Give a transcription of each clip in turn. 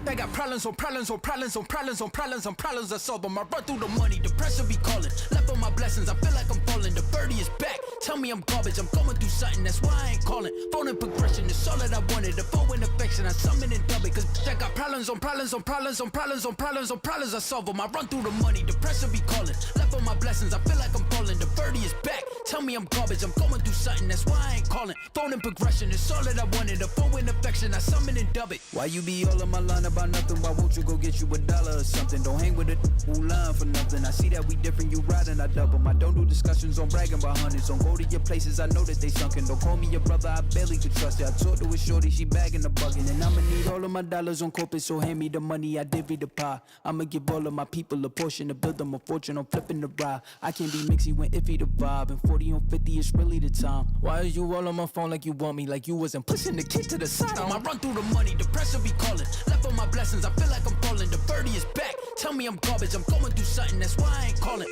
I got problems on problems on problems on problems on problems on problems I solve them. I run through the money, the pressure be calling. Left on my blessings, I feel like I'm falling. The birdie is back, tell me I'm garbage. I'm going through something, that's why I ain't calling. Phone and progression, it's all that I wanted. The phone and affection, I summon and dub it. Cause I got problems on problems on problems on problems on problems on problems I solve them. I run through the money, the pressure be calling. Left on my blessings, I feel like I'm falling. The birdie is back, tell me I'm garbage. I'm going through something, that's why I ain't calling. Phone and progression, it's all that I wanted. The phone and affection, I summon and dub it. Why you be all on my line about nothing? Why won't you go get you $1 or something? Don't hang with a who line for nothing. I see that we different, you riding, I double. I don't do discussions on bragging about hundreds. Don't go to your places, I know that they sunken. Don't call me your brother, I barely could trust it. I talked to a shorty, she bagging the bugging. And I'ma need all of my dollars on corporate, so hand me the money, I divvy the pie. I'ma give all of my people a portion to build them a fortune, I'm flipping the ride. I can't be mixy when iffy the vibe, and 40 on 50 is really the time. Why is you all on my phone like you want me, like you wasn't pushing the kid to the side? I run through the money, the pressure be calling. Left on my blessings, I feel like I'm falling. The birdie is back, tell me I'm garbage. I'm going through something, that's why I ain't calling.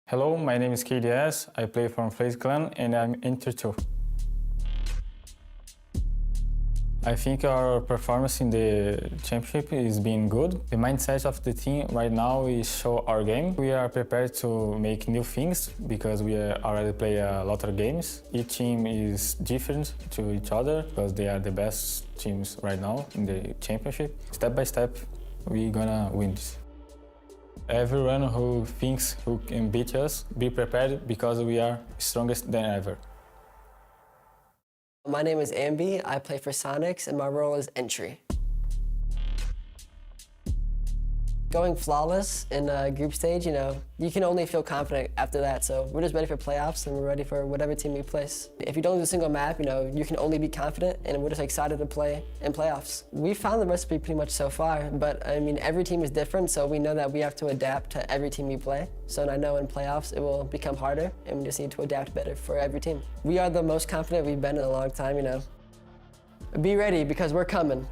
Hello, my name is KDS. I play from FaZe Clan and I'm in Tier 2. I think our performance in the championship is being good. The mindset of the team right now is show our game. We are prepared to make new things because we already play a lot of games. Each team is different to each other because they are the best teams right now in the championship. Step by step, we're gonna win this. Everyone who thinks who can beat us, be prepared because we are strongest than ever. My name is Ambi, I play for Sonics, and my role is entry. Going flawless in a group stage, you can only feel confident after that, so we're just ready for playoffs and we're ready for whatever team we place. If you don't lose a single map, you can only be confident, and we're just excited to play in playoffs. We found the recipe pretty much so far, but every team is different, so we know that we have to adapt to every team we play. So I know in playoffs it will become harder, and we just need to adapt better for every team. We are the most confident we've been in a long time, Be ready, because we're coming.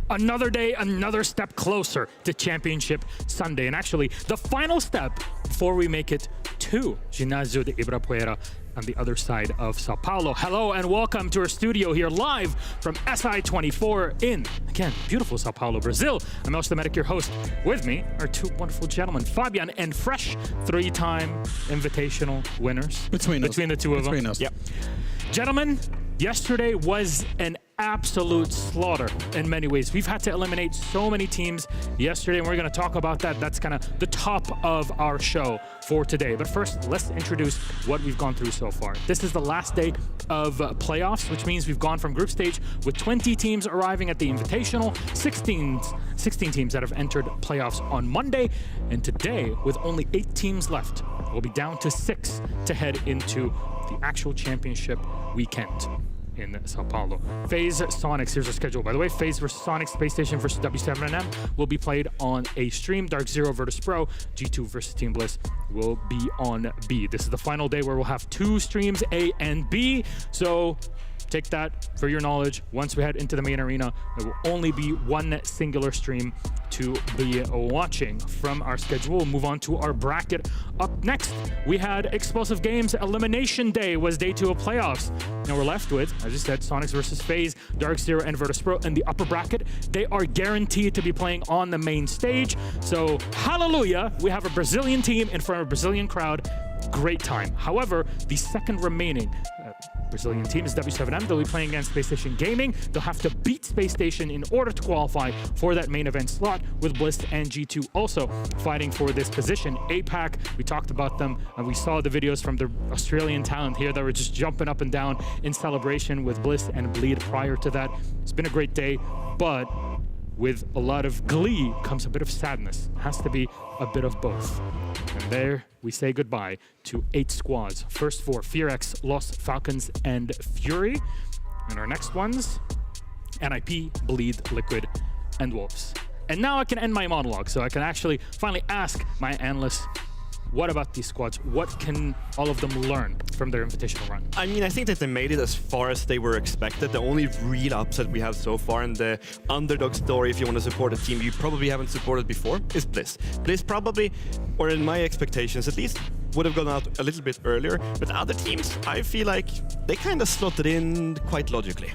Another day, another step closer to Championship Sunday. And actually, the final step before we make it to Ginásio de Ibirapuera on the other side of Sao Paulo. Hello and welcome to our studio here live from SI24 in, again, beautiful Sao Paulo, Brazil. I'm El Stamatic, your host. With me are two wonderful gentlemen, Fabian and Fresh, 3-time Invitational winners. Between the two of them. Between us. Yep. Gentlemen, yesterday was an absolute slaughter in many ways. We've had to eliminate so many teams yesterday, and we're going to talk about that. That's kind of the top of our show for today. But first, let's introduce what we've gone through so far. This is the last day of playoffs, which means we've gone from group stage with 20 teams arriving at the Invitational, 16 teams that have entered playoffs on Monday, and today, with only 8 teams left, we'll be down to 6 to head into the actual championship weekend in Sao Paulo. FaZe Sonics, here's our schedule. By the way, FaZe vs Sonics, Space Station versus W7M will be played on A stream. Dark Zero Virtus Pro, G2 versus Team Bliss will be on B. This is the final day where we'll have 2 streams, A and B. So take that for your knowledge. Once we head into the main arena, there will only be 1 singular stream to be watching. From our schedule, we'll move on to our bracket. Up next, we had Explosive Games Elimination Day was day 2 of playoffs. Now we're left with, as I said, Sonics versus FaZe, Dark Zero and Virtus Pro in the upper bracket. They are guaranteed to be playing on the main stage. So hallelujah, we have a Brazilian team in front of a Brazilian crowd. Great time. However, the second remaining Brazilian team is W7M. They'll be playing against Space Station Gaming. They'll have to beat Space Station in order to qualify for that main event slot, with Bliss and G2 also fighting for this position. APAC, we talked about them, and we saw the videos from the Australian talent here that were just jumping up and down in celebration with Bliss and Bleed prior to that. It's been a great day, but with a lot of glee comes a bit of sadness. It has to be a bit of both. And there we say goodbye to 8 squads. First 4, FearX, Lost, Falcons, and Fury. And our next ones, NIP, Bleed, Liquid, and Wolves. And now I can end my monologue, so I can actually finally ask my analysts, what about these squads? What can all of them learn from their invitational run? I mean, I think that they made it as far as they were expected. The only real upset we have so far in the underdog story, if you want to support a team you probably haven't supported before, is Bliss. Bliss probably, or in my expectations at least, would have gone out a little bit earlier. But other teams, I feel like they kind of slotted in quite logically.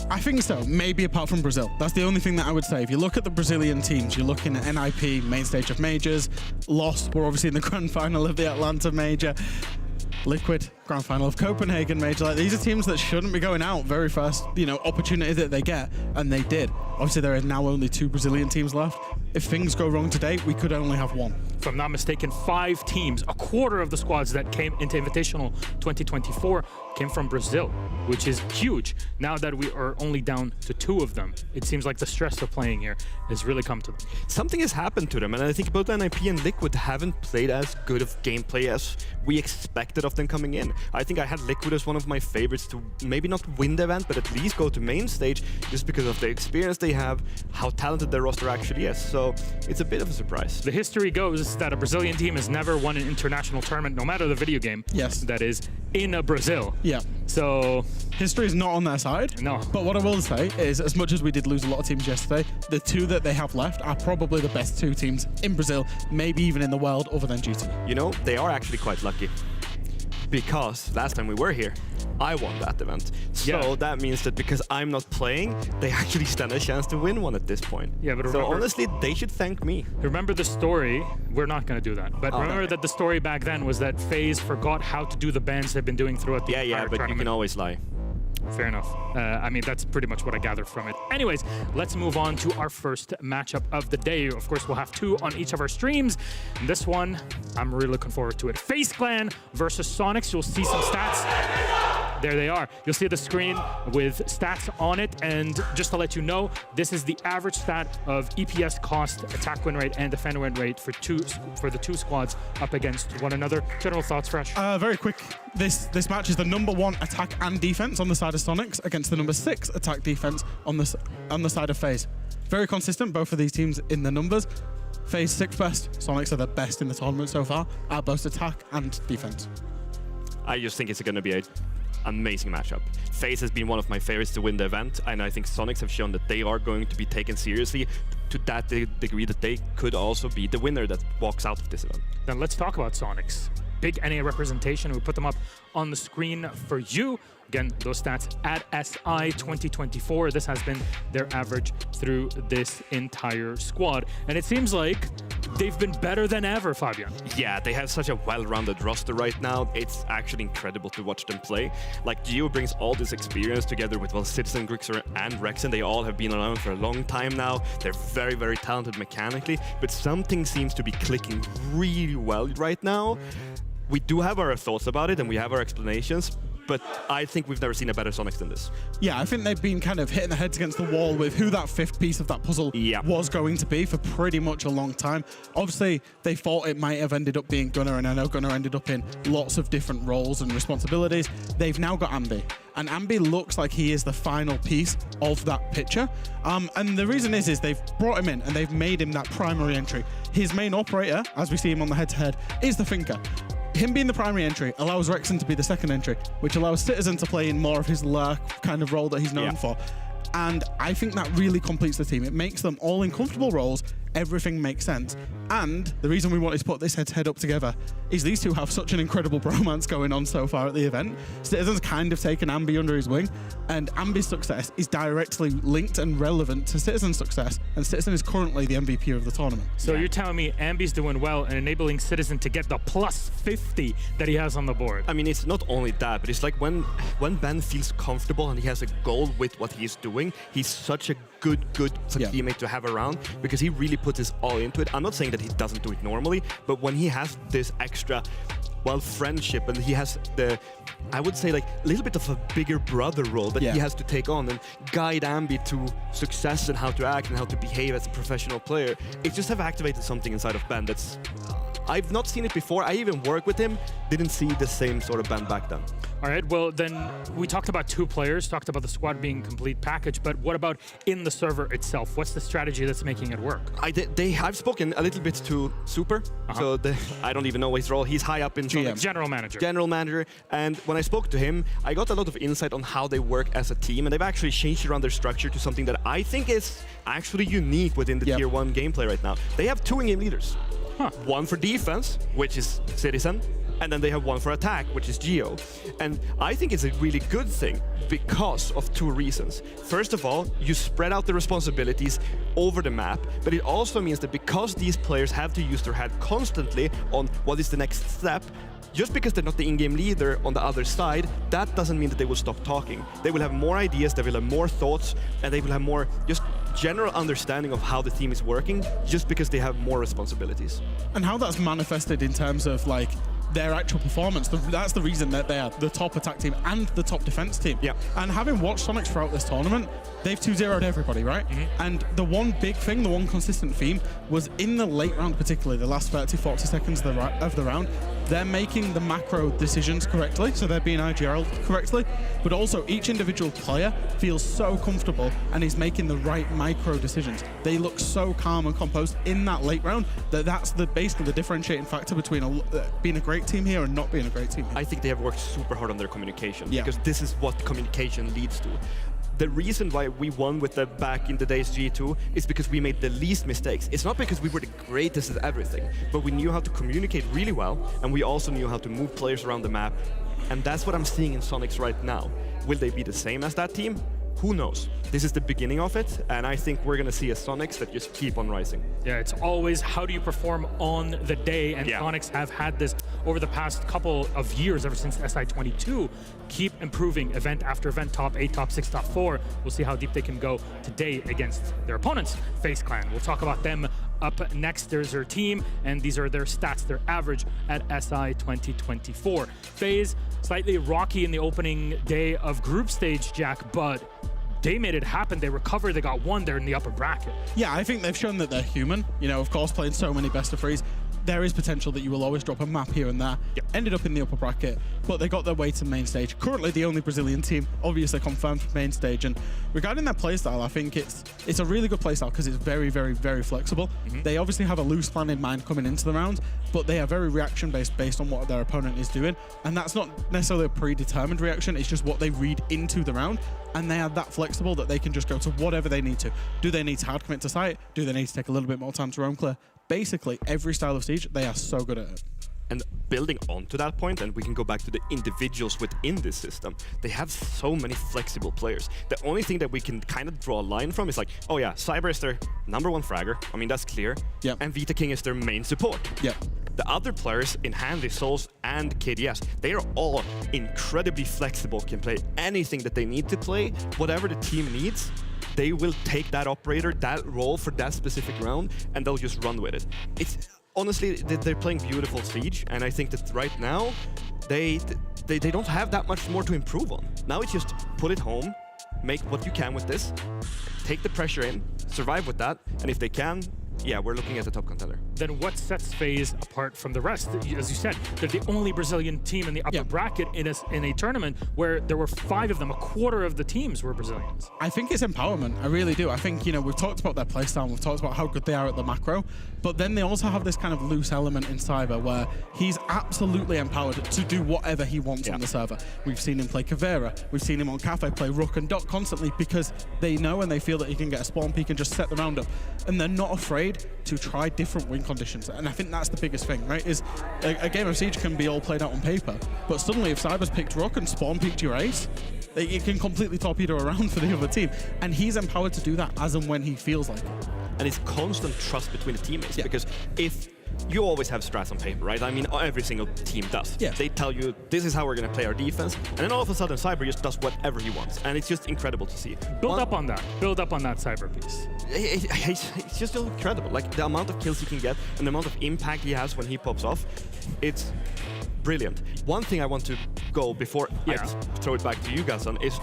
I think so, maybe apart from Brazil. That's the only thing that I would say. If you look at the Brazilian teams, you're looking at NIP, main stage of majors, Lost, we're obviously in the grand final of the Atlanta major, Liquid, grand final of Copenhagen major. Like, these are teams that shouldn't be going out very first, opportunity that they get, and they did. Obviously, there are now only 2 Brazilian teams left. If things go wrong today, we could only have 1. If I'm not mistaken, 5 teams, a quarter of the squads that came into Invitational 2024 came from Brazil, which is huge. Now that we are only down to 2 of them, it seems like the stress of playing here has really come to them. Something has happened to them, and I think both NIP and Liquid haven't played as good of gameplay as we expected of them coming in. I think I had Liquid as one of my favorites to maybe not win the event, but at least go to main stage, just because of the experience they have, how talented their roster actually is. So it's a bit of a surprise. The history goes that a Brazilian team has never won an international tournament, no matter the video game. Yes. That is in Brazil. Yeah. So history is not on their side. No. But what I will say is, as much as we did lose a lot of teams yesterday, the 2 that they have left are probably the best 2 teams in Brazil, maybe even in the world, other than G2. You know, they are actually quite lucky. Because last time we were here, I won that event. So that means that because I'm not playing, they actually stand a chance to win one at this point. Yeah, but so remember, honestly, they should thank me. Remember the story? We're not going to do that. But remember that the story back then was that FaZe forgot how to do the bans they've been doing throughout the entire but tournament. you can always lie. Fair enough. I mean, that's pretty much what I gathered from it. Anyways, let's move on to our first matchup of the day. Of course, we'll have 2 on each of our streams. And this one, I'm really looking forward to it. FaZe Clan versus Sonics. You'll see some stats. There they are. You'll see the screen with stats on it. And just to let you know, this is the average stat of EPS cost, attack win rate, and defend win rate for the 2 squads up against one another. General thoughts, Fresh? Very quick. This match is the number 1 attack and defense on the side of Sonics against the number 6 attack defense on the side of FaZe. Very consistent, both of these teams in the numbers. FaZe 6th best, Sonics are the best in the tournament so far at both attack and defense. I just think it's going to be a amazing matchup. FaZe has been one of my favorites to win the event, and I think Sonics have shown that they are going to be taken seriously to that degree that they could also be the winner that walks out of this event. Then let's talk about Sonics. Big NA representation. We put them up on the screen for you. Again, those stats at SI 2024. This has been their average through this entire squad. And it seems like they've been better than ever, Fabian. Yeah, they have such a well-rounded roster right now. It's actually incredible to watch them play. Like, Gio brings all this experience together with, well, Citizen, Grixer, and Rexen. They all have been around for a long time now. They're very, very talented mechanically, but something seems to be clicking really well right now. We do have our thoughts about it, and we have our explanations, but I think we've never seen a better Sonics than this. Yeah, I think they've been kind of hitting their heads against the wall with who that fifth piece of that puzzle was going to be for pretty much a long time. Obviously, they thought it might have ended up being Gunnar, and I know Gunnar ended up in lots of different roles and responsibilities. They've now got Ambi, and Ambi looks like he is the final piece of that picture. And the reason is they've brought him in and they've made him that primary entry. His main operator, as we see him on the head-to-head, is the Thinker. Him being the primary entry allows Rexen to be the second entry, which allows Citizen to play in more of his lurk kind of role that he's known for. And I think that really completes the team. It makes them all in comfortable roles. Everything makes sense. And the reason we wanted to put this head-to-head up together is these two have such an incredible bromance going on so far at the event. Citizen's kind of taken Ambi under his wing, and Ambi's success is directly linked and relevant to Citizen's success, and Citizen is currently the MVP of the tournament. So you're telling me Ambi's doing well and enabling Citizen to get the plus 50 that he has on the board? I mean, it's not only that, but it's like when Ben feels comfortable and he has a goal with what he's doing, he's such a good teammate to have around, because he really puts his all into it. I'm not saying that he doesn't do it normally, but when he has this extra, well, friendship, and he has the, I would say, like a little bit of a bigger brother role that he has to take on and guide Ambi to success and how to act and how to behave as a professional player, it just have activated something inside of Ben that's, I've not seen it before. I even work with him, didn't see the same sort of Ben back then. All right, well, then we talked about two players, talked about the squad being a complete package, but what about in the server itself? What's the strategy that's making it work? I've spoken a little bit to Super, so I don't even know his role. He's high up in GM. General manager. General manager, and when I spoke to him, I got a lot of insight on how they work as a team, and they've actually changed around their structure to something that I think is actually unique within the Tier 1 gameplay right now. They have two in-game leaders. One for defense, which is Citizen, and then they have one for attack, which is Geo. And I think it's a really good thing because of two reasons. First of all, you spread out the responsibilities over the map, but it also means that because these players have to use their head constantly on what is the next step, just because they're not the in-game leader on the other side, that doesn't mean that they will stop talking. They will have more ideas, they will have more thoughts, and they will have more just general understanding of how the team is working, just because they have more responsibilities. And how that's manifested in terms of like their actual performance, that's the reason that they are the top attack team and the top defense team. Yeah. And having watched Sonics throughout this tournament, they've 2-0'd everybody, right? And the one big thing, the one consistent theme was in the late round, particularly the last 30-40 seconds of the round, they're making the macro decisions correctly, so they're being IGR'd correctly, but also each individual player feels so comfortable and is making the right micro decisions. They look so calm and composed in that late round that's basically the differentiating factor between being a great team here and not being a great team here. I think they have worked super hard on their communication, because this is what communication leads to. The reason why we won with the back in the days G2 is because we made the least mistakes. It's not because we were the greatest at everything, but we knew how to communicate really well, and we also knew how to move players around the map. And that's what I'm seeing in Sonics right now. Will they be the same as that team? Who knows? This is the beginning of it, and I think we're going to see a Sonics that just keep on rising. Yeah, it's always how do you perform on the day, and Sonics have had this over the past couple of years, ever since SI22. Keep improving event after event, top 8, top 6, top 4. We'll see how deep they can go today against their opponents, FaZe Clan. We'll talk about them up next. There's their team, and these are their stats, their average at SI 2024. FaZe, slightly rocky in the opening day of group stage, Jack, but they made it happen. They recovered. They got one. They're in the upper bracket. Yeah, I think they've shown that they're human. You know, of course, playing so many best of threes. there is potential that you will always drop a map here and there. Yep. Ended up in the upper bracket, but they got their way to main stage. Currently the only Brazilian team, obviously confirmed for main stage. And regarding their playstyle, I think it's a really good playstyle because it's very, very, very flexible. They obviously have a loose plan in mind coming into the round, but they are very reaction based on what their opponent is doing. And that's not necessarily a predetermined reaction, it's just what they read into the round. And they are that flexible that they can just go to whatever they need to. Do they need to hard commit to site? Do they need to take a little bit more time to roam clear? Basically, every style of siege, they are so good at it. And building on to that point, and we can go back to the individuals within this system, they have so many flexible players. The only thing that we can kind of draw a line from is like, oh yeah, Cyber is their #1 fragger. I mean, that's clear. Yep. And Vita King is their main support. Yep. The other players in Handy, Souls, and KDS, they are all incredibly flexible, can play anything that they need to play, whatever the team needs. They will take that operator, that role for that specific round, and they'll just run with it. It's honestly, they're playing beautiful Siege, and I think that right now, they don't have that much more to improve on. Now it's just put it home, make what you can with this, take the pressure in, survive with that, and if they can, yeah, we're looking at the top contender. Then what sets FaZe apart from the rest? As you said, they're the only Brazilian team in the upper bracket in a tournament where there were 5 of them. A quarter of the teams were Brazilians. I think it's empowerment. I really do. I think, we've talked about their playstyle, we've talked about how good they are at the macro, but then they also have this kind of loose element in Cyber where he's absolutely empowered to do whatever he wants on the server. We've seen him play Caveira, we've seen him on Cafe play Rook and Dot constantly because they know and they feel that he can get a spawn peak and just set the round up. And they're not afraid to try different win conditions. And I think that's the biggest thing, right? Is a game of Siege can be all played out on paper, but suddenly if Cyber's picked Rook and spawn peaked your ace, it can completely torpedo around for the other team. And he's empowered to do that as and when he feels like it. And it's constant trust between the teammates, because if you always have strats on paper, right? I mean, every single team does. Yeah. They tell you, this is how we're going to play our defense, and then all of a sudden Cyber just does whatever he wants, and it's just incredible to see. Build up on that Cyber piece. It's just incredible. Like, the amount of kills he can get and the amount of impact he has when he pops off, it's brilliant. One thing I want to go before I throw it back to you guys on is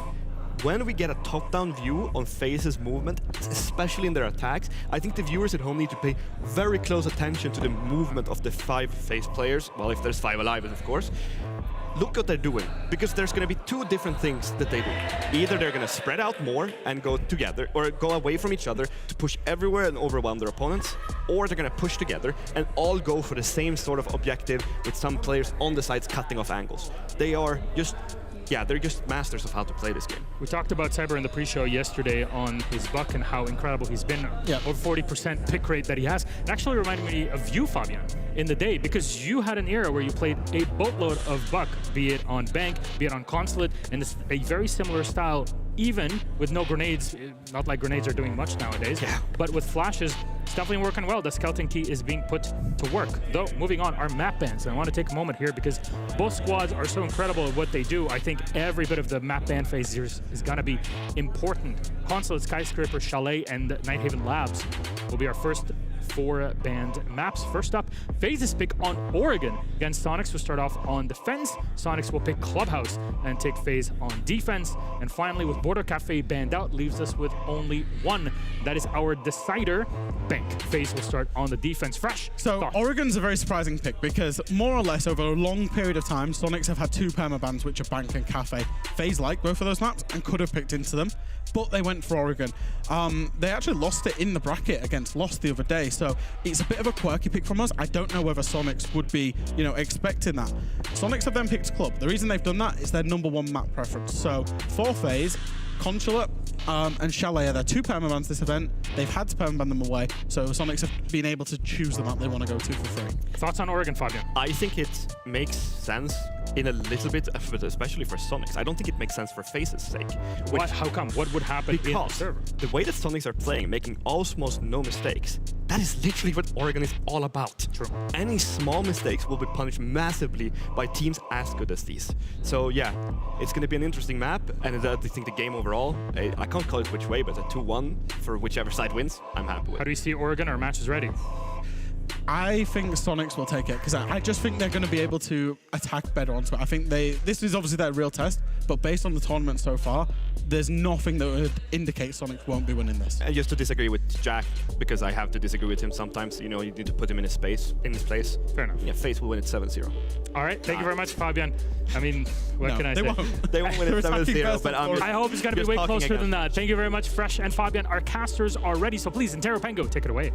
when we get a top-down view on FaZe's movement, especially in their attacks, I think the viewers at home need to pay very close attention to the movement of the 5 FaZe players. Well, if there's 5 alive, of course. Look what they're doing, because there's going to be 2 different things that they do. Either they're going to spread out more and go together, or go away from each other to push everywhere and overwhelm their opponents, or they're going to push together and all go for the same sort of objective with some players on the sides cutting off angles. They are just... yeah, they're just masters of how to play this game. We talked about Cyber in the pre-show yesterday on his Buck and how incredible he's been. Over 40% pick rate that he has. It actually reminded me of you, Fabian, in the day, because you had an era where you played a boatload of Buck, be it on Bank, be it on Consulate, and it's a very similar style, even with no grenades. Not like grenades are doing much nowadays, but with flashes, it's definitely working well. The Skeleton Key is being put to work. Though, moving on, our map bans. I want to take a moment here because both squads are so incredible at what they do. I think every bit of the map ban phase is going to be important. Consulate, Skyscraper, Chalet, and Nighthaven Labs will be our first 4 banned maps. First up, FaZe's pick on Oregon. Again, Sonics will start off on defense. Sonics will pick Clubhouse and take FaZe on defense. And finally, with Border Cafe banned out, leaves us with only 1. That is our decider, Bank. FaZe will start on the defense. Fresh. So thoughts? Oregon's a very surprising pick because more or less over a long period of time, Sonics have had 2 permabans, which are Bank and Cafe. FaZe liked both of those maps and could have picked into them, but they went for Oregon. They actually lost it in the bracket against Lost the other day, so it's a bit of a quirky pick from us. I don't know whether Sonics would be, expecting that. Sonics have then picked Club. The reason they've done that is their #1 map preference. So for FaZe, Consulate and Chalet are their 2 permabans this event. They've had to permaban them away, so Sonics have been able to choose the map they want to go to for free. Thoughts on Oregon, Fabian? I think it makes sense in a little bit, but especially for Sonics. I don't think it makes sense for FaZe's sake. What? How come? What would happen in the server? The way that Sonics are playing, making almost no mistakes, that is literally what Oregon is all about. True. Any small mistakes will be punished massively by teams as good as these. So yeah, it's going to be an interesting map, and I think the game overall, I can't call it which way, but a 2-1 for whichever side wins, I'm happy with. How do you see Oregon? Our match is ready. I think Sonics will take it because I just think they're going to be able to attack better onto it. I think this is obviously their real test, but based on the tournament so far, there's nothing that would indicate Sonics won't be winning this. And just to disagree with Jack, because I have to disagree with him sometimes, you know, you need to put him in his place. Fair enough. Yeah, FaZe will win it 7-0. All right, thank you very much, Fabian. I mean, what can I say? They won't win it 7-0, but I hope it's going to be way closer than that. Thank you very much, Fresh and Fabian. Our casters are ready, so please, Intero Pengo, take it away.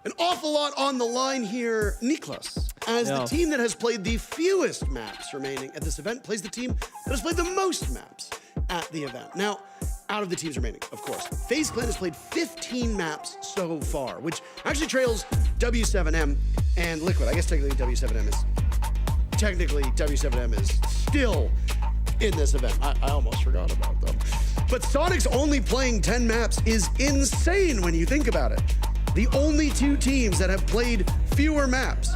An awful lot on the line here, Niklas. As the team that has played the fewest maps remaining at this event plays the team that has played the most maps at the event. Now, out of the teams remaining, of course, FaZe Clan has played 15 maps so far, which actually trails W7M and Liquid. I guess technically W7M is still in this event. I almost forgot about them. But Sonic's only playing 10 maps is insane when you think about it. The only two teams that have played fewer maps,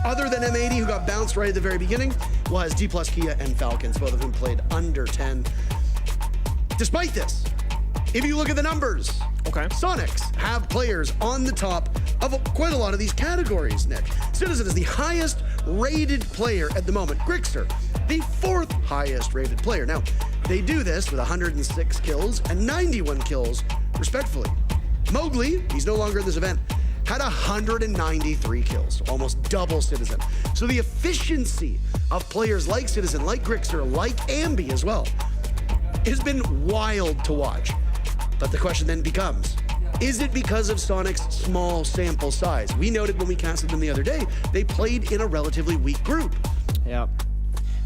other than M80, who got bounced right at the very beginning, was D+ Kia and Falcons, both of whom played under 10. Despite this, if you look at the numbers, Sonics have players on the top of quite a lot of these categories, Nick. Citizen is the highest rated player at the moment. Grixer, the 4th highest rated player. Now, they do this with 106 kills and 91 kills, respectfully. Mowgli, he's no longer in this event, had 193 kills, almost double Citizen. So the efficiency of players like Citizen, like Grixer, like Ambi as well, has been wild to watch. But the question then becomes, is it because of Sonic's small sample size? We noted when we casted them the other day, they played in a relatively weak group. Yeah.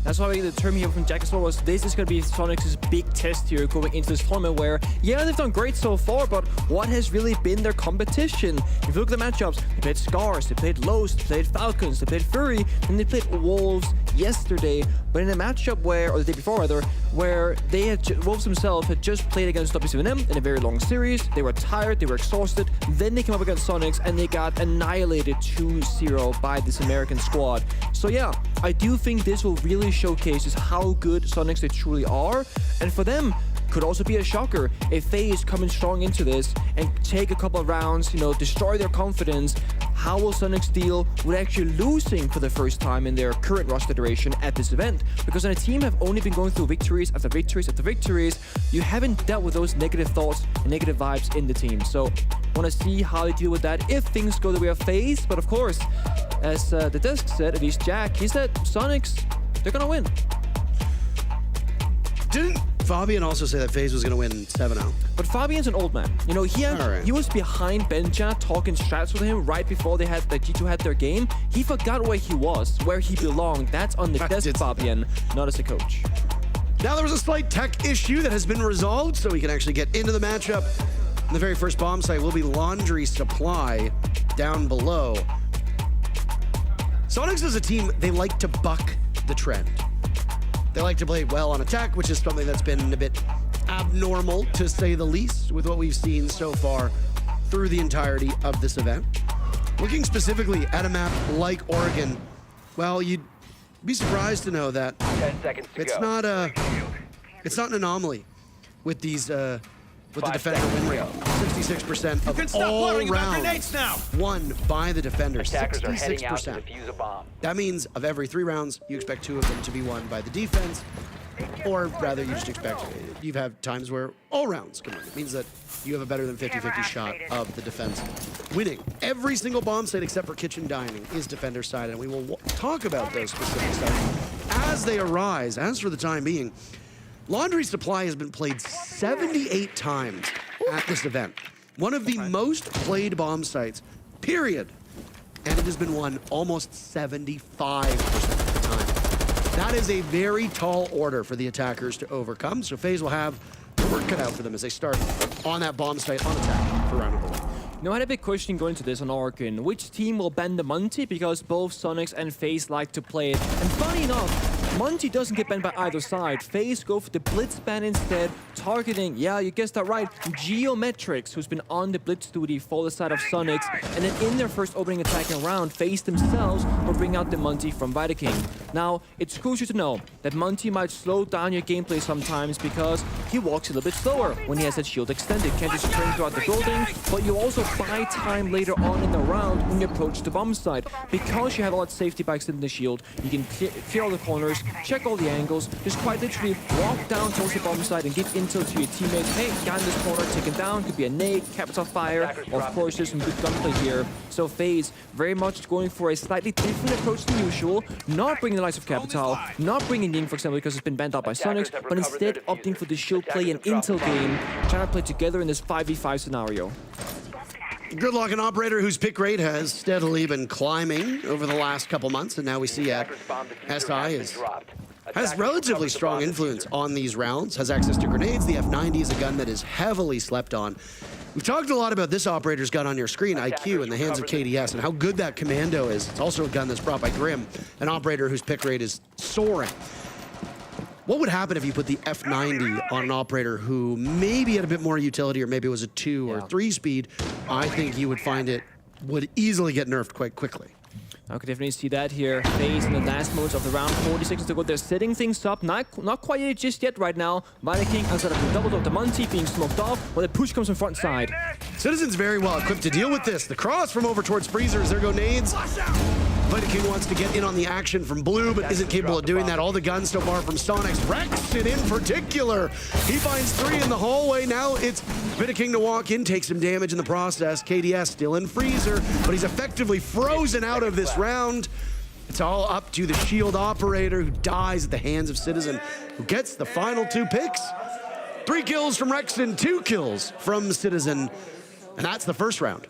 That's why the term here from Jack as well was this is going to be Sonic's big test here going into this tournament where, yeah, they've done great so far, but what has really been their competition? If you look at the matchups, they played Scars, they played Lowe's, they played Falcons, they played Fury, and they played Wolves yesterday. But in a matchup where, or the day before rather, where they had, Wolves themselves had just played against W7M in a very long series, they were tired, they were exhausted, then they came up against Sonics and they got annihilated 2-0 by this American squad. So yeah, I do think this will really showcases how good Sonics they truly are, and for them could also be a shocker if FaZe coming strong into this and take a couple of rounds, you know, destroy their confidence. How will Sonics deal with actually losing for the first time in their current roster duration at this event? Because when a team have only been going through victories after victories after victories, you haven't dealt with those negative thoughts and negative vibes in the team. So want to see how they deal with that if things go the way of FaZe. But of course, as the desk said, at least Jack, he said Sonics, they're gonna win. Didn't Fabian also say that FaZe was gonna win 7-0? But Fabian's an old man. You know, he was behind Benja talking strats with him right before they had the G2 had their game. He forgot where he was, where he belonged. That's on the desk, Fabian, not as a coach. Now there was a slight tech issue that has been resolved, so we can actually get into the matchup. And the very first bomb site will be Laundry Supply down below. Sonics is a team, they like to buck the trend. They like to play well on attack, which is something that's been a bit abnormal, to say the least, with what we've seen so far through the entirety of this event. Looking specifically at a map like Oregon, well, you'd be surprised to know that 10 seconds to it's go. not an anomaly with these with the defender win rate. 66% of all rounds won by the defenders. Attackers are heading out to 66%. defuse a bomb. That means of every 3 rounds, you expect 2 of them to be won by the defense, or rather you just expect, you've had times where all rounds come in. It means that you have a better than 50-50 shot of the defense winning. Every single bomb site except for Kitchen Dining is defender side, and we will talk about those specific sites as they arise. As for the time being, Laundry Supply has been played 78 times at this event. One of the most played bomb sites, period. And it has been won almost 75% of the time. That is a very tall order for the attackers to overcome, so FaZe will have the work cut out for them as they start on that bomb site on attack for round number 1. Now, I had a big question going to this on Oregon. Which team will ban the Monty? Because both Sonics and FaZe like to play it. And funny enough, Monty doesn't get banned by either side. FaZe go for the Blitz ban instead, targeting, yeah, you guessed that right, Geometrics, who's been on the Blitz duty for the side of Sonics. And then in their first opening attacking round, FaZe themselves will bring out the Monty from Vitaking. Now, it's crucial to know that Monty might slow down your gameplay sometimes because he walks a little bit slower when he has that shield extended. Can't just sprint throughout the building, but you also buy time later on in the round when you approach the bomb site. Because you have a lot of safety by extending the shield, you can clear all the corners, check all the angles, just quite literally walk down towards the bomb site and give intel to your teammates. Hey, guy in this corner taken down, could be a nade, capital fire, or of course there's some good gunplay here. So FaZe very much going for a slightly different approach than usual, not bringing the likes of Capital, not bringing Ying, for example, because it's been banned out by Sonics, but instead opting for the shield play and intel game, trying to play together in this 5v5 scenario. Good luck, an operator whose pick rate has steadily been climbing over the last couple months, and now we see at SI has relatively strong influence on these rounds, has access to grenades. The F90 is a gun that is heavily slept on. We've talked a lot about this operator's gun on your screen, IQ, in the hands of KDS, and how good that commando is. It's also a gun that's brought by Grim, an operator whose pick rate is soaring. What would happen if you put the F90 on an operator who maybe had a bit more utility, or maybe it was a 2 or 3 speed? I think you would find it would easily get nerfed quite quickly. I could definitely see that here. FaZe in the last moments of the round, 40 seconds to go. They're setting things up, not quite just yet right now. Viking outside of the double dog, the Monty being smoked off, while the push comes from front side. Citizen's very well equipped to deal with this. The cross from over towards Freezers. There go nades. Viking wants to get in on the action from blue, but isn't capable of doing that. All the guns so far from Sonics. Rexon in particular. He finds 3 in the hallway. Now it's Viking to walk in, take some damage in the process. KDS still in Freezer, but he's effectively frozen out of this round. It's all up to the shield operator, who dies at the hands of Citizen, who gets the final 2 picks. 3 kills from Rexon, 2 kills from Citizen, and that's the first round.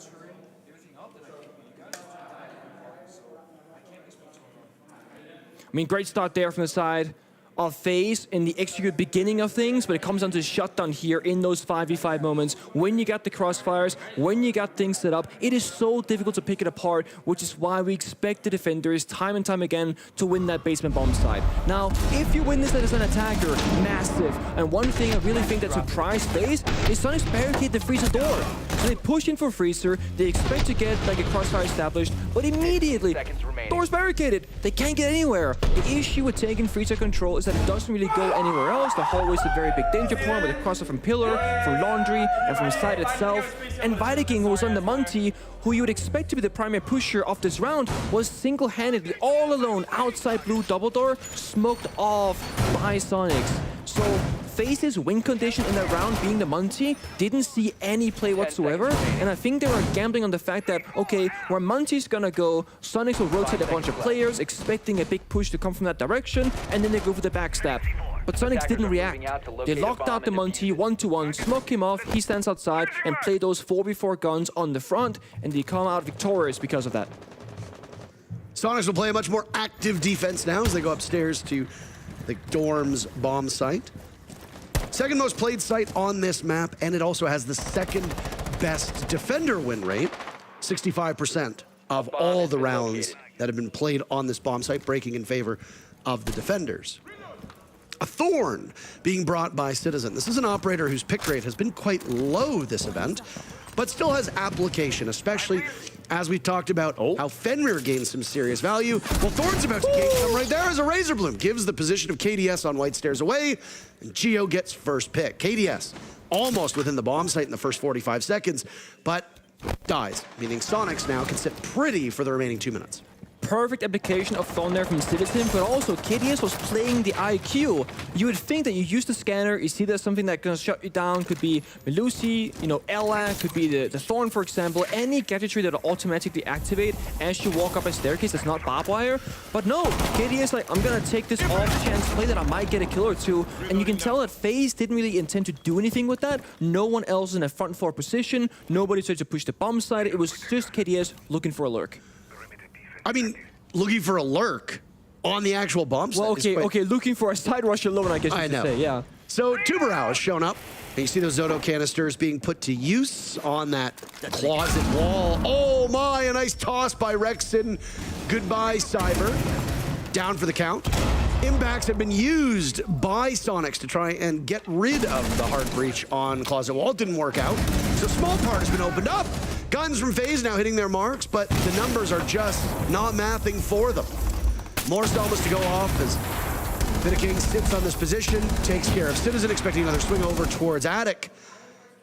I mean, great start there from the side of FaZe in the execute beginning of things, but it comes down to shutdown here in those 5v5 moments. When you got the crossfires, when you got things set up, it is so difficult to pick it apart, which is why we expect the defenders time and time again to win that basement bomb side. Now, if you win this as an attacker, massive. And one thing I really think that surprised FaZe is Sonics barricade the Freezer door. So they push in for Freezer, they expect to get like a crossfire established, but immediately, door's barricaded. They can't get anywhere. The issue with taking Freezer control is that it doesn't really go anywhere else. The hallway is a very big danger point with a crosser from Pillar, from Laundry, and from the side itself. And Viking, who was on the Monty, who you would expect to be the primary pusher of this round, was single-handedly all alone outside blue double door, smoked off by Sonics. So FaZe's win condition in that round being the Monty didn't see any play whatsoever, and I think they were gambling on the fact that, okay, where Monty's gonna go, Sonics will rotate a bunch of players, expecting a big push to come from that direction, and then they go for the backstab. But Sonics didn't react. They locked out the Monty 1-to-1, smoke him off, he stands outside, and play those 4v4 guns on the front, and they come out victorious because of that. Sonics will play a much more active defense now as they go upstairs to the dorm's bomb site. Second most played site on this map, and it also has the second best defender win rate. 65% of all the rounds that have been played on this bomb site breaking in favor of the defenders. A Thorn being brought by Citizen. This is an operator whose pick rate has been quite low this event, but still has application, especially as we talked about how Fenrir gains some serious value. Well, Thorn's about to gain some right there as a Razor Bloom. Gives the position of KDS on White Stairs away, and Geo gets first pick. KDS almost within the bomb site in the first 45 seconds, but dies, meaning Sonics now can sit pretty for the remaining 2 minutes. Perfect application of Thorn there from Citizen, but also KDS was playing the IQ. You would think that you use the scanner, you see there's something that's gonna shut you down, could be Melusi, you know, Ella, could be the Thorn, for example, any gadgetry that will automatically activate as you walk up a staircase that's not barbed wire. But no, KDS like, I'm gonna take this off chance play that I might get a kill or 2, and you can tell that FaZe didn't really intend to do anything with that. No one else in a front 4 position, nobody tried to push the bomb side, it was just KDS looking for a lurk. I mean, looking for a lurk on the actual bomb site. Well, okay, looking for a side rush alone, I guess you could say, yeah. So Tuberau has shown up, and you see those Zoto canisters being put to use on that closet wall. Oh my, a nice toss by Rexon. Goodbye, Cyber. Down for the count. Impacts have been used by Sonics to try and get rid of the hard breach on closet wall. It didn't work out, so small part has been opened up. Guns from FaZe now hitting their marks, but the numbers are just not mathing for them. More Stalmas to go off as Vidaking sits on this position, takes care of Citizen, expecting another swing over towards Attic.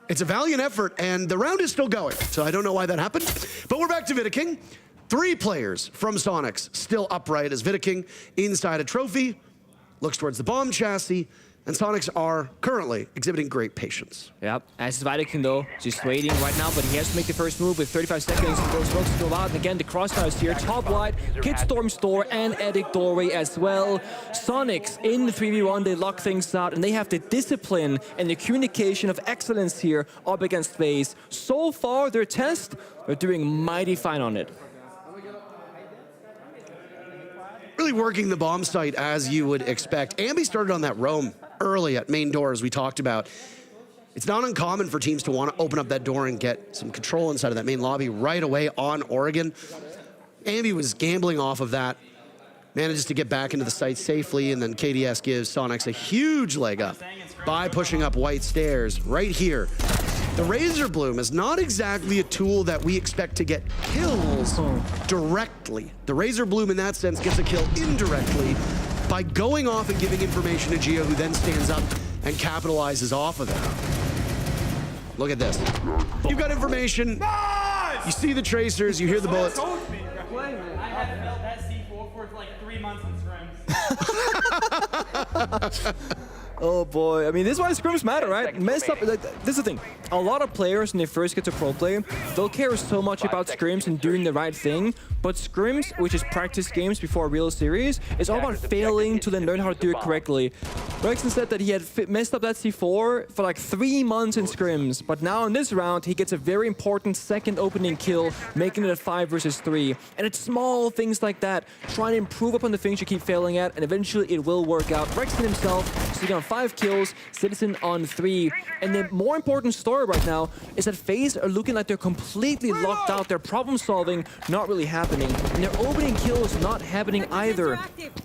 It's a valiant effort, and the round is still going, so I don't know why that happened. But we're back to Vidaking. 3 players from Sonics still upright as Vidaking inside a trophy, looks towards the bomb chassis, and Sonics are currently exhibiting great patience. Yep, as Vidaking though, just waiting right now, but he has to make the first move with 35 seconds. Those smokes to go out, and again, the crossfires here. Top right, Kid Storm Store and Attic Doorway as well. Sonics in the 3v1, they lock things out, and they have the discipline and the communication of excellence here up against FaZe. So far, their test, they're doing mighty fine on it. Really working the bomb site as you would expect. Ambi started on that roam early at main door, as we talked about. It's not uncommon for teams to want to open up that door and get some control inside of that main lobby right away on Oregon. Ambi was gambling off of that, manages to get back into the site safely, and then KDS gives Sonics a huge leg up by pushing up white stairs right here. The Razor Bloom is not exactly a tool that we expect to get kills directly. The Razor Bloom in that sense gets a kill indirectly by going off and giving information to Geo, who then stands up and capitalizes off of that. Look at this. You've got information, you see the tracers, you hear the bullets. I had felt that C4 for like 3 months in scrims. Oh boy, I mean, this is why scrims matter, right? Mess up, like, this is the thing. A lot of players, when they first get to pro play, they'll care so much about scrims and doing the right thing, but scrims, which is practice games before a real series, is all about failing to then learn how to do it correctly. Rexon said that he had messed up that C4 for like 3 months in scrims, but now in this round, he gets a very important second opening kill, making it a 5 versus 3. And it's small things like that, trying to improve upon the things you keep failing at, and eventually it will work out. Rexon himself, sitting on 5 kills, Citizen on 3. And the more important story right now is that FaZe are looking like they're completely locked out. Their problem solving not really happening. And their opening kills not happening either.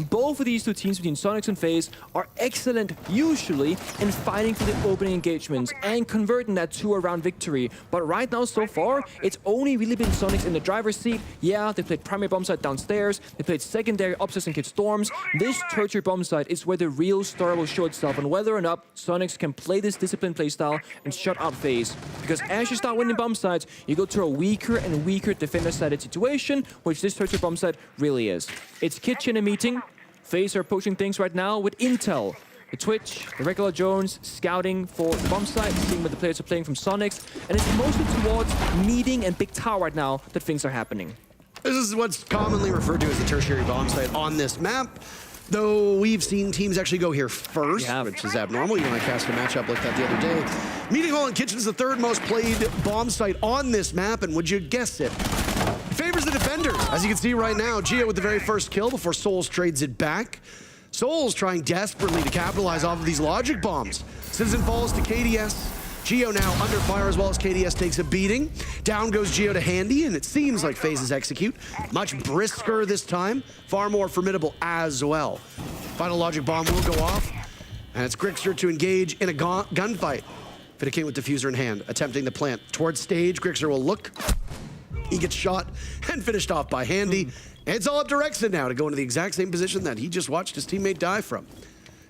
Both of these two teams between Sonics and FaZe are excellent usually in fighting for the opening engagements and converting that to a round victory. But right now so far, it's only really been Sonics in the driver's seat. Yeah, they played primary bomb site downstairs. They played secondary upstairs and Kid Storms. This tertiary bomb site is where the real story will show itself on whether or not Sonics can play this disciplined playstyle and shut out FaZe. Because as you start winning bomb sites, you go to a weaker and weaker defender-sided situation, which this tertiary bomb site really is. It's Kitchen and meeting. FaZe are pushing things right now with intel. The Twitch, the regular Jones, scouting for the bomb site, seeing what the players are playing from Sonics, and it's mostly towards meeting and big tower right now that things are happening. This is what's commonly referred to as the tertiary bomb site on this map. Though we've seen teams actually go here first, which is abnormal. You and I cast a matchup like that the other day. Meeting Hall and Kitchen is the 3rd most played bomb site on this map, and would you guess it? It favors the defenders. As you can see right now, Geo with the very first kill before Souls trades it back. Souls trying desperately to capitalize off of these logic bombs. Citizen falls to KDS. Geo now under fire as well as KDS takes a beating. Down goes Geo to Handy, and it seems like FaZe's execute. Much brisker this time, far more formidable as well. Final logic bomb will go off, and it's Grixer to engage in a gunfight. Vidaking with diffuser in hand, attempting the plant towards stage. Grixer will look. He gets shot and finished off by Handy. And it's all up to Rexon now to go into the exact same position that he just watched his teammate die from.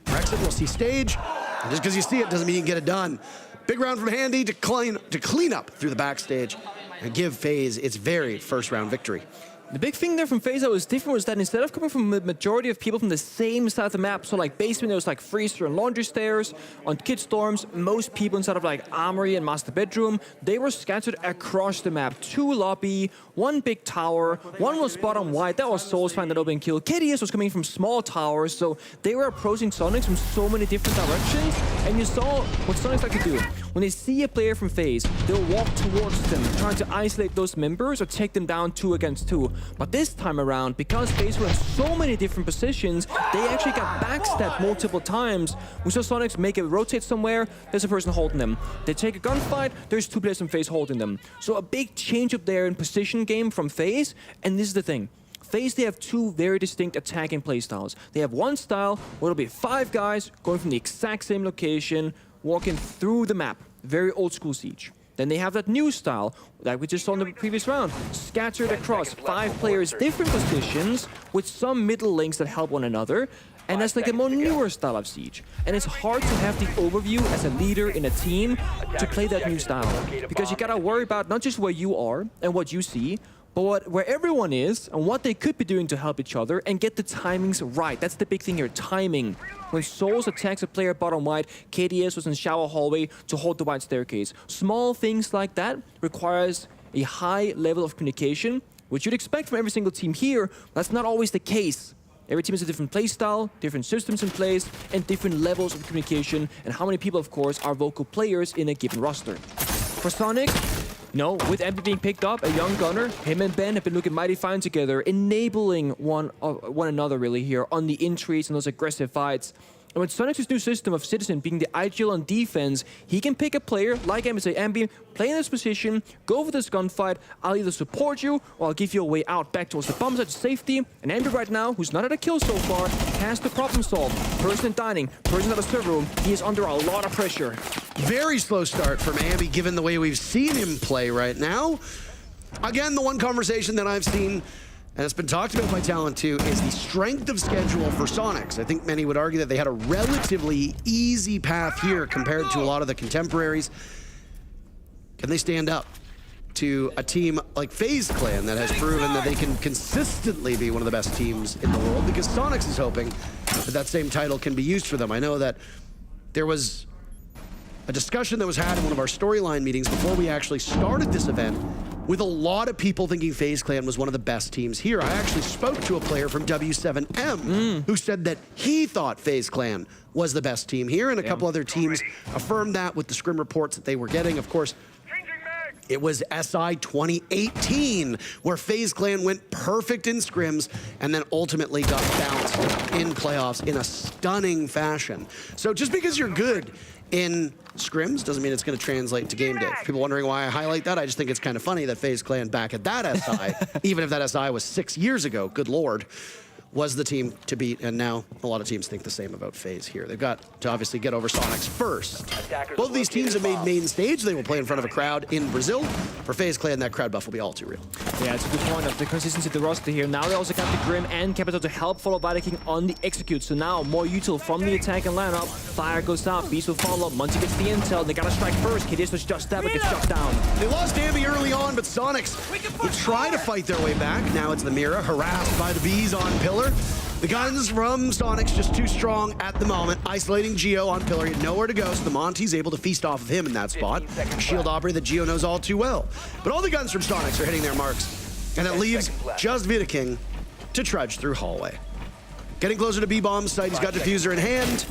Rexon will see stage, and just because you see it doesn't mean you can get it done. Big round from Handy to clean up through the backstage and give FaZe its very first round victory. The big thing there from FaZe that was different was that instead of coming from the majority of people from the same side of the map, so like basement, there was like freezer and laundry stairs. On Kid Storms, most people inside of like Armory and Master Bedroom, they were scattered across the map. 2 lobby, 1 big tower, 1 was spot on white, that was Souls find that open kill. KDS was coming from small towers, so they were approaching Sonics from so many different directions, and you saw what Sonics like to do. When they see a player from FaZe, they'll walk towards them, trying to isolate those members or take them down 2 against 2. But this time around, because FaZe were in so many different positions, they actually got backstabbed multiple times. We saw Sonics make a rotate somewhere, there's a person holding them. They take a gunfight, there's 2 players from FaZe holding them. So a big change up there in position game from FaZe, and this is the thing. FaZe, they have 2 very distinct attacking playstyles. They have one style where it'll be 5 guys going from the exact same location, walking through the map. Very old school Siege. Then they have that new style, like we just saw in the previous round. Scattered across 5 players, different positions, with some middle links that help one another. And that's like a more newer style of Siege. And it's hard to have the overview as a leader in a team to play that new style. Because you gotta worry about not just where you are and what you see, but where everyone is and what they could be doing to help each other and get the timings right. That's the big thing here, timing. When Souls attacks a player bottom white, KDS was in shower hallway to hold the white staircase. Small things like that requires a high level of communication, which you'd expect from every single team here. That's not always the case. Every team has a different play style, different systems in place, and different levels of communication, and how many people, of course, are vocal players in a given roster. For Sonic, with Embi being picked up, a young gunner, him and Ben have been looking mighty fine together, enabling one another really here on the entries and those aggressive fights. And with Sonic's new system of Citizen being the ideal on defense, he can pick a player like Embi, say, Embi, play in this position, go for this gunfight, I'll either support you or I'll give you a way out back towards the bomb site to safety. And Embi right now, who's not at a kill so far, has to problem solve. Person in dining, person at the server room, he is under a lot of pressure. Very slow start from Ambi, given the way we've seen him play right now. Again, the one conversation that I've seen, and it's been talked about by Talent too, is the strength of schedule for Sonics. I think many would argue that they had a relatively easy path here compared to a lot of the contemporaries. Can they stand up to a team like FaZe Clan that has proven that they can consistently be one of the best teams in the world? Because Sonics is hoping that that same title can be used for them. I know that there was a discussion that was had in one of our storyline meetings before we actually started this event, with a lot of people thinking FaZe Clan was one of the best teams here. I actually spoke to a player from W7M who said that he thought FaZe Clan was the best team here, and a couple other teams affirmed that with the scrim reports that they were getting. Of course, it was SI 2018 where FaZe Clan went perfect in scrims and then ultimately got bounced in playoffs in a stunning fashion. So just because you're good in scrims doesn't mean it's going to translate to game day. For people wondering why I highlight that, I just think it's kind of funny that FaZe Clan back at that SI, even if that SI was 6 years ago, good lord, was the team to beat, and now a lot of teams think the same about FaZe here. They've got to obviously get over Sonics first. Both of these teams have made main stage. They will play in front of a crowd in Brazil. For FaZe Clan, that crowd buff will be all too real. Yeah, it's a good point of the consistency of the roster here. Now they also got the Grim and Capital to help follow Viking on the execute. So now more util from the attack and lineup. Fire goes out, Beast will follow. Munty gets the intel. They gotta strike first. KDS was just that, but gets shut down. They lost Ambi early on, but Sonics will try to fight their way back. Now it's the Mira, harassed by the bees on Pillar. The guns from Sonics just too strong at the moment. Isolating Geo on Pillar, he had nowhere to go, so the Monty's able to feast off of him in that spot. Shield Aubrey that Geo knows all too well. But all the guns from Sonics are hitting their marks, and it leaves just Vidaking to trudge through hallway. Getting closer to B-Bomb's site, he's got Diffuser in hand.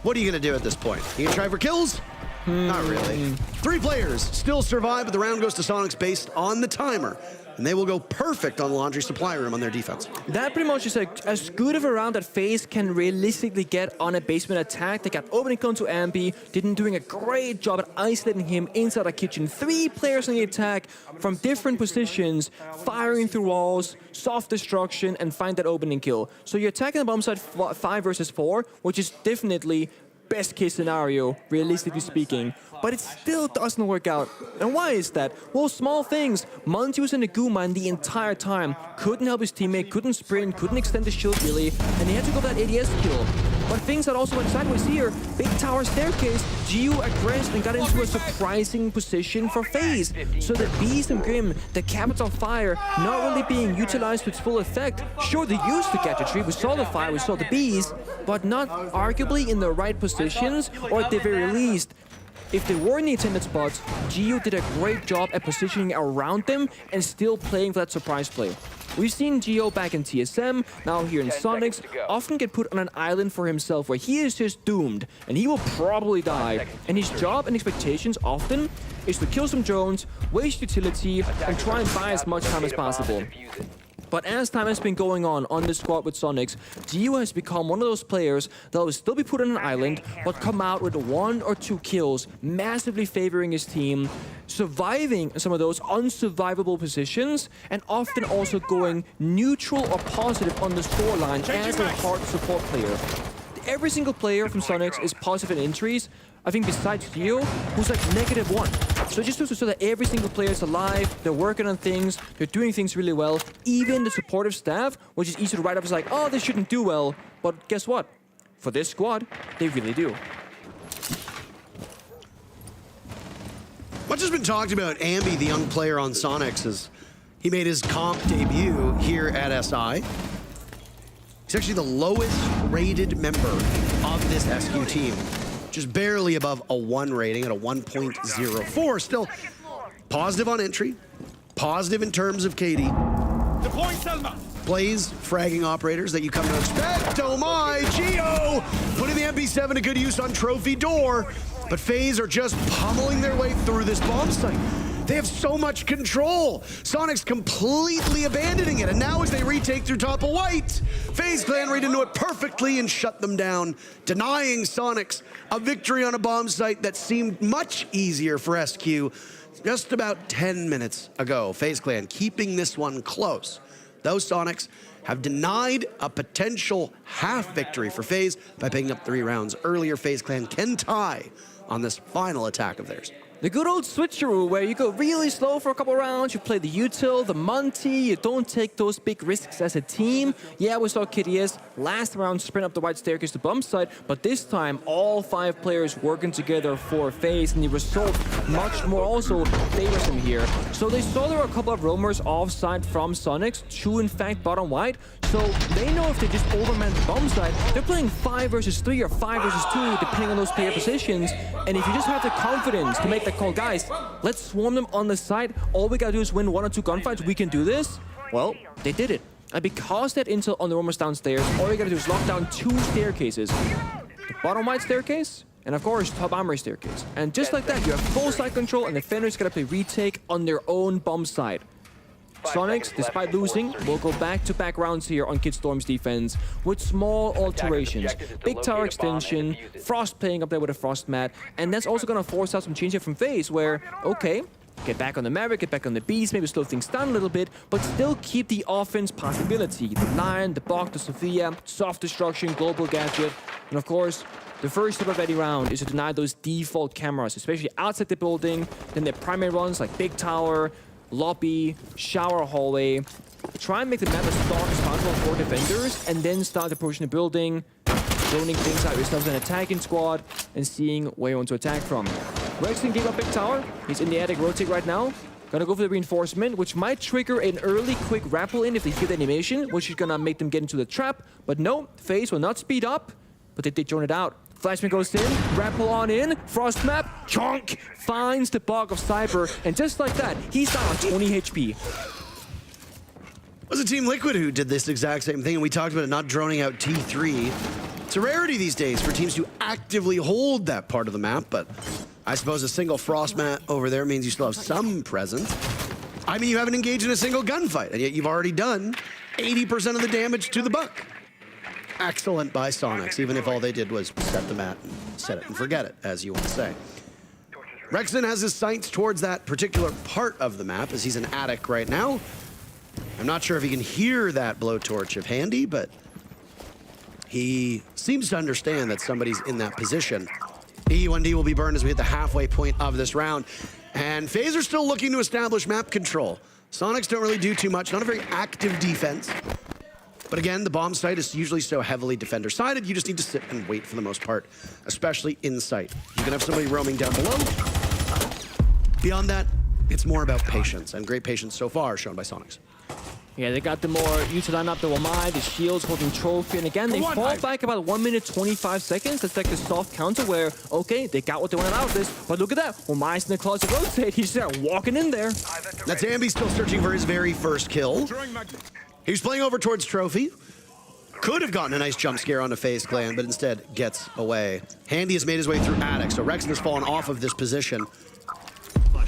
What are you gonna do at this point? You gonna try for kills? Not really. 3 players still survive, but the round goes to Sonics based on the timer. And they will go perfect on Laundry Supply Room on their defense. That pretty much is as good of a round that FaZe can realistically get on a basement attack. They got opening con to Ambi, doing a great job at isolating him inside the kitchen. 3 players on the attack from different positions, firing through walls, soft destruction, and find that opening kill. So you're attacking the bomb site 5 versus 4, which is definitely best case scenario, realistically speaking. But it still doesn't work out. And why is that? Well, small things. Monty was in the goo mine the entire time. Couldn't help his teammate, couldn't sprint, couldn't extend the shield really, and he had to go for that ADS kill. But things that also went sideways here. Big tower staircase, Geo aggressed and got into a surprising position for FaZe. So the Beast and Grim, the Capital Fire, not really being utilized to its full effect. Sure, they used the Gadget Tree, we saw the fire, we saw the bees, but not arguably in the right positions, or at the very least, if they were in the intended spots, Geo did a great job at positioning around them and still playing for that surprise play. We've seen Geo back in TSM, now here in Sonics, often get put on an island for himself where he is just doomed, and he will probably die. And his job and expectations often is to kill some drones, waste utility, and try and buy as much time as possible. But as time has been going on this squad with Sonics, Geo has become one of those players that will still be put on an island, but come out with 1 or 2 kills, massively favoring his team, surviving some of those unsurvivable positions, and often also going neutral or positive on the scoreline as a hard support player. Every single player from Sonics is positive in entries, I think besides Geo, who's like -1. So it just goes to show that every single player is alive, they're working on things, they're doing things really well. Even the supportive staff, which is easy to write up as like, oh, they shouldn't do well. But guess what? For this squad, they really do. Much has been talked about Ambi, the young player on Sonics, as he made his comp debut here at SI. He's actually the lowest rated member of this SQ team. Just barely above a 1 rating at a 1.04. Still positive on entry, positive in terms of KD. Plays fragging operators that you come to expect. Oh my, Geo putting the MP7 to good use on Trophy Door. But FaZe are just pummeling their way through this bomb site. They have so much control. Sonic's completely abandoning it. And now as they retake through top of white, FaZe Clan read into it perfectly and shut them down, denying Sonics a victory on a bomb site that seemed much easier for SQ just about 10 minutes ago. FaZe Clan keeping this one close. Those Sonics have denied a potential half victory for FaZe by picking up 3 rounds earlier. FaZe Clan can tie on this final attack of theirs. The good old switcheroo where you go really slow for a couple rounds, you play the util, the Monty, you don't take those big risks as a team. Yeah, we saw KDS last round sprint up the white staircase to bump side, but this time all 5 players working together for FaZe, and the result much more also favors them here. So they saw there were a couple of roamers offside from Sonics, 2 in fact bottom white, so they know if they just overman the bomb side, they're playing 5 versus 3 or 5 versus 2 depending on those player positions, and if you just have the confidence to make that call, guys, let's swarm them on the side, all we gotta do is win 1 or 2 gunfights, we can do this. Well, they did it. And because that intel on the roamers downstairs, all you gotta do is lock down 2 staircases. The bottom white staircase, and of course, top armory staircase. And just like that, you have full side control, and the defenders gotta play retake on their own bomb side. Sonics, despite losing, will go back-to-back rounds here on Kid Storm's defense with small alterations. Big tower extension, Frost playing up there with a Frost mat, and that's also going to force out some change here from FaZe where, okay, get back on the Maverick, get back on the Beast, maybe slow things down a little bit, but still keep the offense possibility. The Lion, the Bok, the Sophia, soft destruction, global gadget, and of course, the first step of any round is to deny those default cameras, especially outside the building, then the primary ones like Big Tower, lobby, shower hallway. Try and make the map as dark as possible for defenders, and then start approaching the building, zoning things out yourselves an attacking squad, and seeing where you want to attack from. Rexton gave up Big Tower. He's in the attic rotate right now. Gonna go for the reinforcement, which might trigger an early quick rappel in if they get the animation, which is gonna make them get into the trap. But no, FaZe will not speed up, but they drone it out. Flashman goes in, rappel on in, Frost map, chonk, finds the Bog of Cyber, and just like that, he's down on 20 HP. It was a Team Liquid who did this exact same thing, and we talked about it not droning out T3. It's a rarity these days for teams to actively hold that part of the map, but I suppose a single Frost mat over there means you still have some presence. I mean, you haven't engaged in a single gunfight, and yet you've already done 80% of the damage to the Buck. Excellent by Sonics, even if all they did was set the mat and set it and forget it, as you want to say. Rexton has his sights towards that particular part of the map, as he's in attic right now. I'm not sure if he can hear that blowtorch of Handy, but he seems to understand that somebody's in that position. E1D will be burned as we hit the halfway point of this round. And FaZe are still looking to establish map control. Sonics don't really do too much, not a very active defense. But again, the bomb site is usually so heavily defender-sided, you just need to sit and wait for the most part, especially in sight. You can have somebody roaming down below. Beyond that, it's more about patience, and great patience so far shown by Sonics. Yeah, they got the more util lineup, the Wamai, the shields holding trophy, and again, they fall back about 1 minute 25 seconds. That's like the soft counter where, okay, they got what they wanted out of this, but look at that, Wamai's in the closet rotate, he's just walking in there. That's Ambi still searching for his very first kill. He was playing over towards Trophy. Could have gotten a nice jump scare onto FaZe Clan, but instead gets away. Handy has made his way through attic, so Rexton has fallen off of this position.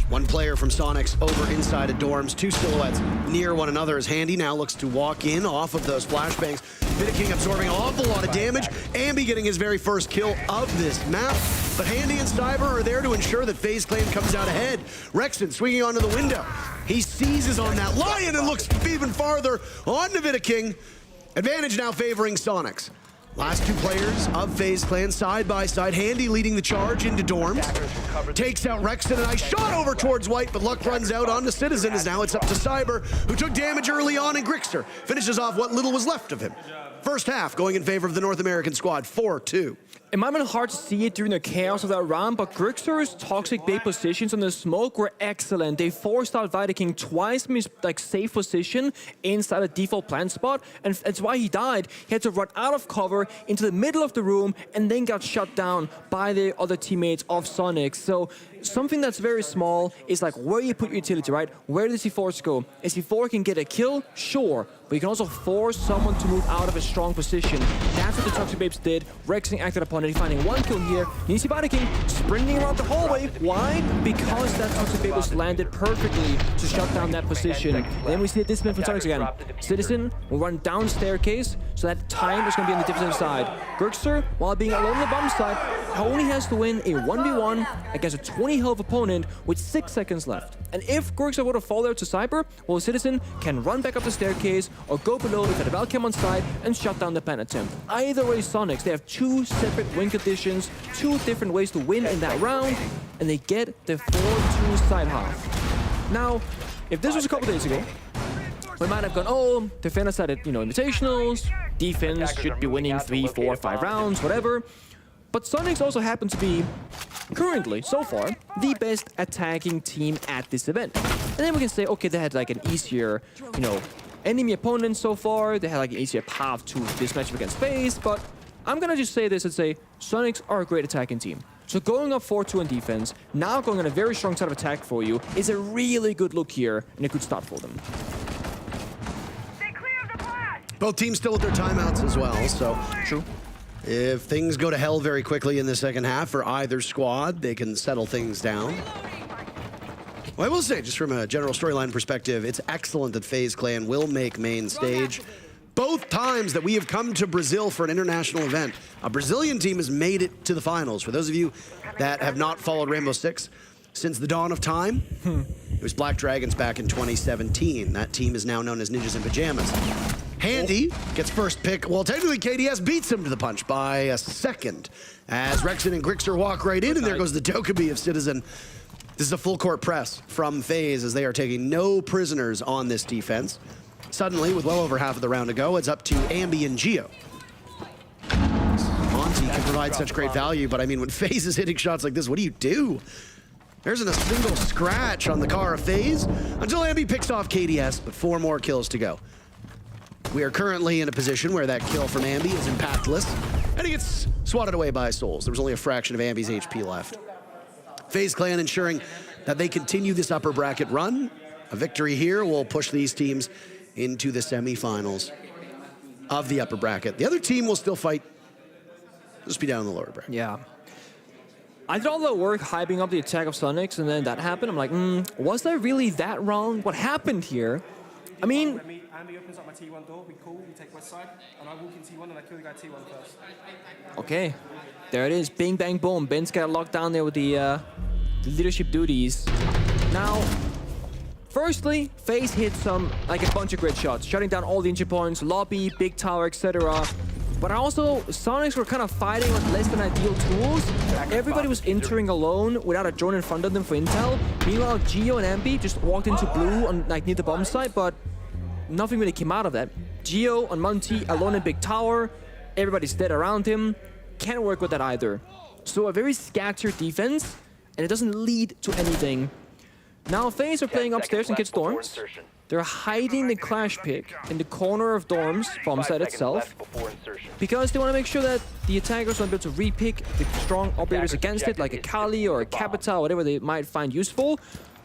One player from Sonics over inside of dorms, 2 silhouettes near one another as Handy now looks to walk in off of those flashbangs. Vidiking absorbing an awful lot of damage. Ambi getting his very first kill of this map. But Handy and Cyber are there to ensure that FaZe Clan comes out ahead. Rexton swinging onto the window. He seizes on that Lion and looks even farther on to Vidiking. Advantage now favoring Sonics. Last two players of FaZe Clan side by side. Handy leading the charge into dorms. Takes out Rexton, a nice shot over towards White, but luck runs out onto Citizen, as now it's up to Cyber, who took damage early on, and Grixter finishes off what little was left of him. First half going in favor of the North American squad, 4-2. It might have been hard to see it during the chaos of that round, but Grixter's toxic bait positions on the smoke were excellent. They forced out Vidaking twice from his safe position inside a default plant spot, and that's why he died. He had to run out of cover into the middle of the room and then got shut down by the other teammates of Sonic. So something that's very small is like where you put your utility, right? Where does C4 go? If C4 can get a kill, sure, but you can also force someone to move out of a strong position. That's what the Toxic Babes did. Rexing acted upon it, finding one kill here. You see Vidaking sprinting around the hallway. Why? Because that Toxic Babe was landed perfectly to shut down that position. Then we see a discipline from Sonics again. Citizen will run down staircase, so that time is going to be on the defensive side. Grixter, while being alone on the bomb side, only has to win a 1v1 against a 20 health opponent with 6 seconds left. And if Grixter were to fall there to Cyber, well, Citizen can run back up the staircase or go below with a Valcam on side and shut down the plant attempt. Either way, Sonics, they have two separate win conditions, two different ways to win in that round, and they get the 4-2 side half. Now, if this was a couple days ago, we might have gone, oh, Defender said it, invitationals, defense should be winning 3, 4, 5 rounds, whatever. But Sonics also happen to be, currently, so far, the best attacking team at this event. And then we can say, okay, they had like an easier, enemy opponent so far. They had like an easier path to this matchup against FaZe. But I'm gonna just say this and say, Sonics are a great attacking team. So going up 4-2 on defense, now going on a very strong side of attack for you, is a really good look here and a good start for them. Both teams still with their timeouts as well, so True. if things go to hell very quickly in the second half for either squad, they can settle things down. Well, I will say, just from a general storyline perspective, it's excellent that FaZe Clan will make main stage. Both times that we have come to Brazil for an international event, a Brazilian team has made it to the finals. For those of you that have not followed Rainbow Six since the dawn of time, it was Black Dragons back in 2017. That team is now known as Ninjas in Pajamas. Handy gets first pick. Well, technically, KDS beats him to the punch by a second. As Rexton and Grixter walk right in, and there goes the Dokkaebi of Citizen. This is a full court press from FaZe as they are taking no prisoners on this defense. Suddenly, with well over half of the round to go, it's up to Ambi and Geo. Monty can provide such great value, but I mean, when FaZe is hitting shots like this, what do you do? There isn't a single scratch on the car of FaZe until Ambi picks off KDS, but 4 more kills to go. We are currently in a position where that kill from Ambi is impactless, and he gets swatted away by Souls. There was only a fraction of Ambi's HP left. FaZe Clan ensuring that they continue this upper bracket run. A victory here will push these teams into the semifinals of the upper bracket. The other team will still fight, just be down in the lower bracket. Yeah. I did all the work hyping up the attack of Sonics, and then that happened. I'm like, was that really that wrong? What happened here? I mean, Andy opens up my T1 door, we call, we take west side, and I walk in T1 and I kill the guy T1 first. okay, there it is. Bing, bang, boom. Ben's got locked down there with the leadership duties. Now, firstly, FaZe hit a bunch of great shots, shutting down all the entry points, lobby, big tower, etc. But also, Sonics were kind of fighting with less than ideal tools. Everybody was entering alone without a drone in front of them for intel. Meanwhile, Geo and Ambi just walked into blue on near the bomb site, but nothing really came out of that. Geo on Monty, alone in big tower. Everybody's dead around him. Can't work with that either. So a very scattered defense, and it doesn't lead to anything. Now FaZe are playing upstairs in kids' dorms. They're hiding the clash pick in the corner of dorms, bomb site itself, because they want to make sure that the attackers won't be able to repick the strong operators against it, like a Kali or a Capita, whatever they might find useful.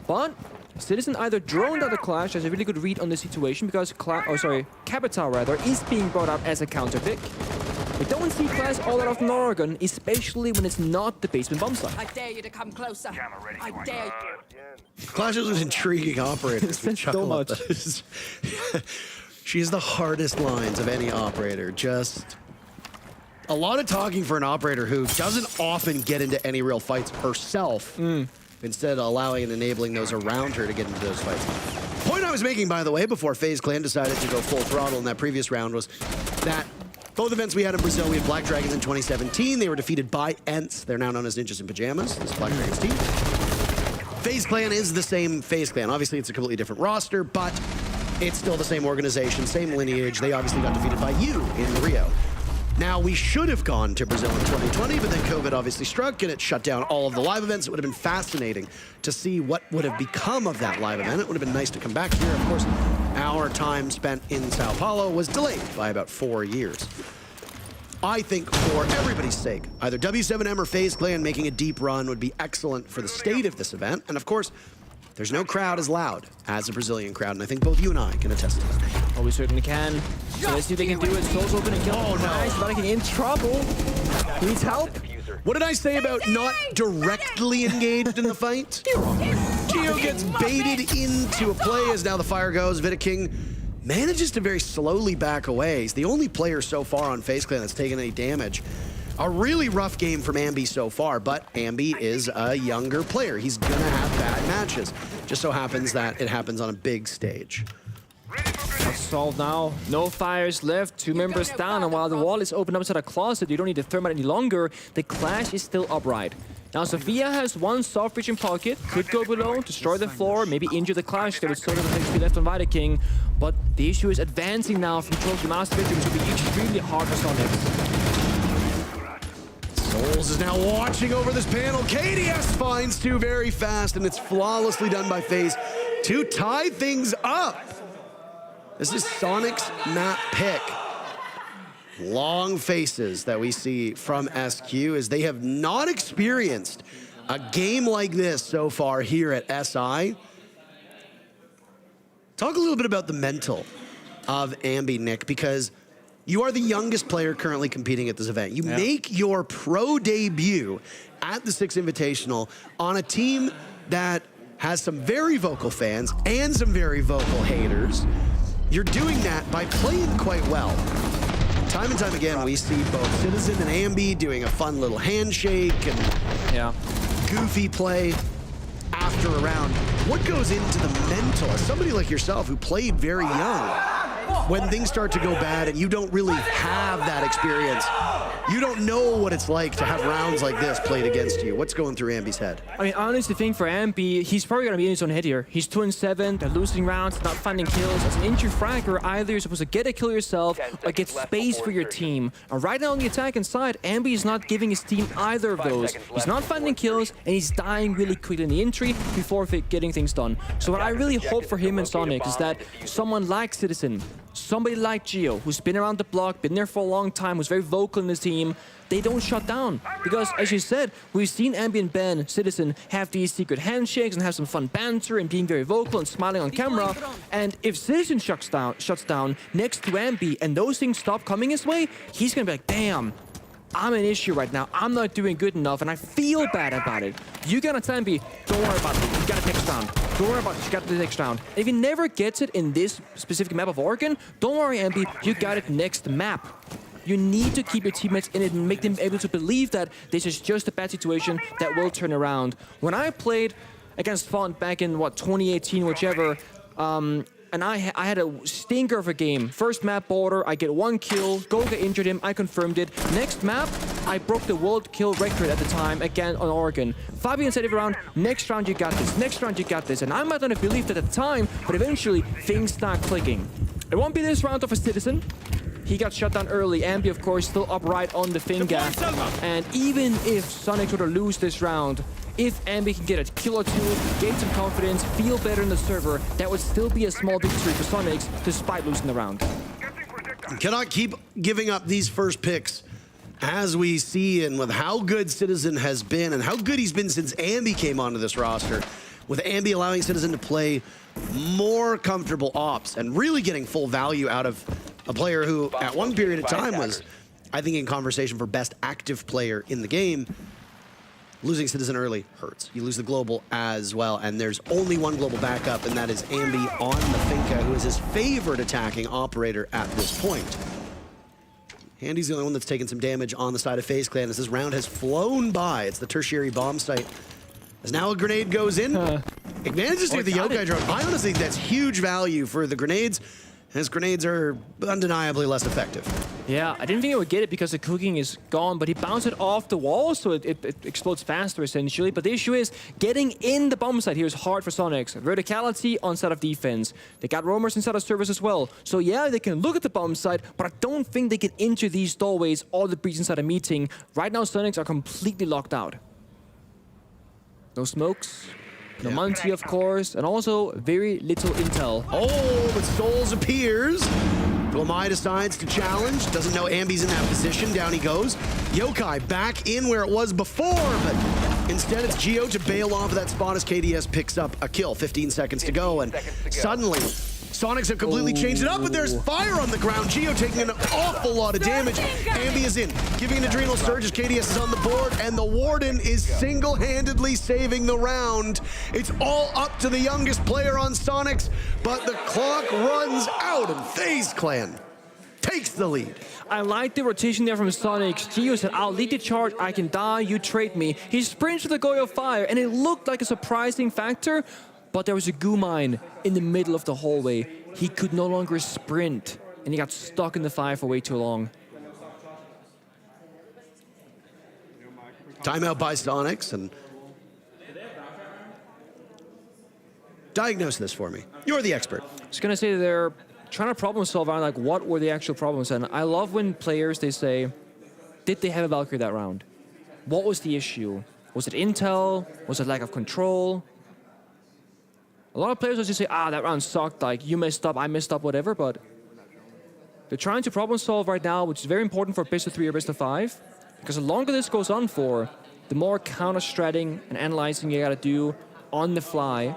But Citizen either droned out the clash, has a really good read on the situation, because Capita rather is being brought up as a counter pick. We don't see Clash all that often in Oregon, especially when it's not the basement bomb site. I dare you to come closer. I dare you. Clash is an intriguing operator. So much. She has the hardest lines of any operator. Just a lot of talking for an operator who doesn't often get into any real fights herself, instead of allowing and enabling those around her to get into those fights. Point I was making, by the way, before FaZe Clan decided to go full throttle in that previous round was that Both events we had in Brazil, we had Black Dragons in 2017. They were defeated by ENTS. They're now known as Ninjas in Pajamas, this Black Dragons team. FaZe Clan is the same FaZe Clan. Obviously, it's a completely different roster, but it's still the same organization, same lineage. They obviously got defeated by you in Rio. Now, we should have gone to Brazil in 2020, but then COVID obviously struck and it shut down all of the live events. It would have been fascinating to see what would have become of that live event. It would have been nice to come back here. Of course, our time spent in Sao Paulo was delayed by about 4 years. I think for everybody's sake, either W7M or FaZe Clan making a deep run would be excellent for the state of this event. And of course, there's no crowd as loud as a Brazilian crowd, and I think both you and I can attest to that. Oh, we certainly can. So let's see if they can do it. Soul's open and kill. Oh, nice. Sonic in trouble. He needs help. What did I say about not directly engaged in the fight? Gio gets baited into a play as now the fire goes. Vidaking manages to very slowly back away. He's the only player so far on FaZe Clan that's taken any damage. A really rough game from Ambi so far, but Ambi is a younger player. He's gonna have bad matches. Just so happens that it happens on a big stage. That's solved now. No fires left. 2 members down, and while the wall is opened up inside a closet, you don't need the thermite any longer. The clash is still upright. Now, Sophia has 1 soft reach in pocket. Could go below, destroy the floor, maybe injure the clash. There would sort of things be left on Vidaking. But the issue is advancing now from Trophy Master Victory, which will be extremely hard for Sonic. Souls is now watching over this panel. KDS finds 2 very fast, and it's flawlessly done by FaZe to tie things up. This is Sonic's map pick. Long faces that we see from SQ as they have not experienced a game like this so far here at SI. Talk a little bit about the mental of Ambi, Nick, because you are the youngest player currently competing at this event. You make your pro debut at the 6 Invitational on a team that has some very vocal fans and some very vocal haters. You're doing that by playing quite well. Time and time again, we see both Citizen and Ambi doing a fun little handshake and goofy play after a round. What goes into the mental, as somebody like yourself who played very young, when things start to go bad and you don't really have that experience? You don't know what it's like to have rounds like this played against you. What's going through Ambi's head? I mean, honestly, the thing for Ambi, he's probably going to be in his own head here. He's 2-7, they're losing rounds, not finding kills. As an injury fragger, either you're supposed to get a kill yourself or get space for your team. And right now on the attacking side, Ambi is not giving his team either of those. He's not finding kills, and he's dying really quickly in the entry before getting things done. So what I really hope for him and Sonic is that someone like Citizen, somebody like Gio, who's been around the block, been there for a long time, who's very vocal in his team, they don't shut down. Because, as you said, we've seen Ambi and Ben, Citizen, have these secret handshakes and have some fun banter and being very vocal and smiling on camera. And if Citizen shuts down next to Ambi and those things stop coming his way, he's gonna be like, damn, I'm an issue right now. I'm not doing good enough, and I feel bad about it. You gotta tell Ambi, don't worry about it. You got it next round. Don't worry about it. You got the next round. And if he never gets it in this specific map of Oregon, don't worry, Ambi. You got it next map. You need to keep your teammates in it and make them able to believe that this is just a bad situation that will turn around. When I played against Font back in, 2018, whichever, and I had a stinker of a game. First map border, I get 1 kill, Goga injured him, I confirmed it. Next map, I broke the world kill record at the time, again on Oregon. Fabian said every round, next round you got this, next round you got this. And I might not have believed it at the time, but eventually things start clicking. It won't be this round of a Citizen. He got shut down early. Ambi, of course, still upright on the finger. And even if Sonic were to lose this round, if Ambi can get a kill or 2, gain some confidence, feel better in the server, that would still be a small victory for Sonics, despite losing the round. Cannot keep giving up these first picks, as we see, and with how good Citizen has been, and how good he's been since Ambi came onto this roster, with Ambi allowing Citizen to play more comfortable ops, and really getting full value out of a player who, at one period of time, was, I think, in conversation for best active player in the game. Losing Citizen early hurts. You lose the global as well, and there's only one global backup, and that is Ambi on the Finca, who is his favorite attacking operator at this point. Andy's the only one that's taken some damage on the side of FaZe Clan as this round has flown by. It's the tertiary bomb site. As now a grenade goes in, it manages to hit the Yokai drone. I honestly think that's huge value for the grenades. His grenades are undeniably less effective. Yeah, I didn't think he would get it because the cooking is gone, but he bounced it off the wall, so it explodes faster, essentially. But the issue is, getting in the bomb site here is hard for Sonics. Verticality on side of defense. They got roamers inside of service as well. So yeah, they can look at the bomb site, but I don't think they can enter these doorways or the breach inside a meeting. Right now, Sonics are completely locked out. No smokes. No Monty, of course, and also very little intel. Oh, but Souls appears. Glamai decides to challenge. Doesn't know Ambi's in that position. Down he goes. Yokai back in where it was before, but instead it's Geo to bail off of that spot as KDS picks up a kill. 15 seconds to go, and suddenly Sonics have completely changed it up, but there's fire on the ground. Geo taking an awful lot of damage. Ambi is in, giving an adrenal surge as KDS is on the board, and the Warden is single-handedly saving the round. It's all up to the youngest player on Sonics, but the clock runs out, and FaZe Clan takes the lead. I like the rotation there from Sonics. Geo said, I'll lead the charge, I can die, you trade me. He sprints to the Goyo Fire, and it looked like a surprising factor, but there was a goo mine in the middle of the hallway. He could no longer sprint, and he got stuck in the fire for way too long. Timeout by Sonics, and diagnose this for me. You're the expert. I was gonna say they're trying to problem solve around like what were the actual problems, and I love when players, they say, did they have a Valkyrie that round? What was the issue? Was it intel? Was it lack of control? A lot of players will just say, that round sucked, like, you messed up, I messed up, whatever, but they're trying to problem solve right now, which is very important for best of 3 or best of 5, because the longer this goes on for, the more counter-stratting and analyzing you gotta do on the fly.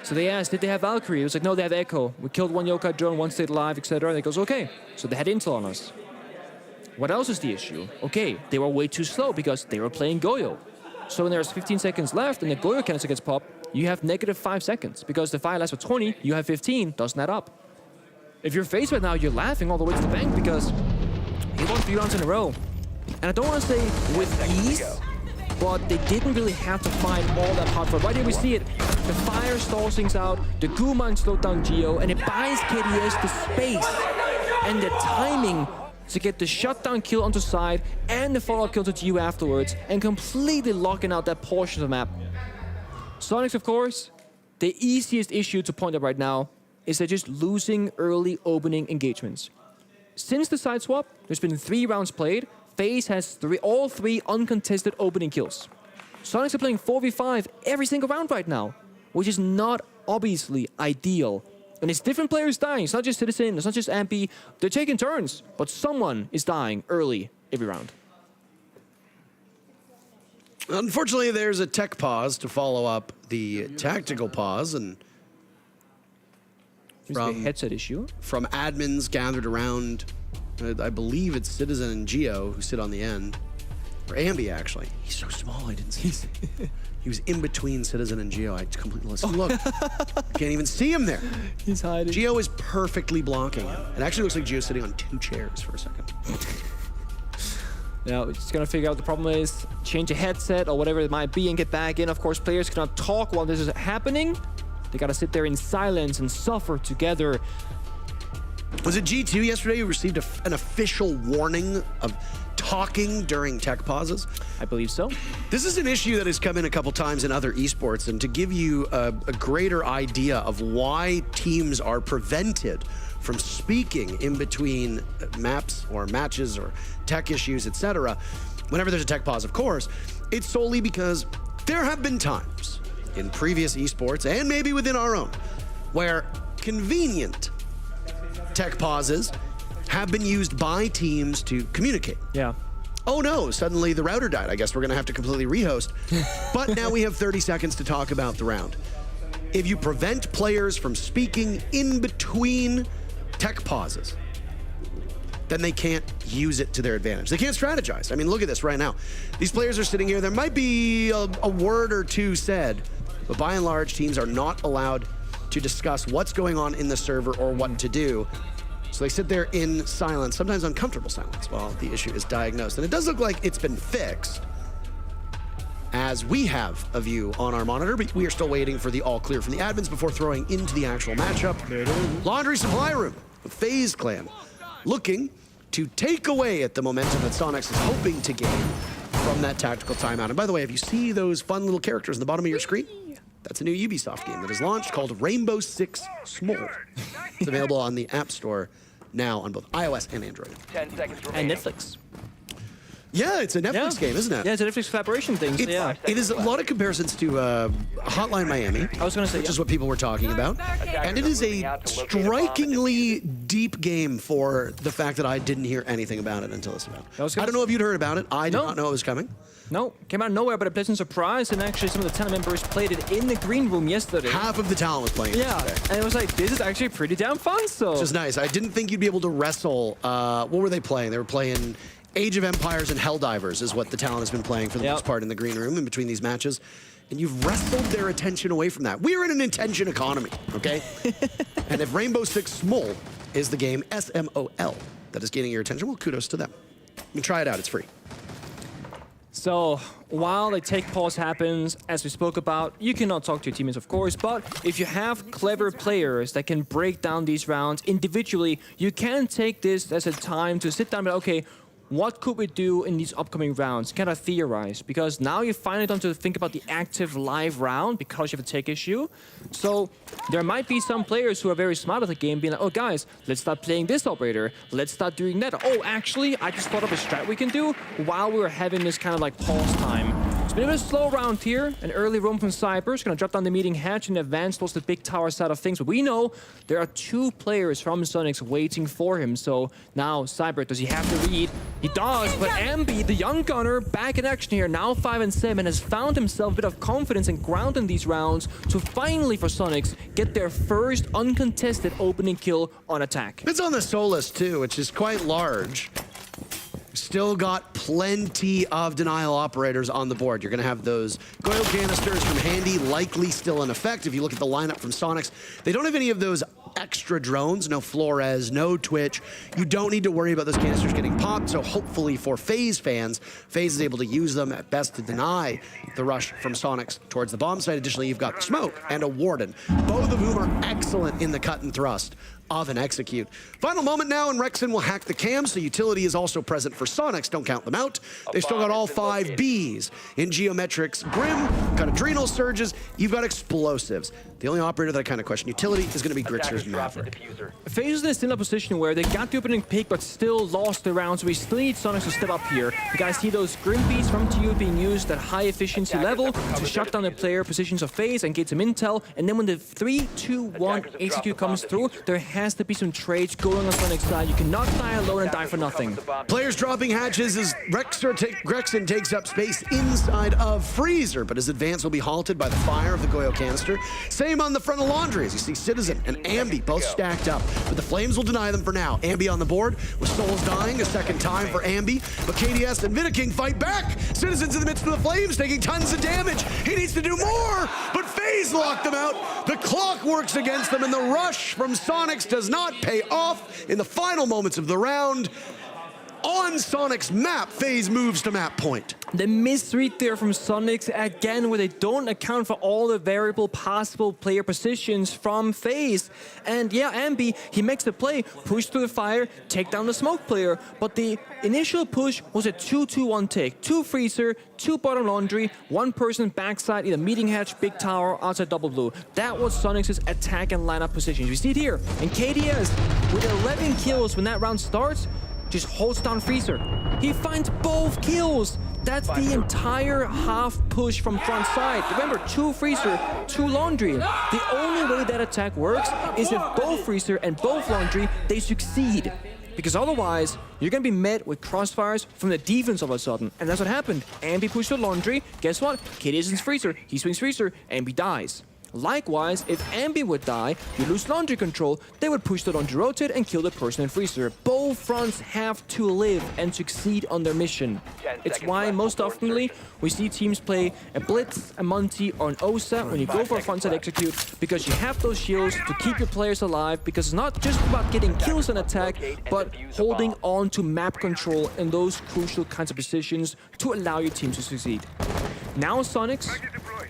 So they asked, did they have Valkyrie? It was like, no, they have Echo. We killed one Yokai drone, one stayed alive, etc. And it goes, okay, so they had intel on us. What else is the issue? Okay, they were way too slow because they were playing Goyo. So when there's 15 seconds left and the Goyo canister gets popped, you have -5 seconds. Because the fire lasts for 20, you have 15, doesn't add up. If you're FaZe right now, you're laughing all the way to the bank because he won 3 rounds in a row. And I don't want to say with ease, but they didn't really have to fight all that hard for it. Right here we see it. The fire stalls things out, the goo mine slowed down Geo, and it buys KDS the space and the timing to get the shutdown kill onto side and the follow-up kill to Geo afterwards, and completely locking out that portion of the map. Sonics, of course, the easiest issue to point out right now is they're just losing early opening engagements. Since the side swap, there's been 3 rounds played. FaZe has all 3 uncontested opening kills. Sonics are playing 4v5 every single round right now, which is not obviously ideal. And it's different players dying. It's not just Citizen, it's not just Ampy. They're taking turns, but someone is dying early every round. Unfortunately, there's a tech pause to follow up the tactical pause, and from a headset issue. From admins gathered around, I believe it's Citizen and Geo who sit on the end. Or Ambi, actually. He's so small, I didn't see him. He was in between Citizen and Geo. I completely lost. Look, I can't even see him there. He's hiding. Geo is perfectly blocking him. It actually looks like Geo's sitting on 2 chairs for a second. Now, it's gonna figure out the problem is, change a headset or whatever it might be and get back in. Of course, players cannot talk while this is happening. They gotta sit there in silence and suffer together. Was it G2 yesterday who received an official warning of talking during tech pauses? I believe so. This is an issue that has come in a couple times in other esports, and to give you a greater idea of why teams are prevented from speaking in between maps or matches or tech issues, etc. Whenever there's a tech pause, of course, it's solely because there have been times in previous esports and maybe within our own where convenient tech pauses have been used by teams to communicate. Yeah. Oh no, suddenly the router died. I guess we're gonna have to completely rehost. But now we have 30 seconds to talk about the round. If you prevent players from speaking in between tech pauses, then they can't use it to their advantage. They can't strategize. I mean, look at this right now. These players are sitting here. There might be a word or two said, but by and large, teams are not allowed to discuss what's going on in the server or what to do. So they sit there in silence, sometimes uncomfortable silence, while the issue is diagnosed. And it does look like it's been fixed. as we have a view on our monitor, but we are still waiting for the all clear from the admins before throwing into the actual matchup. Laundry Supply Room, the FaZe clan, looking to take away at the momentum that Sonics is hoping to gain from that tactical timeout. And by the way, if you see those fun little characters in the bottom of your screen, that's a new Ubisoft game that is launched called Rainbow Six Small. It's available on the App Store now on both iOS and Android. 10 seconds And remaining. Netflix. Yeah, it's a Netflix game, isn't it? Yeah, it's a Netflix collaboration thing. So yeah. It is a lot of comparisons to Hotline Miami. I was going to say, which is what people were talking about. And it is a strikingly deep game for the fact that I didn't hear anything about it until this event. I don't know if you'd heard about it. I did not know it was coming. No, came out of nowhere, but a pleasant surprise. And actually, some of the talent members played it in the green room yesterday. Half of the talent was playing it yesterday. And it was like, this is actually pretty damn fun. So, which is nice. I didn't think you'd be able to wrestle. What were they playing? They were playing Age of Empires and Helldivers is what the talent has been playing for the most part in the green room in between these matches. And you've wrestled their attention away from that. We're in an intention economy, okay? And if Rainbow Six Small is the game, S-M-O-L, that is gaining your attention, well, kudos to them. You can try it out, it's free. So while the take pause happens, as we spoke about, you cannot talk to your teammates, of course, but if you have clever players that can break down these rounds individually, you can take this as a time to sit down and be like, okay, what could we do in these upcoming rounds? Kind of theorize, because now you finally don't have to think about the active live round because you have a take issue. So there might be some players who are very smart at the game being like, oh guys, let's start playing this operator. Let's start doing that. Oh, actually, I just thought of a strat we can do while we were having this kind of like pause time. It's been a bit of a slow round here. An early roam from Cyber is going to drop down the meeting hatch and advance towards the big tower side of things. But we know there are two players from Sonics waiting for him. So now Cyber, does he have to read? He does, but Ambi, the young gunner, back in action here, now 5 and 7, has found himself a bit of confidence and ground in these rounds to finally, for Sonics, get their first uncontested opening kill on attack. It's on the Solus too, which is quite large. Still got plenty of denial operators on the board. You're going to have those Goyle canisters from Handy likely still in effect. If you look at the lineup from Sonics, they don't have any of those extra drones, no Flores, no Twitch. You don't need to worry about those canisters getting popped, so hopefully for FaZe fans, FaZe is able to use them at best to deny the rush from Sonics towards the bomb site. Additionally, you've got Smoke and a Warden, both of whom are excellent in the cut and thrust of an execute. Final moment now, and Rexon will hack the cam, so utility is also present for Sonics. Don't count them out. They've still got all 5 Bs in Geometrics. Grim, got Adrenal Surges, you've got Explosives. The only operator that I kind of question utility is going to be Gritzer's Maverick. FaZe is in a similar position where they got the opening pick but still lost the round, so we still need Sonics to step up here. You guys see those Grim Beats from TU being used at high efficiency level to shut down the player positions of FaZe and get some intel, and then when the 3-2-1 execute comes through, there has to be some trades going on Sonic's side. You cannot die alone and die for nothing. Players dropping hatches as Rexon takes up space inside of Freezer, but his advance will be halted by the fire of the Goyo canister. Same on the front of Laundry as you see Citizen and Ambi both stacked up, but the flames will deny them for now. Ambi on the board with Souls dying a second time for Ambi, but KDS and Vidaking fight back. Citizen's in the midst of the flames taking tons of damage. He needs to do more, but FaZe locked them out. The clock works against them, and the rush from Sonics does not pay off in the final moments of the round. On Sonic's map, FaZe moves to map point. The misread there from Sonics again, where they don't account for all the variable possible player positions from FaZe. And yeah, Ambi, he makes the play, push through the fire, take down the Smoke player. But the initial push was a 2-2-1 take. 2 Freezer, 2 bottom Laundry, 1 person backside, either meeting hatch, big tower, outside double blue. That was Sonics' attack and lineup positions. We see it here. And KDS, with 11 kills when that round starts, just holds down Freezer. He finds both kills. That's the entire half push from front side. Remember, 2 Freezer, 2 Laundry. The only way that attack works is if both Freezer and both Laundry, they succeed. Because otherwise, you're going to be met with crossfires from the defense all of a sudden. And that's what happened. Ambi pushed the Laundry. Guess what? Kid isn't Freezer. He swings Freezer. Ambi dies. Likewise, if Ambi would die, you lose Laundry control, they would push the Laundry rotate and kill the person in Freezer. Both fronts have to live and succeed on their mission. It's why most oftenly we see teams play a Blitz, a Monty, or an Osa when you go for a frontside execute, because you have those shields to keep your players alive, because it's not just about getting kills on attack, but holding on to map control in those crucial kinds of positions to allow your team to succeed. Now Sonics,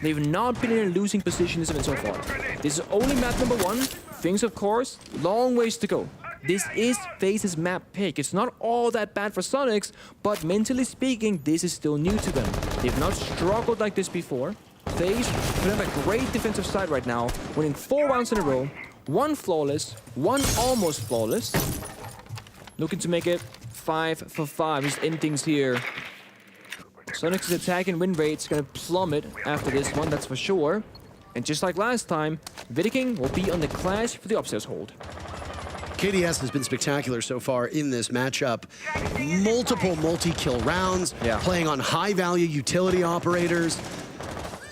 they've not been in a losing position this event so far. This is only map number 1. Things, of course, long ways to go. This is FaZe's map pick. It's not all that bad for Sonics, but mentally speaking, this is still new to them. They've not struggled like this before. FaZe put up a great defensive side right now, winning 4 rounds in a row, 1 flawless, 1 almost flawless. Looking to make it 5 for 5. Just end things here. Sonics' attack and win rate's gonna plummet after this one, that's for sure. And just like last time, Vidiking will be on the Clash for the upstairs hold. KDS has been spectacular so far in this matchup. Multiple multi-kill rounds, playing on high-value utility operators.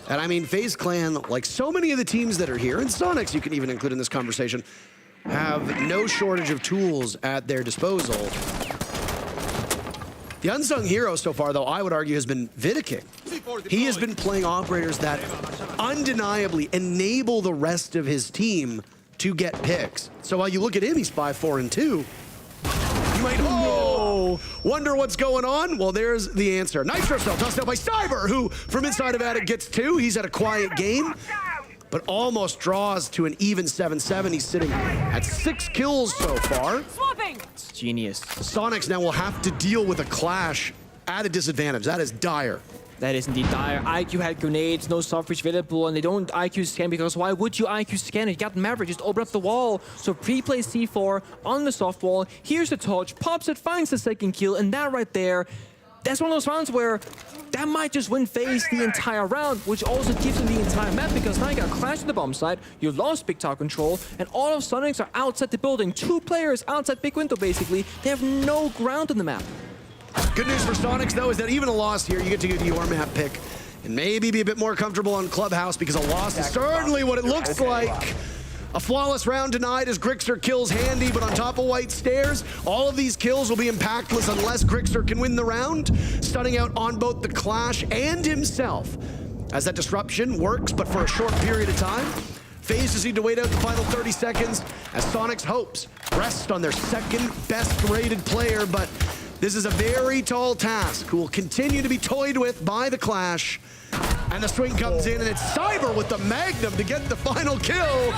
And I mean, FaZe Clan, like so many of the teams that are here, and Sonics you can even include in this conversation, have no shortage of tools at their disposal. The unsung hero so far, though, I would argue, has been Vidiking. He has been playing operators that undeniably enable the rest of his team to get picks. So while you look at him, he's 5-4-2. You might wonder what's going on. Well, there's the answer. Nitro Cell tossed out by Cyber, who from inside of Attic gets 2. He's had a quiet game, but almost draws to an even 7-7. He's sitting at 6 kills so far. It's genius. Sonics now will have to deal with a clash at a disadvantage. That is dire. That is indeed dire. IQ had grenades, no soft reach available, and they don't IQ scan because why would you IQ scan it? You got Maverick, just open up the wall. So pre-play C4 on the soft wall. Here's the touch, pops it, finds the second kill, and that right there, that's one of those rounds where that might just win FaZe the entire round, which also gives them the entire map because now you got Clash in the bomb side, you lost Big Tower control, and all of Sonics are outside the building. 2 players outside Big Window, basically. They have no ground on the map. Good news for Sonics, though, is that even a loss here, you get to do your map pick and maybe be a bit more comfortable on Clubhouse because a loss is certainly what it looks like. A flawless round denied as Grixer kills Handy, but on top of White Stairs, all of these kills will be impactless unless Grixer can win the round, stunning out on both the Clash and himself. As that disruption works, but for a short period of time, FaZe just need to wait out the final 30 seconds as Sonics' hopes rest on their second best rated player, but this is a very tall task who will continue to be toyed with by the Clash. And the swing comes in, and it's Cyber with the Magnum to get the final kill.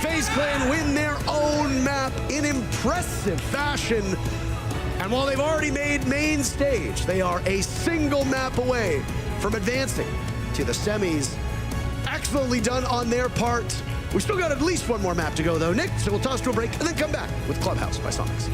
FaZe Clan win their own map in impressive fashion. And while they've already made main stage, they are a single map away from advancing to the semis. Excellently done on their part. We still got at least one more map to go, though, Nick, so we'll toss to a break and then come back with Clubhouse by Sonics.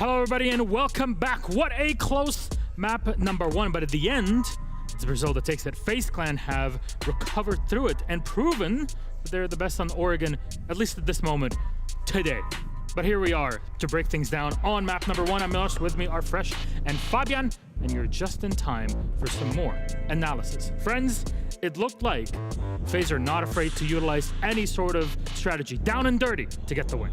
Hello, everybody, and welcome back. What a close map number 1, but at the end, it's Brazil that takes it. FaZe Clan have recovered through it and proven that they're the best on Oregon, at least at this moment, today. But here we are to break things down on map number 1. I'm Milos, with me are Fresh and Fabian, and you're just in time for some more analysis. Friends, it looked like FaZe are not afraid to utilize any sort of strategy, down and dirty, to get the win.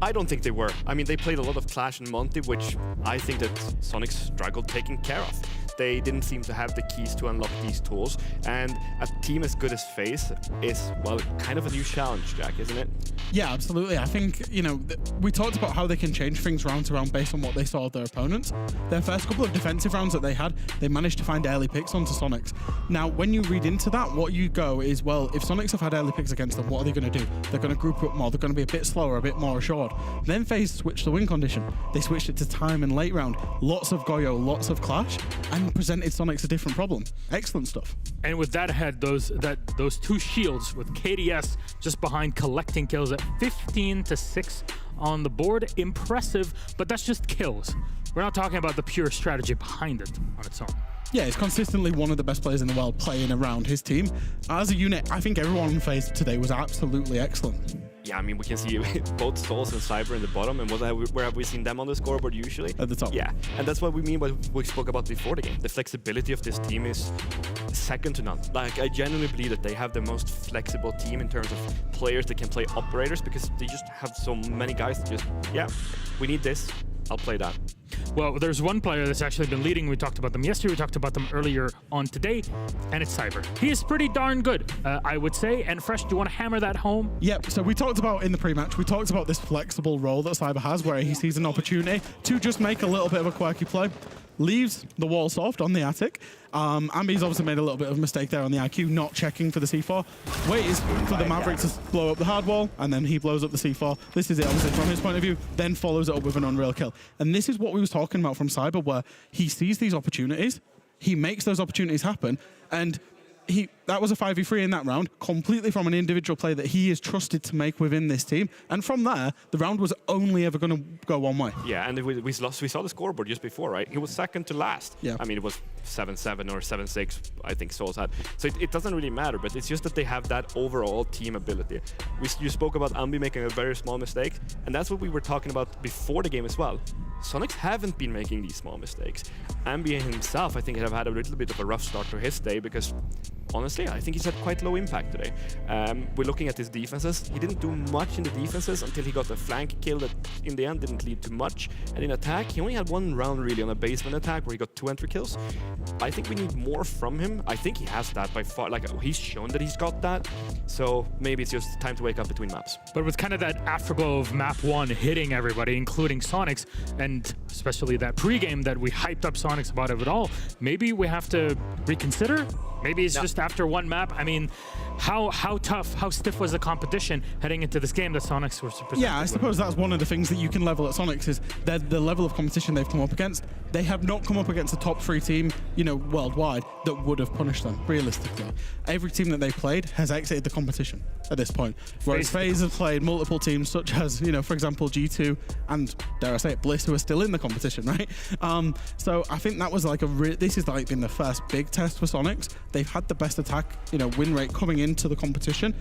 I don't think they were. I mean, they played a lot of Clash and Monty, which I think that Sonic struggled taking care of. They didn't seem to have the keys to unlock these tools, and a team as good as FaZe is, well, kind of a new challenge, Jack, isn't it? Yeah, absolutely. I think, you know, we talked about how they can change things round to round based on what they saw of their opponents. Their first couple of defensive rounds that they had, they managed to find early picks onto Sonics. Now, when you read into that, what you go is, well, if Sonics have had early picks against them, what are they going to do? They're going to group up more. They're going to be a bit slower, a bit more assured. Then FaZe switched the win condition. They switched it to time and late round. Lots of Goyo, lots of Clash, and presented Sonics a different problem. Excellent stuff. And with that ahead, those two shields with KDS just behind collecting kills at 15-6 on the board. Impressive, but that's just kills. We're not talking about the pure strategy behind it on its own. Yeah, he's consistently one of the best players in the world playing around his team. As a unit, I think everyone on FaZe today was absolutely excellent. Yeah, I mean, we can see both Souls and Cyber in the bottom, and where have we seen them on the scoreboard usually? At the top. Yeah, and that's what we mean what we spoke about before the game. The flexibility of this team is second to none. Like, I genuinely believe that they have the most flexible team in terms of players that can play operators, because they just have so many guys that just, yeah, we need this, I'll play that. Well, there's one player that's actually been leading. We talked about them yesterday. We talked about them earlier on today, and it's Cyber. He is pretty darn good, I would say. And Fresh, do you want to hammer that home? Yep, so we talked about in the pre-match, we talked about this flexible role that Cyber has where he sees an opportunity to just make a little bit of a quirky play. Leaves the wall soft on the attic. Ambi's obviously made a little bit of a mistake there on the IQ, not checking for the C4. Waits for the Maverick to blow up the hard wall, and then he blows up the C4. This is it, obviously, from his point of view, then follows it up with an unreal kill. And this is what we was talking about from Cyber, where he sees these opportunities, he makes those opportunities happen, and that was a 5v3 in that round, completely from an individual play that he is trusted to make within this team. And from there, the round was only ever going to go one way. Yeah, and we saw the scoreboard just before, right? He was second to last. Yeah. I mean, it was 7-7 or 7-6, I think Souls had. So it doesn't really matter, but it's just that they have that overall team ability. You spoke about Ambi making a very small mistake, and that's what we were talking about before the game as well. Sonics haven't been making these small mistakes. Ambi himself, I think, have had a little bit of a rough start to his day because, honestly, I think he's had quite low impact today. We're looking at his defenses. He didn't do much in the defenses until he got a flank kill that in the end didn't lead to much. And in attack, he only had one round really on a basement attack where he got 2 entry kills. I think we need more from him. I think he has that by far. Like, he's shown that he's got that. So maybe it's just time to wake up between maps. But with kind of that afterglow of map 1 hitting everybody, including Sonics, and especially that pregame that we hyped up Sonics about it all, maybe we have to reconsider. Maybe it's just after one map. I mean, how tough, how stiff was the competition heading into this game that Sonics were presented? Yeah, I suppose that's one of the things that you can level at Sonics is the level of competition they've come up against. They have not come up against a top 3 team, you know, worldwide that would have punished them, realistically. Every team that they played has exited the competition at this point. Whereas FaZe have played multiple teams such as, you know, for example, G2 and, dare I say it, Bliss, who are still in the competition, right? So I think that was like this is like been the first big test for Sonics. They've had the best attack, you know, win rate coming into the competition.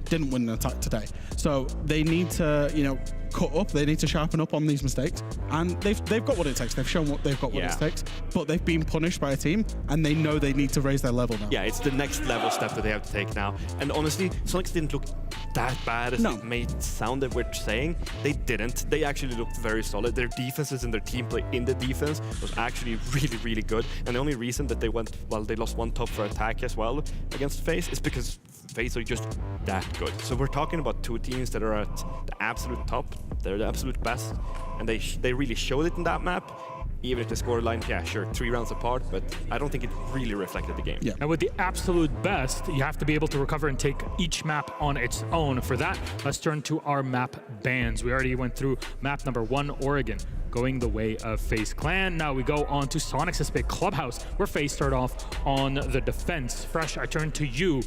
Didn't win an attack today. So they need to, you know, cut up. They need to sharpen up on these mistakes. And they've got what it takes. They've shown what they've got what it takes. But they've been punished by a team, and they know they need to raise their level now. Yeah, it's the next level step that they have to take now. And honestly, Sonics didn't look that bad as it may sound that we're saying. They didn't. They actually looked very solid. Their defenses and their team play in the defense was actually really, really good. And the only reason that they lost one top for attack as well against FaZe is because FaZe are just that good. So we're talking about two teams that are at the absolute top. They're the absolute best, and they really showed it in that map. Even if the scoreline, yeah, sure, 3 rounds apart, but I don't think it really reflected the game. Yeah. And with the absolute best, you have to be able to recover and take each map on its own. For that, let's turn to our map bans. We already went through map number 1, Oregon. going the way of FaZe Clan. Now we go on to Sonic's big Clubhouse, where FaZe start off on the defense. Fresh, I turn to you.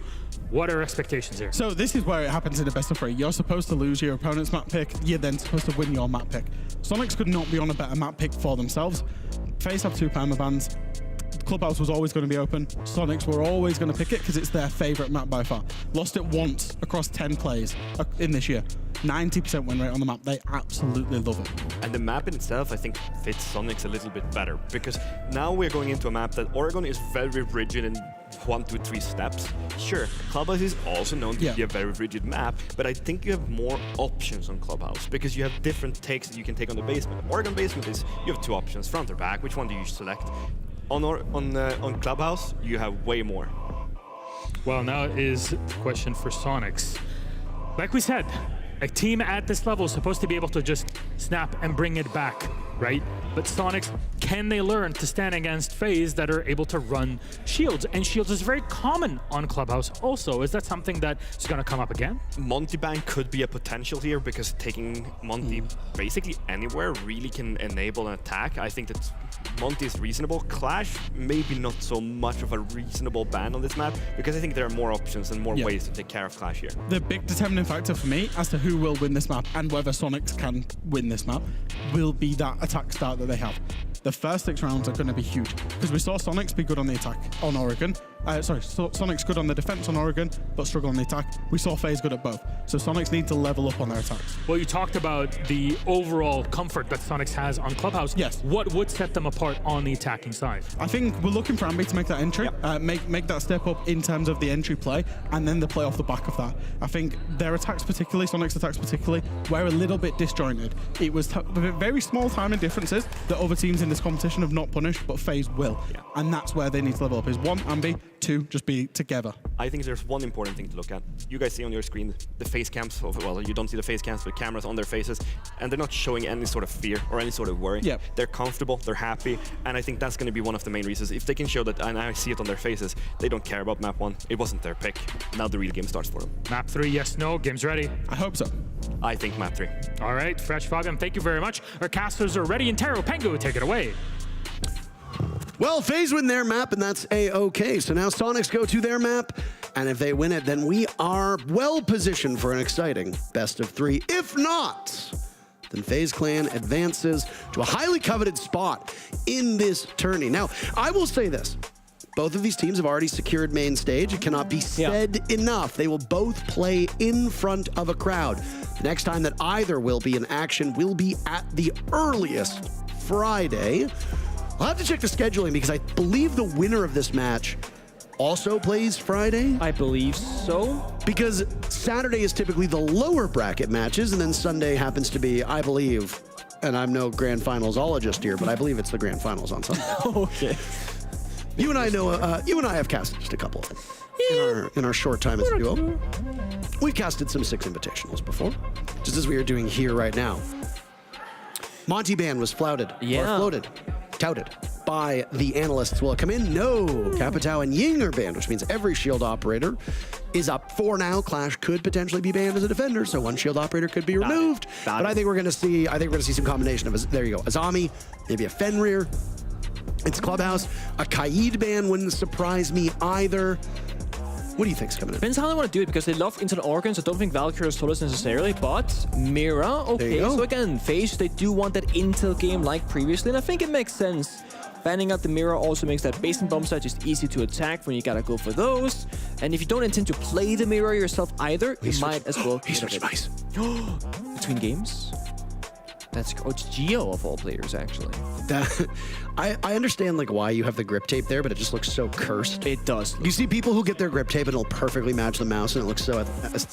What are expectations here? So this is where it happens in the best of 3. You're supposed to lose your opponent's map pick. You're then supposed to win your map pick. Sonics could not be on a better map pick for themselves. FaZe have 2 permabans. Clubhouse was always going to be open. Sonics were always going to pick it because it's their favorite map by far. Lost it once across 10 plays in this year. 90% win rate on the map. They absolutely love it. And the map in itself, I think, fits Sonics a little bit better because now we're going into a map that Oregon is very rigid in 1, 2, 3 steps. Sure, Clubhouse is also known to be a very rigid map, but I think you have more options on Clubhouse because you have different takes that you can take on the basement. Oregon basement is you have 2 options, front or back. Which one do you select? On Clubhouse, you have way more. Well, now is the question for Sonics. Like we said, a team at this level is supposed to be able to just snap and bring it back, right? But Sonics, can they learn to stand against FaZe that are able to run shields? And shields is very common on Clubhouse also. Is that something that is going to come up again? Monty Bank could be a potential here because taking Monty basically anywhere really can enable an attack. I think that Monty is reasonable. Clash, maybe not so much of a reasonable ban on this map because I think there are more options and more ways to take care of Clash here. The big determining factor for me as to who will win this map and whether Sonics can win this map will be that attack start that they have. The first 6 rounds are going to be huge because we saw Sonics be good on the attack on Oregon. Sonics good on the defense on Oregon, but struggle on the attack. We saw FaZe good at both. So Sonics need to level up on their attacks. Well, you talked about the overall comfort that Sonics has on Clubhouse. Yes. What would set them apart on the attacking side? I think we're looking for Ambi to make that entry, make that step up in terms of the entry play, and then the play off the back of that. I think their attacks particularly, Sonics attacks particularly, were a little bit disjointed. It was very small timing differences that other teams in this competition have not punished, but FaZe will. And that's where they need to level up, is 1, Ambi, 2, just be together. I think there's one important thing to look at. You guys see on your screen the face cams well, you don't see the face cams, but cameras on their faces, and they're not showing any sort of fear or any sort of worry. They're comfortable, they're happy, and I think that's going to be one of the main reasons. If they can show that, and I see it on their faces, they don't care about map 1. It wasn't their pick. Now the real game starts for them. Map 3, yes, no, game's ready. I hope so. I think map 3. All right, Fresh, Fabian, thank you very much. Our casters are ready, and Taro Pengu, take it away. Well, FaZe win their map, and that's A-OK. So now Sonics go to their map, and if they win it, then we are well positioned for an exciting best of 3. If not, then FaZe Clan advances to a highly coveted spot in this tourney. Now, I will say this. Both of these teams have already secured main stage. It cannot be said enough. They will both play in front of a crowd. The next time that either will be in action will be at the earliest Friday. I'll have to check the scheduling because I believe the winner of this match also plays Friday. I believe so. Because Saturday is typically the lower bracket matches, and then Sunday happens to be, I believe, and I'm no grand finalsologist here, but I believe it's the grand finals on Sunday. Okay. You and I know. You and I have casted just a couple in our short time as a duo. We've casted some 6 invitationals before, just as we are doing here right now. Monty Ban was touted by the analysts. Will it come in? No. Capitao and Ying are banned, which means every shield operator is up for now. Clash could potentially be banned as a defender, so 1 shield operator could be removed. But I think we're going to see. Some combination of. There you go. Azami, maybe a Fenrir. It's Clubhouse. A Kaid ban wouldn't surprise me either. What do you think's coming in? Depends how they want to do it, because they love Internet Organs. I don't think Valkyrie is told us necessarily, but Mira, okay. So again, FaZe, they do want that Intel game like previously, and I think it makes sense. Banning out the Mira also makes that base and bomb site just easy to attack when you gotta go for those. And if you don't intend to play the Mira yourself either, you might as well. He switched mice. Between games? It's Geo of all players, actually. I understand like why you have the grip tape there, but it just looks so cursed. It does. You see people who get their grip tape and it'll perfectly match the mouse, and it looks so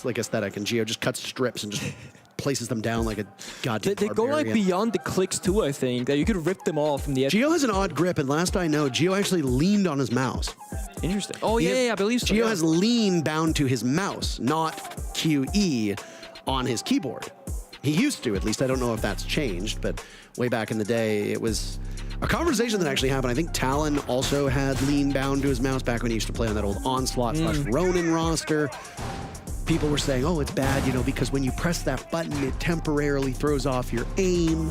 like aesthetic. And Geo just cuts strips and just places them down like a goddamn They go like beyond the clicks too, I think. That you could rip them off from the edge. Geo has an odd grip, and last I know, Geo actually leaned on his mouse. Interesting. Oh yeah, I believe so. Geo has lean bound to his mouse, not QE on his keyboard. He used to, at least. I don't know if that's changed, but way back in the day, it was a conversation that actually happened. I think Talon also had lean bound to his mouse back when he used to play on that old Onslaught / Ronin roster. People were saying, oh, it's bad, you know, because when you press that button, it temporarily throws off your aim.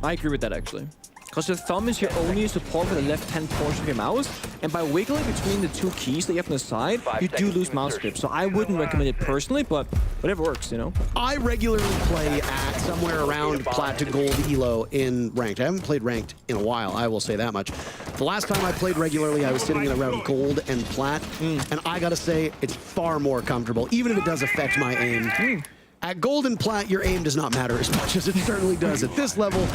I agree with that, actually. Because the thumb is your only support for the left-hand portion of your mouse, and by wiggling between the two keys that you have on the side, you do lose mouse grip. So I wouldn't recommend it personally, but whatever works, you know? I regularly play at somewhere around plat to gold elo in ranked. I haven't played ranked in a while, I will say that much. The last time I played regularly, I was sitting at around gold and plat, and I gotta say, it's far more comfortable, even if it does affect my aim. At gold and plat, your aim does not matter as much as it certainly does at this level.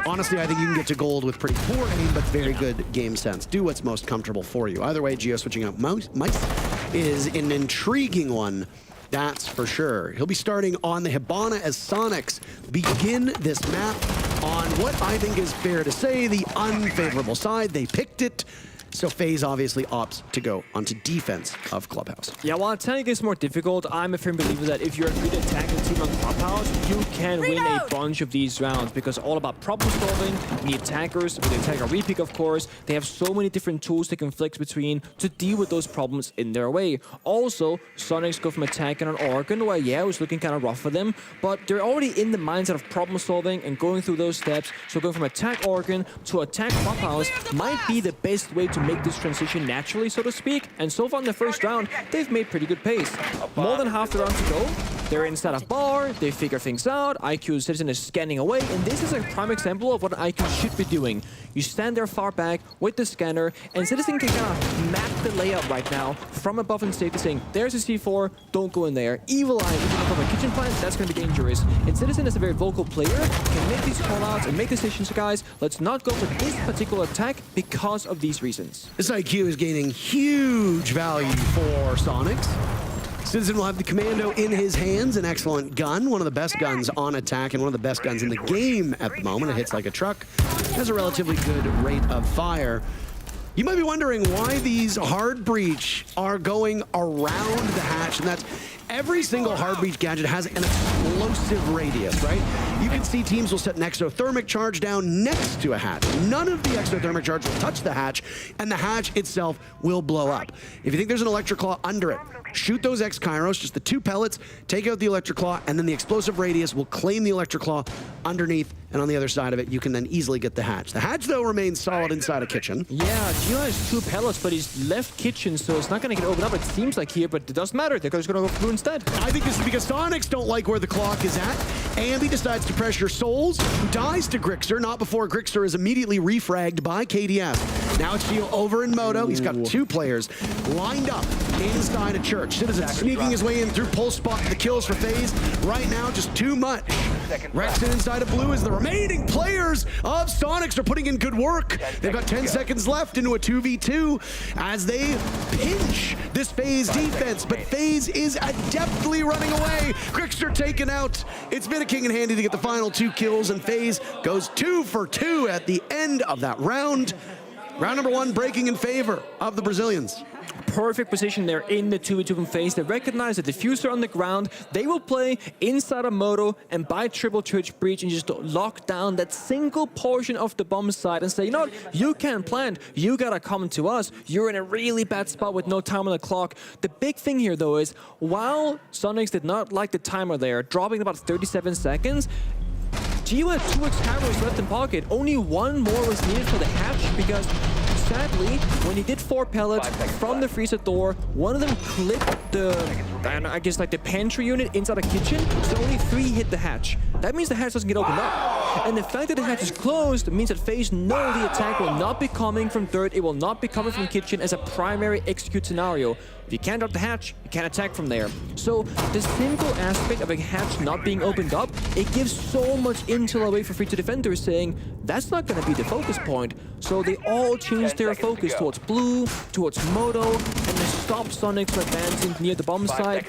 Honestly, I think you can get to gold with pretty poor aim, but very good game sense. Do what's most comfortable for you. Either way, Gio switching out mice is an intriguing one, that's for sure. He'll be starting on the Hibana as Sonics begin this map on what I think is fair to say the unfavorable side. They picked it. So FaZe obviously opts to go onto defense of Clubhouse. Yeah, while attack is more difficult, I'm a firm believer that if you're a good attacking team on Clubhouse, you can win a bunch of these rounds because all about problem solving. The attackers, with the attacker repick of course, they have so many different tools they can flex between to deal with those problems in their way. Also, Sonics go from attacking on Oregon, where yeah, it was looking kind of rough for them, but they're already in the mindset of problem solving and going through those steps. So going from attack Oregon to attack Clubhouse might be the best way to make this transition naturally, so to speak. And so far in the first round, they've made pretty good pace. More than half the round to go. They're inside a bar, they figure things out, IQ Citizen is scanning away, and this is a prime example of what an IQ should be doing. You stand there far back with the scanner, and Citizen can kind of map the layout right now from above and safety, saying, there's a C4, don't go in there. Evil Eye, even from a kitchen plant, that's going to be dangerous. And Citizen is a very vocal player, can make these call-outs and make decisions, guys. Let's not go for this particular attack because of these reasons. This IQ is gaining huge value for Sonics. Citizen will have the Commando in his hands, an excellent gun, one of the best guns on attack and one of the best guns in the game at the moment. It hits like a truck, has a relatively good rate of fire. You might be wondering why these hard breach are going around the hatch, and that's every single hard breach gadget has an explosive radius, right? You can see teams will set an exothermic charge down next to a hatch. None of the exothermic charge will touch the hatch, and the hatch itself will blow up. If you think there's an electric claw under it, shoot those X-Kairos, just the 2 pellets, take out the electric claw, and then the explosive radius will claim the electric claw underneath, and on the other side of it, you can then easily get the hatch. The hatch, though, remains solid inside a kitchen. Yeah, Gio has 2 pellets, but he's left kitchen, so it's not going to get opened up, it seems like here, but it doesn't matter. They're just going to go through instead. I think this is because Sonics don't like where the clock is at. Ambi decides to pressure Souls, who dies to Grixer, not before Grixer is immediately refragged by KDS. Now it's Gio over in Moto. He's got 2 players lined up inside a church. Citizen sneaking his way in through pulse spot. The kills for FaZe right now just too much. Rexon inside of blue as the remaining players of Sonics are putting in good work. They've got 10 seconds left into a 2v2 as they pinch this FaZe defense, but FaZe is adeptly running away. Grixer taken out. It's been a king and handy to get the final 2 kills, and FaZe goes 2 for 2 at the end of that round. Round number 1 breaking in favor of the Brazilians. Perfect position there in the 2v2 from FaZe. They recognize the diffuser on the ground. They will play inside a Moto and buy triple church breach and just lock down that single portion of the bomb site and say, you know what, you can't plant. You gotta come to us. You're in a really bad spot with no time on the clock. The big thing here though is, while Sonics did not like the timer there, dropping about 37 seconds, Gio had 2 X-Kairos left in pocket. Only 1 more was needed for the hatch because sadly, when he did 4 pellets from the freezer door, one of them clipped the, I guess like the pantry unit inside a kitchen, so only 3 hit the hatch. That means the hatch doesn't get opened up. And the fact that the hatch is closed means that FaZe know the attack will not be coming from dirt, it will not be coming from kitchen as a primary execute scenario. If you can't drop the hatch, you can't attack from there. So the simple aspect of a hatch not being opened up, it gives so much intel away for free to defenders saying, that's not going to be the focus point. So they all change their focus towards blue, towards Moto, and they stop Sonics from advancing near the bomb site.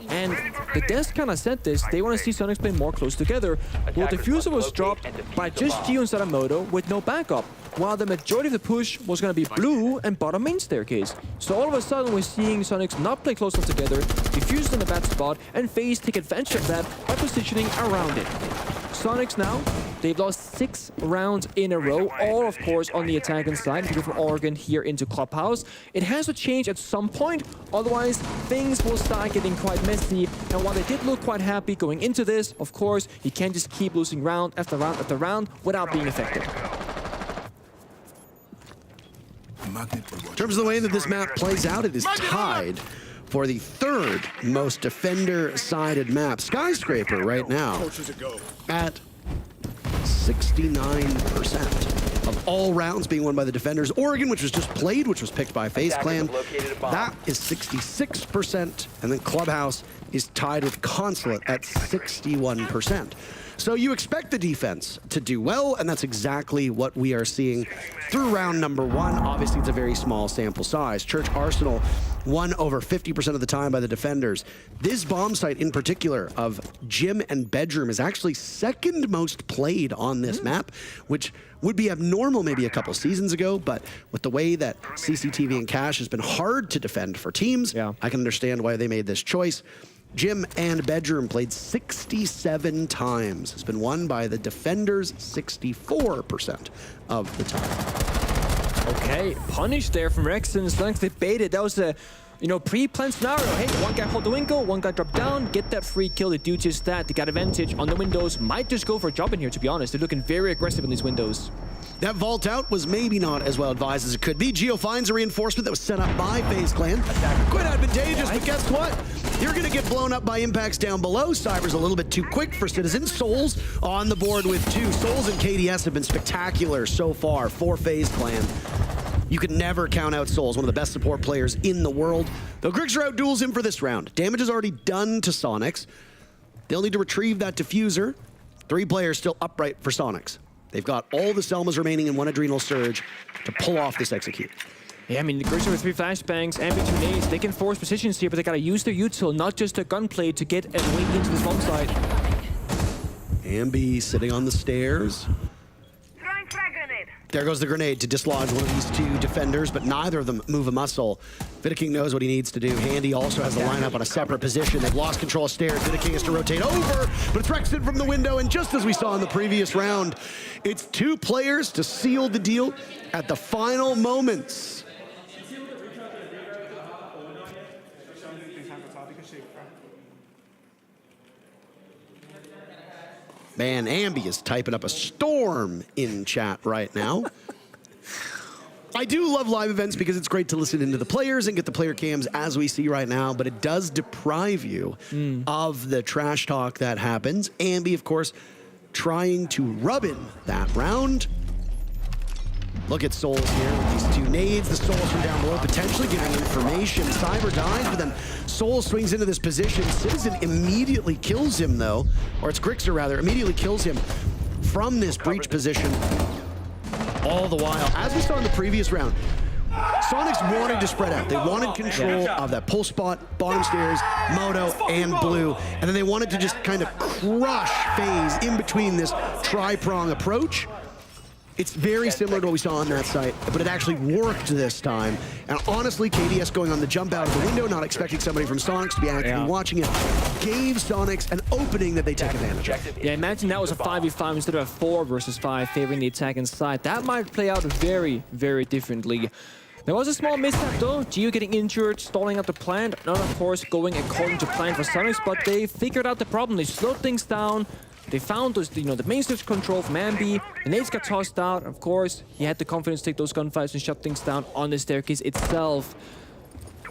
And the devs kind of said this, they want to see Sonics play more close together. Well, the diffuser was dropped by just Gio inside a Moto with no backup, while the majority of the push was going to be blue and bottom main staircase. So all of a sudden we're seeing Sonics not play close enough together, diffusers in a bad spot, and FaZe take advantage of that by positioning around it. Sonics now, they've lost 6 rounds in a row, all of course on the attacking side, if you go from Oregon here into Clubhouse. It has to change at some point, otherwise things will start getting quite messy, and Now, while they did look quite happy going into this, of course, you can't just keep losing round after round after round without being effective. In terms of the way that this map plays out, it is tied for the third most defender-sided map. Skyscraper right now at 69% of all rounds being won by the defenders. Oregon, which was just played, which was picked by FaZe Clan, that is 66%. And then Clubhouse is tied with Consulate at 61%. So you expect the defense to do well, and that's exactly what we are seeing through round number 1. Obviously, it's a very small sample size. Church Arsenal won over 50% of the time by the defenders. This bomb site in particular of Gym and Bedroom is actually second most played on this map, which would be abnormal maybe a couple seasons ago, but with the way that CCTV and Cash has been hard to defend for teams, I can understand why they made this choice. Gym and Bedroom played 67 times. It's been won by the defenders 64% of the time. Okay, punish there from Rexon. Stunx debated. That was a pre-planned scenario. Hey, one guy hold the window, one guy drop down, get that free kill. They do just that. They got advantage on the windows. Might just go for a job in here, to be honest. They're looking very aggressive in these windows. That vault out was maybe not as well advised as it could be. Geo finds a reinforcement that was set up by FaZe Clan. Quite advantageous, but guess what? You're going to get blown up by impacts down below. Cyber's a little bit too quick for Citizen. Souls on the board with 2. Souls and KDS have been spectacular so far for FaZe Clan. You can never count out Souls, one of the best support players in the world. Though Grixer outduels him for this round. Damage is already done to Sonics. They'll need to retrieve that diffuser. 3 players still upright for Sonics. They've got all the Selmas remaining in 1 Adrenal Surge to pull off this execute. Yeah, I mean, the Grixer with 3 flashbangs and 2 nades, they can force positions here, but they gotta use their util, not just their gunplay, to get a way into this bomb site. Ambi sitting on the stairs. There goes the grenade to dislodge one of these 2 defenders, but neither of them move a muscle. Vidaking knows what he needs to do. Handy also has the lineup on a separate position. They've lost control of stairs. Vidaking has to rotate over, but it's Rexon from the window, and just as we saw in the previous round, it's 2 players to seal the deal at the final moments. Man, Ambi is typing up a storm in chat right now. I do love live events because it's great to listen into the players and get the player cams as we see right now, but it does deprive you of the trash talk that happens. Ambi, of course, trying to rub in that round. Look at Souls here with these 2 nades. The Souls from down below potentially giving information. Cyber dies, but then Soul swings into this position. Citizen immediately kills him, though. Or it's Grixer, rather. Immediately kills him from this breach position. All the while, as we saw in the previous round, Sonics wanted to spread out. They wanted control of that pull spot, bottom stairs, Moto, and Blue. And then they wanted to just kind of crush FaZe in between this tri-prong approach. It's very similar to what we saw on that site, but it actually worked this time. And honestly, KDS going on the jump out of the window, not expecting somebody from Sonics to be actively watching it, gave Sonics an opening that they take advantage of. Yeah, imagine that was a 5v5 instead of a 4 versus 5 favoring the attack inside. That might play out very, very differently. There was a small mishap though, Geo getting injured, stalling out the plant, not of course going according to plan for Sonics, but they figured out the problem. They slowed things down. They found those, the main stage control from Ambi. The nades got tossed out. Of course, he had the confidence to take those gunfights and shut things down on the staircase itself.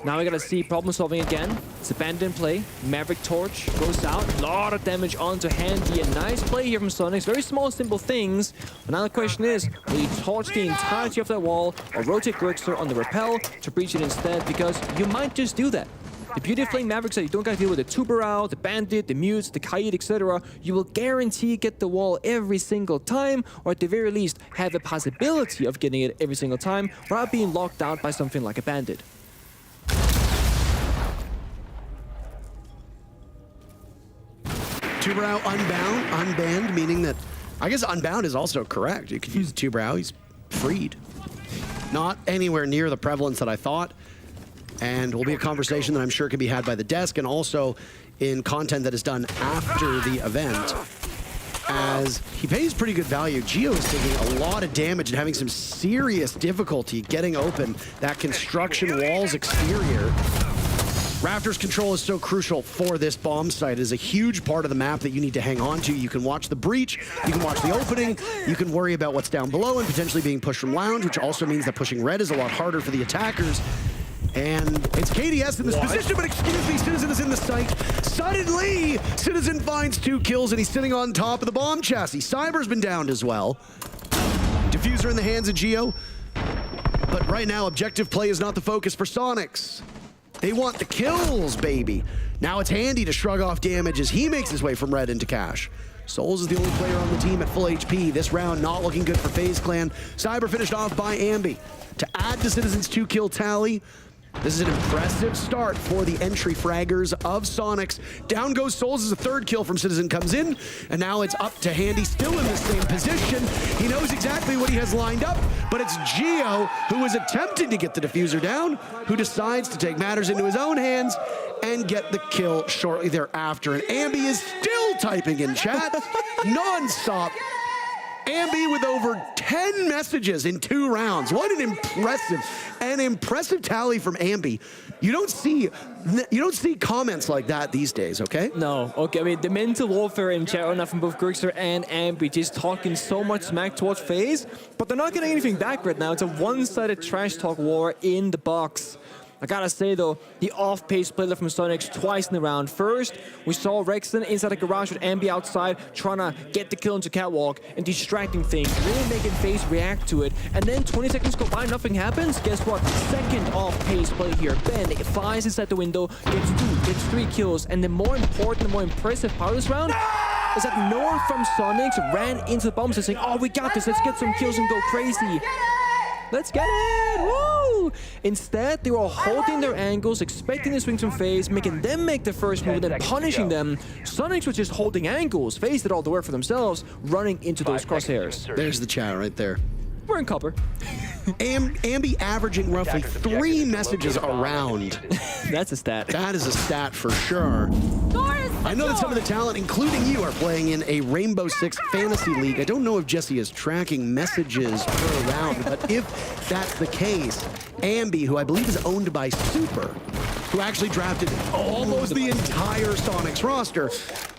Now we gotta see problem solving again. It's abandoned play. Maverick Torch goes out. A lot of damage onto Handy. A nice play here from Sonics. Very small, simple things. But now the question is, will you torch the entirety of that wall or rotate Grixer on the rappel to breach it instead? Because you might just do that. The beauty of playing Mavericks is that you don't gotta deal with the Tuberao, the Bandit, the Mutes, the Kaid, etc. You will guarantee get the wall every single time, or at the very least, have the possibility of getting it every single time, without being locked out by something like a Bandit. Tuberao unbanned, meaning that, I guess unbound is also correct. You could use Tuberao, he's freed. Not anywhere near the prevalence that I thought. And will be a conversation that I'm sure can be had by the desk and also in content that is done after the event, as he pays pretty good value. Geo is taking a lot of damage and having some serious difficulty getting open that construction wall's exterior. Raptors control is so crucial for this bomb site. It is a huge part of the map that you need to hang on to. You can watch the breach, you can watch the opening, you can worry about what's down below and potentially being pushed from lounge, which also means that pushing red is a lot harder for the attackers. And it's KDS in this position, but excuse me, Citizen is in the site. Suddenly, Citizen finds 2 kills and he's sitting on top of the bomb chassis. Cyber's been downed as well. Diffuser in the hands of Geo. But right now, objective play is not the focus for Sonics. They want the kills, baby. Now it's Handy to shrug off damage as he makes his way from red into cash. Souls is the only player on the team at full HP. This round not looking good for FaZe Clan. Cyber finished off by Ambi. To add to Citizen's 2-kill tally, this is an impressive start for the entry fraggers of Sonics. Down goes Souls as a 3rd kill from Citizen comes in, and now it's up to Handy, still in the same position. He knows exactly what he has lined up, but it's Geo, who is attempting to get the diffuser down, who decides to take matters into his own hands and get the kill shortly thereafter. And Ambi is still typing in chat, non-stop. Ambi with over 10 messages in 2 rounds. What an impressive tally from Ambi. You don't see comments like that these days, okay? No, okay, I mean, the mental warfare in chat right now from both Grixer and Ambi just talking so much smack towards FaZe, but they're not getting anything back right now. It's a one-sided trash talk war in the box. I gotta say though, the off-pace play from Sonics twice in the round. First, we saw Rexon inside the garage with Ambi outside, trying to get the kill into Catwalk and distracting things, really making FaZe react to it. And then 20 seconds go by, nothing happens. Guess what? Second off-pace play here. Ben flies inside the window, gets 2, gets 3 kills. And the more important, the more impressive part of this round is that no one from Sonics ran into the bombs and saying, oh, we got this, let's get some kills and go crazy. Let's get it! Woo! Instead, they were all holding their angles, expecting the swings from FaZe, making them make the first move, and then punishing them. Sonics was just holding angles. FaZe did all the work for themselves, running into those crosshairs. There's the chat right there. We're in copper. Ambi averaging roughly 3 messages a round. That's a stat. That is a stat for sure. I know that some of the talent, including you, are playing in a Rainbow Six Fantasy League. I don't know if Jesse is tracking messages per round, but if that's the case, Ambi, who I believe is owned by Super, who actually drafted almost the entire Sonics roster,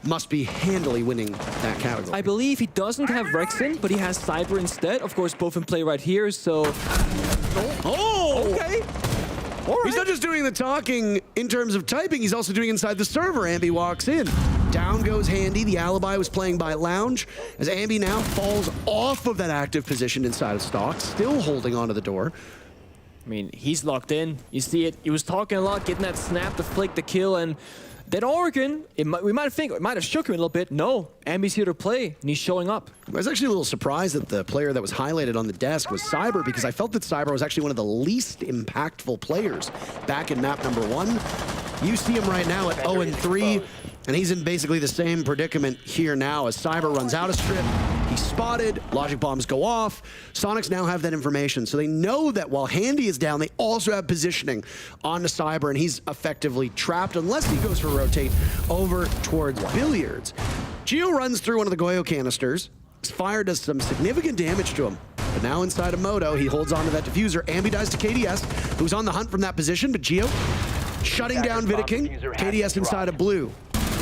must be handily winning that category. I believe he doesn't have Rexon, but he has Cyber instead. Of course, both in play right here, so... Oh! Okay. All right. He's not just doing the talking in terms of typing, he's also doing inside the server. Ambi walks in. Down goes Handy. The alibi was playing by Lounge, as Ambi now falls off of that active position inside of Stock, still holding onto the door. I mean, he's locked in. You see it. He was talking a lot, getting that snap, the flick, the kill, and then Oregon, we might think it might have shook him a little bit. No, Ambi's here to play, and he's showing up. I was actually a little surprised that the player that was highlighted on the desk was Cyber, because I felt that Cyber was actually one of the least impactful players back in map number 1. You see him right now at 0-3, and he's in basically the same predicament here now as Cyber runs out of strip. He's spotted, logic bombs go off. Sonics now have that information, so they know that while Handy is down, they also have positioning onto Cyber, and he's effectively trapped unless he goes for rotate over towards Billiards. Geo runs through one of the Goyo canisters. His fire does some significant damage to him, but now inside of Moto, he holds onto that diffuser. Ambi dies to KDS, who's on the hunt from that position, but Geo shutting down Vidaking. KDS inside of blue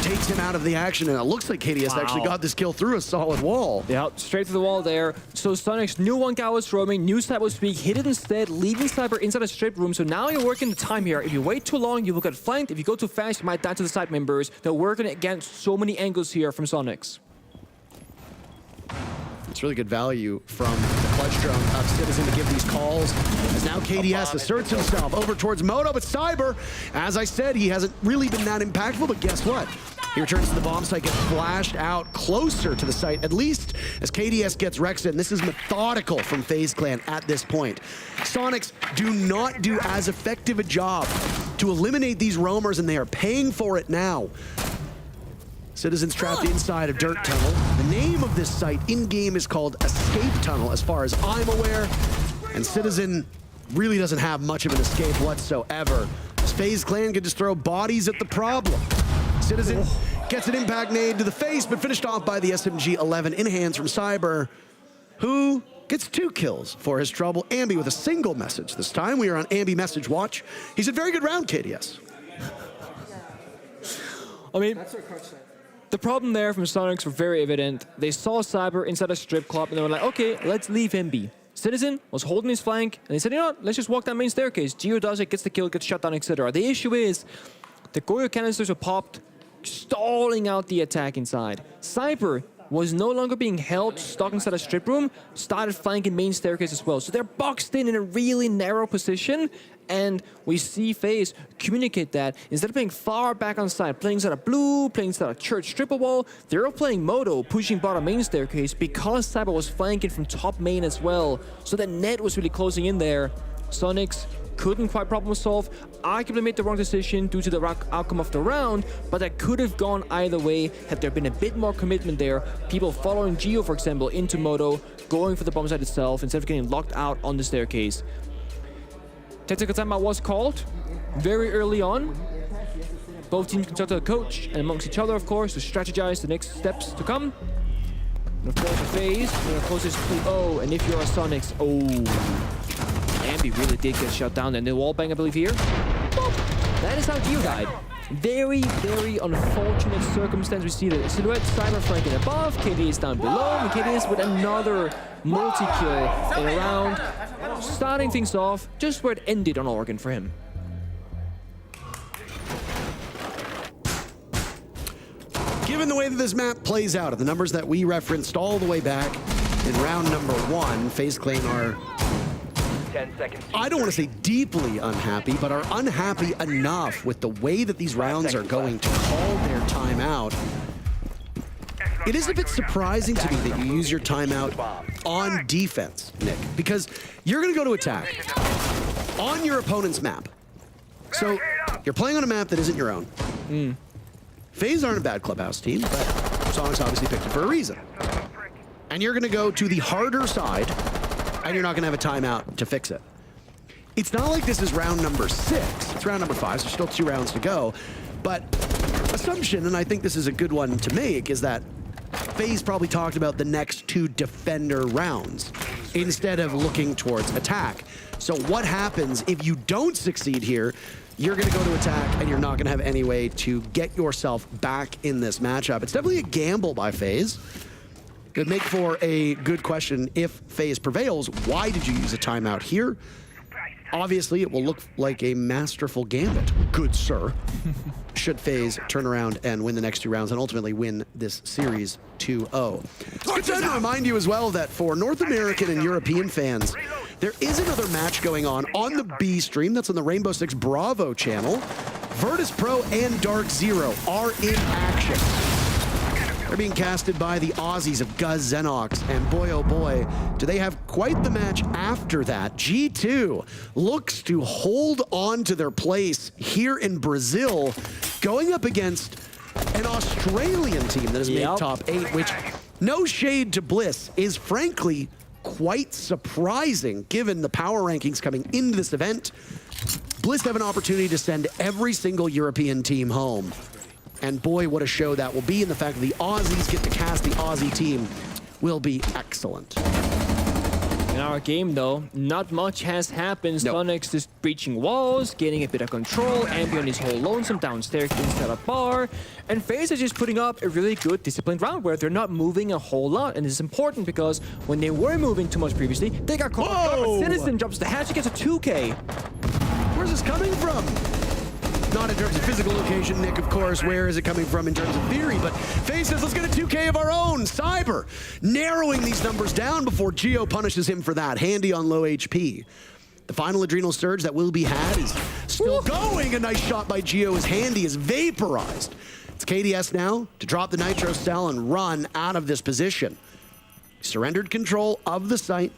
takes him out of the action, and it looks like KDS actually got this kill through a solid wall. Yeah, straight through the wall there. So Sonics knew one guy was roaming, knew Cyber was weak, hit it instead, leaving Cyber inside a strip room. So now you're working the time here. If you wait too long, you will get flanked. If you go too fast, you might die to the side members. They're working against so many angles here from Sonics. It's really good value from the clutch drone of Citizen to give these calls, as now KDS asserts himself over towards Moto, but Cyber, as I said, he hasn't really been that impactful, but guess what? He returns to the bomb site, gets flashed out closer to the site, at least as KDS gets Rexon. This is methodical from FaZe Clan at this point. Sonics do not do as effective a job to eliminate these roamers, and they are paying for it now. Citizen's trapped inside a dirt tunnel. The name of this site in-game is called Escape Tunnel, as far as I'm aware. And Citizen really doesn't have much of an escape whatsoever. As FaZe Clan can just throw bodies at the problem. Citizen gets an impact nade to the face, but finished off by the SMG-11 in hands from Cyber, who gets 2 kills for his trouble. Ambi with a single message this time. We are on Ambi message watch. He said, very good round, KDS. I mean, That's our coach said. the problem there from Sonics were very evident. They saw Cyber inside a strip club and they were like, okay, let's leave him be. Citizen was holding his flank and they said, you know what, let's just walk down main staircase. Geo does it, gets the kill, gets shut down, etc. The issue is the Goyo canisters were popped, stalling out the attack inside. Cyber was no longer being held stuck inside a strip room, started flanking main staircase as well. So they're boxed in a really narrow position, and we see FaZe communicate that instead of playing far back on side, playing inside a blue, playing inside a church triple wall, they're all playing Moto, pushing bottom main staircase because Cyber was flanking from top main as well. So the net was really closing in there. Sonics couldn't quite problem solve, arguably made the wrong decision due to the outcome of the round, but that could have gone either way had there been a bit more commitment there. People following Geo, for example, into Moto, going for the bomb site itself instead of getting locked out on the staircase. Tactical timeout was called very early on. Both teams consulted a coach and amongst each other, of course, to strategize the next steps to come. And of course, the FaZe, closest to 3-0, and if you're a Sonics, Ambi really did get shut down, and the wall bang, I believe, here. That is how Geo died. Very, very unfortunate circumstance. We see the Silhouette, Cyber flanking above, KD is down below, and KD is with another multi-kill in a round, starting things off just where it ended on Oregon for him. Given the way that this map plays out, and the numbers that we referenced all the way back in round number 1, FaZe Clan are, I don't want to say deeply unhappy, but are unhappy enough with the way that these rounds are going to call their timeout. It is a bit surprising to me that you use your timeout on defense, Nick, because you're going to go to attack on your opponent's map. So you're playing on a map that isn't your own. FaZe aren't a bad clubhouse team, but Sonics obviously picked it for a reason. And you're going to go to the harder side, and you're not going to have a timeout to fix it. It's not like this is round number 6. It's round number 5, so there's still 2 rounds to go. But assumption, and I think this is a good one to make, is that FaZe probably talked about the next 2 defender rounds instead of looking towards attack. So what happens if you don't succeed here? You're going to go to attack, and you're not going to have any way to get yourself back in this matchup. It's definitely a gamble by FaZe. Could make for a good question if FaZe prevails. Why did you use a timeout here? Obviously, it will look like a masterful gambit, good sir, should FaZe turn around and win the next 2 rounds and ultimately win this series 2-0. It's good time to remind you as well that for North American and European fans, there is another match going on the B stream. That's on the Rainbow Six Bravo channel. Virtus Pro and Dark Zero are in action. They're being casted by the Aussies of Guz Xenox, and boy, oh boy, do they have quite the match after that. G2 looks to hold on to their place here in Brazil, going up against an Australian team that has made top 8, which, no shade to Bliss, is frankly quite surprising given the power rankings coming into this event. Bliss have an opportunity to send every single European team home. And boy, what a show that will be. And the fact that the Aussies get to cast the Aussie team will be excellent. In our game, though, not much has happened. Sonics just breaching walls, getting a bit of control. Ambi is whole lonesome downstairs instead of bar. And FaZe is just putting up a really good disciplined round where they're not moving a whole lot. And this is important because when they were moving too much previously, they got caught off guard. Citizen drops the hatch, gets a 2K. Where's this coming from? Not in terms of physical location, Nick, of course. Where is it coming from in terms of theory? But FaZe says, let's get a 2K of our own. Cyber narrowing these numbers down before Geo punishes him for that. Handy on low HP. The final adrenal surge that will be had is still going. A nice shot by Geo as Handy is vaporized. It's KDS now to drop the Nitro cell and run out of this position. Surrendered control of the site.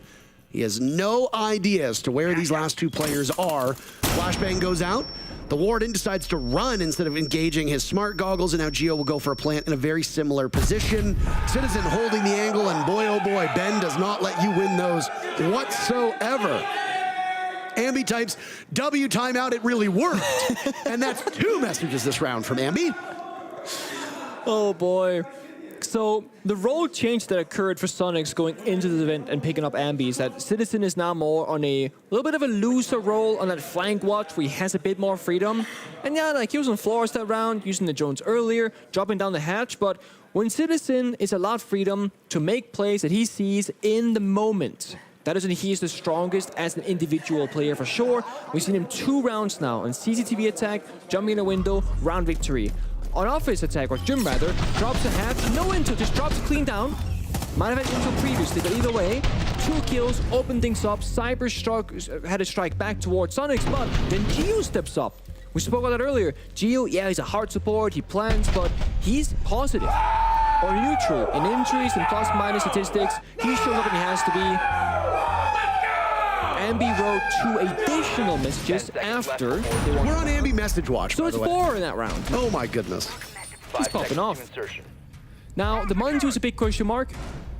He has no idea as to where these last 2 players are. Flashbang goes out. The Warden decides to run instead of engaging his smart goggles, and now Geo will go for a plant in a very similar position. Citizen holding the angle, and boy, oh boy, Ben does not let you win those whatsoever. Ambi types, W timeout, it really worked. And that's 2 messages this round from Ambi. Oh boy. So the role change that occurred for Sonics going into the event and picking up Ambi is that Citizen is now more on a little bit of a looser role on that flank watch where he has a bit more freedom. And yeah, like he was on floors that round, using the drones earlier, dropping down the hatch, but when Citizen is allowed freedom to make plays that he sees in the moment, that is when he is the strongest as an individual player for sure. We've seen him 2 rounds now on CCTV attack, jumping in a window, round victory. On offense attack, or Jim rather, drops a hatch, no intel, just drops it clean down. Might have had intel previously, but either way, 2 kills, open things up, Cyber had a strike back towards Sonics, but then Geo steps up. We spoke about that earlier. Geo, yeah, he's a hard support, he plans, but he's positive or neutral in injuries and plus-minus statistics. He shows up when he has to be. Ambi wrote 2 additional messages after they won. We're on Ambi message watch, so by it's the way. 4 in that round. Oh my goodness. He's popping off. Now, the Monty was a big question mark.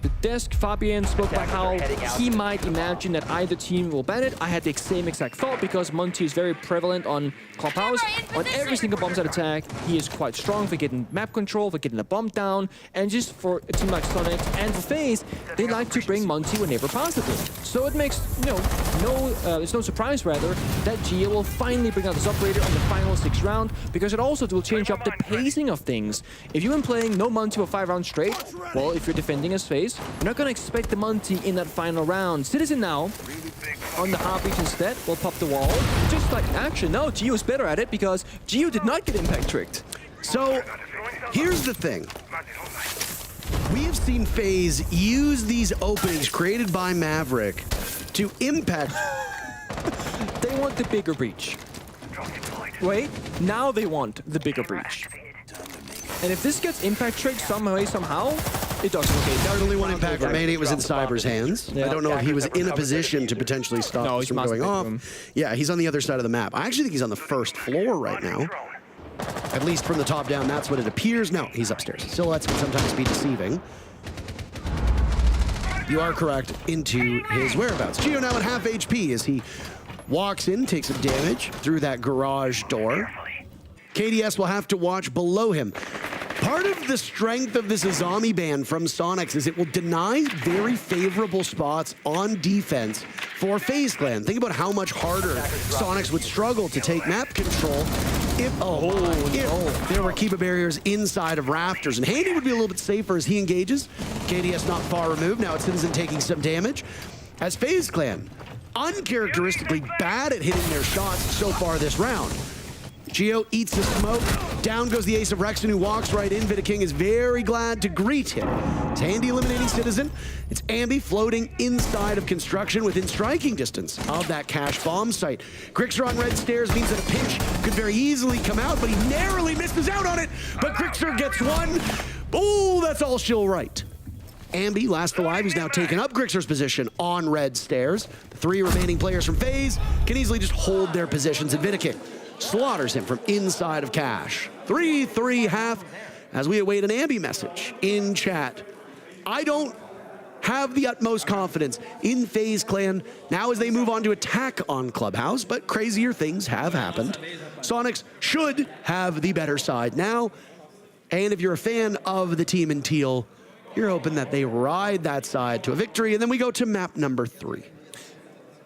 The desk, Fabian spoke about how he might imagine that either team will ban it. I had the same exact thought because Monty is very prevalent on Clubhouse. On every single bomb site attack, he is quite strong for getting map control, for getting a bomb down, and just for a team like Sonic and for FaZe, they like to bring Monty whenever possible. So it makes, it's no surprise rather that Gia will finally bring out this operator on the final 6th round, because it also will change up the pacing of things. If you've been playing no Monty for 5 rounds straight, well, if you're defending as FaZe, you're not gonna expect the Monty in that final round. Citizen now on the Heartbeat instead will pop the wall. Just like action. No, Gio's better at it because Gio did not get impact tricked. So here's the thing. We have seen FaZe use these openings created by Maverick to impact. They want the bigger breach. Wait, now they want the bigger breach. And if this gets impact tricked some way, somehow, it doesn't. Okay, there's only one impact remaining. It was in Cyber's hands. Yeah. I don't know if he was in a position to potentially stop this from going off. Yeah, he's on the other side of the map. I actually think he's on the first floor right now. At least from the top down, that's what it appears. No, he's upstairs. Silhouettes can sometimes be deceiving. You are correct, into his whereabouts. Gio now at half HP as he walks in, takes some damage through that garage door. KDS will have to watch below him. Part of the strength of this Azami ban from Sonics is it will deny very favorable spots on defense for FaZe Clan. Think about how much harder Sonics would struggle to take map control if there were Kiba barriers inside of rafters. And Handy would be a little bit safer as he engages. KDS not far removed. Now it's Citizen taking some damage. As FaZe Clan, uncharacteristically bad at hitting their shots so far this round. Gio eats the smoke. Down goes the ace of Rexon, who walks right in. Vidaking is very glad to greet him. It's Handy eliminating Citizen. It's Ambi floating inside of construction within striking distance of that cache bomb site. Grixer on red stairs means that a pinch could very easily come out, but he narrowly misses out on it. But Grixer gets one. Oh, that's all she'll write. Ambi, last alive, he's now taken up Grixer's position on red stairs. The 3 remaining players from FaZe can easily just hold their positions, and Vidaking slaughters him from inside of cache. 3-3 as we await an Ambi message in chat. I don't have the utmost confidence in FaZe Clan now as they move on to attack on Clubhouse, but crazier things have happened. Sonics should have the better side now, and if you're a fan of the team in teal, you're hoping that they ride that side to a victory, and then we go to map number 3.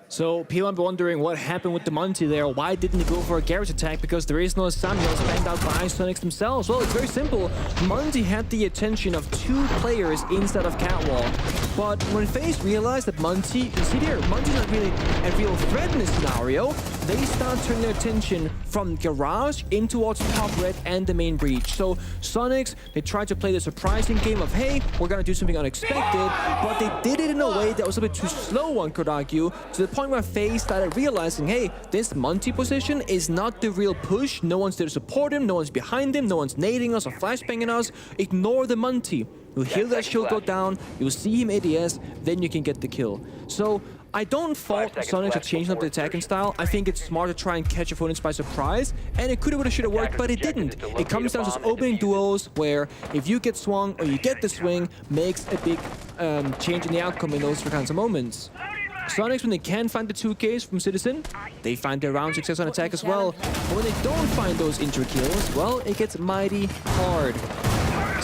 So people might be wondering what happened with the Monty there. Why didn't he go for a garage attack? Because there is no Samuel spanned out by Sonics themselves. Well, it's very simple. Monty had the attention of 2 players inside of Catwalk. But when FaZe realized that Monty, you see here, Monty's not really a real threat in this scenario, they start turning their attention from garage in towards top red and the main breach. So Sonics, they tried to play the surprising game of, hey, we're gonna do something unexpected, but they did it in a way that was a bit too slow, one could argue, to the point where FaZe started realizing, hey, this Monty position is not the real push. No one's there to support him, no one's behind him, no one's nading us or flashbanging us. Ignore the Monty. You'll hear that shield go down, you'll see him ADS, then you can get the kill. So I don't fault Sonic for changing up the attacking style. I think it's smart to try and catch opponents by surprise, and it could have, should have worked, but it didn't. It comes down to those opening duos where if you get swung or you get the swing, makes a big change in the outcome in those kinds of moments. Sonics, when they can find the 2Ks from Citizen, they find their round success on attack as well. But when they don't find those injury kills, well, it gets mighty hard.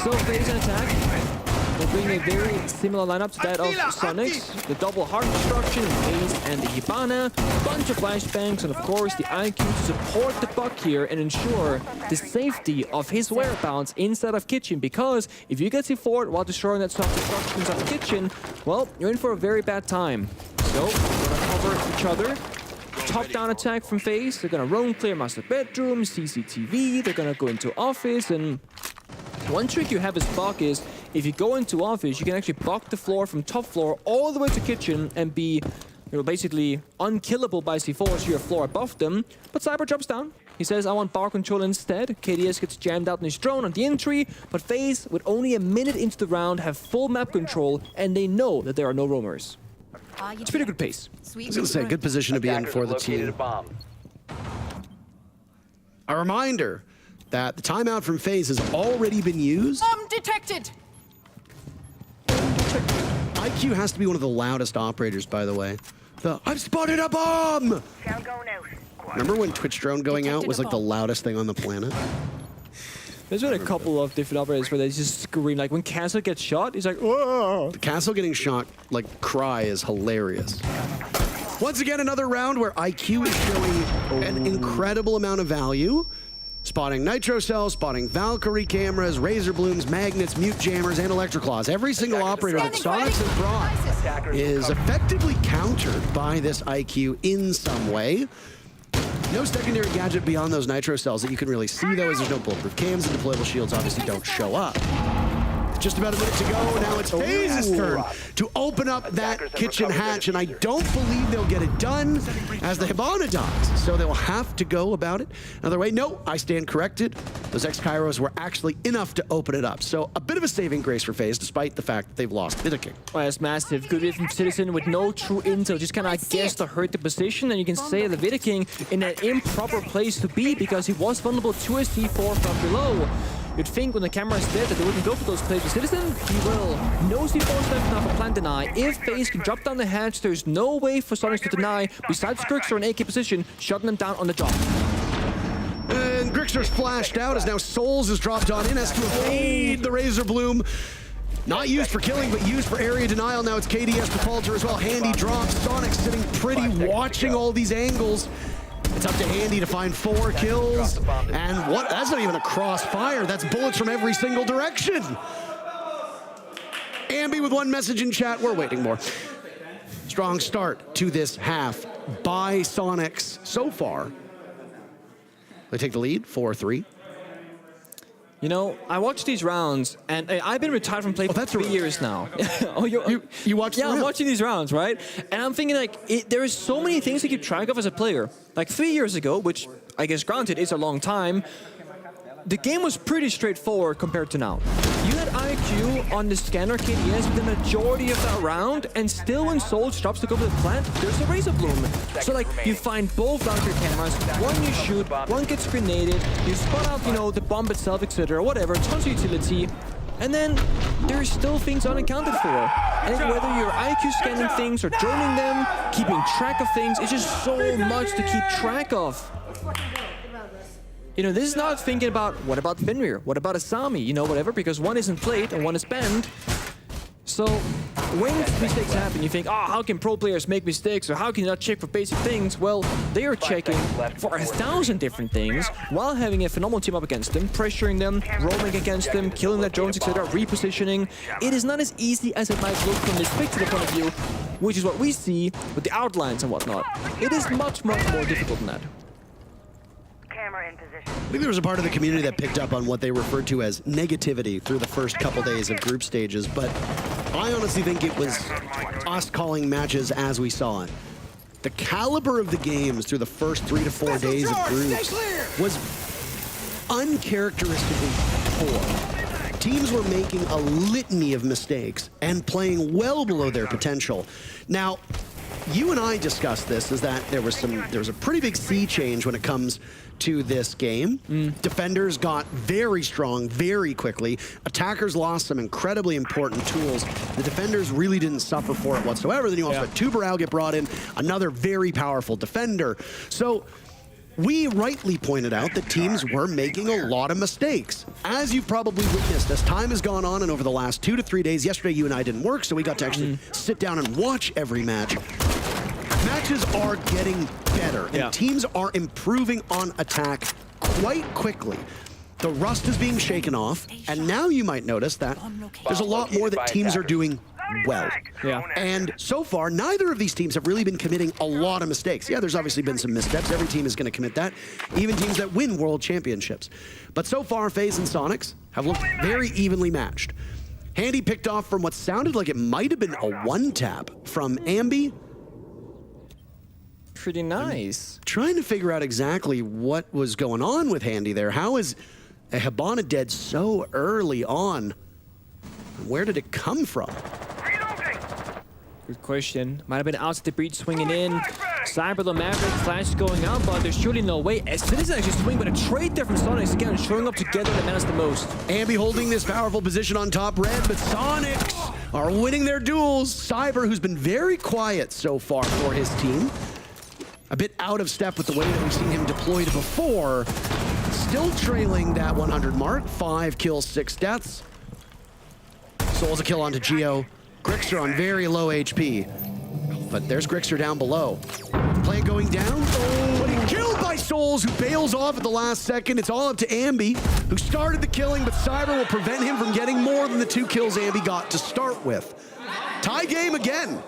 So FaZe in attack. They bring a very similar lineup to that of Sonics. The double heart destruction, FaZe and the Hibana, a bunch of flashbangs, and of course the IQ to support the Buck here and ensure the safety of his whereabouts inside of Kitchen. Because if you get C4 while destroying that soft destruction inside of Kitchen, well, you're in for a very bad time. So, we're gonna cover each other. Top-down attack from FaZe. They're gonna roam clear master bedroom, CCTV. They're gonna go into office, and one trick you have as Buck is if you go into office, you can actually block the floor from top floor all the way to kitchen and be, basically unkillable by C4, so you're a floor above them. But Cyber drops down. He says, I want bar control instead. KDS gets jammed out in his drone on the entry, but FaZe, with only a minute into the round, have full map control, and they know that there are no roamers. It's pretty good pace. I was going to say, good position to be in for the team. A reminder that the timeout from FaZe has already been used. Bomb detected. IQ has to be one of the loudest operators, by the way. I've spotted a bomb! Remember when Twitch drone going out was like the loudest thing on the planet? There's been a couple of different operators where they just scream. Like when Castle gets shot, he's like, whoa! The Castle getting shot, like, cry is hilarious. Once again, another round where IQ is showing an incredible amount of value. Spotting Nitro Cells, spotting Valkyrie cameras, Razor Blooms, Magnets, Mute Jammers, and Electroclaws. Every single operator that Sonics has brought is effectively countered by this IQ in some way. No secondary gadget beyond those Nitro Cells that you can really see, though, as there's no bulletproof cams and deployable shields obviously don't show up. Just about a minute to go. Now it's FaZe's turn to open up that kitchen hatch, and I don't believe they'll get it done as the Hibana does. So they will have to go about it another way. No, I stand corrected. Those X-Kairos were actually enough to open it up. So a bit of a saving grace for FaZe, despite the fact that they've lost Vidiking. Oh, that's massive. Good from Citizen with no true intel. Just kind of guess to hurt the position, and you can say the Vidiking in an improper place to be because he was vulnerable to a C4 from below. You'd think when the camera is dead that they wouldn't go for those plays. With Citizen, he will. No C4 left now for plant deny. If FaZe can drop down the hatch, there's no way for Sonics to deny. Besides Grixer in AK position, shutting them down on the drop. And Grixer's flashed out as now Souls is dropped on in. Has to evade the Razor Bloom. Not used for killing, but used for area denial. Now it's KDS to falter as well. Handy drops. Sonic sitting pretty, watching all these angles. It's up to Handy to find 4 kills. And what? That's not even a crossfire. That's bullets from every single direction. Ambi with one message in chat. We're waiting more. Strong start to this half by Sonics so far. They take the lead, 4-3. You know, I watch these rounds, and I've been retired from play for 3 years now. You watch? Yeah, I'm watching these rounds, right? And I'm thinking, like, there is so many things to keep track of as a player. Like 3 years ago, which I guess granted is a long time, the game was pretty straightforward compared to now. You had IQ on the scanner KDS for the majority of that round, and still when Souls drops to go to the plant, there's a Razor Bloom. So like, you find both Valkyrie cameras, one you shoot, one gets grenaded, you spot out, you know, the bomb itself, etc., whatever, tons of utility, and then there's still things unaccounted for. And whether you're IQ scanning things or droning them, keeping track of things, it's just so much to keep track of. You know, this is not thinking about, what about Fenrir? What about Asami? You know, whatever, because one isn't played and one is banned. So, when mistakes happen, you think, oh, how can pro players make mistakes? Or how can you not check for basic things? Well, they are checking for 1,000 different things while having a phenomenal team up against them, pressuring them, roaming against them, killing their drones, etc., repositioning. It is not as easy as it might look from this spectator point of view, which is what we see with the outlines and whatnot. It is much, much more difficult than that. I think there was a part of the community that picked up on what they referred to as negativity through the first couple days of group stages, but I honestly think it was us calling matches as we saw it. The caliber of the games through the first 3 to 4 days of groups was uncharacteristically poor. Teams were making a litany of mistakes and playing well below their potential. Now, you and I discussed this, is that there was a pretty big sea change when it comes to this game. Defenders got very strong very quickly. Attackers lost some incredibly important tools. The defenders really didn't suffer for it whatsoever. Then you also had Tuberal get brought in, another very powerful defender. So we rightly pointed out that teams were making a lot of mistakes. As you've probably witnessed, as time has gone on and over the last 2 to 3 days, yesterday you and I didn't work, so we got to actually sit down and watch every match. Matches are getting better, and teams are improving on attack quite quickly. The rust is being shaken off, and now you might notice that there's a lot more that teams are doing well. And so far, neither of these teams have really been committing a lot of mistakes. Yeah, there's obviously been some missteps. Every team is going to commit that, even teams that win world championships. But so far, FaZe and Sonics have looked very evenly matched. Handy picked off from what sounded like it might have been a one-tap from Ambi. Pretty nice. Trying to figure out exactly what was going on with Handy there. How is a Hibana dead so early on? Where did it come from? Good question. Might have been out to the breach swinging in. Cyber the Maverick flash going out, but there's surely no way. As soon as actually swing, but a trade there from Sonics again, showing up together that matters the most. Ambi holding this powerful position on top red, but Sonics are winning their duels. Cyber, who's been very quiet so far for his team, a bit out of step with the way that we've seen him deployed before, still trailing that 100 mark. 5 kills, 6 deaths. Soul's a kill onto Geo. Grixer on very low HP. But there's Grixer down below. Play going down. But he killed by Souls, who bails off at the last second. It's all up to Ambi, who started the killing, but Cyber will prevent him from getting more than the 2 kills Ambi got to start with. Tie game again.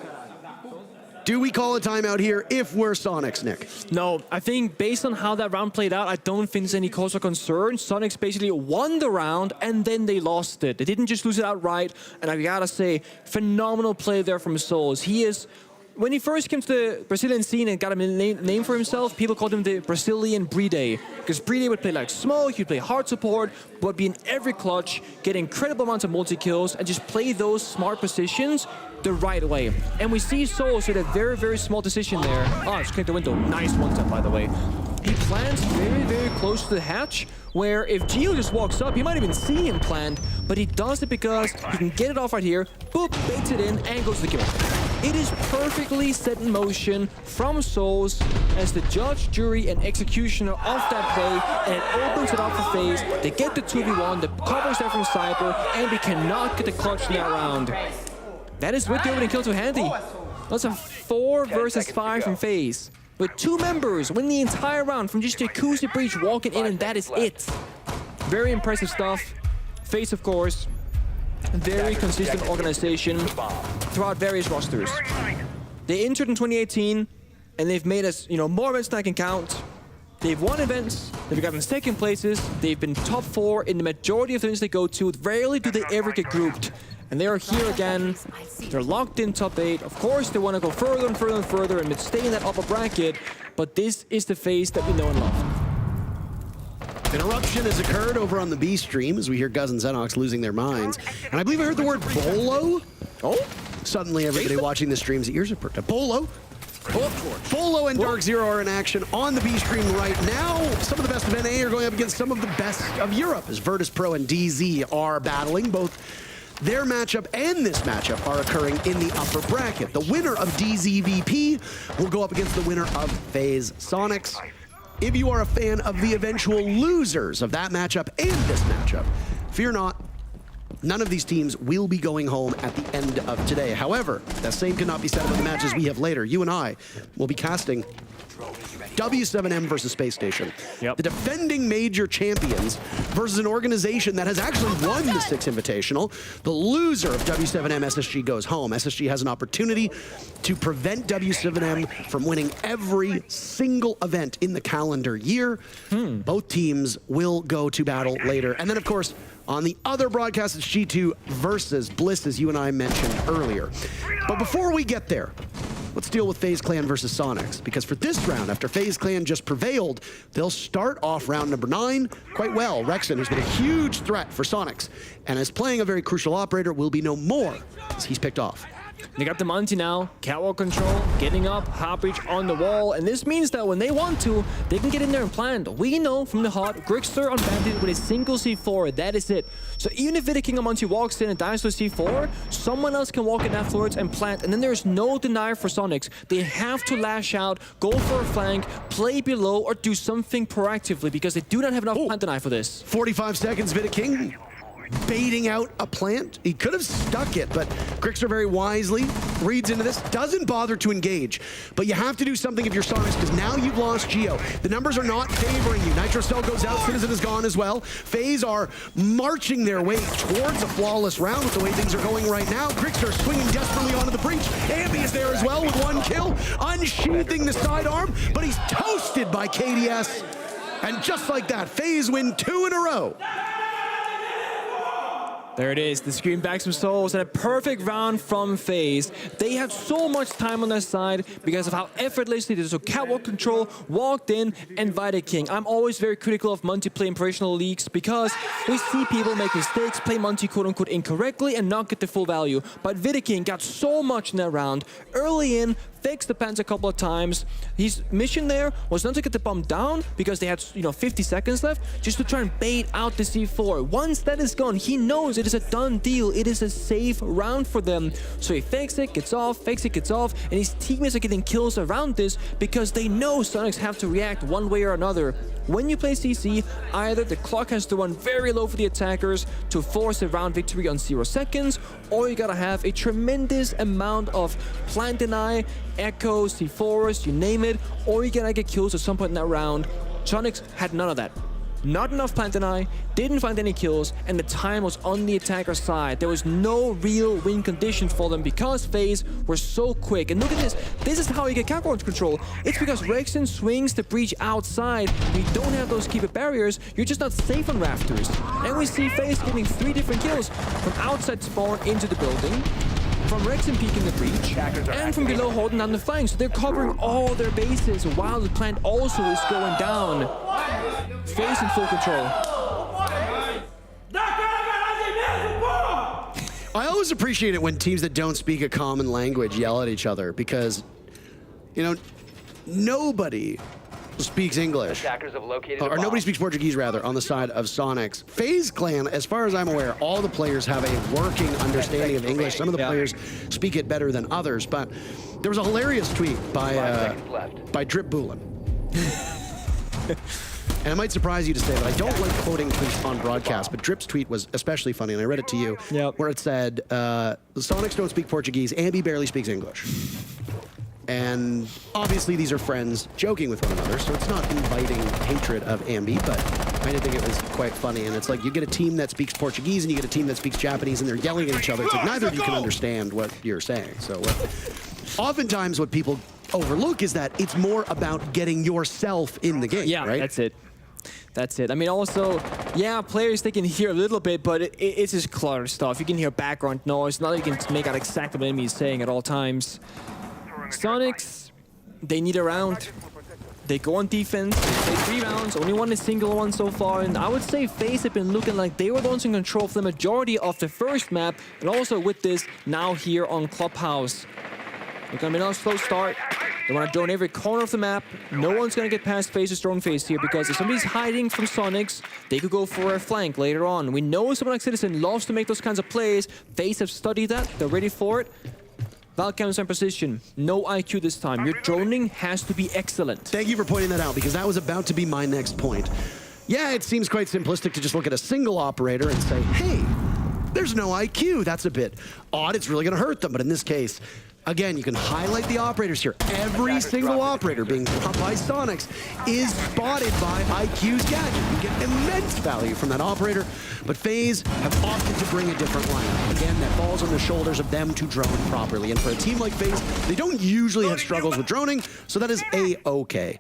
Do we call a timeout here if we're Sonics, Nick? No, I think based on how that round played out, I don't think there's any cause for concern. Sonics basically won the round and then they lost it. They didn't just lose it outright. And I gotta say, phenomenal play there from Souls. He is, when he first came to the Brazilian scene and got a name for himself, people called him the Brazilian Bride. Because Bride would play like smoke, he'd play hard support, but be in every clutch, get incredible amounts of multi-kills, and just play those smart positions the right way. And we see Souls with a very, very small decision there. Oh, just click the window. Nice one-tap, by the way. He plants very, very close to the hatch, where if Geo just walks up, he might even see him plant, but he does it because he can get it off right here, boop, baits it in, and goes to the kill. It is perfectly set in motion from Souls as the judge, jury, and executioner of that play, and it opens it up for FaZe. They get the 2v1, the cover's there from Cyber, and we cannot get the clutch in that round. That is with the opening kill to Handy. That's a 4 versus 5 from FaZe. With 2 members win the entire round from just Jacuzzi Breach walking in, and that is it. Very impressive stuff. FaZe, of course, very consistent organization throughout various rosters. They entered in 2018, and they've made us, more events than I can count. They've won events, they've gotten second places, they've been top 4 in the majority of the events they go to. Rarely do they ever get grouped. And they are here again. They're locked in top 8. Of course, they want to go further and further and further and stay in that upper bracket. But this is the FaZe that we know and love. An eruption has occurred over on the B stream as we hear Guz and Xenox losing their minds. And I believe I heard the word Bolo. Oh, suddenly everybody watching the stream's ears are perked up. Bolo. Bolo and Dark Zero are in action on the B stream right now. Some of the best of NA are going up against some of the best of Europe as Virtus Pro and DZ are battling. Both their matchup and this matchup are occurring in the upper bracket. The winner of DZVP will go up against the winner of FaZe Sonics. If you are a fan of the eventual losers of that matchup and this matchup, fear not, none of these teams will be going home at the end of today. However, that same cannot be said about the matches we have later. You and I will be casting W7M versus Space Station. The defending major champions versus an organization that has actually won the 6 Invitational. The loser of W7M, SSG, goes home. SSG has an opportunity to prevent W7M from winning every single event in the calendar year. Both teams will go to battle later. And then, of course, on the other broadcast, it's G2 versus Bliss, as you and I mentioned earlier. But before we get there, let's deal with FaZe Clan versus Sonics, because for this round, after FaZe Clan just prevailed, they'll start off round number 9 quite well. Rexon, who's been a huge threat for Sonics, and is playing a very crucial operator, will be no more as he's picked off. They got the Monty now, catwalk control, getting up, hop reach on the wall, and this means that when they want to, they can get in there and plant. We know from the hot, Grixter on Bandit with a single C4, that is it. So even if Vidiking or Monty walks in and dies to a C4, someone else can walk in afterwards and plant, and then there's no denier for Sonics. They have to lash out, go for a flank, play below, or do something proactively, because they do not have enough plant deny for this. 45 seconds, Vidiking baiting out a plant. He could have stuck it, but Grixter very wisely reads into this, doesn't bother to engage. But you have to do something if you're Sonics, because now you've lost Geo. The numbers are not favoring you. Nitro Cell goes out, Citizen is gone as well. FaZe are marching their way towards a flawless round with the way things are going right now. Grixter swinging desperately onto the breach. Ambi is there as well with 1 kill, unsheathing the sidearm, but he's toasted by KDS. And just like that, FaZe win 2 in a row. There it is, the Scream back some souls and a perfect round from FaZe. They had so much time on their side because of how effortlessly they took catwalk control, walked in, and Vidiking. I'm always very critical of Monty play in professional leagues because we see people make mistakes, play Monty quote-unquote incorrectly, and not get the full value. But Vidiking got so much in that round. Early in, fixed the pants a couple of times. His mission there was not to get the bomb down because they had 50 seconds left, just to try and bait out the C4. Once that is gone, he knows it is a done deal. It is a safe round for them. So he fakes it, gets off, fakes it, gets off, and his teammates are getting kills around this because they know Sonics have to react one way or another. When you play CC, either the clock has to run very low for the attackers to force a round victory on 0 seconds, or you gotta have a tremendous amount of plant deny, echoes, C4s, you name it, or you gotta get kills at some point in that round. Sonics had none of that. Not enough plant deny, didn't find any kills, and the time was on the attacker side. There was no real win conditions for them because FaZe were so quick. And look at this. This is how you get catwalk control. It's because Rexon swings the breach outside. You don't have those keeper barriers. You're just not safe on rafters. And we see FaZe getting 3 different kills from outside spawn into the building, from Rexon peeking the breach, and from below holding down the flank. So they're covering all their bases while the plant also is going down. FaZe in full control. I always appreciate it when teams that don't speak a common language yell at each other because, nobody speaks English. Or nobody speaks Portuguese, rather, on the side of Sonics. FaZe Clan, as far as I'm aware, all the players have a working understanding of English. Some of the players speak it better than others, but there was a hilarious tweet by Drip Boolin. And it might surprise you to say that I don't like quoting tweets on broadcast, but Drip's tweet was especially funny, and I read it to you, where it said, the Sonics don't speak Portuguese, Ambi barely speaks English. And obviously these are friends joking with one another, so it's not inviting hatred of Ambi, but I did think it was quite funny. And it's like you get a team that speaks Portuguese and you get a team that speaks Japanese and they're yelling at each other. It's like neither of you can understand what you're saying. So oftentimes what people overlook is that it's more about getting yourself in the game, right? That's it. That's it. I mean, also, players, they can hear a little bit, but it's just clutter stuff. You can hear background noise. Not that you can make out exactly what the enemy is saying at all times. Sonics, they need a round. They go on defense, they play 3 rounds, only won a single one so far, and I would say FaZe have been looking like they were the ones in control for the majority of the first map, and also with this, now here on Clubhouse. They're gonna be on a slow start. They want to drone every corner of the map. No one's gonna get past FaZe's drone phase here, because if somebody's hiding from Sonics, they could go for a flank later on. We know someone like Citizen loves to make those kinds of plays. FaZe have studied that, they're ready for it. Valcam's in position. No IQ this time. Your droning has to be excellent. Thank you for pointing that out, because that was about to be my next point. Yeah, it seems quite simplistic to just look at a single operator and say, hey, there's no IQ. That's a bit odd. It's really going to hurt them. But in this case, again, you can highlight the operators here. Every single operator being brought by Sonics is spotted by IQ's gadget. You get immense value from that operator, but FaZe have opted to bring a different lineup. Again, that falls on the shoulders of them to drone properly. And for a team like FaZe, they don't usually have struggles with droning, so that is A-okay.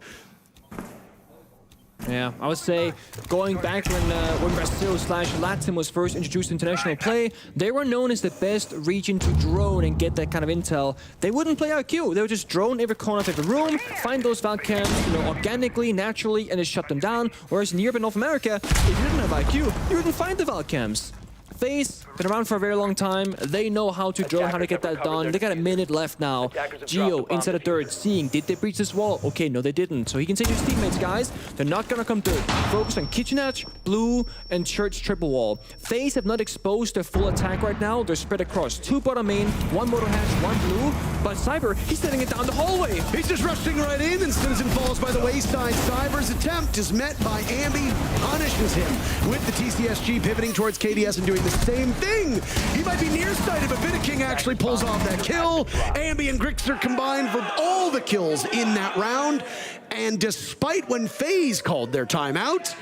Yeah, I would say going back when Brazil/Latin was first introduced to international play, they were known as the best region to drone and get that kind of intel. They wouldn't play IQ. They would just drone every corner of every room, find those Valcams, organically, naturally, and just shut them down. Whereas in Europe and North America, if you didn't have IQ, you wouldn't find the Valcams. FaZe, been around for a very long time. They know how to drone, how to get that done. They got a minute left now. Geo inside the third, seeing, did they breach this wall? Okay, no they didn't. So he can say to his teammates, guys, they're not gonna come third. Focus on Kitchen Edge, Blue, and Church triple wall. FaZe have not exposed their full attack right now. They're spread across 2 bottom main, 1 motor hatch, 1 blue. But Cyber, he's sending it down the hallway. He's just rushing right in, and Citizen falls by the wayside. Cyber's attempt is met by Ambi, punishes him with the TCSG pivoting towards KDS and doing the same thing. He might be nearsighted, but King actually pulls off that kill. Ambi and Grixer combined for all the kills in that round. And despite when FaZe called their timeout,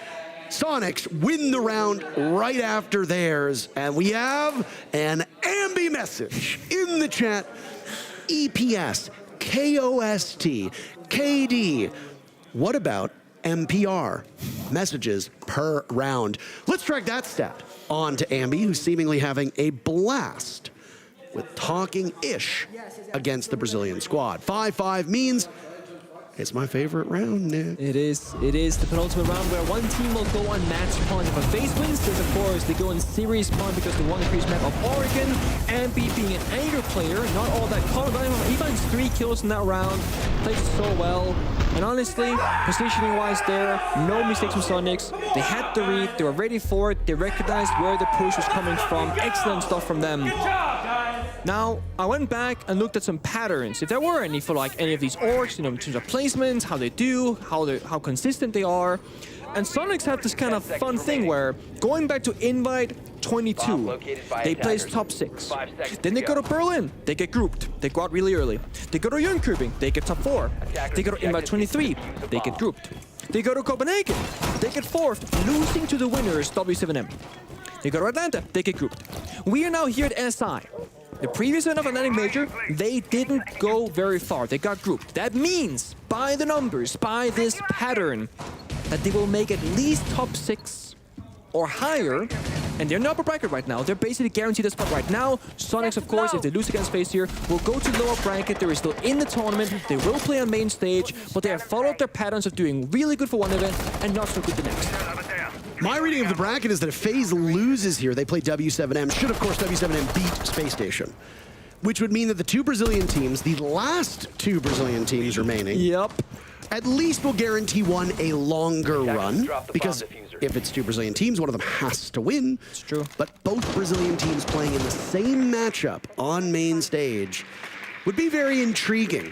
Sonics win the round right after theirs. And we have an Ambi message in the chat. EPS, KOST, KD. What about MPR? Messages per round. Let's track that stat on to Ambi, who's seemingly having a blast with talking-ish against the Brazilian squad. 5-5 means it's my favorite round, Nick. It is the penultimate round where one team will go on match point. If a FaZe wins this, of course, they go in series point because they won the previous map of Oregon. Ambi being an Anger player, not all that common, but he finds 3 kills in that round, plays so well. And honestly, positioning-wise there, no mistakes from Sonics. They had the read, they were ready for it, they recognized where the push was coming from. Excellent stuff from them. Now, I went back and looked at some patterns, if there were any for like any of these orgs, you know, in terms of placements, how they do, how consistent they are. And Sonics have this kind of fun thing where, going back to Invite 22, they place top 6. Then they go to Berlin, they get grouped, they go out really early. They go to Jönköping, they get top 4. They go to Invite 23, they get grouped. They go to Copenhagen, they get 4th, losing to the winners, W7M. They go to Atlanta, they get grouped. We are now here at SI. The previous event of Atlantic Major, they didn't go very far. They got grouped. That means, by the numbers, by this pattern, that they will make at least top 6 or higher. And they're in the upper bracket right now. They're basically guaranteed a spot right now. Sonics, of course, if they lose against FaZe here, will go to lower bracket. They're still in the tournament. They will play on main stage, but they have followed their patterns of doing really good for one event and not so good the next. My reading of the bracket is that if FaZe loses here, they play W7M. Should, of course, W7M beat Space Station. Which would mean that the 2 Brazilian teams, the last 2 Brazilian teams remaining, at least will guarantee one a longer run. Because if it's 2 Brazilian teams, one of them has to win. It's true. But both Brazilian teams playing in the same matchup on main stage would be very intriguing.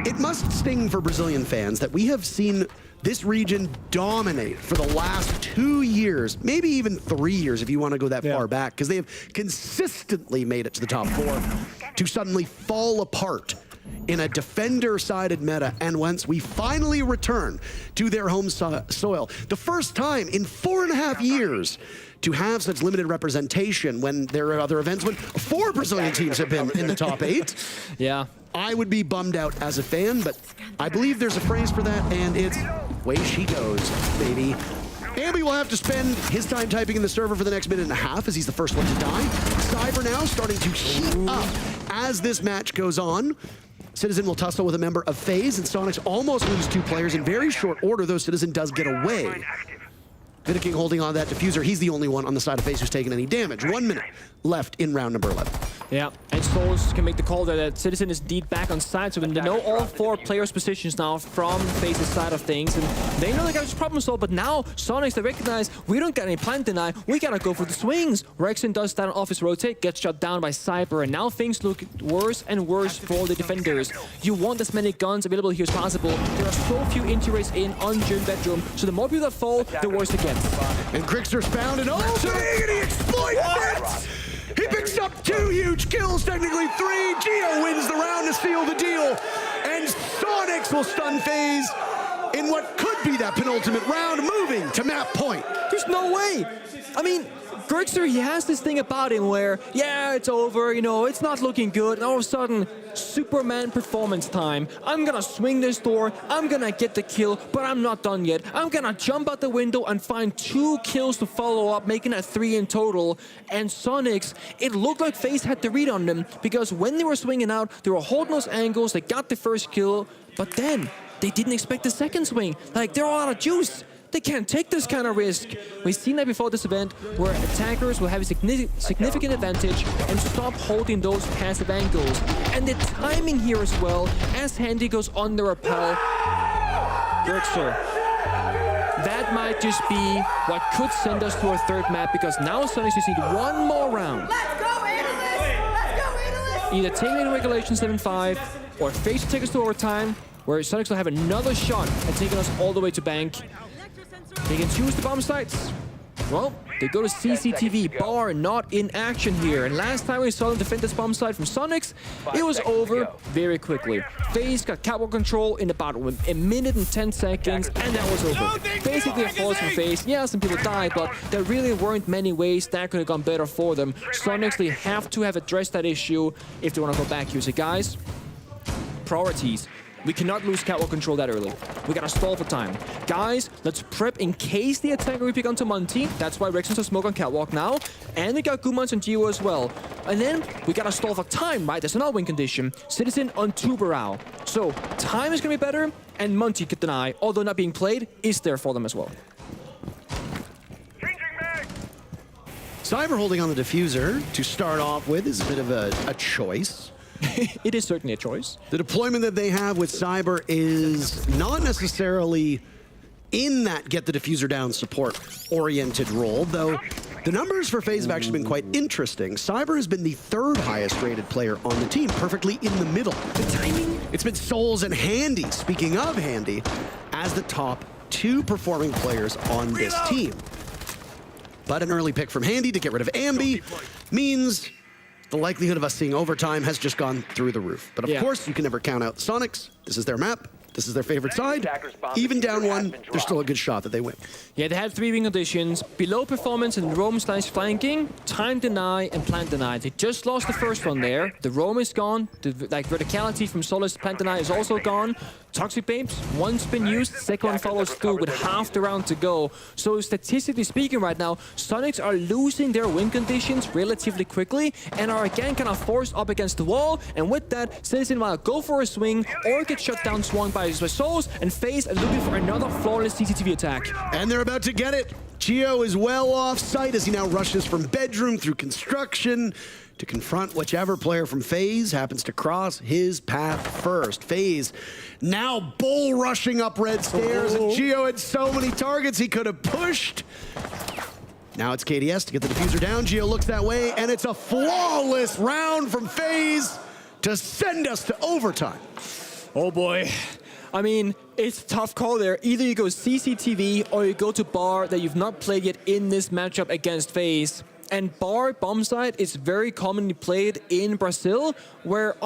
It must sting for Brazilian fans that we have seen this region dominate for the last 2 years, maybe even 3 years if you want to go that far back, because they have consistently made it to the top 4, to suddenly fall apart in a defender-sided meta, and once we finally return to their home soil, the first time in 4.5 years to have such limited representation when there are other events when 4 Brazilian teams have been in the top 8. Yeah. I would be bummed out as a fan, but I believe there's a phrase for that, and it's way she goes, baby. Ambi will have to spend his time typing in the server for the next 1.5 minutes as he's the first one to die. Cyber now starting to heat up as this match goes on. Citizen will tussle with a member of FaZe, and Sonics almost lose 2 players in very short order, though Citizen does get away. Vidiking holding on to that diffuser. He's the only one on the side of FaZe who's taken any damage. 1 minute left in round number 11. Yeah, and Souls can make the call there that Citizen is indeed back on side, so they know all 4 players' positions now from FaZe's side of things, and they know they got this problem solved, but now Sonics, they recognize we don't get any plant deny, we gotta go for the swings. Rexon does that on office rotate, gets shot down by Cyber, and now things look worse and worse for the defenders. You want as many guns available here as possible. There are so few injuries in on June Bedroom, so the more people that fall, the worse it gets. And Grixer's found an opening, and he exploits it! He picks up 2 huge kills, technically 3. Geo wins the round to seal the deal. And Sonics will stun FaZe in what could be that penultimate round, moving to map point. There's no way. I mean, Grixer, he has this thing about him where, yeah, it's over, you know, it's not looking good, and all of a sudden, Superman performance time. I'm gonna swing this door, I'm gonna get the kill, but I'm not done yet. I'm gonna jump out the window and find 2 kills to follow up, making it 3 in total. And Sonics, it looked like FaZe had the read on them, because when they were swinging out, they were holding those angles, they got the first kill, but then they didn't expect the second swing. Like, they're all out of juice. They can't take this kind of risk. We've seen that before this event, where attackers will have a significant advantage and stop holding those passive angles. And the timing here as well, as Handy goes on the rappel. Bergster. That might just be what could send us to our third map, because now Sonics just need one more round. Let's go, Analyst! Let's go, Analyst! Either take it in regulation 7-5 or face to take us to overtime, where Sonics will have another shot at taking us all the way to bank. They can choose the bomb sites. Well, they go to CCTV. Bar not in action here. And last time we saw them defend this bomb site from Sonics, it was over very quickly. FaZe got catwalk control in about a minute and 10 seconds, and that was over. Basically a flawless from FaZe. Yeah, some people died, but there really weren't many ways that could have gone better for them. Sonics, they have to have addressed that issue if they want to go back here. So guys, priorities. We cannot lose catwalk control that early. We gotta stall for time. Guys, let's prep in case the attacker we pick onto Monty. That's why Rexons have smoke on catwalk now. And we got Gumans and Gio as well. And then we gotta stall for time, right? There's another win condition. Citizen on Tuberau. So time is gonna be better, and Monty could deny, although not being played, is there for them as well. Cyber holding on the diffuser to start off with is a bit of a choice. It is certainly a choice. The deployment that they have with Cyber is not necessarily in that get the diffuser down support-oriented role, though the numbers for FaZe have actually been quite interesting. Cyber has been the third highest rated player on the team, perfectly in the middle. The timing? It's been Souls and Handy, speaking of Handy, as the top two performing players on this team. But an early pick from Handy to get rid of Ambi means the likelihood of us seeing overtime has just gone through the roof. But of course, you can never count out Sonics. This is their map. This is their favorite side. Even down one, there's still a good shot that they win. Yeah, they had 3 win conditions. Below performance and roam/flanking, time deny and plant deny. They just lost the first one there. The roam is gone. The verticality from Solus plant deny is also gone. Toxic Babes, once been used, second one follows through with half the round to go. So statistically speaking right now, Sonics are losing their win conditions relatively quickly and are again kind of forced up against the wall. And with that, Citizen will go for a swing or get shut down swung by Souls, and FaZe are looking for another flawless CCTV attack. And they're about to get it. Gio is well off site as he now rushes from bedroom through construction to confront whichever player from FaZe happens to cross his path first. FaZe now bull rushing up red stairs, and Gio had so many targets he could have pushed. Now it's KDS to get the diffuser down. Gio looks that way, and it's a flawless round from FaZe to send us to overtime. Oh boy. I mean, it's a tough call there. Either you go CCTV or you go to Bar that you've not played yet in this matchup against FaZe. And Bar bombsite is very commonly played in Brazil, where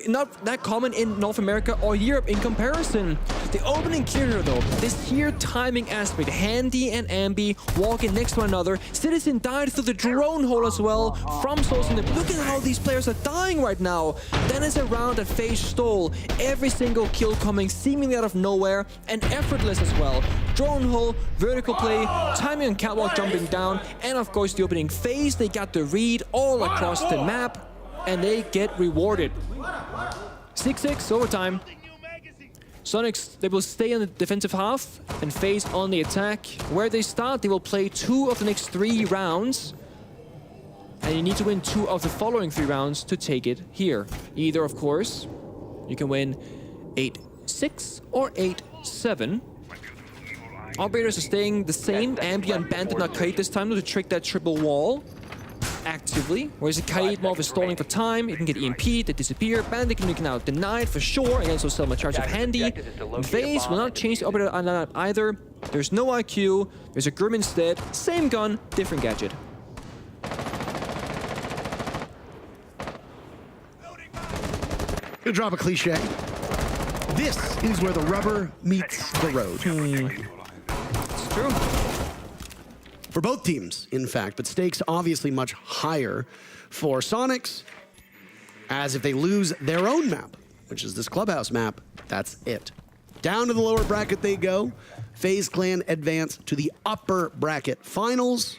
not that common in North America or Europe in comparison. The opening clear though, this here timing aspect, Handy and Ambi walking next to one another. Citizen died through the drone hole as well from Souls. Look at how these players are dying right now. Then it's a round that FaZe stole. Every single kill coming seemingly out of nowhere and effortless as well. Drone hole, vertical play, timing and catwalk jumping down, and of course the opening FaZe. They got the read all across the map, and they get rewarded. 6-6 overtime. Sonics, they will stay in the defensive half and FaZe on the attack. Where they start, they will play 2 of the next 3 rounds. And you need to win 2 of the following 3 rounds to take it here. Either, of course, you can win 8-6 or 8-7. Operators are staying the same. Ambi and Bandit not Kaid this time to trick that triple wall actively. Whereas Kaid more of a stalling for time. You can get EMP'd, they disappear. Bandit can now denied for sure, and also sell my charge of Handy. FaZe will not change the operator lineup either. There's no IQ, there's a Grim instead. Same gun, different gadget. Gonna drop a cliche. This is where the rubber meets the road. It's true. For both teams, in fact, but stakes obviously much higher for Sonics, as if they lose their own map, which is this clubhouse map, that's it. Down to the lower bracket they go. FaZe Clan advance to the upper bracket finals.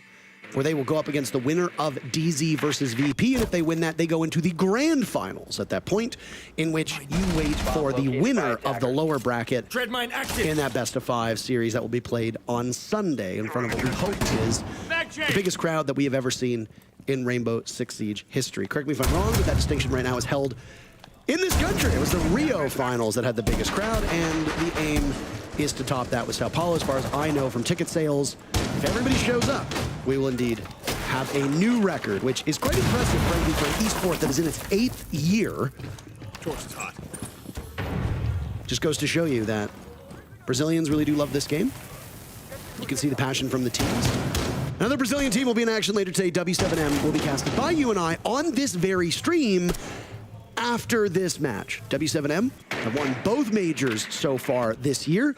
where they will go up against the winner of DZ versus VP, and if they win that, they go into the grand finals at that point, in which you wait for the winner of the lower bracket in that best-of-5 series that will be played on Sunday in front of what we hope is the biggest crowd that we have ever seen in Rainbow Six Siege history. Correct me if I'm wrong, but that distinction right now is held in this country. It was the Rio finals that had the biggest crowd, and the aim is to top that with Sao Paulo. As far as I know from ticket sales, if everybody shows up, we will indeed have a new record, which is quite impressive, frankly, for an esport that is in its 8th year. Just goes to show you that Brazilians really do love this game. You can see the passion from the teams. Another Brazilian team will be in action later today. W7M will be casted by you and I on this very stream after this match. W7M have won both majors so far this year.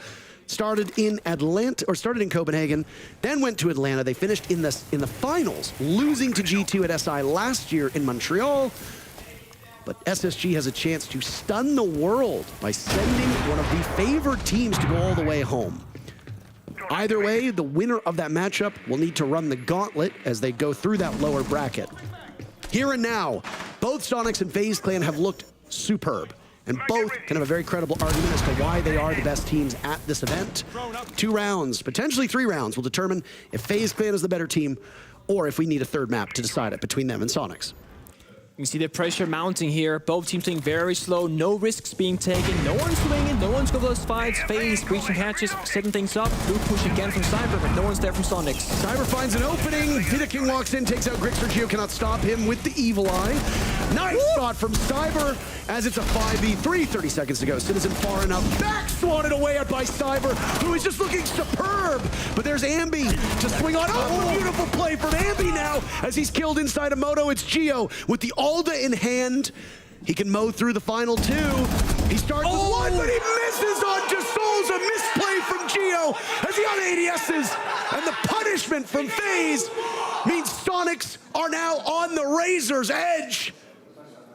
Started in Copenhagen, then went to Atlanta. They finished in the finals, losing to G2 at SI last year in Montreal. But SSG has a chance to stun the world by sending one of the favored teams to go all the way home. Either way, the winner of that matchup will need to run the gauntlet as they go through that lower bracket. Here and now, both Sonics and FaZe Clan have looked superb, and both can have a very credible argument as to why they are the best teams at this event. 2 rounds, potentially 3 rounds, will determine if FaZe Clan is the better team or if we need a third map to decide it between them and Sonics. You see the pressure mounting here. Both teams playing very slow, no risks being taken. No one's swinging, no one's going for those fights. FaZe breaching hatches, setting things up. Blue push again from Cyber, but no one's there from Sonics. Cyber finds an opening. Vidaking walks in, takes out Grixer. Gio cannot stop him with the evil eye. Nice shot from Cyber as it's a 5v3. 30 seconds to go. Citizen far enough. Back swatted away at by Cyber, who is just looking superb. But there's Ambi to swing on. Oh, beautiful play from Ambi now as he's killed inside a Moto. It's Gio with the Alda in hand. He can mow through the final 2. He starts with 1, but he misses on Jasouls. A misplay from Gio as he on ADS's. And the punishment from FaZe means Sonics are now on the razor's edge.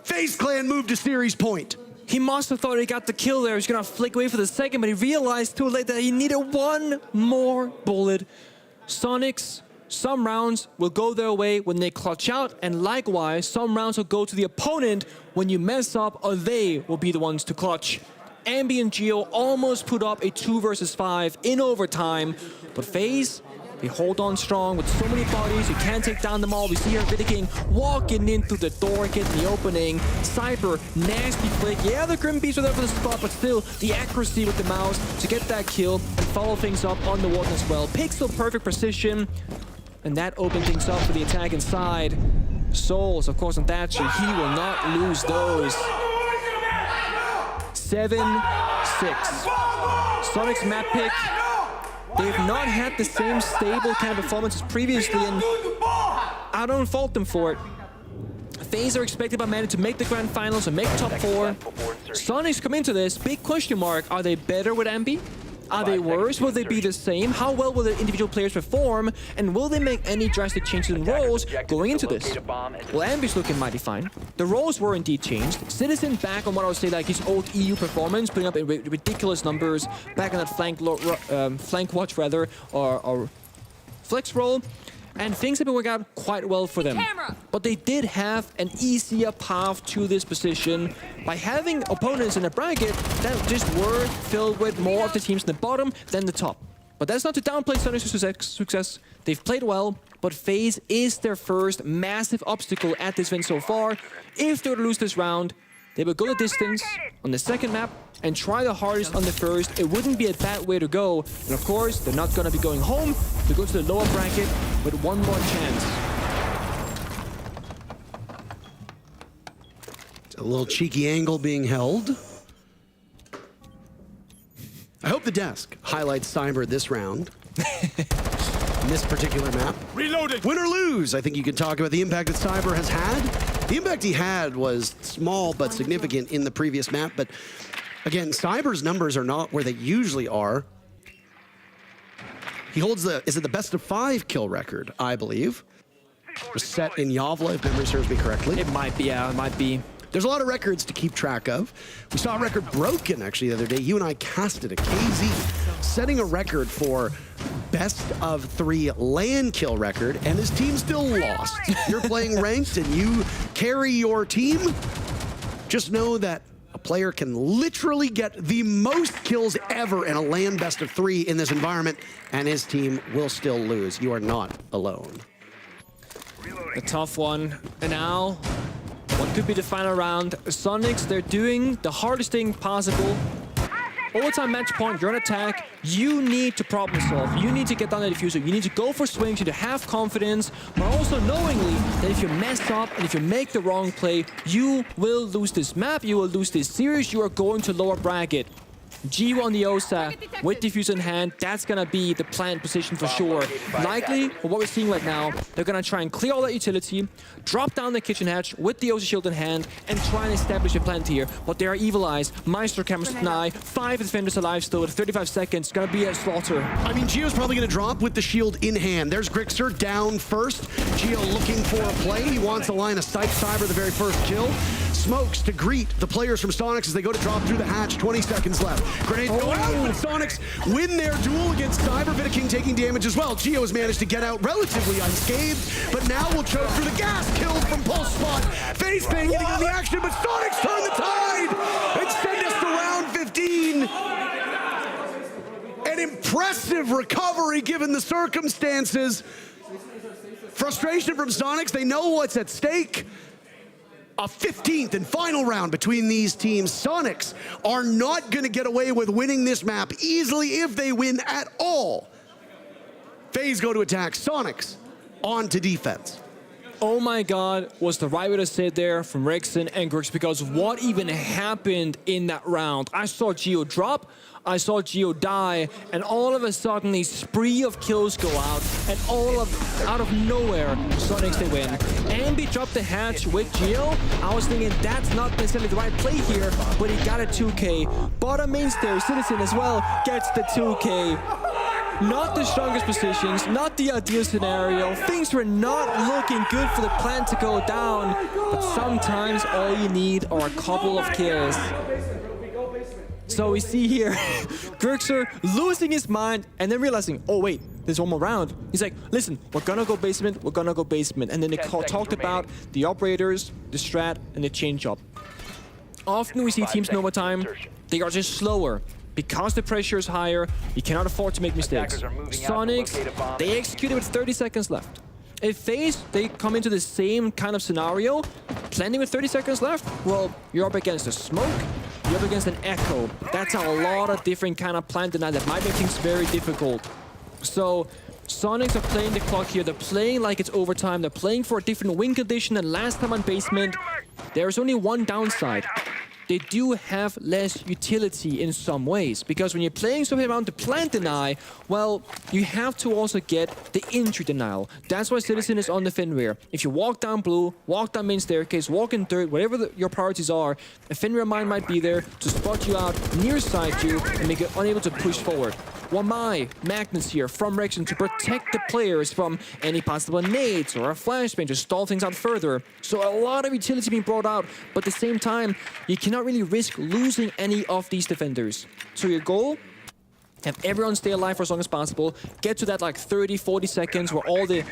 FaZe Clan moved to series point. He must have thought he got the kill there. He's gonna flick away for the second, but he realized too late that he needed 1 more bullet. Sonics, some rounds will go their way when they clutch out, and likewise, some rounds will go to the opponent when you mess up, or they will be the ones to clutch. Ambi and Gio almost put up a 2 versus 5 in overtime, but FaZe, they hold on strong with so many bodies. You can't take down them all. We see here Vidaking walking in through the door, getting the opening. Cyber, nasty flick. Yeah, the Grim Beasts are there for the spot, but still the accuracy with the mouse to get that kill and follow things up on the Warden as well. Pixel perfect precision, and that opened things up for the attack inside. Souls, of course, on Thatcher. He will not lose those. 7-6. Sonic's map pick. They've not had the same stable kind of performance as previously, and I don't fault them for it. FaZe are expected by Manny to make the grand finals and make top 4. Sonics come into this, big question mark. Are they better with Ambi? Are they worse? Will they be the same? How well will the individual players perform? And will they make any drastic changes in roles going into this? Well, Ambi's looking mighty fine. The roles were indeed changed. Citizen back on what I would say like his old EU performance, putting up ridiculous numbers, back on that flank watch rather, or flex role. And things have been working out quite well for them. But they did have an easier path to this position by having opponents in the bracket that just were filled with more of the teams in the bottom than the top. But that's not to downplay Sonic's success. They've played well, but FaZe is their first massive obstacle at this event so far. If they were to lose this round, they would go the distance on the second map and try the hardest on the first. It wouldn't be a bad way to go. And of course, they're not going to be going home. They go to the lower bracket with 1 more chance. A little cheeky angle being held. I hope the desk highlights Cyber this round. In this particular map. Reloaded. Win or lose, I think you can talk about the impact that Cyber has had. The impact he had was small but significant in the previous map, but again, Cyber's numbers are not where they usually are. He holds the best of 5 kill record, I believe. It was set in Yavla, if memory serves me correctly. It might be, yeah, it might be. There's a lot of records to keep track of. We saw a record broken, actually, the other day. You and I casted a KZ, setting a record for best of 3 LAN kill record, and his team still lost. You're playing ranked and you carry your team. Just know that a player can literally get the most kills ever in a LAN best of 3 in this environment, and his team will still lose. You are not alone. A tough one. And now, what could be the final round? Sonics, they're doing the hardest thing possible. Overtime match point, you're on attack. You need to problem solve. You need to get down the diffuser. You need to go for swings. You need to have confidence, but also knowingly that if you mess up and if you make the wrong play, you will lose this map, you will lose this series, you are going to lower bracket. Gio on the Osa with diffuser in hand, that's gonna be the plant position for sure. Likely, what we're seeing right now, they're gonna try and clear all that utility, drop down the kitchen hatch with the Osa shield in hand, and try and establish a plant here. But there are Evil Eyes, Meister cameras deny, 5 defenders alive still with 35 seconds, gonna be a slaughter. I mean, Gio's probably gonna drop with the shield in hand. There's Grixer down first. Gio looking for a play. He wants a line of sight. Cyber the very first kill. Smokes to greet the players from Sonics as they go to drop through the hatch. 20 seconds left. Grenades go out, but Sonics win their duel against Cyber. Vidaking taking damage as well. Gio has managed to get out relatively unscathed, but now will choke through the gas. Kills from Pulse Spot. Face Bang getting on the action, but Sonics turn the tide and send us to round 15. An impressive recovery given the circumstances. Frustration from Sonics. They know what's at stake. A 15th and final round between these teams. Sonics are not going to get away with winning this map easily if they win at all. FaZe go to attack. Sonics on to defense. Oh my god, was the right way to sit there from Rexon and Grix, because what even happened in that round? I saw Gio drop, I saw Gio die, and all of a sudden a spree of kills go out, and out of nowhere, Sonics they win. Ambi dropped the hatch with Gio. I was thinking that's not necessarily the right play here, but he got a 2K. Bottom main stairs, Citizen as well gets the 2K. Not the strongest positions, not the ideal scenario. Things were not looking good for the plant to go down, but sometimes all you need are a couple of kills. So we see here, Grixer losing his mind and then realizing, oh wait, there's one more round. He's like, listen, we're gonna go basement, we're gonna go basement. And then they talked about the operators, the strat, and the change up. Often we see teams in overtime, they are just slower. Because the pressure is higher, you cannot afford to make mistakes. Sonics, they executed with 30 seconds left. If FaZe, they come into the same kind of scenario, planting with 30 seconds left, well, you're up against a smoke, you're up against an echo. That's a lot of different kind of plant deny that might make things very difficult. So, Sonics are playing the clock here, they're playing like it's overtime, they're playing for a different win condition than last time on basement. There's only one downside. They do have less utility in some ways, because when you're playing something around the plant deny, well, you have to also get the entry denial. That's why Citizen is on the Fenrir. If you walk down blue, walk down main staircase, walk in third, whatever your priorities are, a Fenrir mine might be there to spot you out, near side you, and make you unable to push forward. Wamai, Magnus here from Rexon to protect the players from any possible nades or a flashbang to stall things out further. So a lot of utility being brought out, but at the same time, you cannot really risk losing any of these defenders. So your goal, have everyone stay alive for as long as possible, get to that like 30, 40 seconds where all the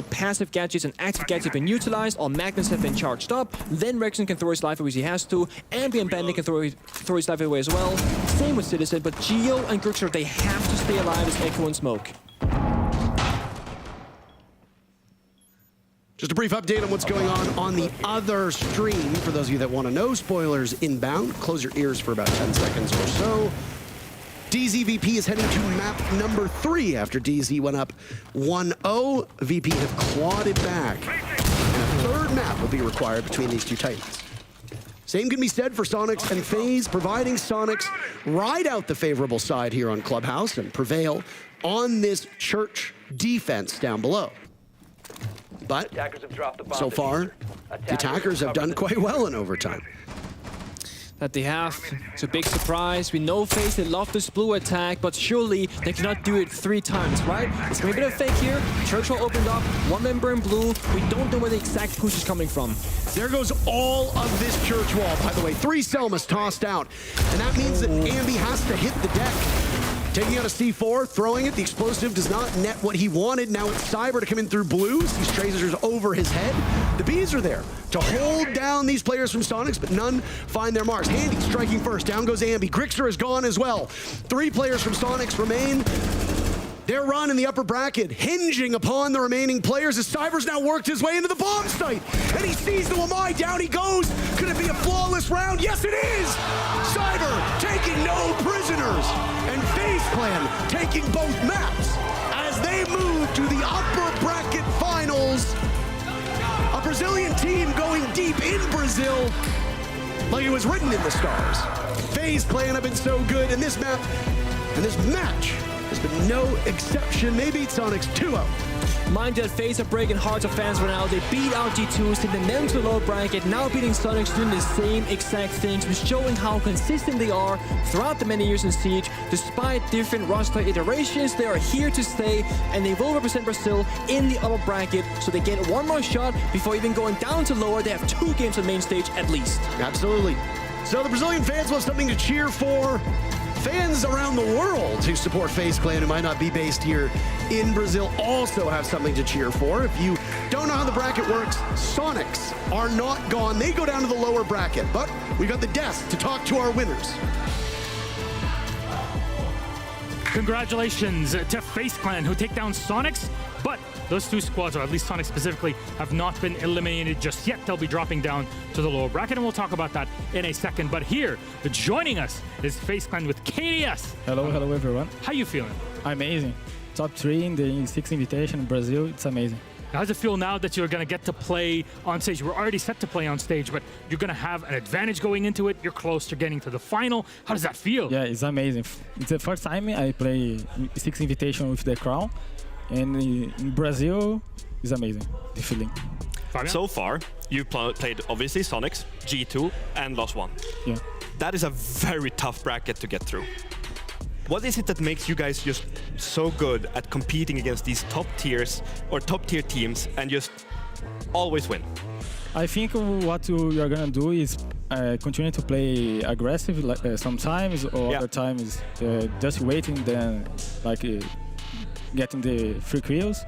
passive gadgets and active gadgets have been utilized, all magnets have been charged up, then Rexon can throw his life away as he has to, Ambient Bandit can throw his life away as well. Same with Citizen, but Gio and Grixer, they have to stay alive as Echo and Smoke. Just a brief update on what's going on the other stream. For those of you that want to know, spoilers inbound. Close your ears for about 10 seconds or so. DZ is heading to map number 3 after DZ went up 1-0. VP have clawed it back. And a third map will be required between these two titans. Same can be said for Sonics and FaZe, providing Sonics ride out the favorable side here on Clubhouse and prevail on this church defense down below. But so far, the attackers have done quite well in overtime. that they have. It's a big surprise. We know FaZe, they love this blue attack, but surely they cannot do it 3 times, right? It's maybe a bit of fake here. Churchill opened up, 1 member in blue. We don't know where the exact push is coming from. There goes all of this church wall, by the way. 3 Selmas tossed out. And that means that Ambi has to hit the deck. Taking out a C4, throwing it. The explosive does not net what he wanted. Now it's Cyber to come in through blues. These tracers over his head. The Bees are there to hold down these players from Sonics, but none find their marks. Handy striking first. Down goes Ambi. Grixter is gone as well. 3 players from Sonics remain. Their run in the upper bracket, hinging upon the remaining players as Cyber's now worked his way into the bomb site. And he sees the Wamai, down he goes. Could it be a flawless round? Yes, it is! Cyber taking no prisoners. And FaZe Clan taking both maps as they move to the upper bracket finals. A Brazilian team going deep in Brazil like it was written in the stars. FaZe Clan have been so good in this map and this match. There's been no exception. They beat Sonics 2-0. Mind you, that FaZe are breaking hearts of fans right now. They beat out G2, sending them to the lower bracket, now beating Sonics, doing the same exact things, but showing how consistent they are throughout the many years in Siege. Despite different roster iterations, they are here to stay, and they will represent Brazil in the upper bracket, so they get 1 more shot before even going down to lower. They have 2 games on main stage at least. Absolutely. So the Brazilian fans will have something to cheer for. Fans around the world who support FaZe Clan, who might not be based here in Brazil, also have something to cheer for. If you don't know how the bracket works, Sonics are not gone. They go down to the lower bracket, but we got the desk to talk to our winners. Congratulations to FaZe Clan, who take down Sonics, but those 2 squads, or at least Sonics specifically, have not been eliminated just yet. They'll be dropping down to the lower bracket, and we'll talk about that in a second. But here, joining us is FaZe Clan with KDS. Hello everyone. How you feeling? Amazing. Top 3 in the 6th invitation in Brazil. It's amazing. How does it feel now that you're going to get to play on stage? We're already set to play on stage, but you're going to have an advantage going into it. You're close to getting to the final. How does that feel? Yeah, it's amazing. It's the first time I play 6th invitation with the crown, and in Brazil, it's amazing, the feeling. Fabian? So far, you've played obviously Sonics, G2, and lost 1. Yeah. That is a very tough bracket to get through. What is it that makes you guys just so good at competing against these top tiers or top tier teams and just always win? I think what you are gonna do is continue to play aggressive sometimes, or other times just waiting, then getting the free kills.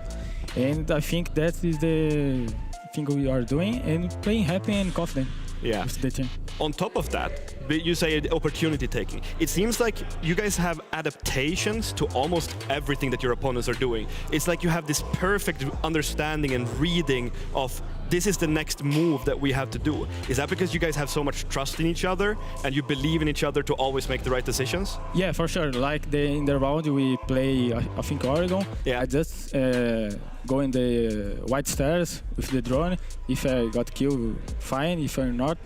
And I think that is the thing we are doing, and playing happy and confident with the team. On top of that, you say opportunity taking. It seems like you guys have adaptations to almost everything that your opponents are doing. It's like you have this perfect understanding and reading of this is the next move that we have to do. Is that because you guys have so much trust in each other and you believe in each other to always make the right decisions? Yeah, for sure. Like in the round we play, I think Oregon. Yeah. I just go in the white stairs with the drone. If I got killed, fine. If I'm not,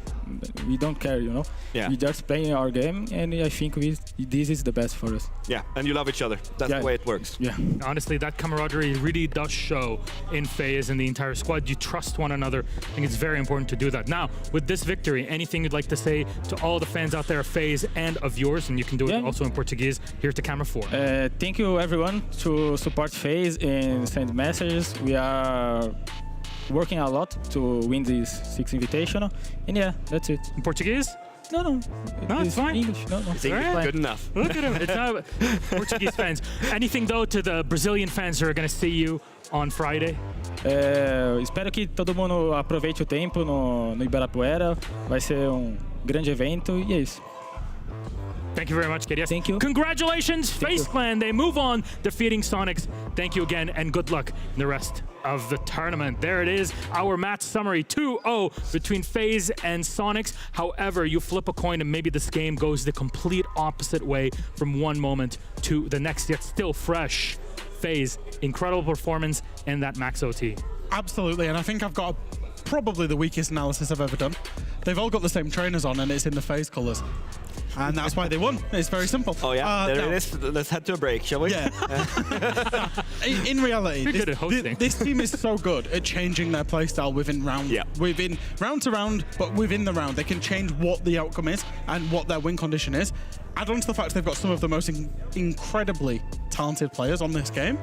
we don't care, you know. Yeah. We just play our game, and I think this is the best for us. Yeah, and you love each other. That's the way it works. Yeah. Honestly, that camaraderie really does show in FaZe and the entire squad. You trust one another. I think it's very important to do that. Now, with this victory, anything you'd like to say to all the fans out there of FaZe and of yours, and you can do it also in Portuguese, here to camera 4. Thank you everyone to support FaZe and send messages. We are working a lot to win this 6th Invitational, and yeah, that's it. In Portuguese? No, it's fine. English. No. It's English, good enough. Look at him. It's not Portuguese fans. Anything though to the Brazilian fans who are going to see you on Friday? Espero que todo mundo aproveite o tempo no Ibirapuera. Vai ser grande evento e é isso. Thank you very much, KDS. Thank you. Congratulations, FaZe Clan. They move on, defeating Sonics. Thank you again, and good luck in the rest of the tournament. There it is, our match summary, 2-0 between FaZe and Sonics. However, you flip a coin and maybe this game goes the complete opposite way from one moment to the next, yet still fresh. FaZe, incredible performance in that max OT. Absolutely, and I think I've got probably the weakest analysis I've ever done. They've all got the same trainers on, and it's in the FaZe colours. And that's why they won. It's very simple. Oh yeah, there it is. Let's head to a break, shall we? Yeah. in reality, good at hosting. this team is so good at changing their playstyle within round. Yeah. Within round to round, but within the round, they can change what the outcome is and what their win condition is. Add on to the fact they've got some of the most incredibly talented players on this game,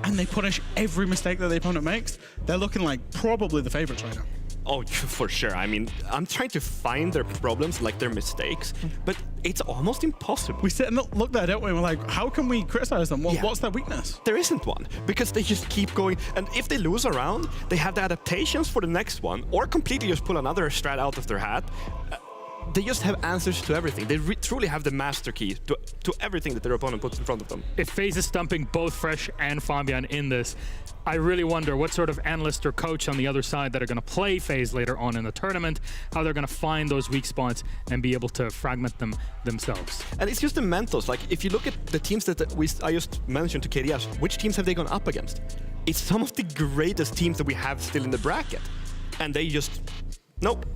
and they punish every mistake that the opponent makes. They're looking like probably the favorites right now. Oh, for sure. I mean, I'm trying to find their problems, like their mistakes, but it's almost impossible. We sit and look there, don't we? We're like, how can we criticize them? Well, Yeah. what's their weakness? There isn't one, because they just keep going. And if they lose a round, they have the adaptations for the next one, or completely just pull another strat out of their hat. They just have answers to everything. They truly have the master key to everything that their opponent puts in front of them. If FaZe is stumping both Fresh and Fabian in this, I really wonder what sort of analyst or coach on the other side that are going to play FaZe later on in the tournament, how they're going to find those weak spots and be able to fragment them themselves. And it's just the mentals. Like, if you look at the teams that I just mentioned to KDS, which teams have they gone up against? It's some of the greatest teams that we have still in the bracket. And they just, nope.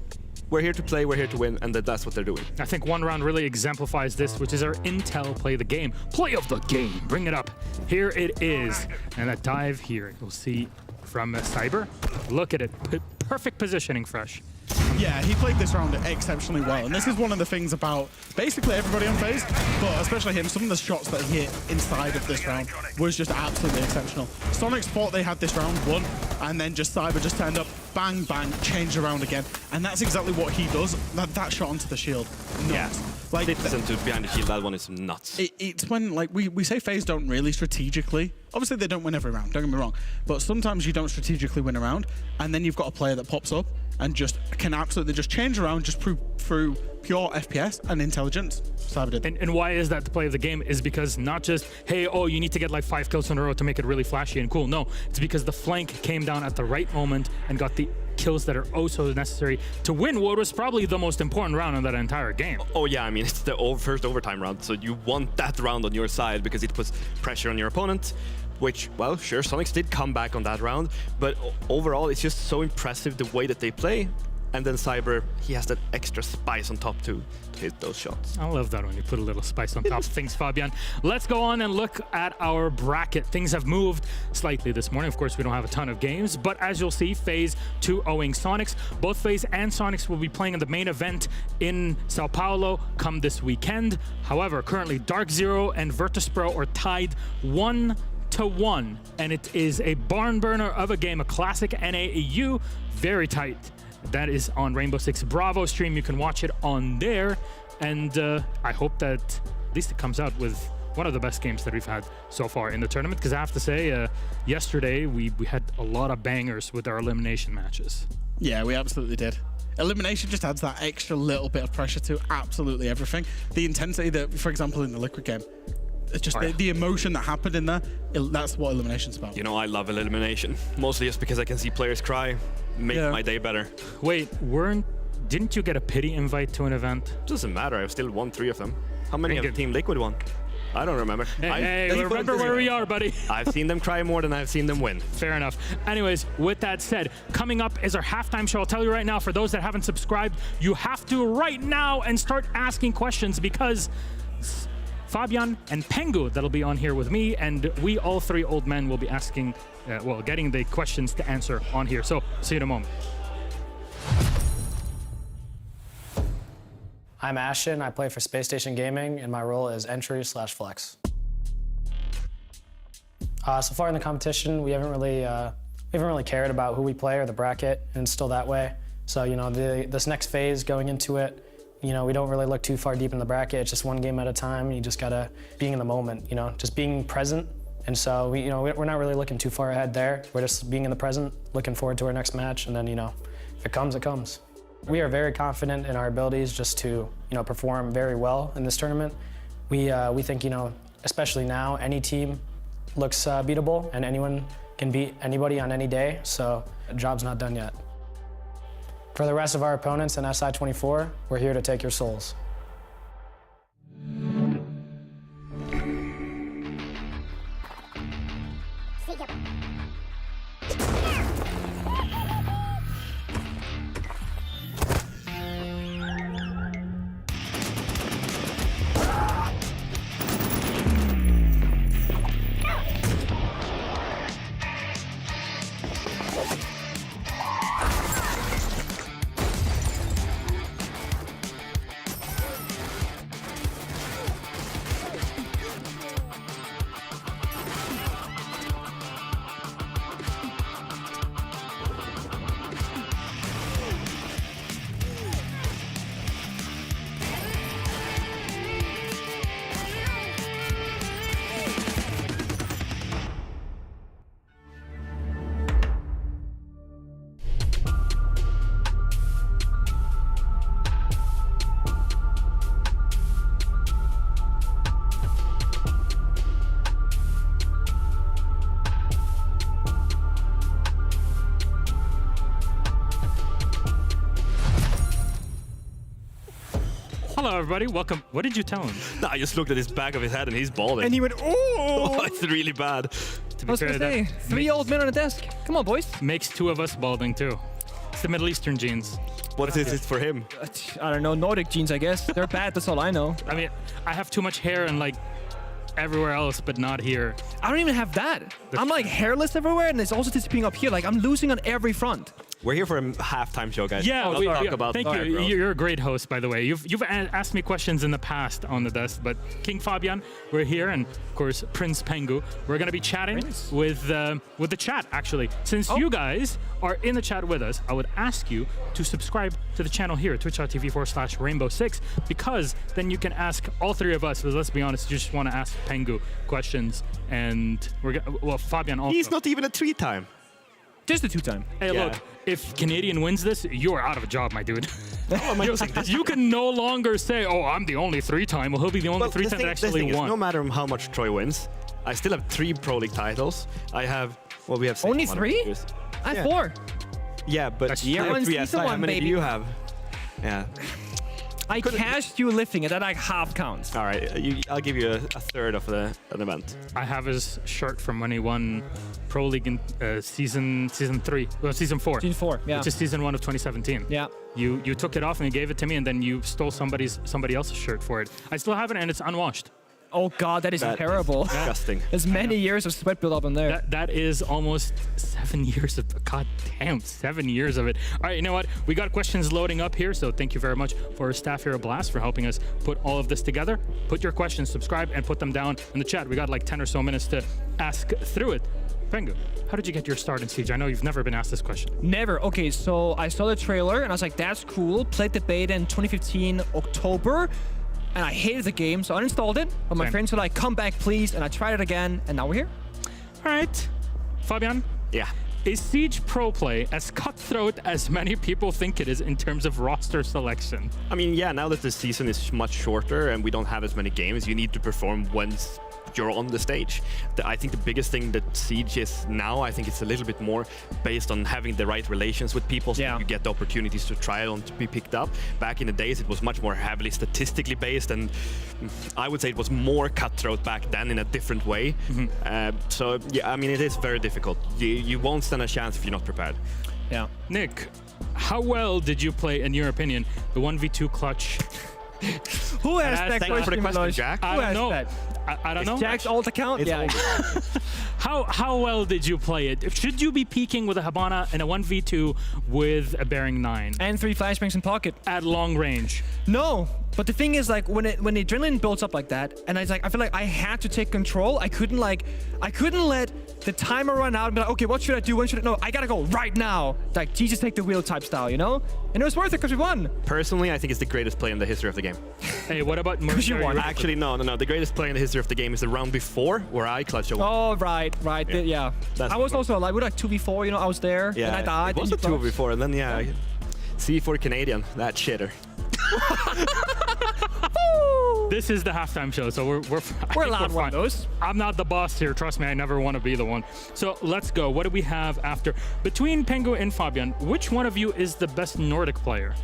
We're here to play, we're here to win, and that's what they're doing. I think one round really exemplifies this, which is our Intel play the game. Play of the game, bring it up. Here it is. And a dive here, you'll see from Cyber. Look at it, perfect positioning, Fresh. Yeah, he played this round exceptionally well, and this is one of the things about basically everybody on FaZe, but especially him. Some of the shots that he hit inside of this round was just absolutely exceptional. Sonics thought they had this round won, and then just Cyber just turned up, bang, bang, changed around again, and that's exactly what he does. That shot onto the shield, nuts. Yeah. Like, Listen to behind the shield, that one is nuts. It's when, like, we say FaZe don't really strategically. Obviously, they don't win every round, don't get me wrong. But sometimes you don't strategically win a round, and then you've got a player that pops up and just can absolutely just change around, just through pure FPS and intelligence. Cyber did. And why is that the play of the game? Is because not just, hey, oh, you need to get like 5 kills in a row to make it really flashy and cool. No, it's because the flank came down at the right moment and got the kills that are oh so necessary to win what was probably the most important round in that entire game. Oh yeah, I mean, it's the first overtime round, so you want that round on your side because it puts pressure on your opponent, which, well, sure, Sonics did come back on that round, but overall it's just so impressive the way that they play. And then Cyber, he has that extra spice on top too to hit those shots. I love that when you put a little spice on top. Thanks, Fabian. Let's go on and look at our bracket. Things have moved slightly this morning. Of course, we don't have a ton of games, but as you'll see, FaZe 2-0ing Sonics. Both FaZe and Sonics will be playing in the main event in Sao Paulo come this weekend. However, currently Dark Zero and Virtus.pro are tied 1-1, and it is a barn burner of a game, a classic NAEU, very tight. That is on Rainbow Six Bravo stream. You can watch it on there, and I hope that at least it comes out with one of the best games that we've had so far in the tournament, because I have to say, yesterday we had a lot of bangers with our elimination matches. Yeah, we absolutely did. Elimination just adds that extra little bit of pressure to absolutely everything. The intensity that, for example, in the Liquid game, it's just the emotion that happened in there, that's what elimination's about. You know, I love elimination, mostly just because I can see players cry, make my day better. Wait, didn't you get a pity invite to an event? Doesn't matter, I've still won 3 of them. How many have Team Liquid won? I don't remember. Hey, remember where we are, buddy. I've seen them cry more than I've seen them win. Fair enough. Anyways, with that said, coming up is our halftime show. I'll tell you right now, for those that haven't subscribed, you have to right now and start asking questions, because Fabian and Pengu that'll be on here with me, and we all 3 old men will be asking, getting the questions to answer on here. So, see you in a moment. I'm Ashton, I play for Space Station Gaming, and my role is entry/flex. So far in the competition, we haven't really cared about who we play or the bracket, and it's still that way. So, you know, this next phase going into it, you know, we don't really look too far deep in the bracket. It's just one game at a time. You just gotta be in the moment, you know, just being present. And so, we're not really looking too far ahead there. We're just being in the present, looking forward to our next match, and then, you know, if it comes, it comes. We are very confident in our abilities just to, you know, perform very well in this tournament. We think, you know, especially now, any team looks beatable, and anyone can beat anybody on any day. So the job's not done yet. For the rest of our opponents in SI24, we're here to take your souls. everybody. Welcome. What did you tell him? No, I just looked at his back of his head and he's balding. And he went, oh! It's really bad. To I was gonna say, 3 old men on a desk. Come on, boys. Makes 2 of us balding too. It's the Middle Eastern genes. What is it for him? I don't know, Nordic genes, I guess. They're bad, that's all I know. I mean, I have too much hair and like everywhere else, but not here. I don't even have that. I'm like hairless everywhere, and it's also disappearing up here. Like, I'm losing on every front. We're here for a halftime show, guys. Yeah, Let's talk about thank you. You're a great host, by the way. You've asked me questions in the past on the desk, but King Fabian, we're here, and of course Prince Pengu. We're gonna be chatting with the chat. Actually, since you guys are in the chat with us, I would ask you to subscribe to the channel here, twitch.tv/Rainbow6, because then you can ask all 3 of us. Because let's be honest, you just want to ask Pengu questions, and Fabian also. He's not even a 3-time. Just a 2-time. Hey, look, if Canadian wins this, you are out of a job, my dude. You can no longer say, oh, I'm the only 3-time. Well, he'll be the only 3-time that actually won. No matter how much Troy wins, I still have 3 Pro League titles. I have, well, we have 6. Only 3? I have 4. Yeah, but I have 3 aside. How many do you have? Yeah. I cashed you lifting it. That like half counts. All right, I'll give you a third of an event. I have his shirt from when he won Pro League in season 3, well, season 4. Season 4, yeah. Which is season 1 of 2017. Yeah. You took it off and you gave it to me, and then you stole somebody else's shirt for it. I still have it, and it's unwashed. Oh God, that is terrible. Disgusting. There's many years of sweat build up in there. That is almost 7 years of, God damn, 7 years of it. All right, you know what? We got questions loading up here, so thank you very much for our staff here at Blast for helping us put all of this together. Put your questions, subscribe, and put them down in the chat. We got like 10 or so minutes to ask through it. Pengu, how did you get your start in Siege? I know you've never been asked this question. Never. Okay, so I saw the trailer and I was like, that's cool. Played the beta in 2015 October. And I hated the game, so I uninstalled it. But my friends were like, come back, please. And I tried it again, and now we're here. All right. Fabian? Yeah. Is Siege Pro Play as cutthroat as many people think it is in terms of roster selection? I mean, yeah, now that the season is much shorter and we don't have as many games, you need to perform once you're on the stage. I think the biggest thing that Siege is now, I think it's a little bit more based on having the right relations with people, so you get the opportunities to try on to be picked up. Back in the days, it was much more heavily statistically based, and I would say it was more cutthroat back then in a different way. So yeah, I mean, it is very difficult. You won't stand a chance if you're not prepared. Yeah. Nick, how well did you play, in your opinion, the 1v2 clutch? Who has that Thank you for the question, Jack. I don't know. I don't know. Jack's alt account? Yeah. How well did you play it? Should you be peeking with a Habana in a 1v2 with a Bearing 9? And 3 flashbangs in pocket. At long range? No. But the thing is, like, when the adrenaline builds up like that, and I feel like I had to take control. I couldn't let the timer run out and be like, okay, what should I do? When should I? No, I gotta go right now. Like, Jesus, take the wheel type style, you know? And it was worth it because we won. Personally, I think it's the greatest play in the history of the game. Hey, what about you won? Actually, no. The greatest play in the history of the game is the round before, where I clutched a 1. Oh, right. Yeah. I was also alive. We were like 2v4, you know, I was there. Yeah, and I died. It was a 2v4, and then, C4 Canadian, that shitter. This is the halftime show, so we're allowed one of those. I'm not the boss here. Trust me, I never want to be the one. So let's go. What do we have after? Between Pengu and Fabian, which one of you is the best Nordic player?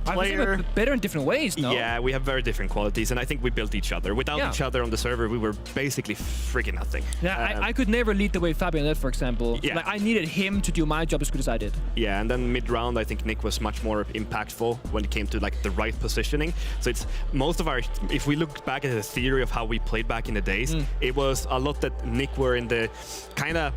We're better in different ways, no? Yeah, we have very different qualities, and I think we built each other. Without each other on the server, we were basically freaking nothing. Yeah, I could never lead the way Fabian led, for example. Yeah. Like, I needed him to do my job as good as I did. Yeah, and then mid-round, I think Nick was much more impactful when it came to like the right positioning. So it's most of our, if we look back at the theory of how we played back in the days, it was a lot that Nick were in the kind of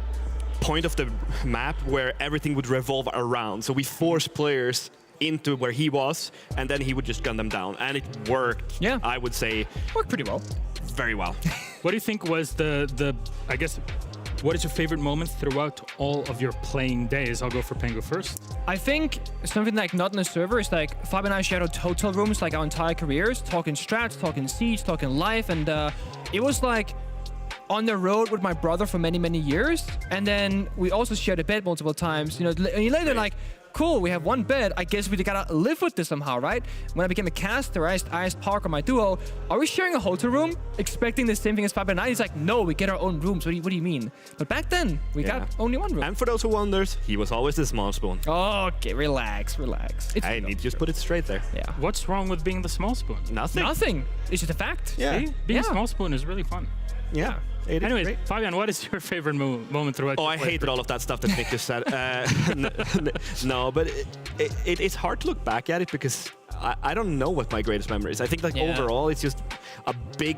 point of the map where everything would revolve around. So we forced players into where he was, and then he would just gun them down, and it worked. Yeah, I would say worked pretty well. Very well. What do you think was the I guess, what is your favorite moments throughout all of your playing days? I'll go for Pengu first. I think something like not in the server is like Fabian and I shared out hotel rooms like our entire careers, talking strats, talking Siege, talking life, and it was like on the road with my brother for many years, and then we also shared a bed multiple times. You know, and you later like cool, we have one bed. I guess we gotta live with this somehow, right? When I became a caster, I asked Parker, my duo, are we sharing a hotel room? Expecting the same thing as 5x9. He's like, no, we get our own rooms. What do you mean? But back then, we got only one room. And for those who wonders, he was always the small spoon. Okay, relax. I need to just put it straight there. Yeah. What's wrong with being the small spoon? Nothing. It's just a fact. Yeah. See? Being a small spoon is really fun. Yeah. It is Anyways, great. Fabian, what is your favorite moment throughout? Oh, I hated all of that stuff that Nick just said. No, but it's hard to look back at it because I don't know what my greatest memory is. I think like overall, it's just a big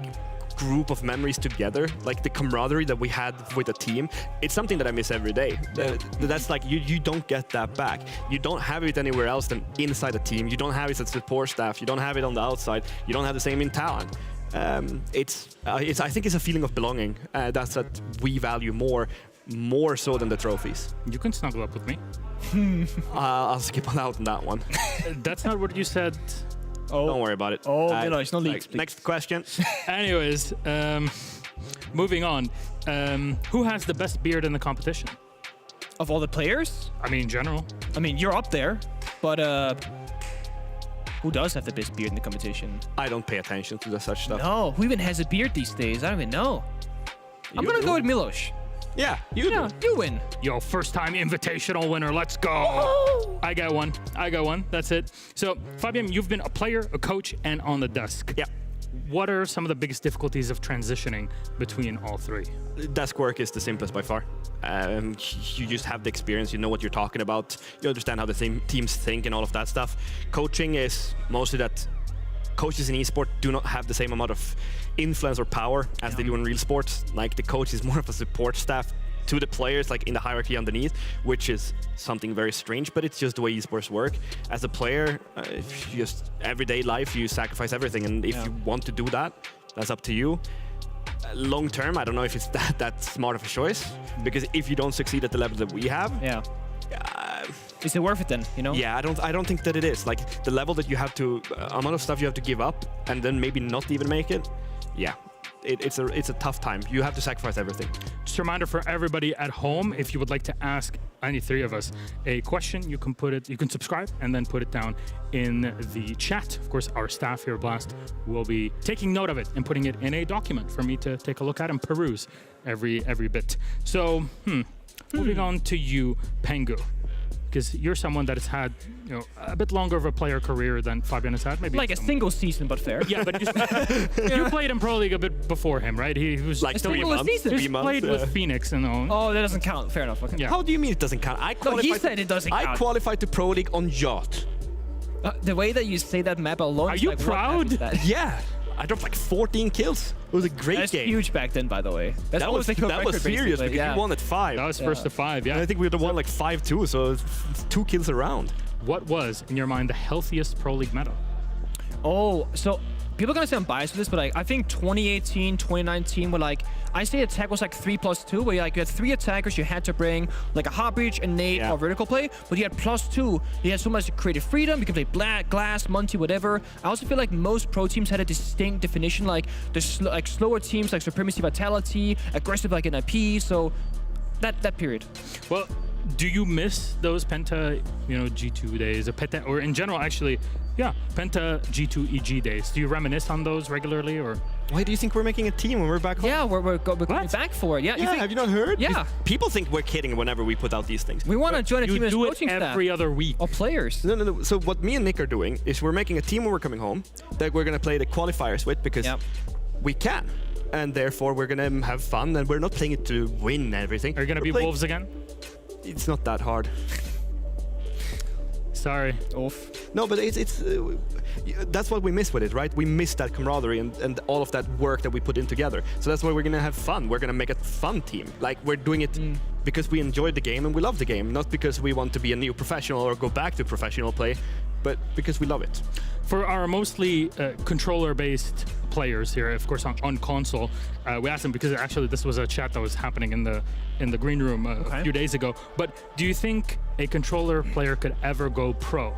group of memories together, like the camaraderie that we had with the team. It's something that I miss every day. That's like you don't get that back. You don't have it anywhere else than inside the team. You don't have it as support staff. You don't have it on the outside. You don't have the same in talent. I think it's a feeling of belonging. That's what we value more so than the trophies. You can snuggle up with me. I'll skip out on that one. That's not what you said. Don't worry about it. It's no leaks. Next question. Anyways, moving on. Who has the best beard in the competition? Of all the players? I mean, in general. I mean, you're up there, but who does have the best beard in the competition? I don't pay attention to such stuff. No, who even has a beard these days? I don't even know. I'm gonna go with Milos. Yeah, you win. Yo, first time Invitational winner. Let's go. I got one. That's it. So, Fabian, you've been a player, a coach, and on the desk. Yeah. What are some of the biggest difficulties of transitioning between all three? Desk work is the simplest by far. You just have the experience, you know what you're talking about, you understand how the teams think and all of that stuff. Coaching is mostly that coaches in esports do not have the same amount of influence or power as they do in real sports. Like the coach is more of a support staff to the players, like in the hierarchy underneath, which is something very strange, but it's just the way esports work. As a player, just everyday life, you sacrifice everything, and if you want to do that, that's up to you. Long term, I don't know if it's that smart of a choice, because if you don't succeed at the level that we have, is it worth it then? You know? Yeah, I don't think that it is. Like the level that you have to, amount of stuff you have to give up, and then maybe not even make it. Yeah, it's a tough time. You have to sacrifice everything. Just a reminder for everybody at home, if you would like to ask any three of us a question, you can subscribe and then put it down in the chat. Of course, our staff here at Blast will be taking note of it and putting it in a document for me to take a look at and peruse every bit. So, moving on to you, Pengu. Because you're someone that has had, a bit longer of a player career than Fabian has had. Maybe like a single season, but fair. Yeah, but you played in Pro League a bit before him, right? He was like 3 months. He played with Phoenix and all. Oh, that doesn't count. Fair enough. Okay. Yeah. How do you mean it doesn't count? He said it doesn't count. I qualified to Pro League on Yacht. The way that you say that map alone. Are you proud? Yeah. I dropped like 14 kills. It was a great game. That's huge back then, by the way. That was serious because we won at 5. That was first to 5, yeah. And I think we would have won like 5-2, so it's 2 kills around. What was, in your mind, the healthiest Pro League meta? Oh, so people are gonna say I'm biased with this, but I think 2018, 2019 were like, I say attack was like 3+2, where you had 3 attackers you had to bring, like a hot breach, a nade, or vertical play, but you had +2. You had so much creative freedom. You can play black, glass, Monty, whatever. I also feel like most pro teams had a distinct definition, like the slower teams like Supremacy, Vitality, aggressive like NIP. So that period. Well, do you miss those Penta, G2 days, or in general, actually, Penta G2 EG days? Do you reminisce on those regularly, or? Why do you think we're making a team when we're back home? Yeah, we're coming back for it. Yeah, have you not heard? Yeah. People think we're kidding whenever we put out these things. We want to join a team as coaching staff. staff. Every other week. Or players. No. So what me and Nick are doing is we're making a team when we're coming home that we're going to play the qualifiers with because we can. And therefore we're going to have fun, and we're not playing it to win everything. Are you going to be Wolves again? It's not that hard. Sorry. Oof. No, but it's that's what we miss with it, right? We miss that camaraderie and all of that work that we put in together. So that's why we're gonna have fun. We're gonna make a fun team. Like we're doing it because we enjoy the game and we love the game, not because we want to be a new professional or go back to professional play, but because we love it. For our mostly controller-based players here, of course, on console, we asked them because actually this was a chat that was happening in the green room a few days ago. But do you think a controller player could ever go pro?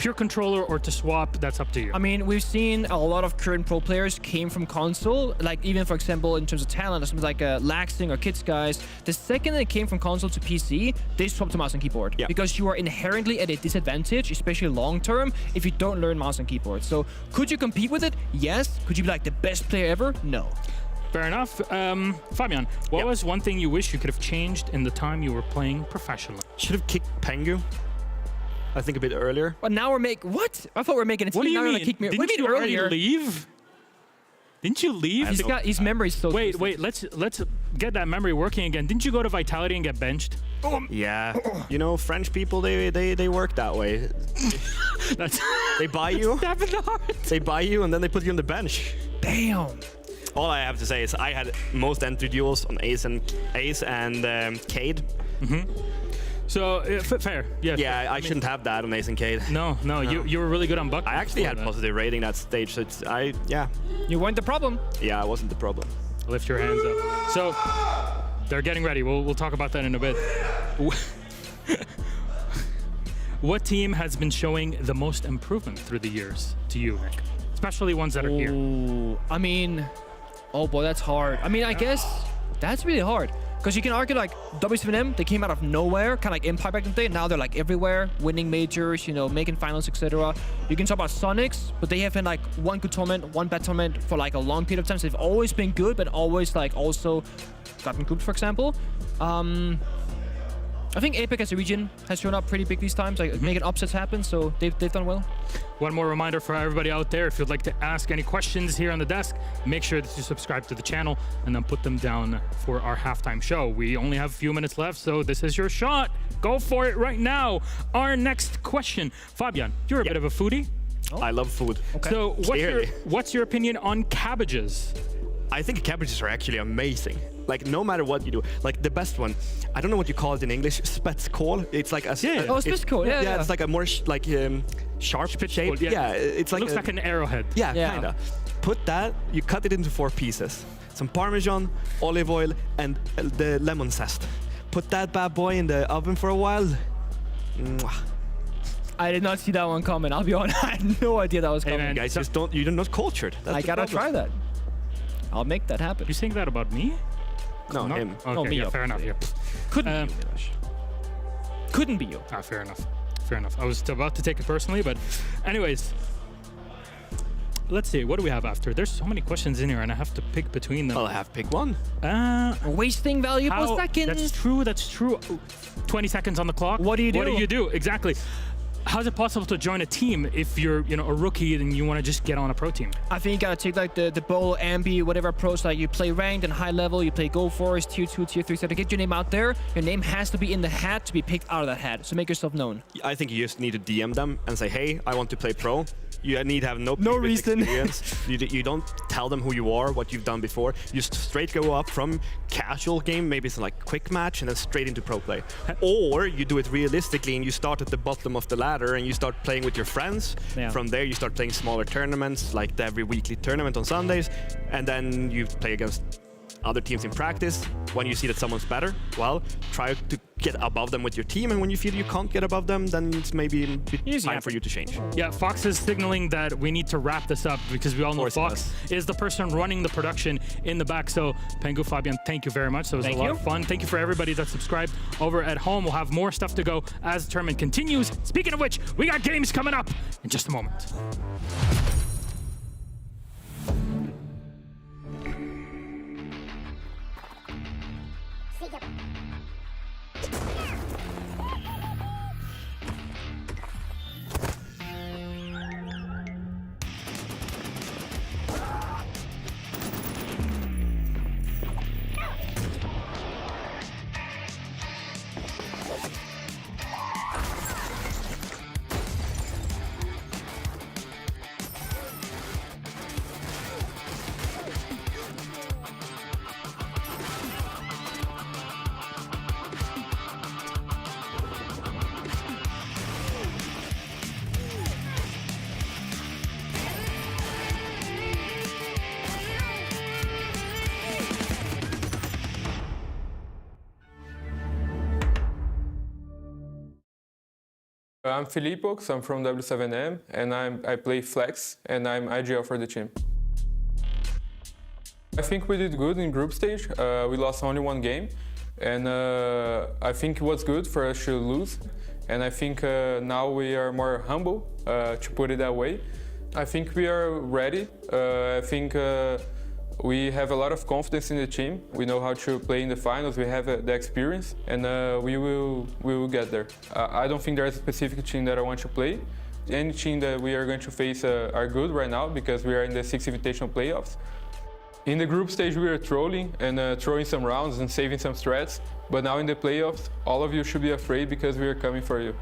pure controller or to swap, that's up to you. I mean, we've seen a lot of current pro players came from console. Like even for example, in terms of talent, something like Laxing or Kids guys. The second they came from console to PC, they swapped to mouse and keyboard because you are inherently at a disadvantage, especially long term, if you don't learn mouse and keyboard. So could you compete with it? Yes. Could you be like the best player ever? No. Fair enough. Fabian, what was one thing you wish you could have changed in the time you were playing professionally? Should have kicked Pengu, I think, a bit earlier. But now we're making what? I thought we were making a team. What do you now mean? We're kick me. Didn't What do you you mean already earlier? leave? Didn't you leave? He's got his memory's so. Wait. Let's get that memory working again. Didn't you go to Vitality and get benched? Yeah, you know, French people, they work that way. They buy you. Stab in the heart. They buy you and then they put you on the bench. Damn. All I have to say is I had most entry duels on Ace and Cade. So fair. Yeah. Yeah, I shouldn't have that on Ace and Cade. No. You were really good on Buck. I actually had positive rating that stage, so You weren't the problem. Yeah, I wasn't the problem. Lift your hands up. So they're getting ready. We'll talk about that in a bit. What team has been showing the most improvement through the years to you, Nick? Especially ones that are here. I mean, oh boy, that's hard. I mean, I guess that's really hard. Because you can argue like W7M, they came out of nowhere, kind of like Empire back in the day. Now they're like everywhere, winning majors, you know, making finals, etc. You can talk about Sonics, but they have been like one good tournament, one bad tournament for like a long period of time. So they've always been good, but always like also gotten grouped, for example. I think Apex as a region has shown up pretty big these times, like making upsets happen, so they've done well. One more reminder for everybody out there, if you'd like to ask any questions here on the desk, make sure that you subscribe to the channel and then put them down for our halftime show. We only have a few minutes left, so this is your shot. Go for it right now. Our next question. Fabian, you're a bit of a foodie. I love food. Okay. So what's your opinion on cabbages? I think cabbages are actually amazing. Like, no matter what you do. Like, the best one, I don't know what you call it in English, spetskål. It's like a... spetskål, yeah. It's like a more sharp shape. Yeah, it's like... It looks like an arrowhead. Yeah, kinda. Put that, you cut it into 4 pieces. Some Parmesan, olive oil, and the lemon zest. Put that bad boy in the oven for a while. Mwah. I did not see that one coming, I'll be honest. I had no idea that was coming. Man, guys, you're not cultured. That's I gotta try that. I'll make that happen. You saying that about me? No, him. Okay, no, me, yeah, fair enough. Yeah. Couldn't be you, Milosh. Couldn't be you. Ah, fair enough. Fair enough. I was about to take it personally, but anyways. Let's see, what do we have after? There's so many questions in here, and I have to pick between them. I'll have to pick one. Wasting valuable seconds. That's true. 20 seconds on the clock. What do you do? What do you do? Exactly. How's it possible to join a team if you're, a rookie and you want to just get on a pro team? I think you gotta take like the bowl, ambi, whatever approach. Like you play ranked and high level, you play Go Forest, tier 2, tier 3. So to get your name out there, your name has to be in the hat to be picked out of that hat. So make yourself known. I think you just need to DM them and say, hey, I want to play pro. You need to have no reason. Experience. you don't tell them who you are, what you've done before. You straight go up from casual game, maybe it's like quick match, and then straight into pro play. Or you do it realistically and you start at the bottom of the ladder and you start playing with your friends. Yeah. From there you start playing smaller tournaments, like the every weekly tournament on Sundays, and then you play against other teams in practice. When you see that someone's better, well, try to get above them with your team, and when you feel you can't get above them, then it's maybe time for you to change. Yeah, Fox is signaling that we need to wrap this up because we all know Fox is the person running the production in the back. So, Pengu, Fabian, thank you very much. So it was a lot of fun. Thank you for everybody that subscribed over at home. We'll have more stuff to go as the tournament continues. Speaking of which, we got games coming up in just a moment. I'm Filippo, so I'm from W7M, and I play Flex, and I'm IGL for the team. I think we did good in group stage. We lost only one game, and I think it was good for us to lose. And I think now we are more humble, to put it that way. I think we are ready. I think we have a lot of confidence in the team. We know how to play in the finals. We have the experience, and we will get there. I don't think there's a specific team that I want to play. Any team that we are going to face are good right now because we are in the 6 Invitational playoffs. In the group stage, we were trolling and throwing some rounds and saving some strats. But now in the playoffs, all of you should be afraid because we are coming for you.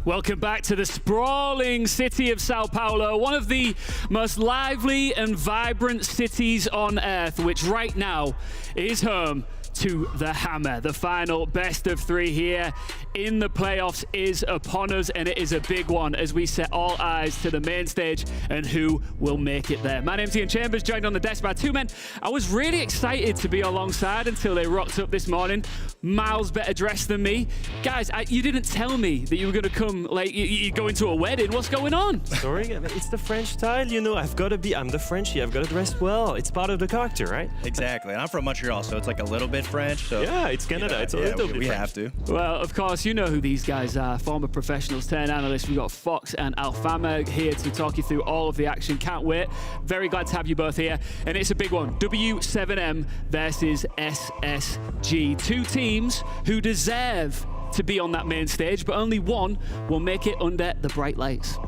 Welcome back to the sprawling city of Sao Paulo, one of the most lively and vibrant cities on earth, which right now is home to the Hammer. The final best of 3 here in the playoffs is upon us, and it is a big one as we set all eyes to the main stage and who will make it there. My name's Ian Chambers, joined on the desk by 2 men I was really excited to be alongside until they rocked up this morning. Miles better dressed than me. Guys, you didn't tell me that you were going to come, like, you're going to a wedding. What's going on? Sorry, it's the French style, you know. I'm the Frenchie, I've got to dress well. It's part of the character, right? Exactly, and I'm from Montreal, so it's like a little bit French. So, yeah, it's Canada, it's a little bit we French. have to. Well, of course, you know who these guys are. Former professionals, turned analysts. We've got Fox and Alfama here to talk you through all of the action. Can't wait. Very glad to have you both here. And it's a big one. W7M versus SSG. 2 teams who deserve to be on that main stage, but only one will make it under the bright lights.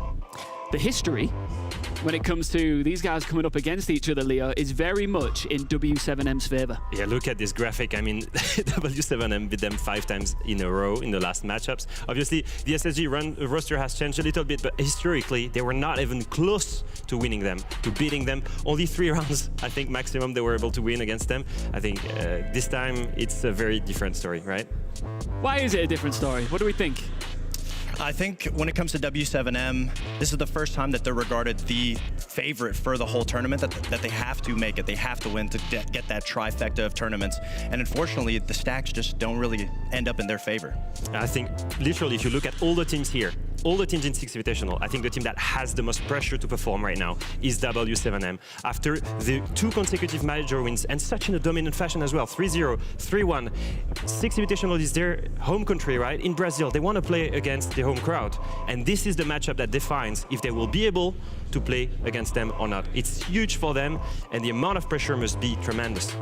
The history when it comes to these guys coming up against each other, Leo, is very much in W7M's favor. Yeah, look at this graphic. I mean, W7M beat them 5 times in a row in the last matchups. Obviously, the SSG roster has changed a little bit, but historically, they were not even close to winning them, to beating them. Only 3 rounds, I think, maximum they were able to win against them. I think this time, it's a very different story, right? Why is it a different story? What do we think? I think when it comes to W7M, this is the first time that they're regarded the favorite for the whole tournament, that they have to make it. They have to win to get that trifecta of tournaments. And unfortunately, the stacks just don't really end up in their favor. I think, literally, if you look at all the teams here, all the teams in 6 Invitational, I think the team that has the most pressure to perform right now is W7M. After the 2 consecutive major wins, and such in a dominant fashion as well, 3-0, 3-1. 6 Invitational is their home country, right? In Brazil, they want to play against the home crowd. And this is the matchup that defines if they will be able to play against them or not. It's huge for them, and the amount of pressure must be tremendous.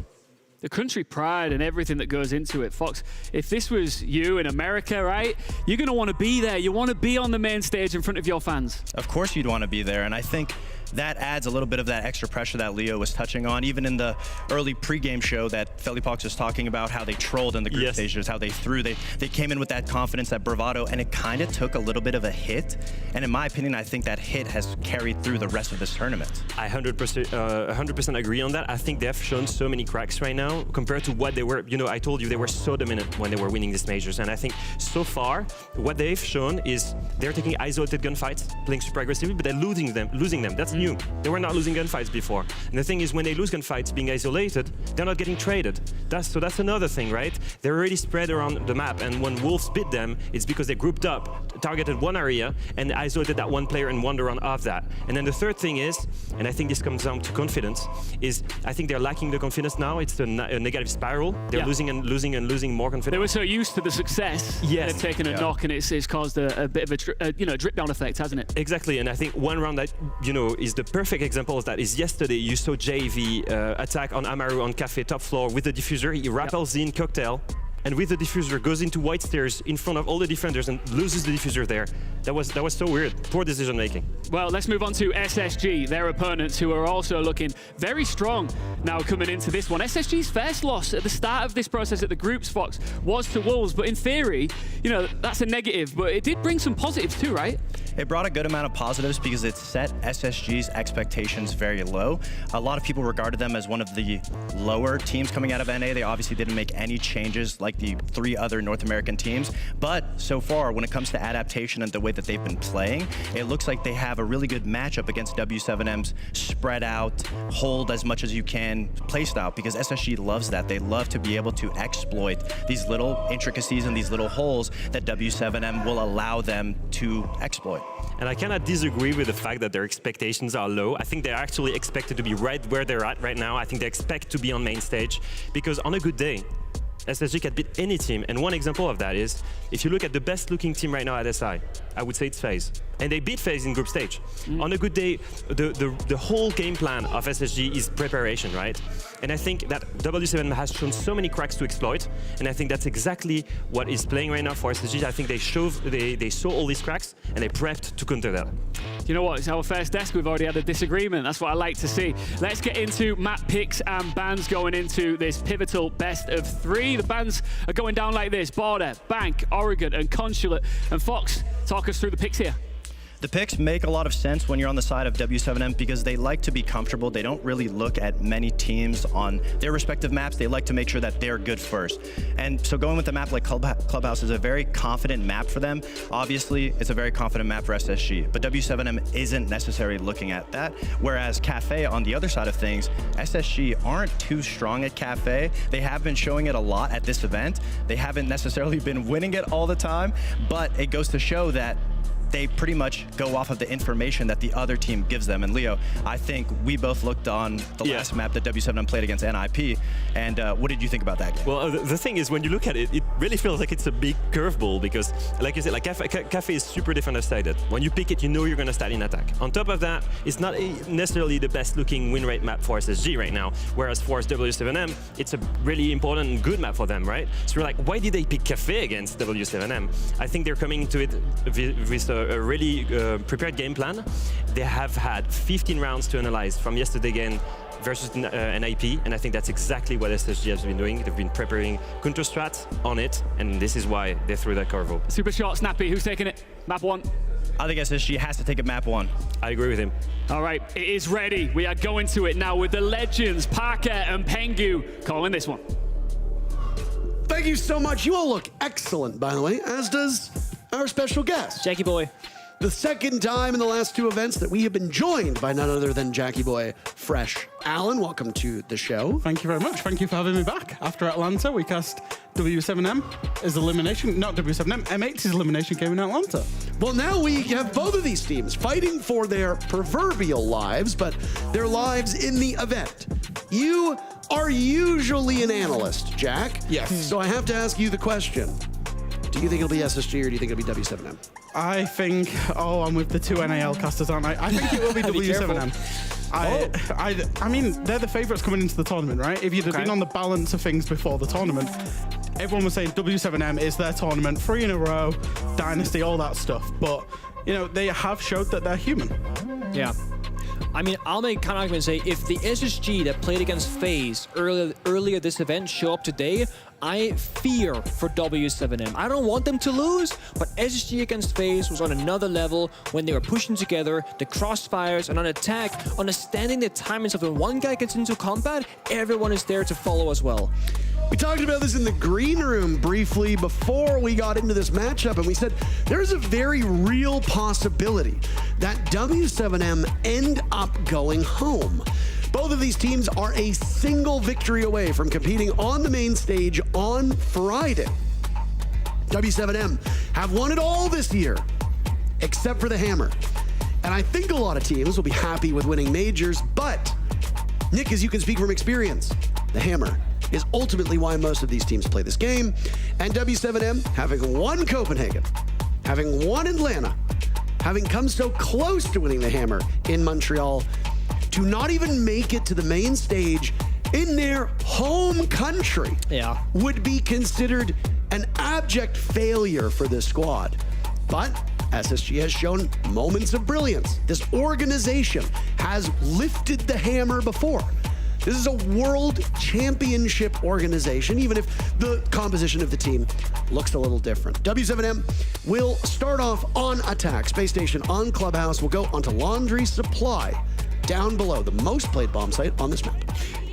The country pride and everything that goes into it. Fox, if this was you in America, right, you're going to want to be there. You want to be on the main stage in front of your fans. Of course you'd want to be there, and I think that adds a little bit of that extra pressure that Leo was touching on. Even in the early pregame show that Felipox was talking about, how they trolled in the group stages, how they threw. They came in with that confidence, that bravado, and it kind of took a little bit of a hit. And in my opinion, I think that hit has carried through the rest of this tournament. I 100% agree on that. I think they've shown so many cracks right now compared to what they were. You know, I told you they were so dominant when they were winning these majors. And I think so far, what they've shown is they're taking isolated gunfights, playing super aggressively, but they're losing them. That's new. They were not losing gunfights before. And the thing is, when they lose gunfights being isolated, they're not getting traded. So that's another thing, right? They're already spread around the map, and when Wolves beat them, it's because they grouped up, targeted one area, and isolated that one player and one run of that. And then the third thing is, and I think this comes down to confidence, is I think they're lacking the confidence now. It's a negative spiral. They're losing and losing and losing more confidence. They were so used to the success. Yes. They've taken a knock, and it's caused a bit of a drip down effect, hasn't it? Exactly. And I think one round that is the perfect example of that is yesterday. You saw JV attack on Amaru on Cafe top floor with the diffuser. He rappels in cocktail, and with the diffuser goes into white stairs in front of all the defenders and loses the diffuser there. That was so weird. Poor decision making. Well, let's move on to SSG, their opponents, who are also looking very strong now coming into this one. SSG's first loss at the start of this process at the groups, Fox, was to Wolves, but in theory, that's a negative, but it did bring some positives too, right? it brought a good amount of positives because it set SSG's expectations very low. A lot of people regarded them as one of the lower teams coming out of NA. They obviously didn't make any changes like the 3 other North American teams, but so far, when it comes to adaptation and the way that they've been playing, it looks like they have a really good matchup against W7M's spread out, hold as much as you can playstyle, because SSG loves that. They love to be able to exploit these little intricacies and these little holes that W7M will allow them to exploit. And I cannot disagree with the fact that their expectations are low. I think they're actually expected to be right where they're at right now. I think they expect to be on main stage, because on a good day, SSG can beat any team. And one example of that is, if you look at the best looking team right now at SI, I would say it's FaZe. And they beat FaZe in group stage. On a good day, the whole game plan of SSG is preparation, right? And I think that W7 has shown so many cracks to exploit, and I think that's exactly what is playing right now for SSG. I think they saw all these cracks, and they prepped to counter that. You know what? It's our first desk. We've already had a disagreement. That's what I like to see. Let's get into map picks and bans going into this pivotal best of 3. The bans are going down like this: Border, Bank, Oregon, and Consulate. And Fox, talk us through the picks here. The picks make a lot of sense when you're on the side of W7M because they like to be comfortable. They don't really look at many teams on their respective maps. They like to make sure that they're good first. And so going with a map like Clubhouse is a very confident map for them. Obviously, it's a very confident map for SSG, but W7M isn't necessarily looking at that. Whereas Cafe, on the other side of things, SSG aren't too strong at Cafe. They have been showing it a lot at this event. They haven't necessarily been winning it all the time, but it goes to show that they pretty much go off of the information that the other team gives them. And Leo, I think we both looked on the last map that W7M played against NIP, and what did you think about that game? Well, the thing is, when you look at it, it really feels like it's a big curveball because, like you said, like Cafe is super defender-sided. When you pick it, you know you're going to start in attack. On top of that, it's not necessarily the best-looking win rate map for SSG right now, whereas for W7M, it's a really important and good map for them, right? So you're like, why did they pick Cafe against W7M? I think they're coming to it with a really prepared game plan. They have had 15 rounds to analyze from yesterday again versus NIP, and I think that's exactly what SSG has been doing. They've been preparing counter-strat on it, and this is why they threw that curveball. Super short, Snappy, who's taking it? Map 1. I think SSG has to take it map 1. I agree with him. All right, it is ready. We are going to it now with the legends, Parker and Pengu, calling this one. Thank you so much. You all look excellent, by the way, as does our special guest, Jackie Boy. The second time in the last 2 events that we have been joined by none other than Jackie Boy Fresh. Alan, welcome to the show. Thank you very much. Thank you for having me back. After Atlanta, we cast W7M as elimination, not W7M, M8's elimination game in Atlanta. Well, now we have both of these teams fighting for their proverbial lives, but their lives in the event. You are usually an analyst, Jack. Yes. So I have to ask you the question. Do you think it'll be SSG or do you think it'll be W7M? I think, I'm with the 2 NAL casters, aren't I? I think it will be W7M. I mean, they're the favourites coming into the tournament, right? If you'd have been on the balance of things before the tournament, everyone was saying W7M is their tournament, 3 in a row, Dynasty, all that stuff. But, you know, they have showed that they're human. Yeah. I mean, I'll make a counter argument and say if the SSG that played against FaZe earlier this event show up today, I fear for W7M. I don't want them to lose, but SSG against FaZe was on another level when they were pushing together, the crossfires, and on attack, understanding the timings of when one guy gets into combat, everyone is there to follow as well. We talked about this in the green room briefly before we got into this matchup, and we said there's a very real possibility that W7M end up going home. Both of these teams are a single victory away from competing on the main stage on Friday. W7M have won it all this year, except for the Hammer. And I think a lot of teams will be happy with winning majors, but Nick, as you can speak from experience, the Hammer is ultimately why most of these teams play this game. And W7M, having won Copenhagen, having won Atlanta, having come so close to winning the Hammer in Montreal, to not even make it to the main stage in their home country would be considered an abject failure for this squad. But SSG has shown moments of brilliance. This organization has lifted the Hammer before. This is a world championship organization, even if the composition of the team looks a little different. W7M will start off on attack. Space Station on Clubhouse will go onto Laundry Supply down below, the most played bomb site on this map.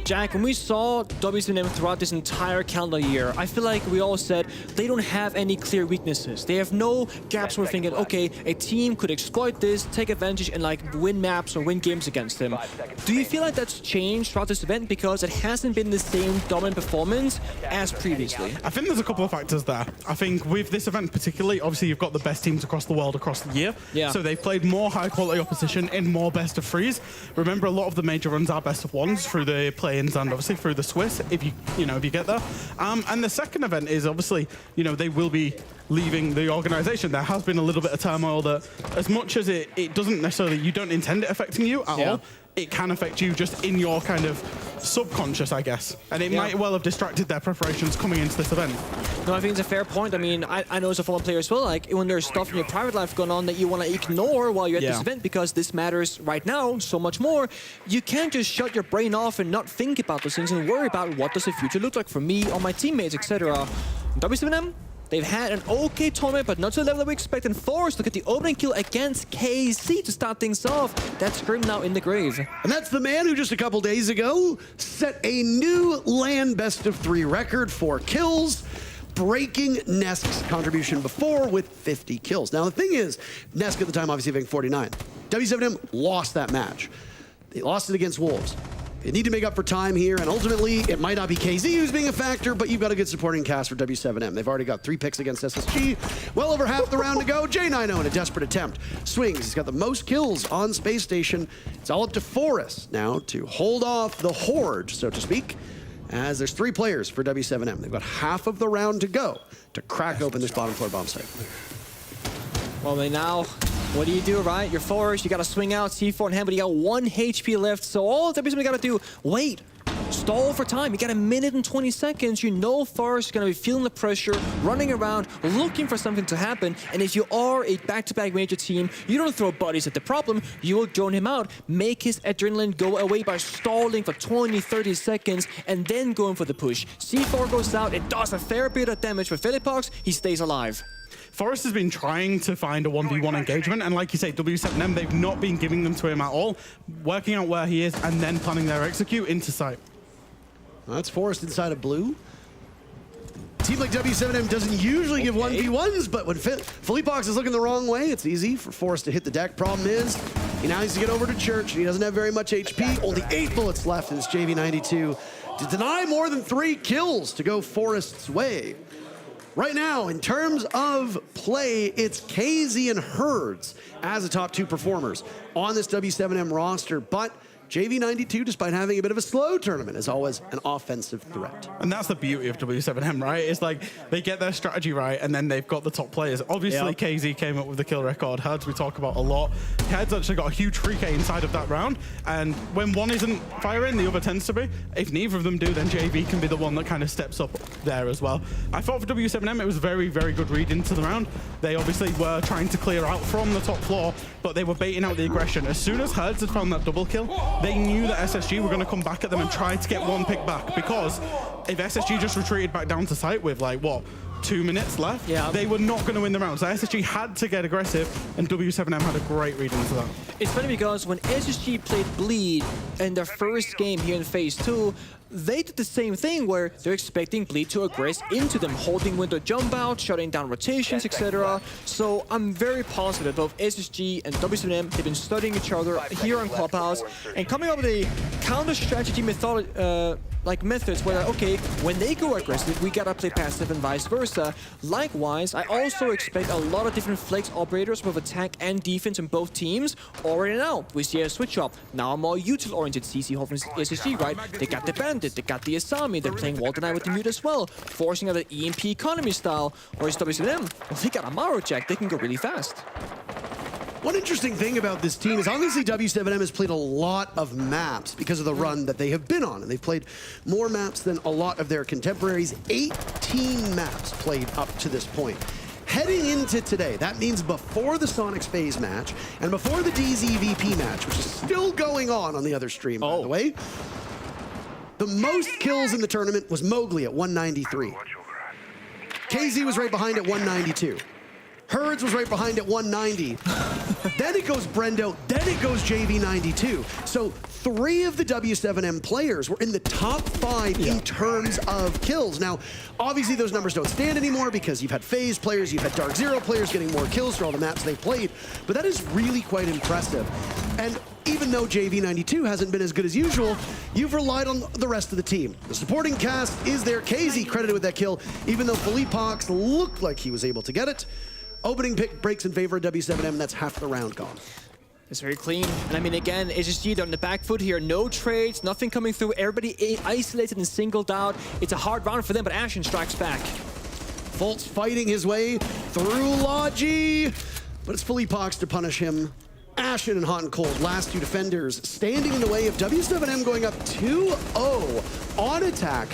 Jack, when we saw W7M throughout this entire calendar year, I feel like we all said they don't have any clear weaknesses. They have no gaps where we're thinking, okay, a team could exploit this, take advantage, and like win maps or win games against them. Do you feel like that's changed throughout this event because it hasn't been the same dominant performance as previously? I think there's a couple of factors there. I think with this event particularly, obviously you've got the best teams across the world across the year. Yeah. So they've played more high quality opposition in more best of threes. Remember, a lot of the major runs are best of ones through the play-ins and obviously through the Swiss, if you get there. And the second event is obviously, they will be leaving the organization. There has been a little bit of turmoil that, as much as it doesn't necessarily, you don't intend it affecting you at all, it can affect you just in your kind of subconscious, I guess. And it might well have distracted their preparations coming into this event. No, I think it's a fair point. I mean, I know as a former player as well, like when there's stuff in your private life going on that you want to ignore while you're at this event because this matters right now so much more, you can't just shut your brain off and not think about those things and worry about what does the future look like for me or my teammates, etc. W7M, they've had an okay tournament, but not to the level that we expect. And Forrest, look at the opening kill against KZ to start things off. That's Grim now in the grave. And that's the man who just a couple days ago set a new LAN best of 3 record, 4 kills, breaking Nesk's contribution before with 50 kills. Now the thing is, Nesk at the time obviously having 49. W7M lost that match. They lost it against Wolves. They need to make up for time here, and ultimately, it might not be KZ who's being a factor, but you've got a good supporting cast for W7M. They've already got 3 picks against SSG. Well over half the round to go. J90 in a desperate attempt. Swings, he's got the most kills on Space Station. It's all up to Forrest now to hold off the Horde, so to speak, as there's 3 players for W7M. They've got half of the round to go to crack open this bottom floor bomb site. Well, now, what do you do, right? You're Forrest, you gotta swing out, C4 in hand, but you got 1 HP left, so all W7M gotta do, wait, stall for time. You got 1 minute and 20 seconds. You know Forrest is gonna be feeling the pressure, running around, looking for something to happen, and if you are a back-to-back major team, you don't throw bodies at the problem, you will drone him out, make his adrenaline go away by stalling for 20, 30 seconds, and then going for the push. C4 goes out, it does a fair bit of damage for Philippox, he stays alive. Forrest has been trying to find a 1v1 engagement, and like you say, W7M, they've not been giving them to him at all, working out where he is and then planning their execute into sight. Well, that's Forrest inside of blue. A team like W7M doesn't usually give 1v1s, but when Philippox is looking the wrong way, it's easy for Forrest to hit the deck. Problem is, he now needs to get over to Church, and he doesn't have very much HP. Only 8 bullets left in this JV92 to deny more than 3 kills to go Forrest's way. Right now, in terms of play, it's KZ and Herds as the top 2 performers on this W7M roster, but JV92, despite having a bit of a slow tournament, is always an offensive threat. And that's the beauty of W7M, right? It's like they get their strategy right, and then they've got the top players. Obviously, KZ came up with the kill record. Herds we talk about a lot. Herds actually got a huge 3K inside of that round, and when one isn't firing, the other tends to be. If neither of them do, then JV can be the one that kind of steps up there as well. I thought for W7M, it was a very, very good read into the round. They obviously were trying to clear out from the top floor, but they were baiting out the aggression. As soon as Herds had found that double kill, they knew that SSG were going to come back at them and try to get 1 pick back, because if SSG just retreated back down to site with like, what, 2 minutes left, they were not going to win the round. So SSG had to get aggressive, and W7M had a great read into that. It's funny because when SSG played Bleed in their first game here in Phase 2, they did the same thing where they're expecting Bleed to aggress into them, holding window jump out, shutting down rotations, etc. So I'm very positive both SSG and W7M have been studying each other here on Clubhouse and coming up with a counter strategy methods where, okay, when they go aggressive, we gotta play passive and vice versa. Likewise, I also expect a lot of different flex operators with attack and defense in both teams. Already now, we see a switch up. Now a more util-oriented CC Hoffman SSG, right? They got the Bandit, they got the Asami, they're playing Walter Knight with the Mute as well, forcing out an EMP economy style. Whereas WSM, well, they got a Maro Jack, they can go really fast. One interesting thing about this team is obviously W7M has played a lot of maps because of the run that they have been on, and they've played more maps than a lot of their contemporaries. 18 maps played up to this point. Heading into today, that means before the Sonics phase match and before the DZ VP match, which is still going on the other stream, by the way. The most kills in the tournament was Mowgli at 193. KZ was right behind at 192. Herds was right behind at 190. Then it goes Brendo, then it goes JV92. So 3 of the W7M players were in the top 5 in terms of kills. Now, obviously those numbers don't stand anymore because you've had FaZe players, you've had Dark Zero players getting more kills for all the maps they played, but that is really quite impressive. And even though JV92 hasn't been as good as usual, you've relied on the rest of the team. The supporting cast is there. KZ credited with that kill, even though Philippox looked like he was able to get it. Opening pick breaks in favor of W7M, that's half the round gone. It's very clean. And I mean, again, SSG, they're on the back foot here. No trades, nothing coming through. Everybody isolated and singled out. It's a hard round for them, but Ashen strikes back. Fultz fighting his way through Logi, but it's Philippox to punish him. Ashen and Hot and Cold, last 2 defenders, standing in the way of W7M going up 2-0 on attack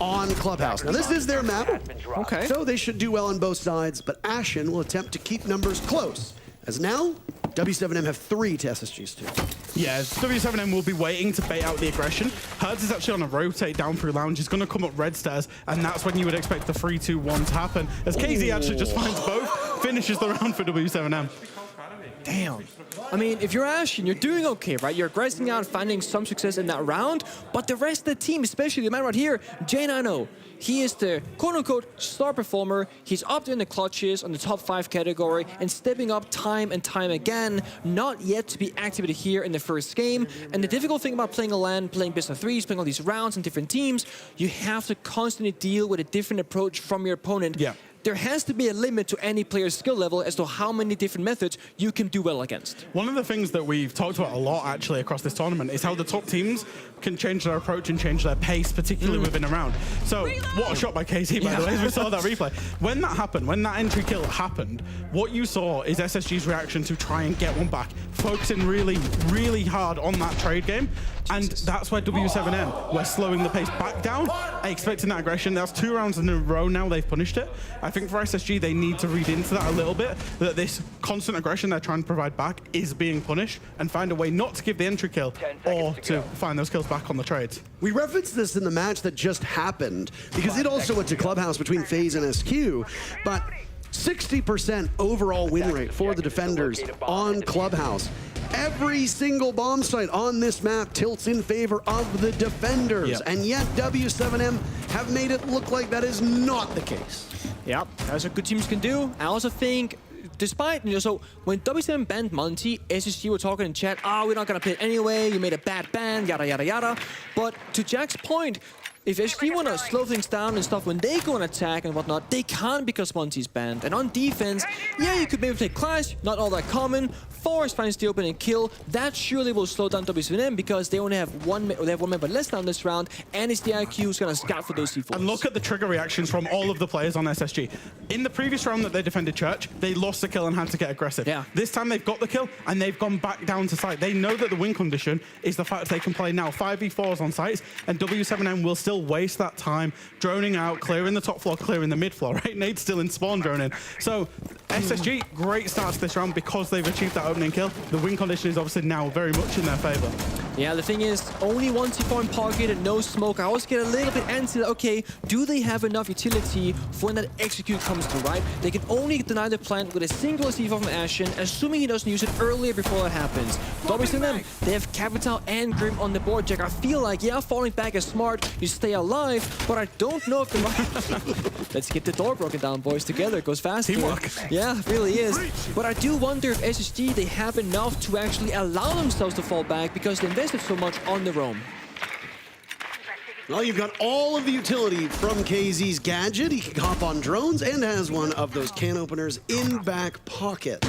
on Clubhouse. Now this is their map, okay, so they should do well on both sides, but Ashen will attempt to keep numbers close, as now W7M have 3 to SSG's 2. Yeah, W7M will be waiting to bait out the aggression. Herds is actually on a rotate down through lounge. He's going to come up red stairs, and that's when you would expect the 3-2-1 to happen, as KZ actually just finds both, finishes the round for W7M. Damn. I mean, if you're Ashen, you're doing okay, right? You're aggressing out, finding some success in that round, but the rest of the team, especially the man right here, J9O, he is the quote-unquote star performer. He's up there in the clutches on the top 5 category and stepping up time and time again, not yet to be activated here in the first game. And the difficult thing about playing a LAN, playing best of 3s, playing all these rounds in different teams, you have to constantly deal with a different approach from your opponent. Yeah. There has to be a limit to any player's skill level as to how many different methods you can do well against. One of the things that we've talked about a lot actually across this tournament is how the top teams can change their approach and change their pace, particularly within a round. So what a shot by KZ, by the way, as we saw that replay. When that happened, when that entry kill happened, what you saw is SSG's reaction to try and get one back, focusing really, really hard on that trade game. And that's where W7M were slowing the pace back down, expecting that aggression. That's 2 rounds in a row now they've punished it. I think for SSG, they need to read into that a little bit, that this constant aggression they're trying to provide back is being punished, and find a way not to give the entry kill or to find those kills back on the trades. We referenced this in the match that just happened, because it also went to Clubhouse between FaZe and SQ, but 60% overall win rate for the defenders on Clubhouse. Every single bomb site on this map tilts in favor of the defenders, and yet W7M have made it look like that is not the case. Yeah, that's what good teams can do. I also think, despite, so when W7M banned Monty, SSG were talking in chat, we're not gonna play it anyway, you made a bad ban, yada yada yada. But to Jack's point, if SSG want to slow things down and stuff when they go on attack and whatnot, they can't because Monty's banned. And on defense, yeah, you could maybe play Clash, not all that common. Forest finds the opening kill. That surely will slow down W7M because they only have one member less down this round, and it's the IQ who's going to scout for those C4s. And look at the trigger reactions from all of the players on SSG. In the previous round that they defended Church, they lost the kill and had to get aggressive. Yeah. This time they've got the kill and they've gone back down to site. They know that the win condition is the fact they can play now 5v4s on sites, and W7M will still waste that time droning out, clearing the top floor, clearing the mid floor, right? Nade's still in spawn droning. So SSG, great start to this round because they've achieved that opening kill. The win condition is obviously now very much in their favor. Yeah, the thing is, only one C4 in pocket and no smoke. I always get a little bit antsy that, okay, do they have enough utility for when that execute comes through, right? They can only deny the plant with a single C4 from Ashen, assuming he doesn't use it earlier before that happens. W7M, they have Capital and Grim on the board, Jack. I feel like, yeah, falling back is smart, you stay alive, but I don't know if the Let's get the door broken down, boys, together. It goes faster. Teamwork. Yeah, it really is. But I do wonder if SSG, they have enough to actually allow themselves to fall back because they invested so much on the roam. Well, you've got all of the utility from KZ's gadget. He can hop on drones and has one of those can openers in back pocket.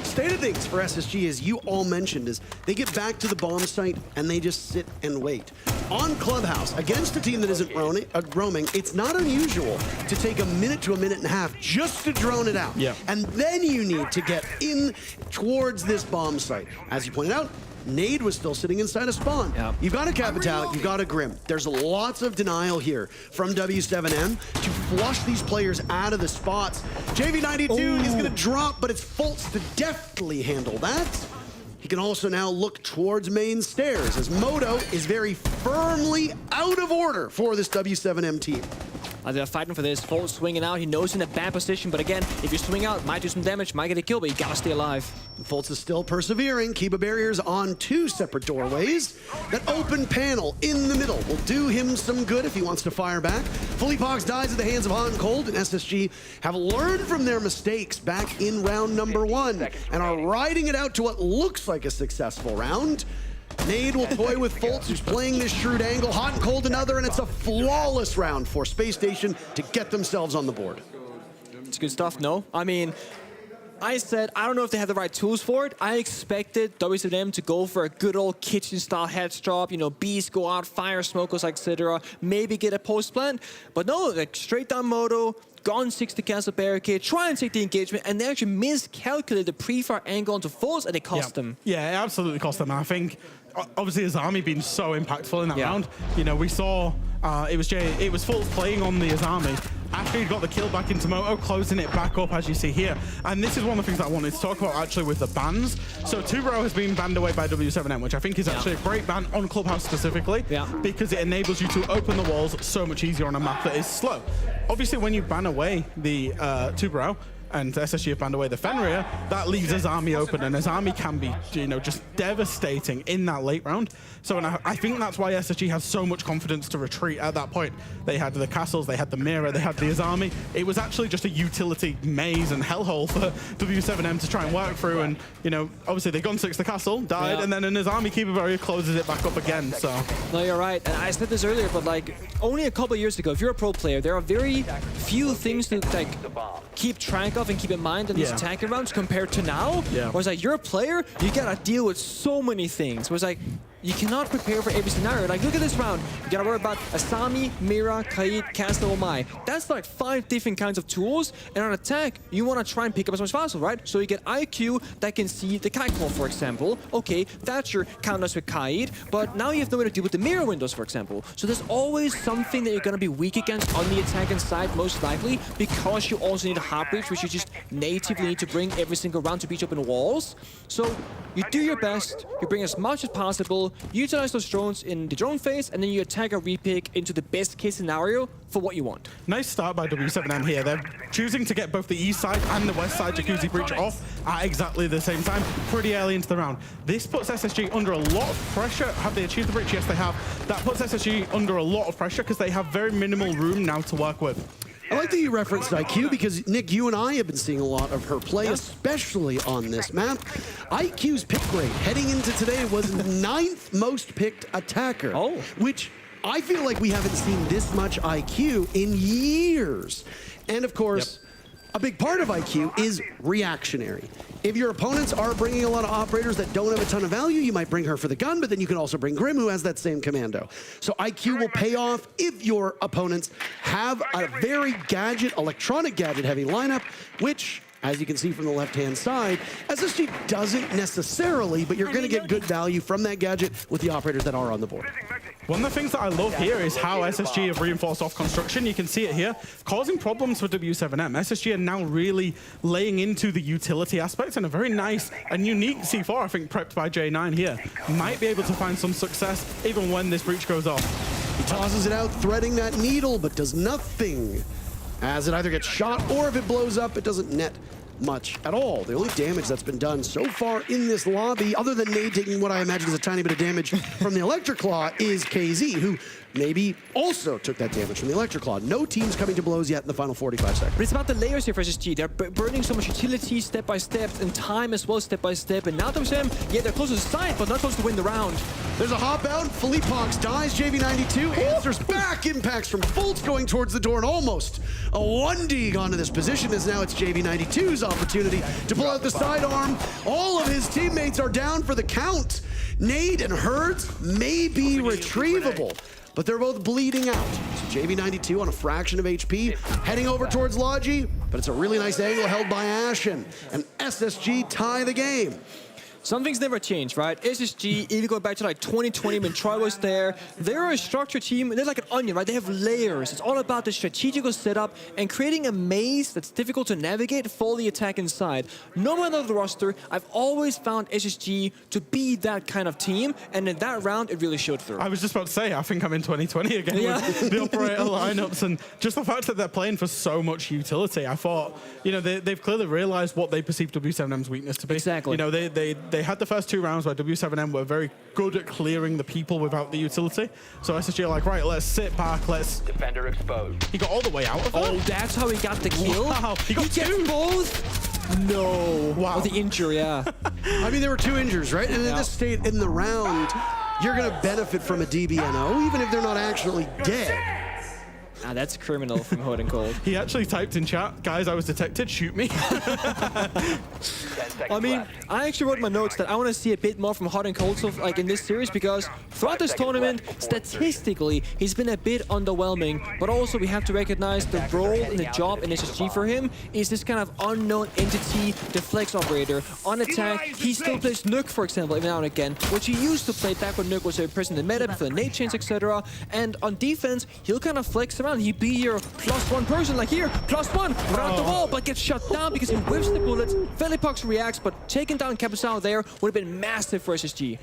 State of things for SSG, as you all mentioned, is they get back to the bomb site and they just sit and wait. On Clubhouse, against a team that isn't roaming, it's not unusual to take a minute to a minute and a half just to drone it out. Yeah. And then you need to get in towards this bomb site. As you pointed out, Nade was still sitting inside a spawn. Yep. You've got a Capital, you've got a Grim. There's lots of denial here from W7M to flush these players out of the spots. JV92 is going to drop, but it's Fultz to deftly handle that. He can also now look towards main stairs, as Moto is very firmly out of order for this W7M team. They're fighting for this. Folt swinging out. He knows he's in a bad position, but again, if you swing out, might do some damage, might get a kill, but you gotta stay alive. Foltz is still persevering. Kiba barriers on 2 separate doorways. That open panel in the middle will do him some good if he wants to fire back. Fullypox dies at the hands of Hot and Cold, and SSG have learned from their mistakes back in round number 1 and are riding it out to what looks like a successful round. Nade will toy with Foltz, who's playing this shrewd angle. Hot and Cold another, and it's a flawless round for Space Station to get themselves on the board. It's good stuff, no? I mean, I said, I don't know if they have the right tools for it. I expected W7M to go for a good old kitchen-style head drop, you know, bees go out, fire smokers, etc. Maybe get a post-plant. But no, like straight down Moto, gone 6 to cancel barricade, try and take the engagement, and they actually miscalculated the pre-fire angle onto Foltz, and it cost them. Yeah, it absolutely cost them. I think, obviously, Azami being so impactful in that round. You know, we saw it was Foltz playing on the Azami. After he got the kill back into Moto, closing it back up, as you see here. And this is one of the things that I wanted to talk about, actually, with the bans. So Tubero has been banned away by W7M, which I think is actually a great ban on Clubhouse specifically, because it enables you to open the walls so much easier on a map that is slow. Obviously, when you ban away the Tubero, and SSG have banned away the Fenrir, that leaves Azami open, and Azami can be, you know, just devastating in that late round. So and I think that's why SSG has so much confidence to retreat at that point. They had the castles, they had the mirror, they had the Azami. It was actually just a utility maze and hellhole for W7M to try and work through, and, you know, obviously they gone 6 the castle, died, and then an Azami keeper barrier closes it back up again, so. No, you're right, and I said this earlier, but like, only a couple of years ago, if you're a pro player, there are very few things to like keep track of and keep in mind in these attacking rounds compared to now. Where it's like, you're a player, you gotta deal with so many things. Where it's like, you cannot prepare for every scenario. Like, look at this round. You gotta worry about Asami, Mira, Kaid, Castle, Omai. That's like 5 different kinds of tools. And on attack, you wanna try and pick up as much as possible, right? So you get IQ that can see the Kaid Claw, for example. Okay, Thatcher counters with Kaid, but now you have no way to deal with the mirror windows, for example. So there's always something that you're gonna be weak against on the attacking side, most likely, because you also need a hard breach, which you just natively need to bring every single round to breach open walls. So you do your best, you bring as much as possible, utilize those drones in the drone phase, and then you attack a repick into the best case scenario for what you want. Nice start by W7M here. They're choosing to get both the east side and the west side Jacuzzi breach off at exactly the same time, pretty early into the round. This puts SSG under a lot of pressure. Have they achieved the breach? Yes, they have. That puts SSG under a lot of pressure because they have very minimal room now to work with. I like that you referenced IQ because, Nick, you and I have been seeing a lot of her play, especially on this map. IQ's pick rate heading into today was 9th most picked attacker, which I feel like we haven't seen this much IQ in years. And of course, a big part of IQ is reactionary. If your opponents are bringing a lot of operators that don't have a ton of value, you might bring her for the gun, but then you can also bring Grim, who has that same commando. So IQ will pay off if your opponents have a very electronic gadget-heavy lineup, which, as you can see from the left-hand side, SSG doesn't necessarily, but you're going to get good value from that gadget with the operators that are on the board. One of the things that I love here is how SSG have reinforced off construction. You can see it here, causing problems for W7M. SSG are now really laying into the utility aspect, and a very nice and unique C4, I think, prepped by J9 here. Might be able to find some success even when this breach goes off. He tosses it out, threading that needle, but does nothing, as it either gets shot or if it blows up, it doesn't net much at all. The only damage that's been done so far in this lobby, other than Nade taking what I imagine is a tiny bit of damage from the Electric Claw, is KZ, who maybe also took that damage from the Electric Claw. No teams coming to blows yet in the final 45 seconds. But it's about the layers here for SSG. They're burning so much utility step by step, and time as well step by step. And now WSM, yeah, they're close to the side, but not close to win the round. There's a hop out. Fullypox dies. JV92 answers back. Impacts from Foltz going towards the door, and almost a 1D onto this position, as now it's JV92's opportunity to pull out the sidearm. All of his teammates are down for the count. Nade and Herds may be retrievable, but they're both bleeding out. So JV92 on a fraction of HP, heading over towards Logi, but it's a really nice angle held by Ashen, and SSG tie the game. some things never change, right? SSG, even going back to like 2020 when Troy was there, they're a structured team. They're like an onion, right? They have layers. It's all about the strategical setup and creating a maze that's difficult to navigate for the attack inside. No matter the roster, I've always found SSG to be that kind of team, and in that round, it really showed through. I was just about to say, I think I'm in 2020 again with the operator lineups, and just the fact that they're playing for so much utility. I thought, you know, they've clearly realized what they perceive W7M's weakness to be. Exactly. You know, they had the first 2 rounds where W7M were very good at clearing the people without the utility. So SSG are like, right, let's sit back, let's... Defender exposed. He got all the way out of Oh, that's how he got the kill? Wow, he got 2. Both? No. Wow. Oh, the injury, yeah. I mean, there were 2 injuries, right? And in this state in the round, you're going to benefit from a DBNO, even if they're not actually dead. Ah, that's criminal from Hot and Cold. He actually typed in chat, guys, I was detected, shoot me. I mean, I actually wrote in my notes that I want to see a bit more from Hot and Cold so, like in this series, because throughout this tournament, statistically, he's been a bit underwhelming, but also we have to recognize the role and the job in SSG for him is this kind of unknown entity, the flex operator. On attack, he still plays Nuke, for example, every now and again, which he used to play back when Nuke was a present in the meta, for the nade chains, etc. And on defense, he'll kind of flex around. He'd be your +1 person, like here, +1, around the wall, but gets shut down because he whips the bullets. Felipox reacts, but taking down Capuzao there would have been massive for SSG.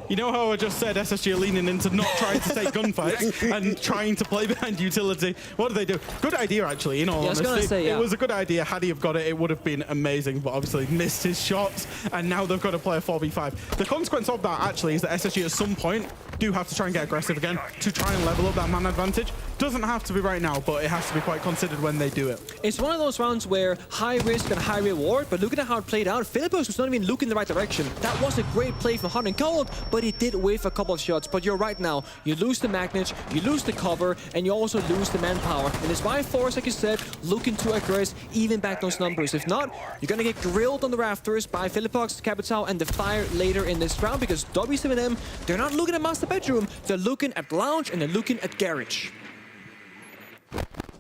You know how I just said SSG are leaning into not trying to take gunfights and trying to play behind utility? What do they do? Good idea, actually, in all honesty. It was a good idea. Had he have got it, it would have been amazing, but obviously missed his shots, and now they've got to play a 4v5. The consequence of that, actually, is that SSG at some point do have to try and get aggressive again to try and level up that man advantage. Doesn't have to be right now, but it has to be quite considered when they do it. It's one of those rounds where high risk and high reward, but looking at how it played out, Philippos was not even looking in the right direction. That was a great play from Hot and Cold, but he did whiff a couple of shots. But you're right now, you lose the magnet, you lose the cover, and you also lose the manpower. And it's why Force, like you said, looking to aggress, even back those numbers. If not, you're gonna get grilled on the rafters by Philipox, Capuzao, and the Fire later in this round, because W7M, they're not looking at Master Bedroom, they're looking at Lounge and they're looking at Garage.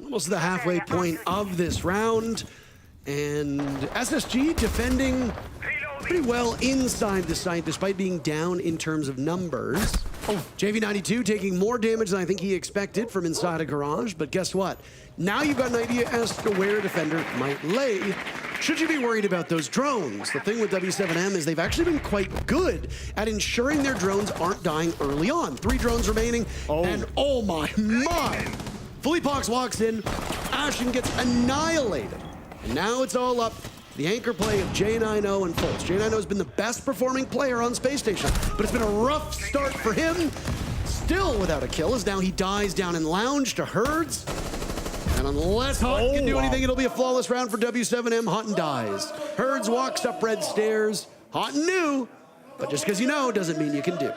Almost the halfway point of this round, and SSG defending pretty well inside the site despite being down in terms of numbers. JV92 taking more damage than I think he expected from inside a garage, but guess what? Now you've got an idea as to where a defender might lay. Should you be worried about those drones? The thing with W7M is they've actually been quite good at ensuring their drones aren't dying early on. 3 drones remaining, and oh my. Felipox walks in, Ashen gets annihilated, and now it's all up to the anchor play of J90 and Fultz. J90 has been the best performing player on Space Station, but it's been a rough start for him. Still without a kill, as now he dies down in Lounge to Herds. And unless Hutton can do anything, it'll be a flawless round for W7M. Hutton dies. Herds walks up red stairs. Hutton knew, but just because you know doesn't mean you can do.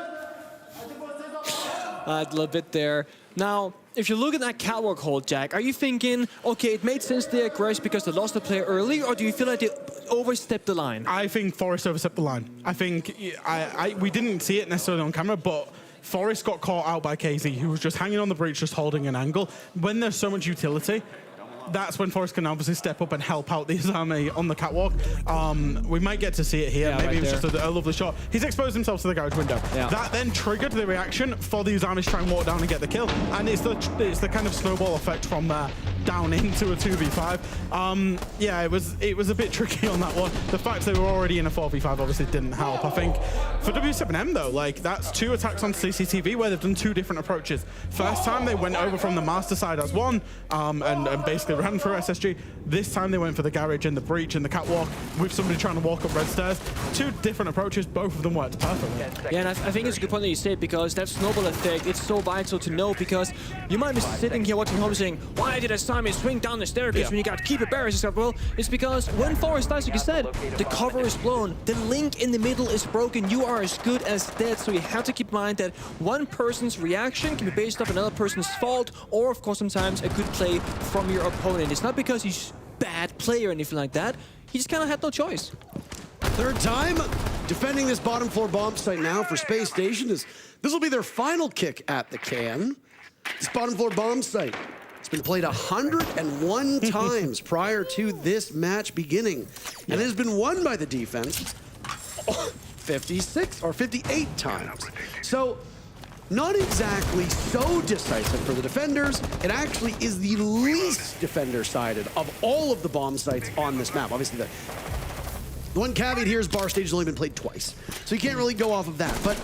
A little bit there. Now, if you look at that catwalk hold, Jack, are you thinking, okay, it made sense they aggressed because they lost the player early, or do you feel like they overstepped the line? I think Forrest overstepped the line. I think we didn't see it necessarily on camera, but Forrest got caught out by KZ, who was just hanging on the breach, just holding an angle. When there's so much utility, that's when Forrest can obviously step up and help out the Izame on the catwalk. We might get to see it here. Maybe it was just a lovely shot. He's exposed himself to the garage window. That then triggered the reaction for the Izame to try and walk down and get the kill. And it's the kind of snowball effect from there down into a 2v5. Yeah, it was a bit tricky on that one. The fact they were already in a 4v5 obviously didn't help. I think for W7M though, like that's 2 attacks on CCTV where they've done 2 different approaches. First time they went over from the master side as one and basically ran through SSG. This time they went for the garage and the breach and the catwalk with somebody trying to walk up red stairs. 2 different approaches, both of them worked perfectly. Yeah, and I think it's a good point that you said, because that snowball effect, it's so vital to know, because you might be sitting here watching home saying, why did Asami swing down the staircase when you got keeper barriers and stuff? Well, it's because when Forrest dies, like you said, the cover is blown, the link in the middle is broken, you are as good as dead, so you have to keep in mind that one person's reaction can be based off another person's fault, or of course sometimes a good play from your opponent. It's not because he's a bad player or anything like that, he just kind of had no choice. Third time defending this bottom floor bomb site now for Space Station. This will be their final kick at the can. This bottom floor bomb site has been played 101 times prior to this match beginning, and it has been won by the defense 56 or 58 times. So not exactly so decisive for the defenders. It actually is the least defender-sided of all of the bomb sites on this map. Obviously, the one caveat here is bar stage has only been played twice, so you can't really go off of that. But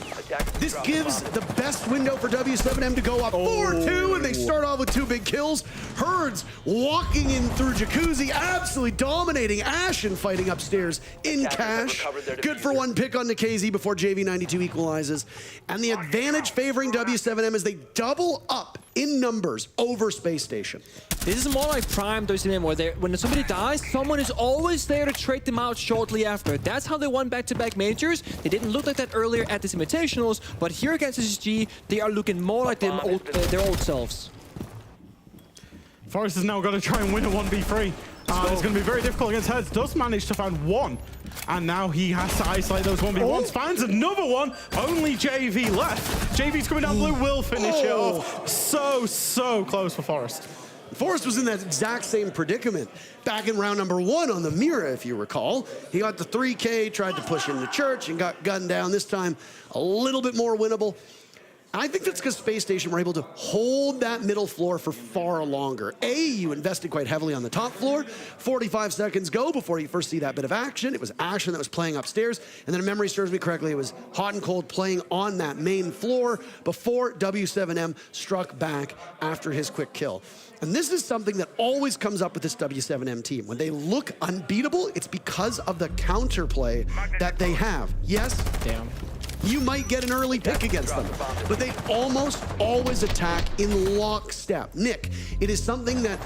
this gives the best window for W7M to go up 4-2, and they start off with 2 big kills. Herds walking in through Jacuzzi, absolutely dominating Ashen, fighting upstairs in cash. Good for 1 pick on the KZ before JV92 equalizes. And the advantage favoring W7M is they double up in numbers over Space Station. This is more like prime WCM, where when somebody dies, someone is always there to trade them out shortly after. That's how they won back-to-back majors. They didn't look like that earlier at this Invitationals, but here against SSG, they are looking more like their old selves. Forest has now got to try and win a 1v3. It's going to be very difficult against Herds. Does manage to find 1. And now he has to isolate those 1v1s. Finds another one. Only JV left. JV's coming down blue, will finish it off. So close for Forest. Forest was in that exact same predicament back in round number 1 on the Mira, if you recall. He got the 3K, tried to push into church, and got gunned down. This time, a little bit more winnable. I think that's because Space Station were able to hold that middle floor for far longer. You invested quite heavily on the top floor. 45 seconds go before you first see that bit of action. It was Ashen that was playing upstairs. And then if memory serves me correctly, it was Hot and Cold playing on that main floor before W7M struck back after his quick kill. And this is something that always comes up with this W7M team. When they look unbeatable, it's because of the counterplay that they have. Yes? Damn. You might get an early pick against them, but they almost always attack in lockstep. Nick, it is something that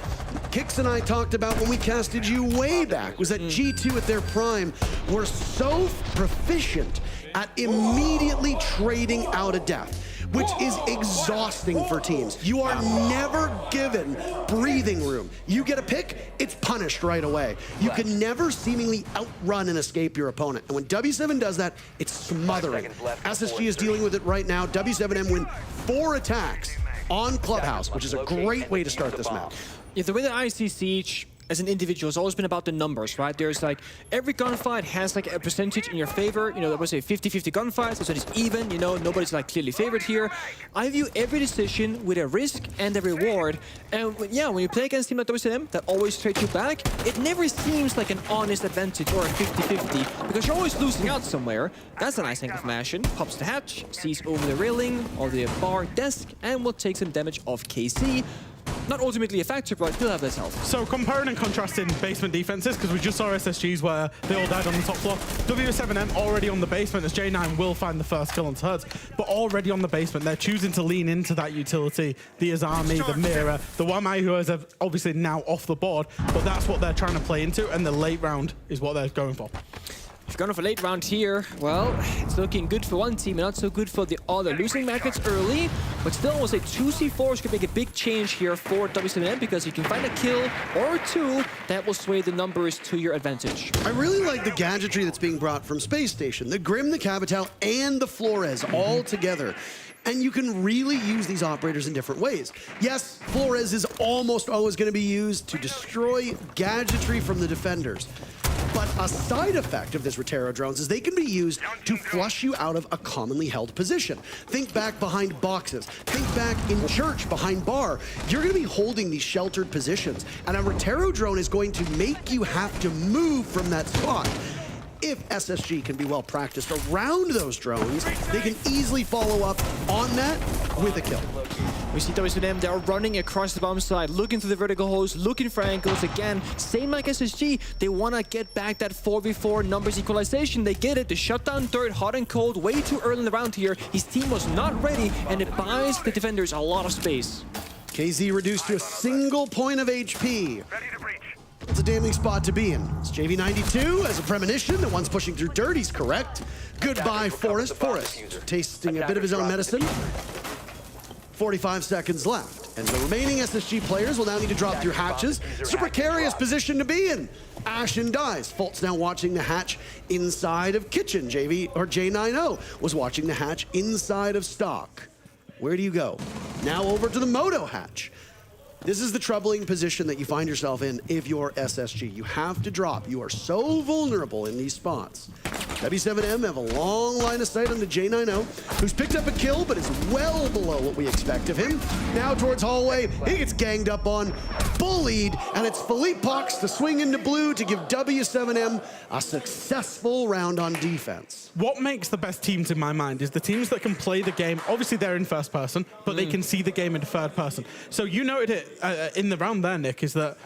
Kix and I talked about when we casted you way back, was that G2 at their prime were so proficient at immediately trading out a death, which is exhausting for teams. You are never given breathing room. You get a pick, it's punished right away. You can never seemingly outrun and escape your opponent. And when W7 does that, it's smothering. SSG is dealing with it right now. W7M win 4 attacks on Clubhouse, which is a great way to start this match. Yeah, the way that I see Siege as an individual, it's always been about the numbers, right? There's like, every gunfight has like a percentage in your favor. You know, there was a 50-50 gunfight, so it's even, you know, nobody's like clearly favored here. I view every decision with a risk and a reward. And yeah, when you play against a team like WCM that always trades you back, it never seems like an honest advantage or a 50-50, because you're always losing out somewhere. That's a nice angle from Ashen. Pops the hatch, sees over the railing or the bar desk, and will take some damage off KC. Not ultimately a factor, but still have this health. So comparing and contrasting basement defenses, because we just saw SSGs where they all died on the top floor. W7M already on the basement, as J9 will find the first kill on Herds, but already on the basement, they're choosing to lean into that utility. The Azami, the Mira, the Wamai, who is obviously now off the board, but that's what they're trying to play into, and the late round is what they're going for. If you're going for late round here, well, it's looking good for one team and not so good for the other. Losing magnets early, but still I would say 2 C4s could make a big change here for W7M, because you can find a kill or 2 that will sway the numbers to your advantage. I really like the gadgetry that's being brought from Space Station. The Grim, the Capital, and the Flores all together. And you can really use these operators in different ways. Yes, Flores is almost always going to be used to destroy gadgetry from the defenders. But a side effect of this Rotero drones is they can be used to flush you out of a commonly held position. Think back behind boxes. Think back in church behind bar. You're going to be holding these sheltered positions, and a Rotero drone is going to make you have to move from that spot. If SSG can be well practiced around those drones, they can easily follow up on that with a kill. We see W7M, they're running across the bomb side, looking through the vertical holes, looking for angles again. Same like SSG, they want to get back that 4v4 numbers equalization. They get it, the shutdown third, Hot and Cold, way too early in the round here. His team was not ready, and it buys the defenders a lot of space. KZ reduced to a single point of HP. It's a damning spot to be in. It's JV92 as a premonition. The one's pushing through dirt. He's correct. Goodbye, Forest. Forest tasting a bit of his own medicine. 45 seconds left. And the remaining SSG players will now need to drop through hatches. It's a precarious position to be in. Ashen dies. Fult's now watching the hatch inside of Kitchen. J90 was watching the hatch inside of Stock. Where do you go? Now over to the Moto hatch. This is the troubling position that you find yourself in if you're SSG. You have to drop. You are so vulnerable in these spots. W7M have a long line of sight on the J90, who's picked up a kill, but is well below what we expect of him. Now towards hallway, he gets ganged up on, bullied, and it's Philippe Pox to swing into blue to give W7M a successful round on defense. What makes the best teams in my mind is the teams that can play the game. Obviously, they're in first person, but they can see the game in third person. So you noted it in the round there, Nick, is that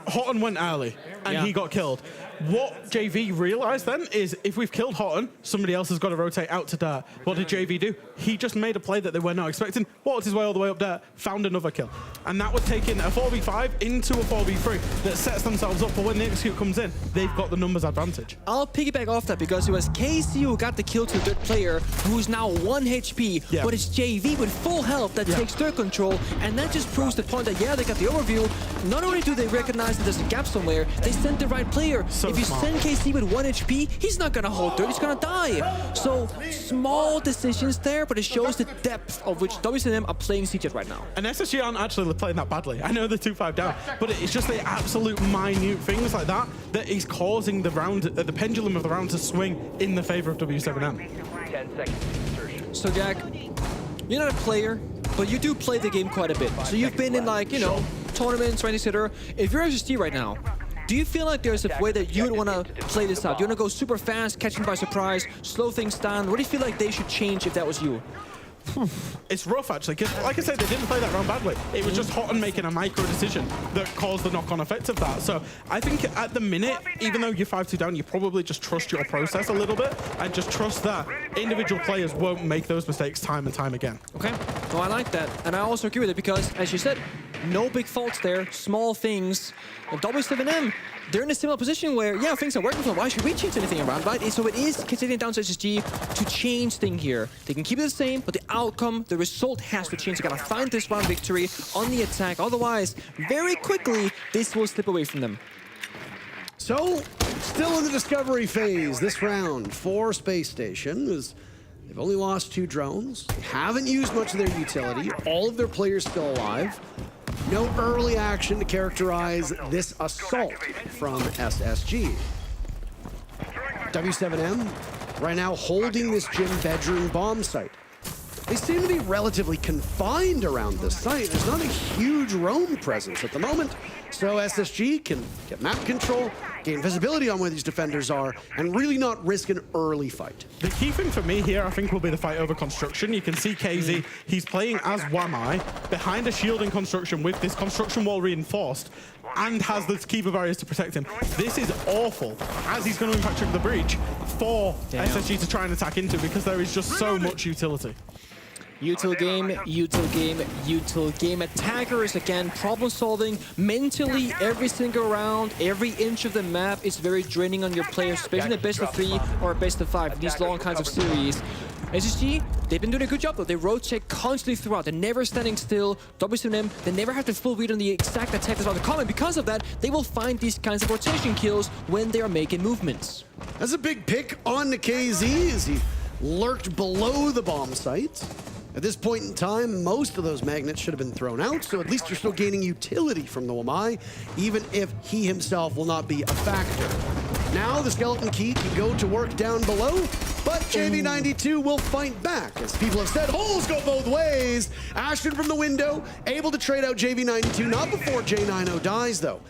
Houghton went early and he got killed. What JV realized then is if we've killed Houghton, somebody else has got to rotate out to dirt. What did JV do? He just made a play that they were not expecting, walked his way all the way up there, found another kill. And that would take in a 4v5 into a 4v3 that sets themselves up for when the execute comes in, they've got the numbers advantage. I'll piggyback off that because it was KC who got the kill to the third player, who's now 1 HP, but it's JV with full health that takes third control, and that just proves the point that, yeah, they got the overview. Not only do they recognize that there's a gap somewhere, they sent the right player. If you send KC with 1 HP, he's not gonna hold third, he's gonna die. So, small decisions there, but it shows the depth of which W7M are playing CJ right now. And SSG aren't actually playing that badly. I know they're 2-5 down, but it's just the absolute minute things like that that is causing the round, the pendulum of the round to swing in the favor of W7M. 10 seconds. So Jack, you're not a player, but you do play the game quite a bit. So you've been in like, you know, tournaments, right, etc. If you're SSG right now, do you feel like there's a way that you would want to play this out? Do you want to go super fast, catch them by surprise, slow things down? What do you feel like they should change if that was you? It's rough, actually, because, like I said, they didn't play that round badly. It was just Houghton making a micro decision that caused the knock-on effect of that. So I think at the minute, even though you're 5-2 down, you probably just trust your process a little bit and just trust that individual players won't make those mistakes time and time again. Okay, well, I like that. And I also agree with it because, as you said, no big faults there, small things. And W7M, they're in a similar position where, yeah, things are working for them. Why should we change anything around, right? So it is considering down to SSG to change things here. They can keep it the same, but the outcome, the result has to change. They gotta find this round victory on the attack. Otherwise, very quickly, this will slip away from them. So, still in the discovery phase this round for Space Station. They've only lost 2 drones, haven't used much of their utility, all of their players still alive. No early action to characterize this assault from SSG. W7M right now holding this gym bedroom bomb site. They seem to be relatively confined around this site. There's not a huge roam presence at the moment, so SSG can get map control, gain visibility on where these defenders are, and really not risk an early fight. The key thing for me here, I think, will be the fight over construction. You can see KZ, he's playing as Wamai, behind a shielding construction with this construction wall reinforced, and has the keeper barriers to protect him. This is awful, as he's going to impact the breach, for SSG to try and attack into, because there is just so much utility. Util game, util game, util game. Attackers, again, problem solving mentally every single round, every inch of the map is very draining on your players, especially in a best of 3 or a best of 5, these long kinds of series. SSG, they've been doing a good job though. They rotate constantly throughout. They're never standing still. W7M, they never have the full read on the exact attack that's on the comment. Because of that, they will find these kinds of rotation kills when they are making movements. That's a big pick on the KZ as he lurked below the bomb site. At this point in time, most of those magnets should have been thrown out, so at least you're still gaining utility from the Wamai, even if he himself will not be a factor. Now the Skeleton Key can go to work down below, but JV92 will fight back. As people have said, holes go both ways. Ashton from the window, able to trade out JV92, not before J90 dies though.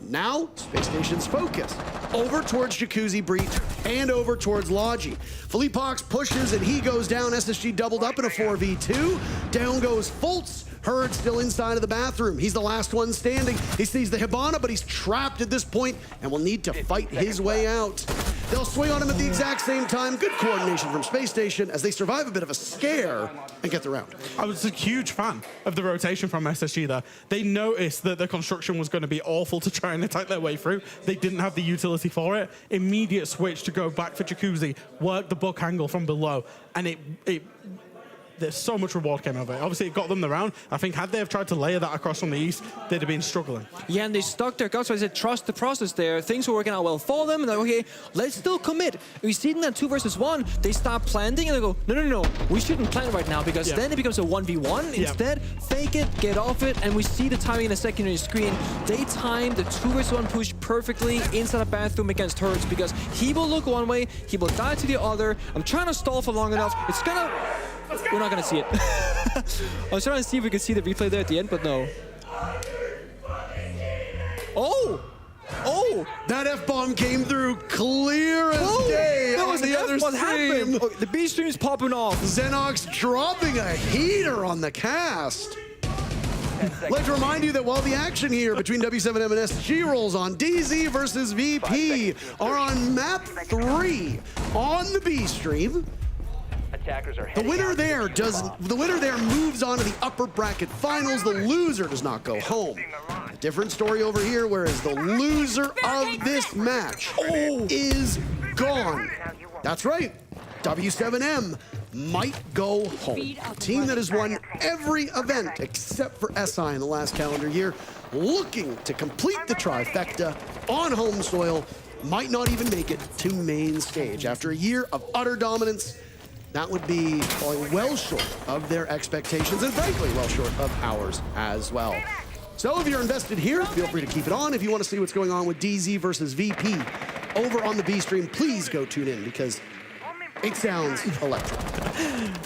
Now, Space Station's focus over towards Jacuzzi Breach and over towards Logi. Philippe Pox pushes and he goes down. SSG doubled up in a 4v2. Down goes Fultz. Herd still inside of the bathroom. He's the last one standing. He sees the Hibana, but he's trapped at this point and will need to fight his way out. They'll swing on him at the exact same time. Good coordination from Space Station as they survive a bit of a scare and get the round. I was a huge fan of the rotation from SSG there. They noticed that the construction was going to be awful to try and attack their way through. They didn't have the utility for it. Immediate switch to go back for Jacuzzi, work the book angle from below, and it there's so much reward came of it. Obviously, it got them the round. I think had they have tried to layer that across from the East, they'd have been struggling. Yeah, and they stuck their guts. So I said, trust the process there. Things were working out well for them. And they're okay, let's still commit. We see them in that 2 versus 1. They start planting and they go, no. We shouldn't plant right now because then it becomes a 1v1. Instead, fake it, get off it. And we see the timing in the secondary screen. They timed the 2 versus 1 push perfectly inside a bathroom against Hurts because he will look one way, he will die to the other. I'm trying to stall for long enough. It's gonna... We're not gonna see it. I was trying to see if we could see the replay there at the end, but no. Oh! That F-bomb came through clear as day. That was the other what stream. happened. Oh, the B stream is popping off. Xenox dropping a heater on the cast. I'd like to remind you that while the action here between W7M and SG rolls on, DZ versus VP are on map 3 on the B stream. The winner there moves on to the upper bracket finals. The loser does not go home. A different story over here, whereas the loser of this match is gone. That's right. W7M might go home. A team that has won every event except for SI in the last calendar year, looking to complete the trifecta on home soil, might not even make it to main stage. After a year of utter dominance, that would be falling well short of their expectations and frankly well short of ours as well. So if you're invested here, feel free to keep it on. If you want to see what's going on with DZ versus VP over on the B stream, please go tune in because it sounds electric.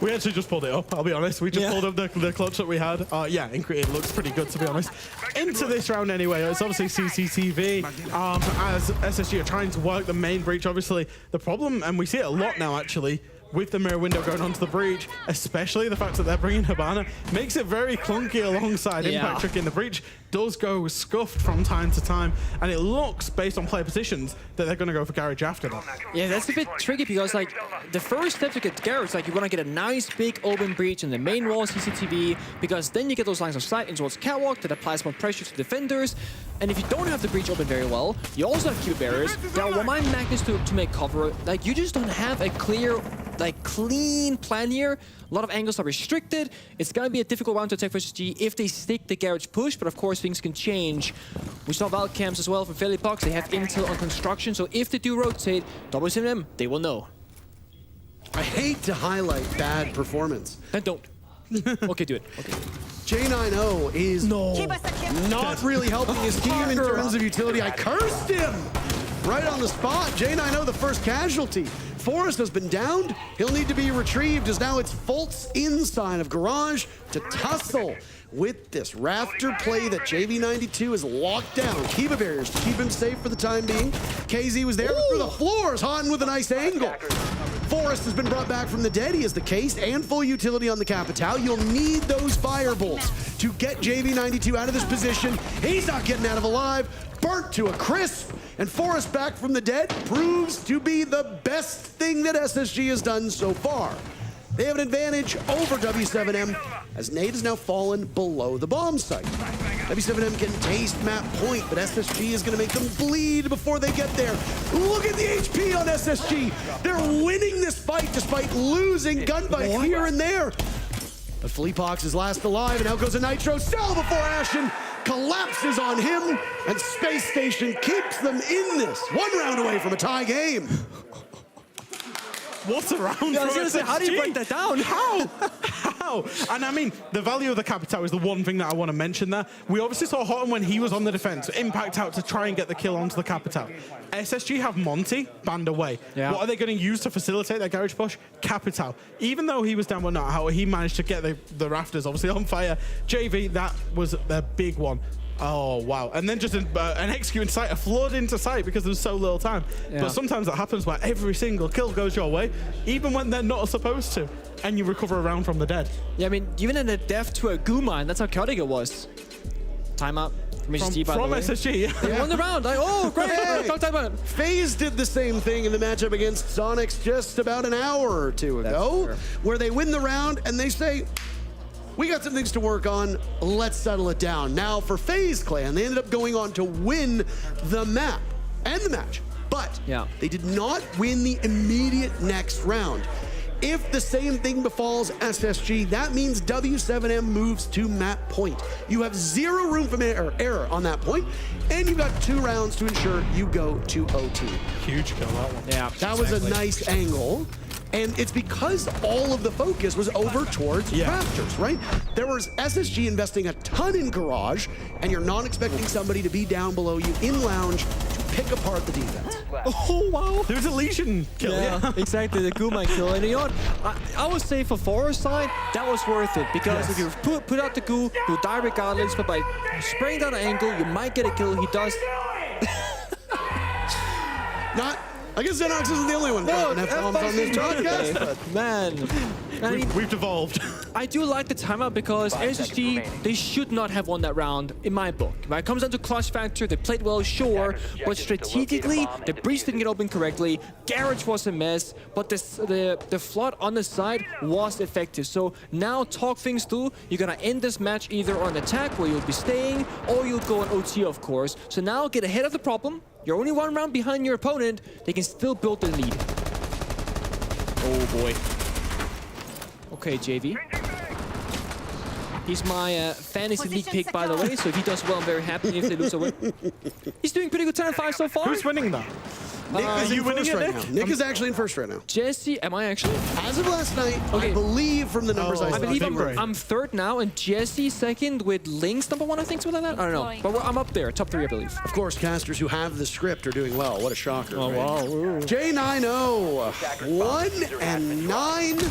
We actually just pulled it up, I'll be honest. We just pulled up the clutch that we had. It looks pretty good, to be honest. Into this round anyway, it's obviously CCTV. As SSG are trying to work the main breach, obviously the problem, and we see it a lot now actually, with the mirror window going onto the breach, especially the fact that they're bringing Hibana, makes it very clunky alongside Impact Trick in the breach. Does go scuffed from time to time, and it looks, based on player positions, that they're going to go for Garage after that. Yeah, that's a bit tricky because, like, the first step to get Garage, like, you want to get a nice big open breach in the main wall CCTV, because then you get those lines of sight in towards Catwalk that applies more pressure to defenders. And if you don't have the breach open very well, you also have Cube barriers. There are one-man magnets to make cover. Like, you just don't have a clear, like, clean plan here. A lot of angles are restricted. It's going to be a difficult round to attack versus G if they stick the Garage push, but of course things can change. We saw Valk camps as well from Philly Pucks. They have intel on construction, so if they do rotate, W7M, they will know. I hate to highlight bad performance. Then don't. Okay, do it. Okay. J90 is not really helping his team in terms of utility. I cursed him right on the spot. J90 the first casualty. Forrest has been downed. He'll need to be retrieved as now it's Fultz inside of Garage to tussle with this Rafter play that JV92 is locked down. Kiba barriers to keep him safe for the time being. KZ was there through the floors, Houghton with a nice angle. Forrest has been brought back from the dead. He has the case and full utility on the Capital. You'll need those firebolts to get JV92 out of this position. He's not getting out of alive. Burnt to a crisp. And Forrest back from the dead proves to be the best thing that SSG has done so far. They have an advantage over W7M as Nate has now fallen below the bomb site. W7M can taste map point, but SSG is going to make them bleed before they get there. Look at the HP on SSG. They're winning this fight despite losing gunfights here and there. But Fleepox is last alive, and out goes a Nitro cell before Ashen collapses on him, and Space Station keeps them in this. 1 round away from a tie game. What a round! Yeah, I was gonna say, how do you break that down? How? And I mean, the value of the Capital is the one thing that I want to mention there. We obviously saw Houghton when he was on the defense, Impact out to try and get the kill onto the Capital. SSG have Monty banned away. Yeah. What are they going to use to facilitate that Garage push? Capital. Even though he was down with not how he managed to get the rafters obviously on fire. JV, that was a big one. Oh, wow. And then just an execute in sight, a flood into sight because there's so little time. Yeah. But sometimes that happens where every single kill goes your way, even when they're not supposed to, and you recover a round from the dead. Yeah, I mean, even in a death to a Guma, and that's how chaotic it was. Timeout. From SSG. They won the round. Like, oh, great. Hey, FaZe did the same thing in the matchup against Sonics just about an hour or two ago, where they win the round and they say, we got some things to work on, let's settle it down. Now for FaZe Clan, they ended up going on to win the map and the match, but they did not win the immediate next round. If the same thing befalls SSG, that means W7M moves to map point. You have zero room for error on that point, and you've got 2 rounds to ensure you go to OT. Huge kill, that one. Yeah, that was a nice angle. And it's because all of the focus was over towards Raptors, right? There was SSG investing a ton in Garage, and you're not expecting somebody to be down below you in Lounge to pick apart the defense. Oh, wow. There's a Legion kill. Yeah, exactly, the Guma kill. And you know what? I would say for Forest side, that was worth it. Because if you put out the Goo, you'll die regardless, but by spraying down an angle, you might get a kill. He does. I guess Xenox isn't the only one dropping F-bombs on this podcast, but man. We've devolved. I do like the timeout because SSG, they should not have won that round, in my book. When it comes down to clutch factor, they played well, sure, but strategically, the breach didn't get open correctly, Garage was a mess, but the flood on the side was effective. So now talk things through. You're gonna end this match either on attack, where you'll be staying, or you'll go on OT, of course. So now get ahead of the problem. You're only 1 round behind your opponent. They can still build the lead. Oh boy. Okay, JV. He's my fantasy league pick, by the way, so if he does well, I'm very happy. If they lose, I win. He's doing pretty good 10-5 so far. Who's winning though? Nick is in first right now. Nick is actually in first right now. Jesse, am I actually? As of last night, I believe from the numbers I saw. I believe I'm third now, and Jesse second with Lynx #1, I think, something like that. I don't know. But I'm up there, top 3, I believe. Of course, casters who have the script are doing well. What a shocker. Oh, wow. J90, 1-9.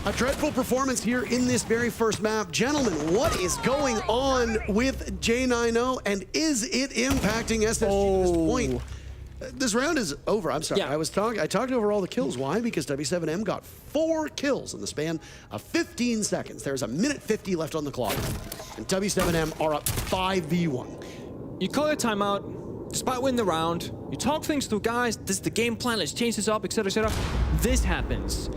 A dreadful performance here in this very first map. Gentlemen, what is going on with J90, and is it impacting SSG to this point? This round is over. I'm sorry. Yeah. I talked over all the kills. Why? Because W7M got 4 kills in the span of 15 seconds. There's a minute 50 left on the clock, and W7M are up 5v1. You call your timeout, despite winning the round. You talk things through, guys. This is the game plan. Let's change this up, etc., etc. This happens.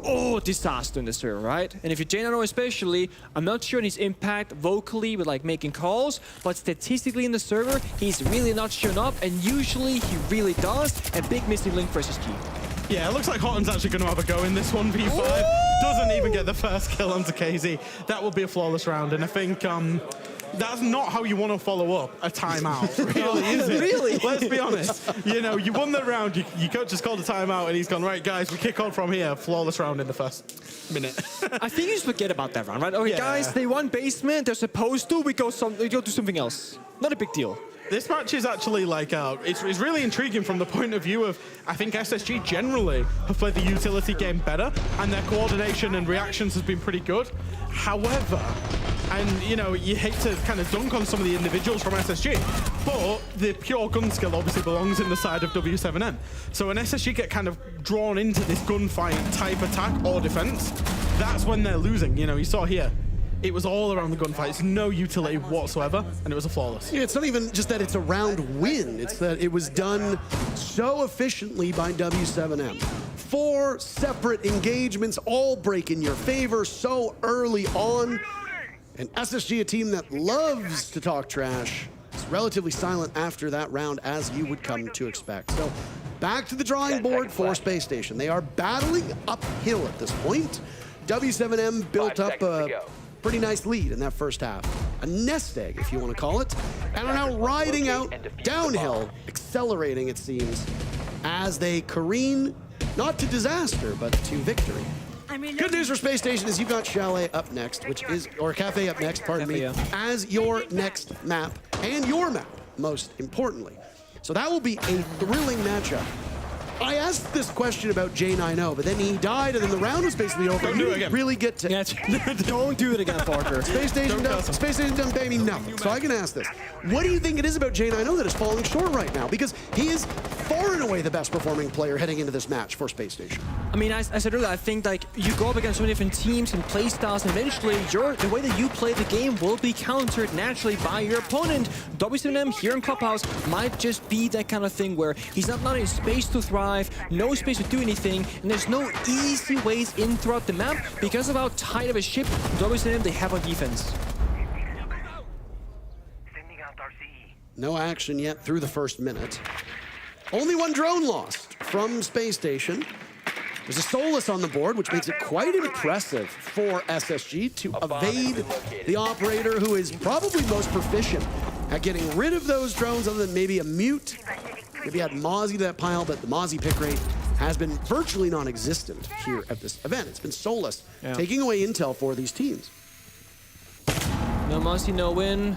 Oh, disaster in the server, right? And if you're J90 especially, I'm not sure his impact vocally with like making calls, but statistically in the server, he's really not shown up, and usually he really does. A big missing link for SSG. Yeah, it looks like Hotton's actually going to have a go in this 1v5. Doesn't even get the first kill onto KZ. That will be a flawless round, and I think that's not how you want to follow up a timeout, really, is it? Really? Let's be honest. You know, you won the round, your coach just called a timeout, and he's gone, right, guys, we kick on from here. Flawless round in the first minute. I think you just forget about that round, right? Okay, guys, they won basement. They're supposed to. We go do something else. Not a big deal. This match is actually like, it's really intriguing from the point of view of, I think SSG generally have played the utility game better, and their coordination and reactions has been pretty good. However, and you know, you hate to kind of dunk on some of the individuals from SSG, but the pure gun skill obviously belongs in the side of W7M. So when SSG get kind of drawn into this gunfight type attack or defense, that's when they're losing. You know, you saw here, it was all around the gunfight. It's no utility whatsoever, and it was a flawless. Yeah, it's not even just that it's a round win. It's that it was done so efficiently by W7M. 4 separate engagements, all break in your favor so early on. And SSG, a team that loves to talk trash, is relatively silent after that round, as you would come to expect. So back to the drawing board for Space Station. They are battling uphill at this point. W7M built up a pretty nice lead in that first half. A nest egg, if you want to call it. And are now riding out downhill, accelerating, it seems, as they careen, not to disaster, but to victory. Good news for Space Station is you've got Chalet up next, or Cafe up next, pardon me, as your next map, and your map, most importantly. So that will be a thrilling matchup. I asked this question about J90, but then he died, and then the round was basically over. Don't do it again. Really get to... Don't do it again, Parker. Space Station doesn't pay me nothing, so I can ask this. What do you think it is about J90 that is falling short right now? Because he is far and away the best performing player heading into this match for Space Station. I mean, I said earlier, I think like you go up against so many different teams and play styles, and eventually the way that you play the game will be countered naturally by your opponent. W7M here in Clubhouse might just be that kind of thing where he's not allowed space to thrive, no space to do anything, and there's no easy ways in throughout the map because of how tight of a ship W7M they have on defense. No action yet through the first minute. Only 1 drone lost from Space Station. There's a Solus on the board, which makes it quite impressive for SSG to evade the operator, who is probably most proficient at getting rid of those drones, other than maybe a mute. Maybe add Mozzie to that pile, but the Mozzie pick rate has been virtually non-existent here at this event. It's been Solus taking away intel for these teams. No Mozzie, no win.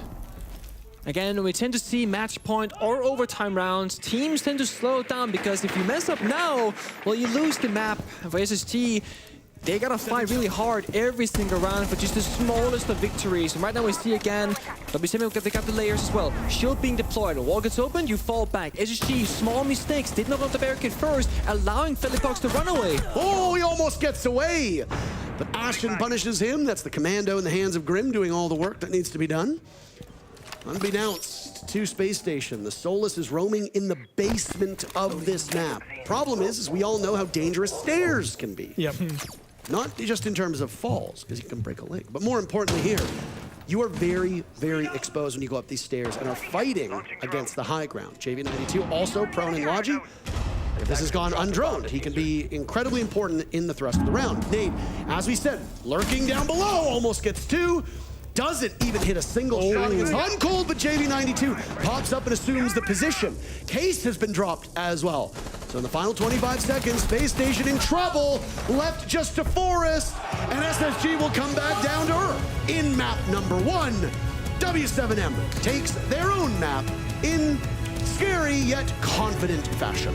Again, we tend to see match point or overtime rounds. Teams tend to slow down because if you mess up now, well, you lose the map. For SSG, they gotta fight really hard every single round for just the smallest of victories. And right now we see again, W7 they got the layers as well. Shield being deployed, wall gets open, you fall back. SSG, small mistakes, did not want the barricade first, allowing Philippox to run away. Oh, he almost gets away. But Ashton punishes him. That's the commando in the hands of Grim doing all the work that needs to be done. Unbeknownst to Space Station, the Solus is roaming in the basement of this map. Problem is we all know how dangerous stairs can be. Yep. Not just in terms of falls, because you can break a leg, but more importantly here, you are very, very exposed when you go up these stairs and are fighting against the high ground. JV92 also prone in Logi. If this has gone undroned, he can be incredibly important in the thrust of the round. Nate, as we said, lurking down below, almost gets 2. Doesn't even hit a single shot against Uncold, but JV92 pops up and assumes the position. Case has been dropped as well. So in the final 25 seconds, Space Station in trouble, left just to Forest, and SSG will come back down to earth in map number 1. W7M takes their own map in scary yet confident fashion.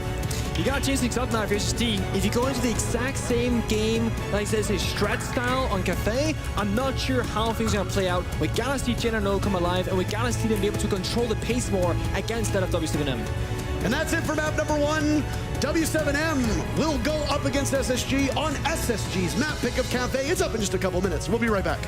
You gotta change things up now if you're SSG. If you go into the exact same game, like say strat style on Cafe, I'm not sure how things are gonna play out. We gotta see Gen and No come alive, and we gotta see them be able to control the pace more against that of W7M. And that's it for map number 1. W7M will go up against SSG on SSG's map pick of Cafe. It's up in just a couple minutes. We'll be right back.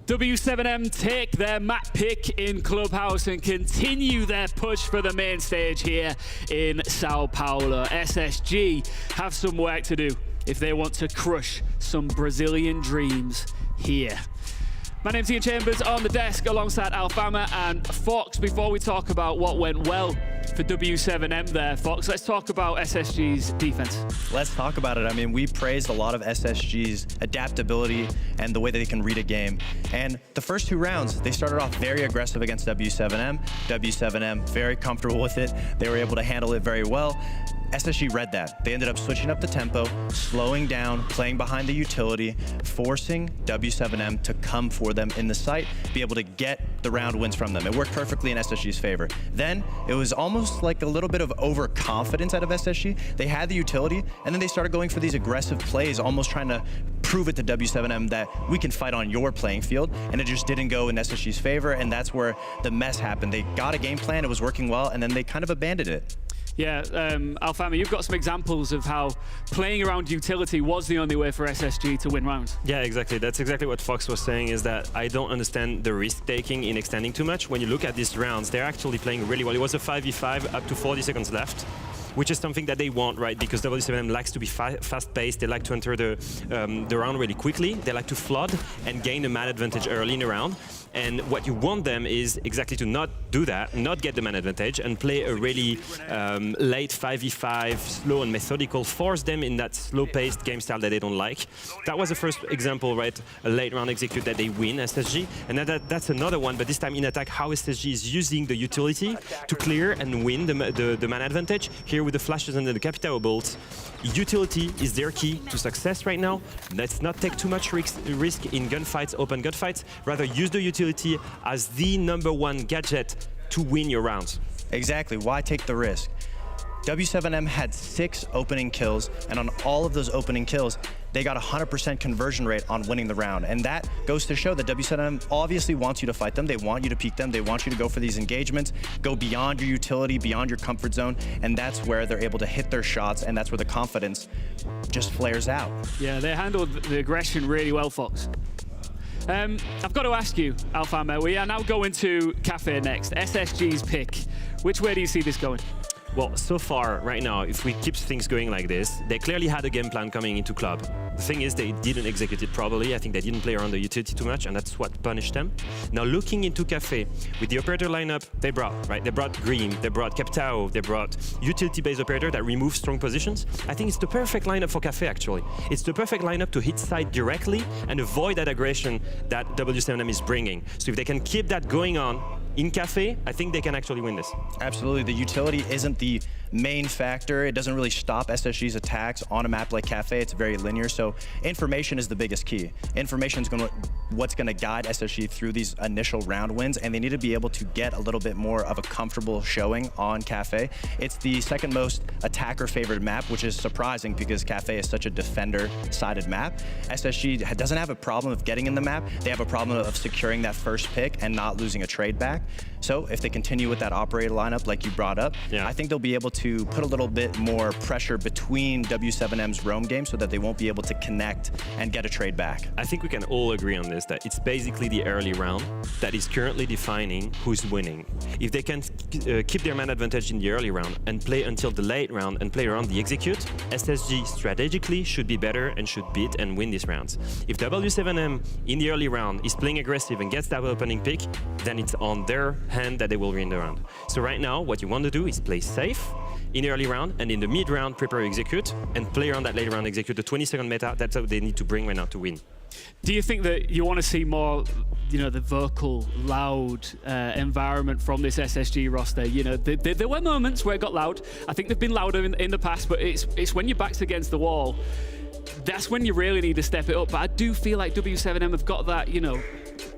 W7M take their map pick in Clubhouse and continue their push for the main stage here in Sao Paulo. SSG have some work to do if they want to crush some Brazilian dreams here. My name's Ian Chambers on the desk alongside Alfama and Fox. Before we talk about what went well for W7M there, Fox, let's talk about SSG's defense. Let's talk about it. I mean, we praised a lot of SSG's adaptability and the way that they can read a game. And the first 2 rounds, they started off very aggressive against W7M. W7M very comfortable with it. They were able to handle it very well. SSG read that. They ended up switching up the tempo, slowing down, playing behind the utility, forcing W7M to come for them in the site, be able to get the round wins from them. It worked perfectly in SSG's favor. Then it was almost like a little bit of overconfidence out of SSG. They had the utility, and then they started going for these aggressive plays, almost trying to prove it to W7M that we can fight on your playing field, and it just didn't go in SSG's favor, and that's where the mess happened. They got a game plan, it was working well, and then they kind of abandoned it. Yeah, Alfama, you've got some examples of how playing around utility was the only way for SSG to win rounds. Yeah, exactly. That's exactly what Fox was saying, is that I don't understand the risk-taking in extending too much. When you look at these rounds, they're actually playing really well. It was a 5v5 up to 40 seconds left, which is something that they want, right? Because W7M likes to be fast-paced. They like to enter the round really quickly. They like to flood and gain a man advantage early in the round. And what you want them is exactly to not do that, not get the man advantage, and play a really late 5v5, slow and methodical, force them in that slow-paced game style that they don't like. That was the first example, right? A late round execute that they win, SSG. And that's another one, but this time in attack, how SSG is using the utility to clear and win the man advantage. Here with the flashes and the Capitao bolts, utility is their key to success right now. Let's not take too much risk in gunfights, open gunfights. Rather use the utility as the #1 gadget to win your rounds. Exactly. Why take the risk? W7M had 6 opening kills, and on all of those opening kills, they got a 100% conversion rate on winning the round. And that goes to show that W7M obviously wants you to fight them. They want you to peek them. They want you to go for these engagements, go beyond your utility, beyond your comfort zone. And that's where they're able to hit their shots, and that's where the confidence just flares out. Yeah, they handled the aggression really well, Fox. I've got to ask you, Alfama, we are now going to Cafe next. SSG's pick. Which way do you see this going? Well, so far, right now, if we keep things going like this, they clearly had a game plan coming into club. The thing is, they didn't execute it properly. I think they didn't play around the utility too much, and that's what punished them. Now, looking into Cafe, with the operator lineup they brought, right? They brought Green, they brought Capitao, they brought utility-based operator that removes strong positions. I think it's the perfect lineup for Cafe, actually. It's the perfect lineup to hit side directly and avoid that aggression that W7M is bringing. So if they can keep that going on in Cafe, I think they can actually win this. Absolutely. The utility isn't the main factor. It doesn't really stop SSG's attacks on a map like Cafe. It's very linear. So information is the biggest key. Information is what's going to guide SSG through these initial round wins, and they need to be able to get a little bit more of a comfortable showing on Cafe. It's the second most attacker-favored map, which is surprising because Cafe is such a defender-sided map. SSG doesn't have a problem of getting in the map. They have a problem of securing that first pick and not losing a trade back. So if they continue with that operator lineup like you brought up, I think they'll be able to put a little bit more pressure between W7M's roam game so that they won't be able to connect and get a trade back. I think we can all agree on this, that it's basically the early round that is currently defining who's winning. If they can keep their man advantage in the early round and play until the late round and play around the execute, SSG strategically should be better and should beat and win these rounds. If W7M in the early round is playing aggressive and gets that opening pick, then it's on their hand that they will win the round. So right now, what you want to do is play safe in the early round, and in the mid round, prepare execute, and play around that late round execute. The 20-second meta, that's what they need to bring right now to win. Do you think that you want to see more, the vocal, loud environment from this SSG roster? There were moments where it got loud. I think they've been louder in the past, but it's when your back's against the wall, that's when you really need to step it up. But I do feel like W7M have got that,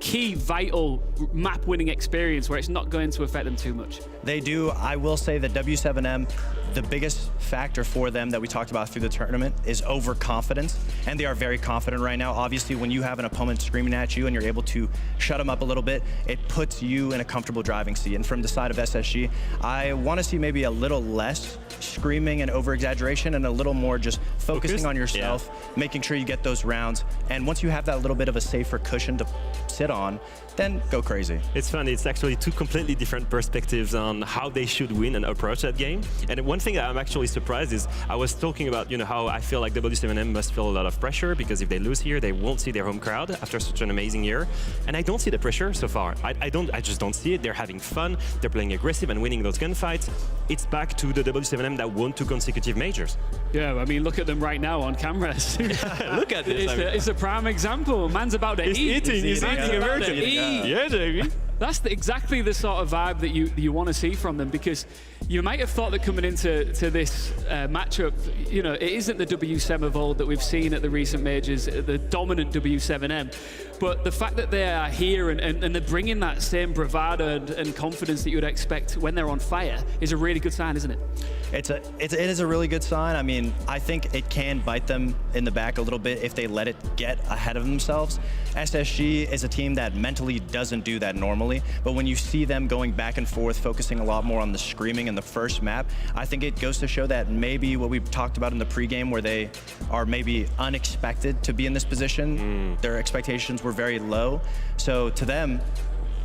key, vital map-winning experience where it's not going to affect them too much. They do. I will say that W7M, the biggest factor for them that we talked about through the tournament is overconfidence, and they are very confident right now. Obviously, when you have an opponent screaming at you and you're able to shut them up a little bit, it puts you in a comfortable driving seat. And from the side of SSG, I want to see maybe a little less screaming and over-exaggeration and a little more just focusing on yourself, making sure you get those rounds. And once you have that little bit of a safer cushion to sit on, then go crazy. It's funny, it's actually two completely different perspectives on how they should win and approach that game. And one thing that I'm actually surprised is, I was talking about, you know, how I feel like W7M must feel a lot of pressure because if they lose here, they won't see their home crowd after such an amazing year. And I don't see the pressure so far. I just don't see it. They're having fun, they're playing aggressive and winning those gunfights. It's back to the W7M that won 2 consecutive majors. Yeah, I mean, look at them right now on camera. Look at this. It's a prime example. Man's about to eat. He's eating American. Yeah, Jamie. That's exactly the sort of vibe that you want to see from them, because you might have thought that coming into this matchup, you know, it isn't the W7 of old that we've seen at the recent majors, the dominant W7M. But the fact that they are here and they're bringing that same bravado and confidence that you would expect when they're on fire is a really good sign, isn't it? It is a really good sign. I mean, I think it can bite them in the back a little bit if they let it get ahead of themselves. SSG is a team that mentally doesn't do that normally, but when you see them going back and forth, focusing a lot more on the screaming in the first map, I think it goes to show that maybe what we've talked about in the pregame, where they are maybe unexpected to be in this position, their expectations were very low. So to them,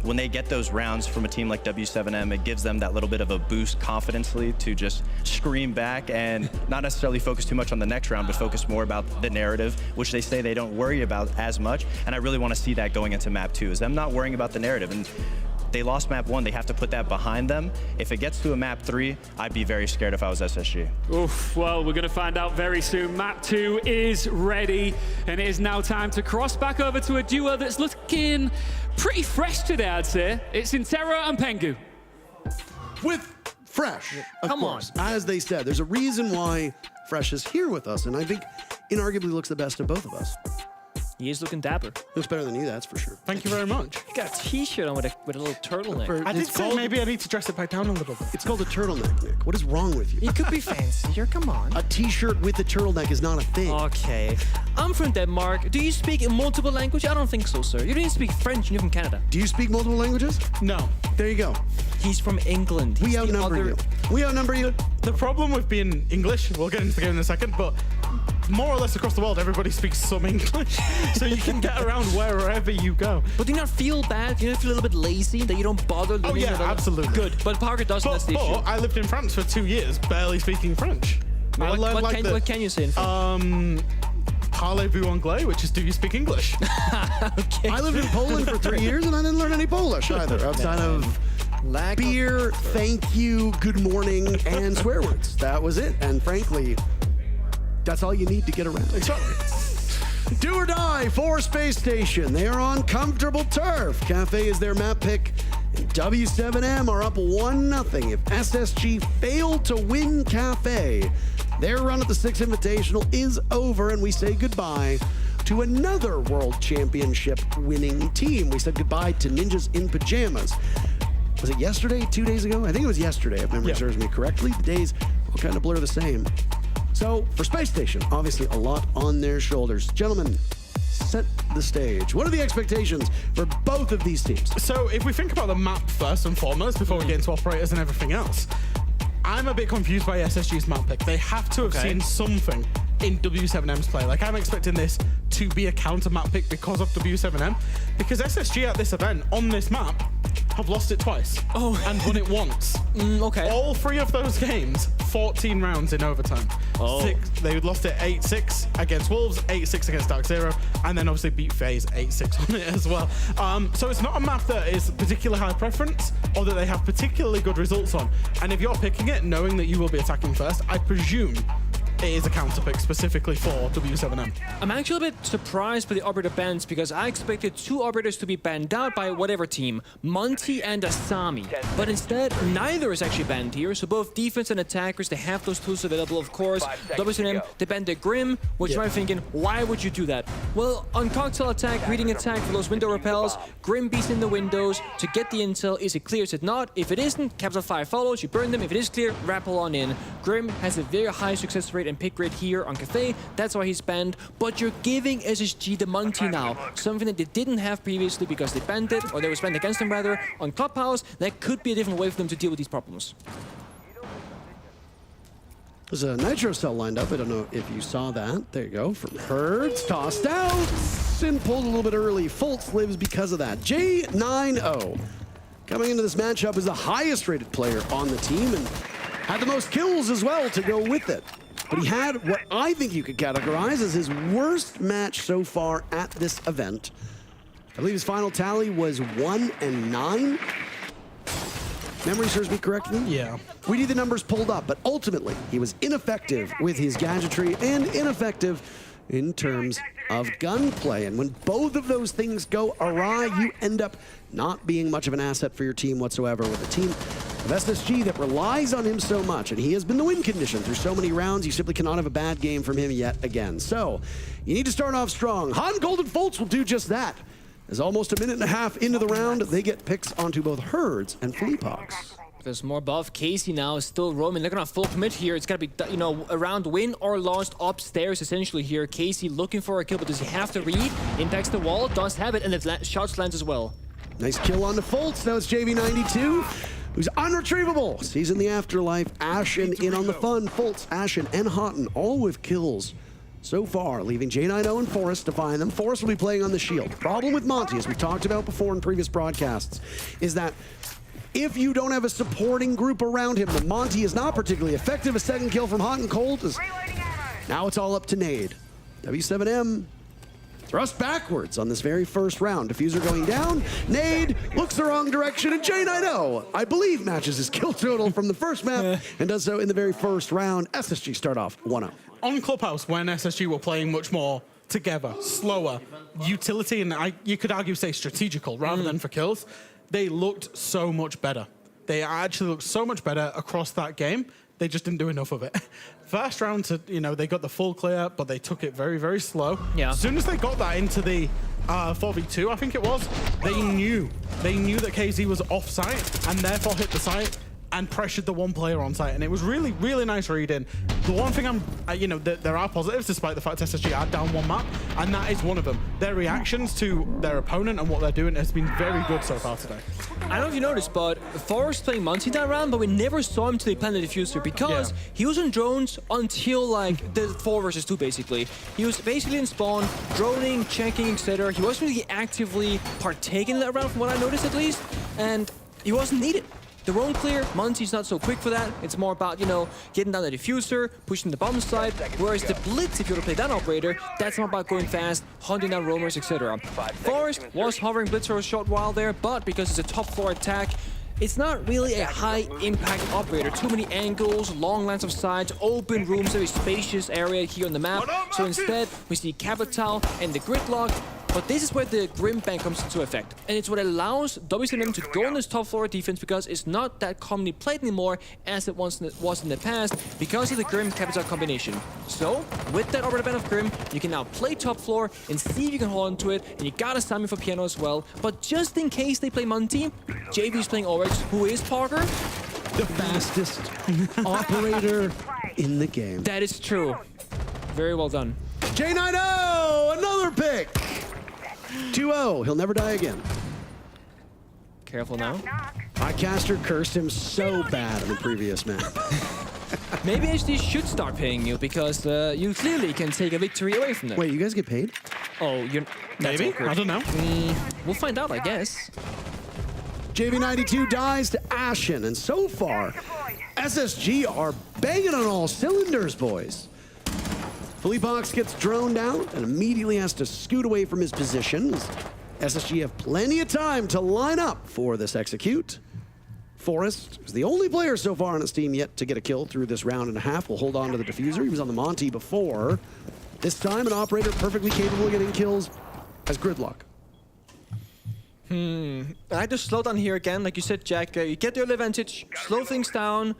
when they get those rounds from a team like W7M, it gives them that little bit of a boost confidently to just scream back and not necessarily focus too much on the next round, but focus more about the narrative, which they say they don't worry about as much. And I really want to see that going into map 2, is them not worrying about the narrative. And they lost map 1, they have to put that behind them. If it gets to a map 3, I'd be very scared if I was SSG. Oof, well, we're going to find out very soon. Map 2 is ready, and it is now time to cross back over to a duo that's looking pretty fresh today, I'd say. It's Intera and Pengu. With Fresh, of course. As they said, there's a reason why Fresh is here with us, and I think inarguably looks the best of both of us. He is looking dapper. Looks better than you, that's for sure. Thank you very much. You got a t-shirt on with a little turtleneck. I did say maybe I need to dress it back down a little bit. It's called a turtleneck, Nick. What is wrong with you? You could be fancier, come on. A t-shirt with a turtleneck is not a thing. Okay. I'm from Denmark. Do you speak multiple languages? I don't think so, sir. You didn't speak French and you're from Canada. Do you speak multiple languages? No. There you go. He's from England. We outnumber you. We outnumber you. The problem with being English, we'll get into the game in a second, but more or less across the world, everybody speaks some English. So you can get around wherever you go. But do you not feel bad? Do you not feel a little bit lazy that you don't bother learning? Oh yeah, absolutely. Good. But Parker doesn't, that's the issue. But I lived in France for 2 years, barely speaking French. What can you say in French? Parlez-vous anglais, which is do you speak English? Okay. I lived in Poland for 3 years and I didn't learn any Polish either, outside of beer, thank you, good morning, and swear words. That was it. And frankly, that's all you need to get around. Do or die for Space Station. They are on comfortable turf. Cafe is their map pick. And W7M are up 1-0. If SSG fail to win Cafe, their run at the 6th Invitational is over, and we say goodbye to another World Championship winning team. We said goodbye to Ninjas in Pajamas. Was it yesterday, 2 days ago? I think it was yesterday, if memory serves me correctly. The days will kind of blur the same. So, for Space Station, obviously a lot on their shoulders. Gentlemen, set the stage. What are the expectations for both of these teams? So, if we think about the map first and foremost, before we get into operators and everything else, I'm a bit confused by SSG's map pick. They have to have seen something in W7M's play. Like, I'm expecting this to be a counter map pick because of W7M. Because SSG at this event, on this map, have lost it twice. Oh. And won it once. Okay. All 3 of those games, 14 rounds in overtime. Oh. They lost it 8-6 against Wolves, 8-6 against Dark Zero, and then obviously beat FaZe 8-6 on it as well. So it's not a map that is particularly high preference or that they have particularly good results on. And if you're picking it, knowing that you will be attacking first, I presume it is a counter pick specifically for W7M. I'm actually a bit surprised by the operator bans because I expected 2 operators to be banned out by whatever team, Monty and Asami. But instead, neither is actually banned here, so both defense and attackers, they have those tools available, of course. W7M, they banned the Grim, which you might be thinking, why would you do that? Well, on cocktail attack, reading attack for those window repels, Grim beats in the windows to get the intel. Is it clear? Is it not? If it isn't, capital fire follows, you burn them. If it is clear, rappel on in. Grim has a very high success rate and pick rate here on Cafe, that's why he's banned, but you're giving SSG the Monty now, something that they didn't have previously because they banned it, or they was banned against them rather, on Clubhouse. That could be a different way for them to deal with these problems. There's a Nitro cell lined up. I don't know if you saw that. There you go. From Herds, tossed out. Sin pulled a little bit early. Fultz lives because of that. J9O. Coming into this matchup is the highest rated player on the team and had the most kills as well to go with it. But he had what I think you could categorize as his worst match so far at this event. I believe his final tally was 1-9. Memory serves me correctly? Yeah. We need the numbers pulled up, but ultimately, he was ineffective with his gadgetry and ineffective in terms of gunplay. And when both of those things go awry, you end up not being much of an asset for your team whatsoever with a team of SSG that relies on him so much. And he has been the win condition through so many rounds, you simply cannot have a bad game from him yet again. So, you need to start off strong. Hot and Cold and Fultz will do just that. As almost a minute and a half into the round, they get picks onto both Herds and Fleepox. There's more above. Casey now is still roaming. They're gonna full commit here. It's gotta be, you know, around win or lost upstairs essentially here. Casey looking for a kill, but does he have to read? Impacts the wall, does have it, and the shots lands as well. Nice kill on the Fultz. Now it's JV92, who's unretrievable. Sees in the afterlife. Ashen in on the fun. Fultz, Ashen, and Houghton all with kills so far, leaving J9O and Forrest to find them. Forrest will be playing on the shield. Problem with Monty, as we've talked about before in previous broadcasts, is that if you don't have a supporting group around him, the Monty is not particularly effective. A second kill from Hot and Cold. Now it's all up to Nade. W7M thrust backwards on this very first round. Diffuser going down. Nade looks the wrong direction, and J9O, I believe, matches his kill total from the first map and does so in the very first round. SSG start off 1-0. On Clubhouse, when SSG were playing much more together, slower, utility, and you could argue say strategical rather than for kills, they looked so much better. They actually looked so much better across that game. They just didn't do enough of it. First round, they got the full clear, but they took it very, very slow. Yeah. As soon as they got that into the 4v2, I think it was, they knew that KZ was off site and therefore hit the site and pressured the one player on site, and it was really, really nice reading. The one thing there are positives despite the fact SSG are down one map, and that is one of them. Their reactions to their opponent and what they're doing has been very good so far today. I don't know if you noticed, but Forrest playing Monty that round, but we never saw him till he planted the diffuser because he was on drones until like the 4 versus 2 basically. He was basically in spawn, droning, checking, etc. He wasn't really actively partaking in that round from what I noticed at least, and he wasn't needed. The roam clear, Monty's not so quick for that. It's more about, getting down the diffuser, pushing the bomb side, whereas the Blitz, if you were to play that operator, that's more about going fast, hunting down roamers, etc. Forrest was hovering Blitz for a short while there, but because it's a top floor attack, it's not really a high-impact operator. Too many angles, long lines of sight, open rooms, very spacious area here on the map. So instead, we see Capital and the Gridlock. But this is where the Grim Bank comes into effect. And it's what allows WCM to go on this top floor defense because it's not that commonly played anymore as it was in the past because of the Grim Capital combination. So, with that operator band of Grim, you can now play top floor and see if you can hold on to it. And you gotta summon for piano as well. But just in case they play Monty, JV's playing Oryx, who is Parker. The fastest operator in the game. That is true. Very well done. J9O, another pick. 2-0, he'll never die again. Careful now. Podcaster cursed him so bad in the previous map. Maybe HD should start paying you because you clearly can take a victory away from them. Wait, you guys get paid? Oh, maybe? I don't know. We'll find out, I guess. JV92 dies to Ashen, and so far, SSG are banging on all cylinders, boys. Fleepox gets droned out and immediately has to scoot away from his position. SSG have plenty of time to line up for this execute. Forrest is the only player so far on his team yet to get a kill through this round and a half. Will hold on to the diffuser. He was on the Monty before. This time, an operator perfectly capable of getting kills as Gridlock. I just slow down here again, like you said, Jack. You get the early advantage, slow things down.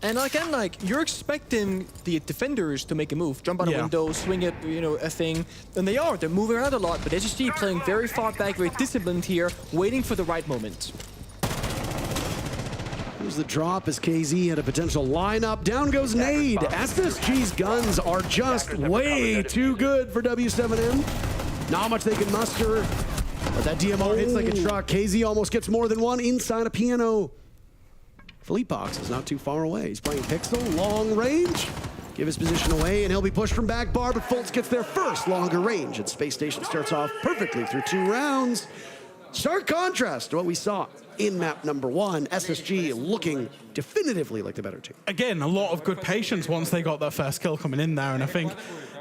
And again, you're expecting the defenders to make a move, jump out a window, swing it, a thing. And they are. They're moving around a lot, but SSG playing very far back, very disciplined here, waiting for the right moment. Here's the drop as KZ had a potential lineup. Down goes Nade. SSG's guns are just way too good for W7M. Not much they can muster, but that DMR hits like a truck. KZ almost gets more than one inside a piano. Fleepox is not too far away. He's playing Pixel, long range. give his position away, and he'll be pushed from back bar, but Fultz gets their first longer range, and Space Station starts off perfectly through 2 rounds. Stark contrast to what we saw in map number 1. SSG looking definitively like the better team. Again, a lot of good patience once they got that first kill coming in there, and I think,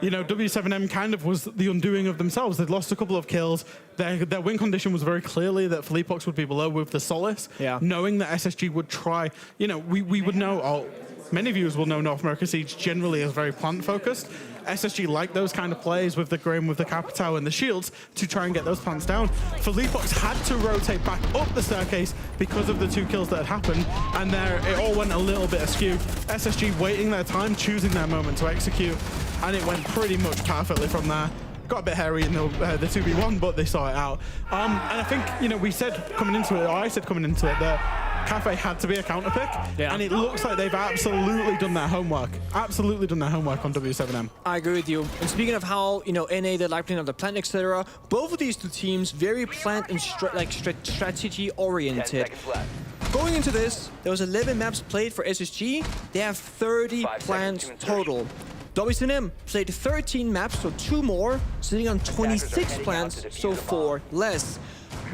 you know, W7M kind of was the undoing of themselves. They'd lost a couple of kills. Their win condition was very clearly that Felipox would be below with the Solace. Yeah. Knowing that SSG would try, you know, we would know, many viewers will know North America Siege generally is very plant-focused. SSG like those kind of plays with the Grim, with the Capitao and the shields to try and get those plants down. Felipox had to rotate back up the staircase because of the 2 kills that had happened, and there it all went a little bit askew. SSG waiting their time, choosing their moment to execute, and it went pretty much perfectly from there. Got a bit hairy in the 2v1, but they saw it out. And I think, you know, we said coming into it, or I said coming into it, that Cafe had to be a counter pick, and it looks like they've absolutely done their homework. Absolutely done their homework on W7M. I agree with you. And speaking of how, you know, NA, they like playing of the plant, etc., both of these 2 teams very plant and strategy oriented. Going into this, there was 11 maps played for SSG. They have 30 plants total. W7M played 13 maps, so 2 more, sitting on 26 plants, so 4 less.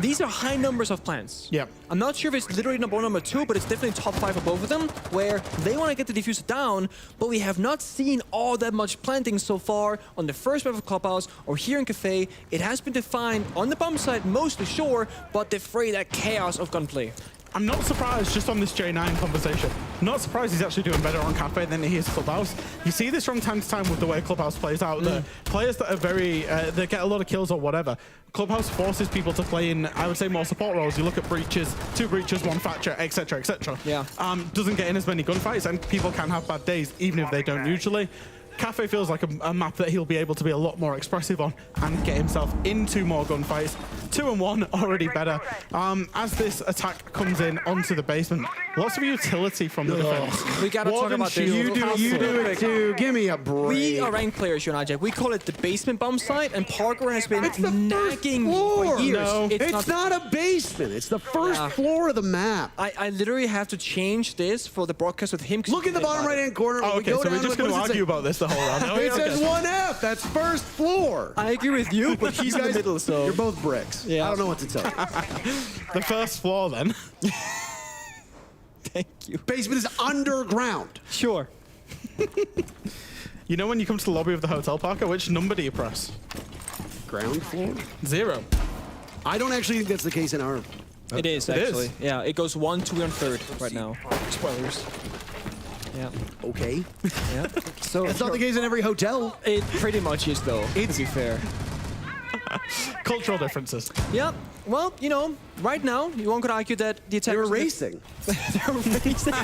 These are high numbers of plants. Yeah. I'm not sure if it's literally number 1 or number 2, but it's definitely top 5 for both of them, where they want to get the diffuser down, but we have not seen all that much planting so far on the first map of Clubhouse or here in Cafe. It has been defined on the bomb side, mostly sure, but they fray that chaos of gunplay. I'm not surprised just on this J9 conversation. Not surprised he's actually doing better on Cafe than he is Clubhouse. You see this from time to time with the way Clubhouse plays out. The players that are very, they get a lot of kills or whatever. Clubhouse forces people to play in, I would say, more support roles. You look at breaches, 2 breaches, 1 Thatcher, etc., etc. Yeah. Doesn't get in as many gunfights, and people can have bad days, even if they don't usually. Cafe feels like a map that he'll be able to be a lot more expressive on and get himself into more gunfights. 2 and 1, already better. As this attack comes in onto the basement, lots of utility from the defense. We gotta talk about this. You do it too. Give me a break. We are ranked players here on IJAC. We call it the basement bomb site, and Parker has been nagging for years. No, it's not a basement. It's the first floor of the map. I literally have to change this for the broadcast with him. Look in the bottom right-hand corner. Oh, okay, so we're just going to argue about this the whole round. It says 1F. That's first floor. I agree with you, but he's in the middle, so... You're both bricks. Yeah. I don't know what to tell you. The first floor, then. Thank you. Basement is underground. Sure. You know when you come to the lobby of the hotel, Parker, which number do you press? Ground floor? 0. I don't actually think that's the case in our... It is, actually. Yeah, it goes 1, 2, and 3rd right now. Spoilers. Yeah. Okay. Yeah. So it's not the case in every hotel. It pretty much is, though. To be fair. Cultural differences. Yeah. Well, you know, right now, one could argue that the attack... They were racing. They were racing.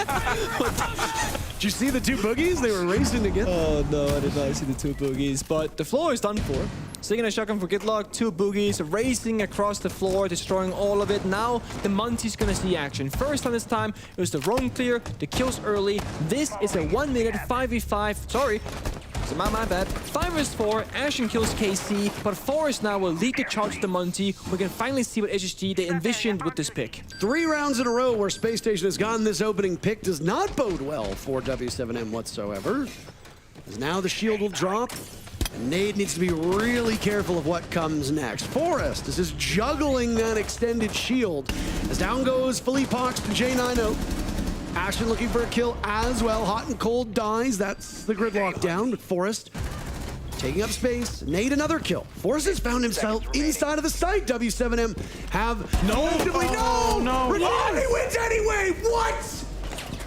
Did you see the 2 boogies? They were racing together. Oh, no, I did not see the 2 boogies. But the floor is done for. Singing a shotgun for Gitlock, 2 boogies, racing across the floor, destroying all of it. Now, the Monty's gonna see action. First time this time, it was the roam clear, the kills early. This is a 1 minute 5v5. Sorry. So my bad. 5 vs 4, Ashen kills KC, but Forest now will lead the charge to the Monty. We can finally see what SSG they envisioned with this pick. 3 rounds in a row where Space Station has gotten this opening pick does not bode well for W7M whatsoever. As now the shield will drop, and Nade needs to be really careful of what comes next. Forest is just juggling that extended shield. As down goes Felipox to J90. Ashen looking for a kill as well. Hot and cold dies. That's the gridlock down. But Forest taking up space. Nade another kill. Forest has found himself inside of the site. W7M have no. He wins anyway. What?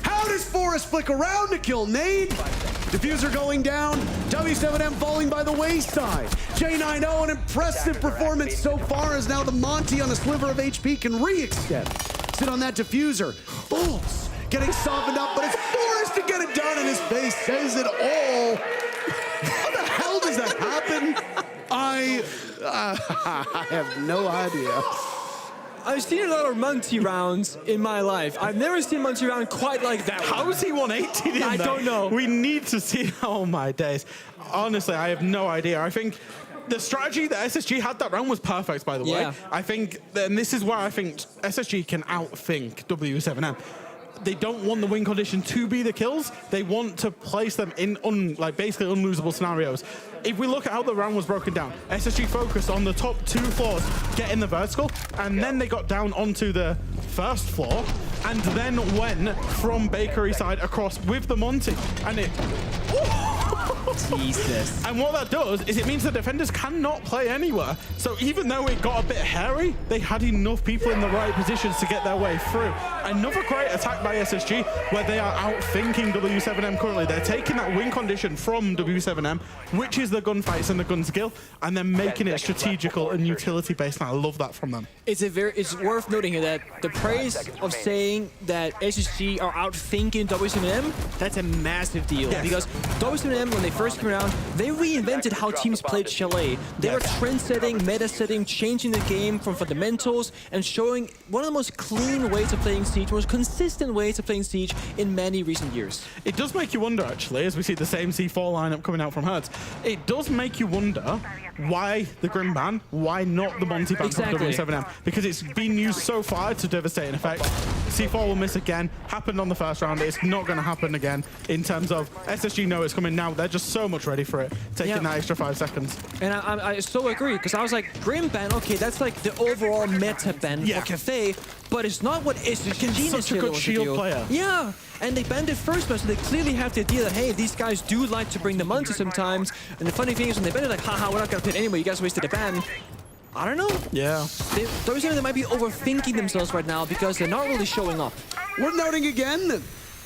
How does Forest flick around to kill Nade? Diffuser going down. W7M falling by the wayside. J90, an impressive performance so far, as now the Monty on a sliver of HP can re-extend. Sit on that diffuser. Bulls getting softened up, but it's Forest to get it done, and his face says it all. How the hell does that happen? I have no idea. I've seen a lot of Monty rounds in my life. I've never seen Monty round quite like that. How is he 180 in I there? don't know. We need to see. Oh my days. Honestly, I have no idea. I think the strategy that SSG had that round was perfect, by the way. Yeah. I think, and this is why I think SSG can outthink W7M. they don't want the win condition to be the kills. They want to place them in basically unlosable scenarios. If we look at how the round was broken down, SSG focused on the top 2 floors, getting the vertical, and then they got down onto the first floor, and then went from bakery side across with the Monty, and it. Jesus. And what that does is it means the defenders cannot play anywhere. So even though it got a bit hairy, they had enough people in the right positions to get their way through. Another great attack by SSG, where they are outthinking W7M currently. They're taking that win condition from W7M, which is the gunfights and the gun skill, and then making it strategical and utility based. And I love that from them. It's worth noting here that the praise of saying that SSG are outthinking W7M, that's a massive deal. Yes. Because W7M, when they first came around, they reinvented how teams played Chalet. They were trend-setting, meta-setting, changing the game from fundamentals, and showing one of the most clean ways of playing Siege, most consistent ways of playing Siege in many recent years. It does make you wonder, actually, as we see the same C4 lineup coming out from Hertz, it does make you wonder why the Grim ban, why not the Monty ban from W7M? Because it's been used so far to devastating effect. C4 will miss again, happened on the first round, it's not going to happen again in terms of SSG know it's coming now, they're just so much ready for it, taking that extra 5 seconds. And I so agree, because I was like, Grim ban, okay, that's like the overall meta ban for Cafe, but it's not what SSG is such a good shield player. Yeah, and they banned it first match, so they clearly have the idea that, hey, these guys do like to bring the Monty sometimes, and the funny thing is when they ban it, like, haha, we're not going to pit anyway, you guys wasted a ban. I don't know. Yeah. They might be overthinking themselves right now because they're not really showing up. We're noting again that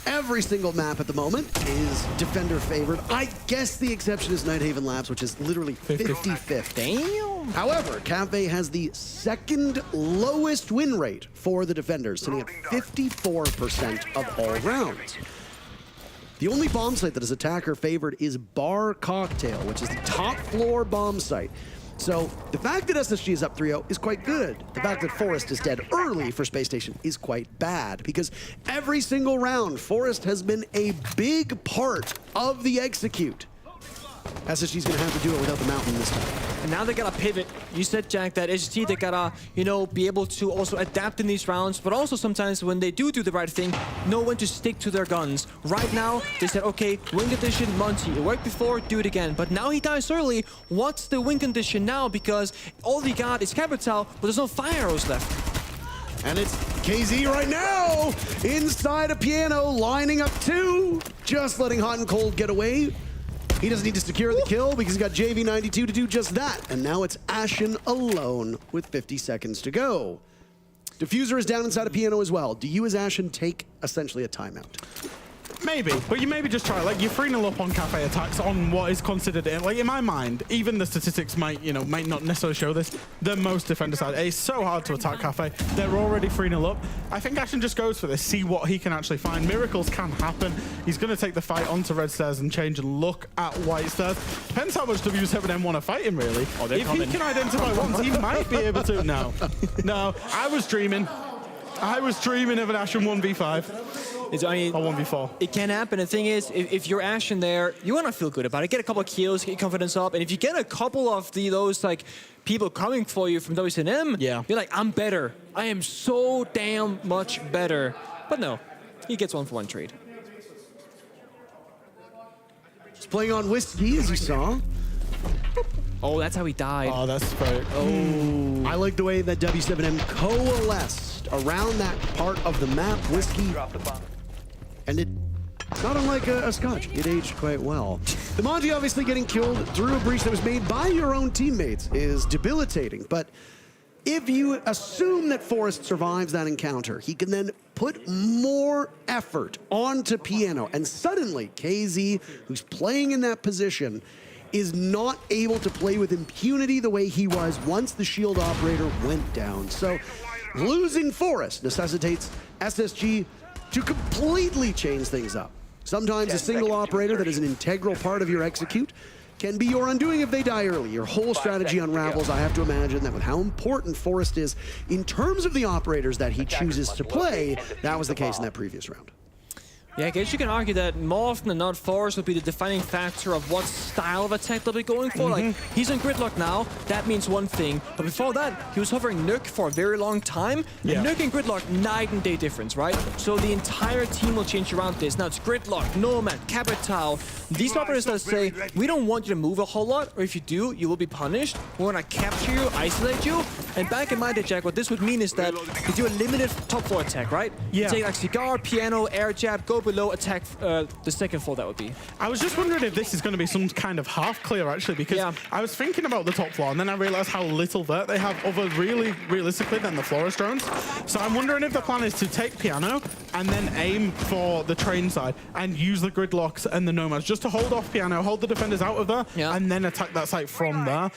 every single map at the moment is defender favored. I guess the exception is Nighthaven Labs, which is literally 50-50. Damn. However, Cafe has the second lowest win rate for the defenders, sitting at 54% of all rounds. The only bomb site that is attacker favored is Bar Cocktail, which is the top floor bomb site. So the fact that SSG is up 3-0 is quite good. The fact that Forest is dead early for Space Station is quite bad, because every single round, Forest has been a big part of the execute. SSG's gonna have to do it without the mountain this time. And now they gotta pivot. You said, Jack, that SSG, they gotta, be able to also adapt in these rounds, but also sometimes when they do the right thing, know when to stick to their guns. Right now, they said, okay, win condition, Monty. It worked before, do it again. But now he dies early. What's the win condition now? Because all we got is Capital, but there's no fire arrows left. And it's KZ right now, inside a piano, lining up 2, just letting Hot and Cold get away. He doesn't need to secure the kill because he's got JV92 to do just that. And now it's Ashen alone with 50 seconds to go. Diffuser is down inside a piano as well. Do you as Ashen take essentially a timeout? Maybe, but you maybe just try. Like, you're 3-0 up on Cafe attacks on what is considered, like, in my mind, even the statistics might not necessarily show this, the most defender side. It's so hard to attack Cafe. They're already 3-0 up. I think Ashen just goes for this, see what he can actually find. Miracles can happen. He's going to take the fight onto Red Stairs and change and look at White Stairs. Depends how much W7M want to fight him, really. Oh, if he can identify ones, he might be able to. No, I was dreaming. Of an Ashen 1v5. Or 1v4. It can happen. The thing is, if you're Ashen there, you want to feel good about it. Get a couple of kills, get your confidence up, and if you get a couple of those like people coming for you from WSNM, you're like, I'm better. I am so damn much better. But no, he gets 1-for-1 trade. He's playing on Whiskey, as you saw. Oh, that's how he died. Oh, that's great. Oh. I like the way that W7M coalesced around that part of the map. Whiskey. And it's not unlike a Scotch. It aged quite well. The Monty obviously getting killed through a breach that was made by your own teammates is debilitating. But if you assume that Forrest survives that encounter, he can then put more effort onto Piano. And suddenly, KZ, who's playing in that position, is not able to play with impunity the way he was once the shield operator went down. So losing Forrest necessitates SSG to completely change things up. Sometimes a single operator that is an integral part of your execute can be your undoing if they die early. Your whole strategy unravels. I have to imagine that with how important Forrest is in terms of the operators that he chooses to play, that was the case in that previous round. Yeah, I guess you can argue that more often than not, Forrest will be the defining factor of what style of attack they'll be going for. Like, he's on Gridlock now, that means one thing. But before that, he was hovering Nuke for a very long time. Yeah. And Nuke and Gridlock, night and day difference, right? So the entire team will change around this. Now it's Gridlock, Nomad, Capital. These operators that say, we don't want you to move a whole lot, or if you do, you will be punished. We're gonna capture you, isolate you. And back in my day, Jack, what this would mean is that you do a limited top floor attack, right? Yeah. You take like Cigar, Piano, Air Jab, go below, attack the second floor, that would be. I was just wondering if this is going to be some kind of half clear, actually, because I was thinking about the top floor, and then I realized how little vert they have other really realistically than the Flores drones. So I'm wondering if the plan is to take Piano and then aim for the train side and use the Gridlocks and the Nomads just to hold off Piano, hold the defenders out of there, and then attack that site from there.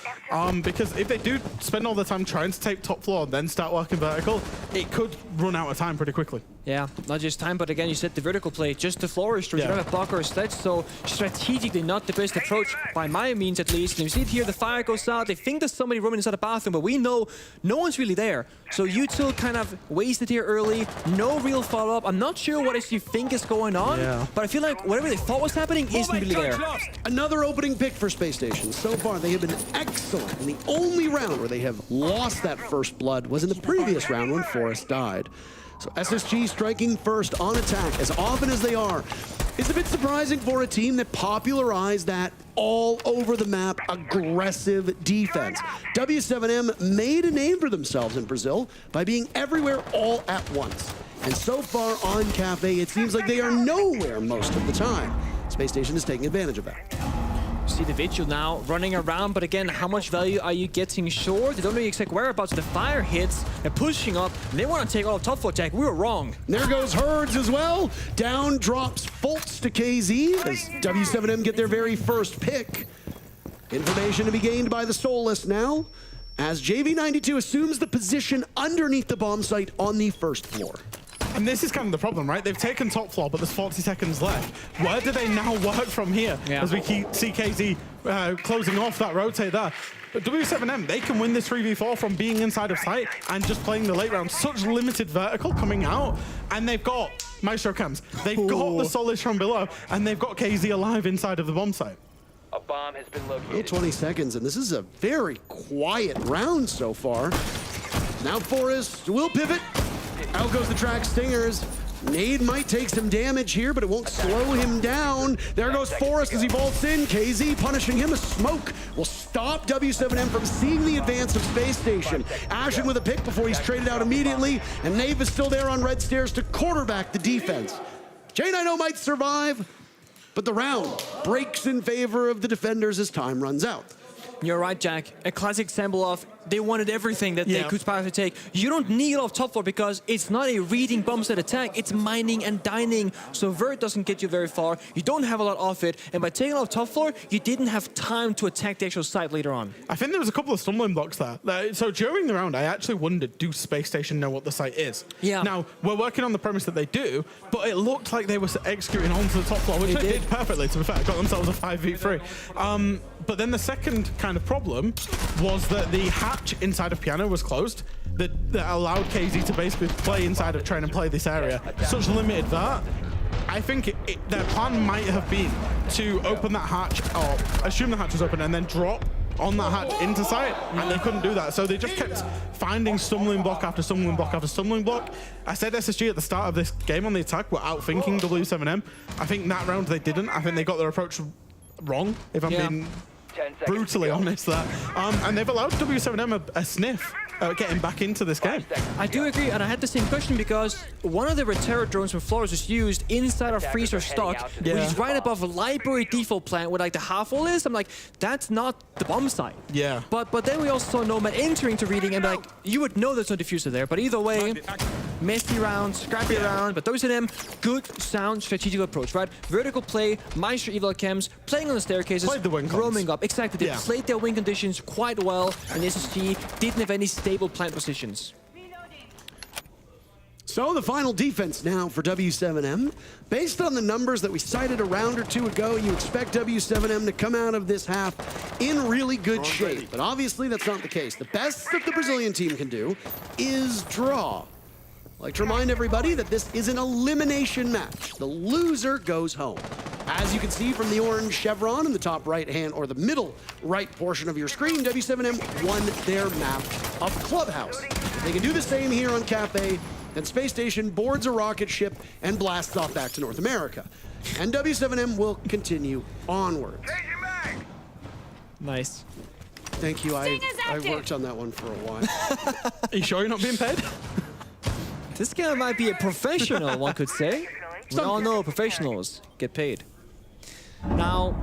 Because if they do spend all the time trying to take top floor and then start working vertical, it could run out of time pretty quickly. Yeah, not just time, but again, you said the vertical play, just the floor is true. You don't have block or a sledge, so strategically not the best approach, by my means at least. And you see it here, the fire goes out, they think there's somebody roaming inside the bathroom, but we know no one's really there. So Util kind of wasted here early, no real follow-up. I'm not sure what you think is going on, but I feel like whatever they thought was happening isn't really there. Another opening pick for Space Station. So far, they have been excellent, and the only round where they have lost that first blood was in the previous round when Forrest died. So SSG striking first on attack as often as they are is a bit surprising for a team that popularized that all over the map aggressive defense. W7M made a name for themselves in Brazil by being everywhere all at once. And so far on Cafe, it seems like they are nowhere most of the time. Space Station is taking advantage of that. See the Vigil now running around, but again, how much value are you getting short? They don't really exact whereabouts. The fire hits, they're pushing up, and they want to take all of top floor attack. We were wrong. There goes Herds as well. Down drops Fultz to KZ as W7M get their very first pick. Information to be gained by the Soulless now, as JV92 assumes the position underneath the bomb site on the first floor. And this is kind of the problem, right? They've taken top floor, but there's 40 seconds left. Where do they now work from here? As we see KZ closing off that rotate there. But W7M, they can win this 3v4 from being inside of sight and just playing the late round. Such limited vertical coming out. And they've got Maestro Cams. They've got the Solish from below. And they've got KZ alive inside of the bomb site. A bomb has been located. 20 seconds, and this is a very quiet round so far. Now Forrest will pivot. Out goes the track Stingers. Nade might take some damage here, but it won't slow him down. There goes Forrest as he vaults in. KZ punishing him. A smoke will stop W7M from seeing the advance of Space Station. Ashen with a pick before he's traded out immediately, and Nave is still there on red stairs to quarterback the defense. J90 might survive, but the round breaks in favor of the defenders as time runs out. You're right, Jack. A classic example of they wanted everything that they could possibly take. You don't need a lot of top floor because it's not a reading bomb set attack, it's mining and dining. So vert doesn't get you very far. You don't have a lot of it, and by taking a lot of top floor, you didn't have time to attack the actual site later on. I think there was a couple of stumbling blocks there. So during the round, I actually wondered, do Space Station know what the site is? Yeah. Now, we're working on the premise that they do, but it looked like they were executing onto the top floor, which they did perfectly, to be fair. Got themselves a 5v3. But then the second kind of problem was that the hatch inside of Piano was closed that allowed KZ to basically play inside of Train and play this area. Such limited that I think their plan might have been to open that hatch, or assume the hatch was open, and then drop on that hatch into sight, and they couldn't do that. So they just kept finding stumbling block after stumbling block after stumbling block. I said SSG at the start of this game on the attack were outthinking W7M. I think that round they didn't. I think they got their approach wrong, if I'm being brutally honest there. And they've allowed W7M a sniff getting back into this game. I do agree, and I had the same question because one of the Reterra drones from Flores was used inside of Freezer stock, which is right above a library default plant where like the half wall is. I'm like, that's not the bomb site. Yeah. But then we also saw Nomad entering to reading, and like, you would know there's no diffuser there. But either way, messy round, scrappy round, but W7M, good, sound, strategic approach, right? Vertical play, Maestro Evil Chems, playing on the staircases, roaming up. Exactly, they played their wing conditions quite well, and SSG didn't have any stable plant positions. So the final defense now for W7M. Based on the numbers that we cited a round or two ago, you expect W7M to come out of this half in really good shape. But obviously that's not the case. The best that the Brazilian team can do is draw. I'd like to remind everybody that this is an elimination match. The loser goes home. As you can see from the orange chevron in the top right hand or the middle right portion of your screen, W7M won their map of Clubhouse. If they can do the same here on Cathay, then Space Station boards a rocket ship and blasts off back to North America. And W7M will continue onward. Nice. Thank you. I worked on that one for a while. Are you sure you're not being paid? This guy might be a professional, one could say. We all know professionals get paid. Now,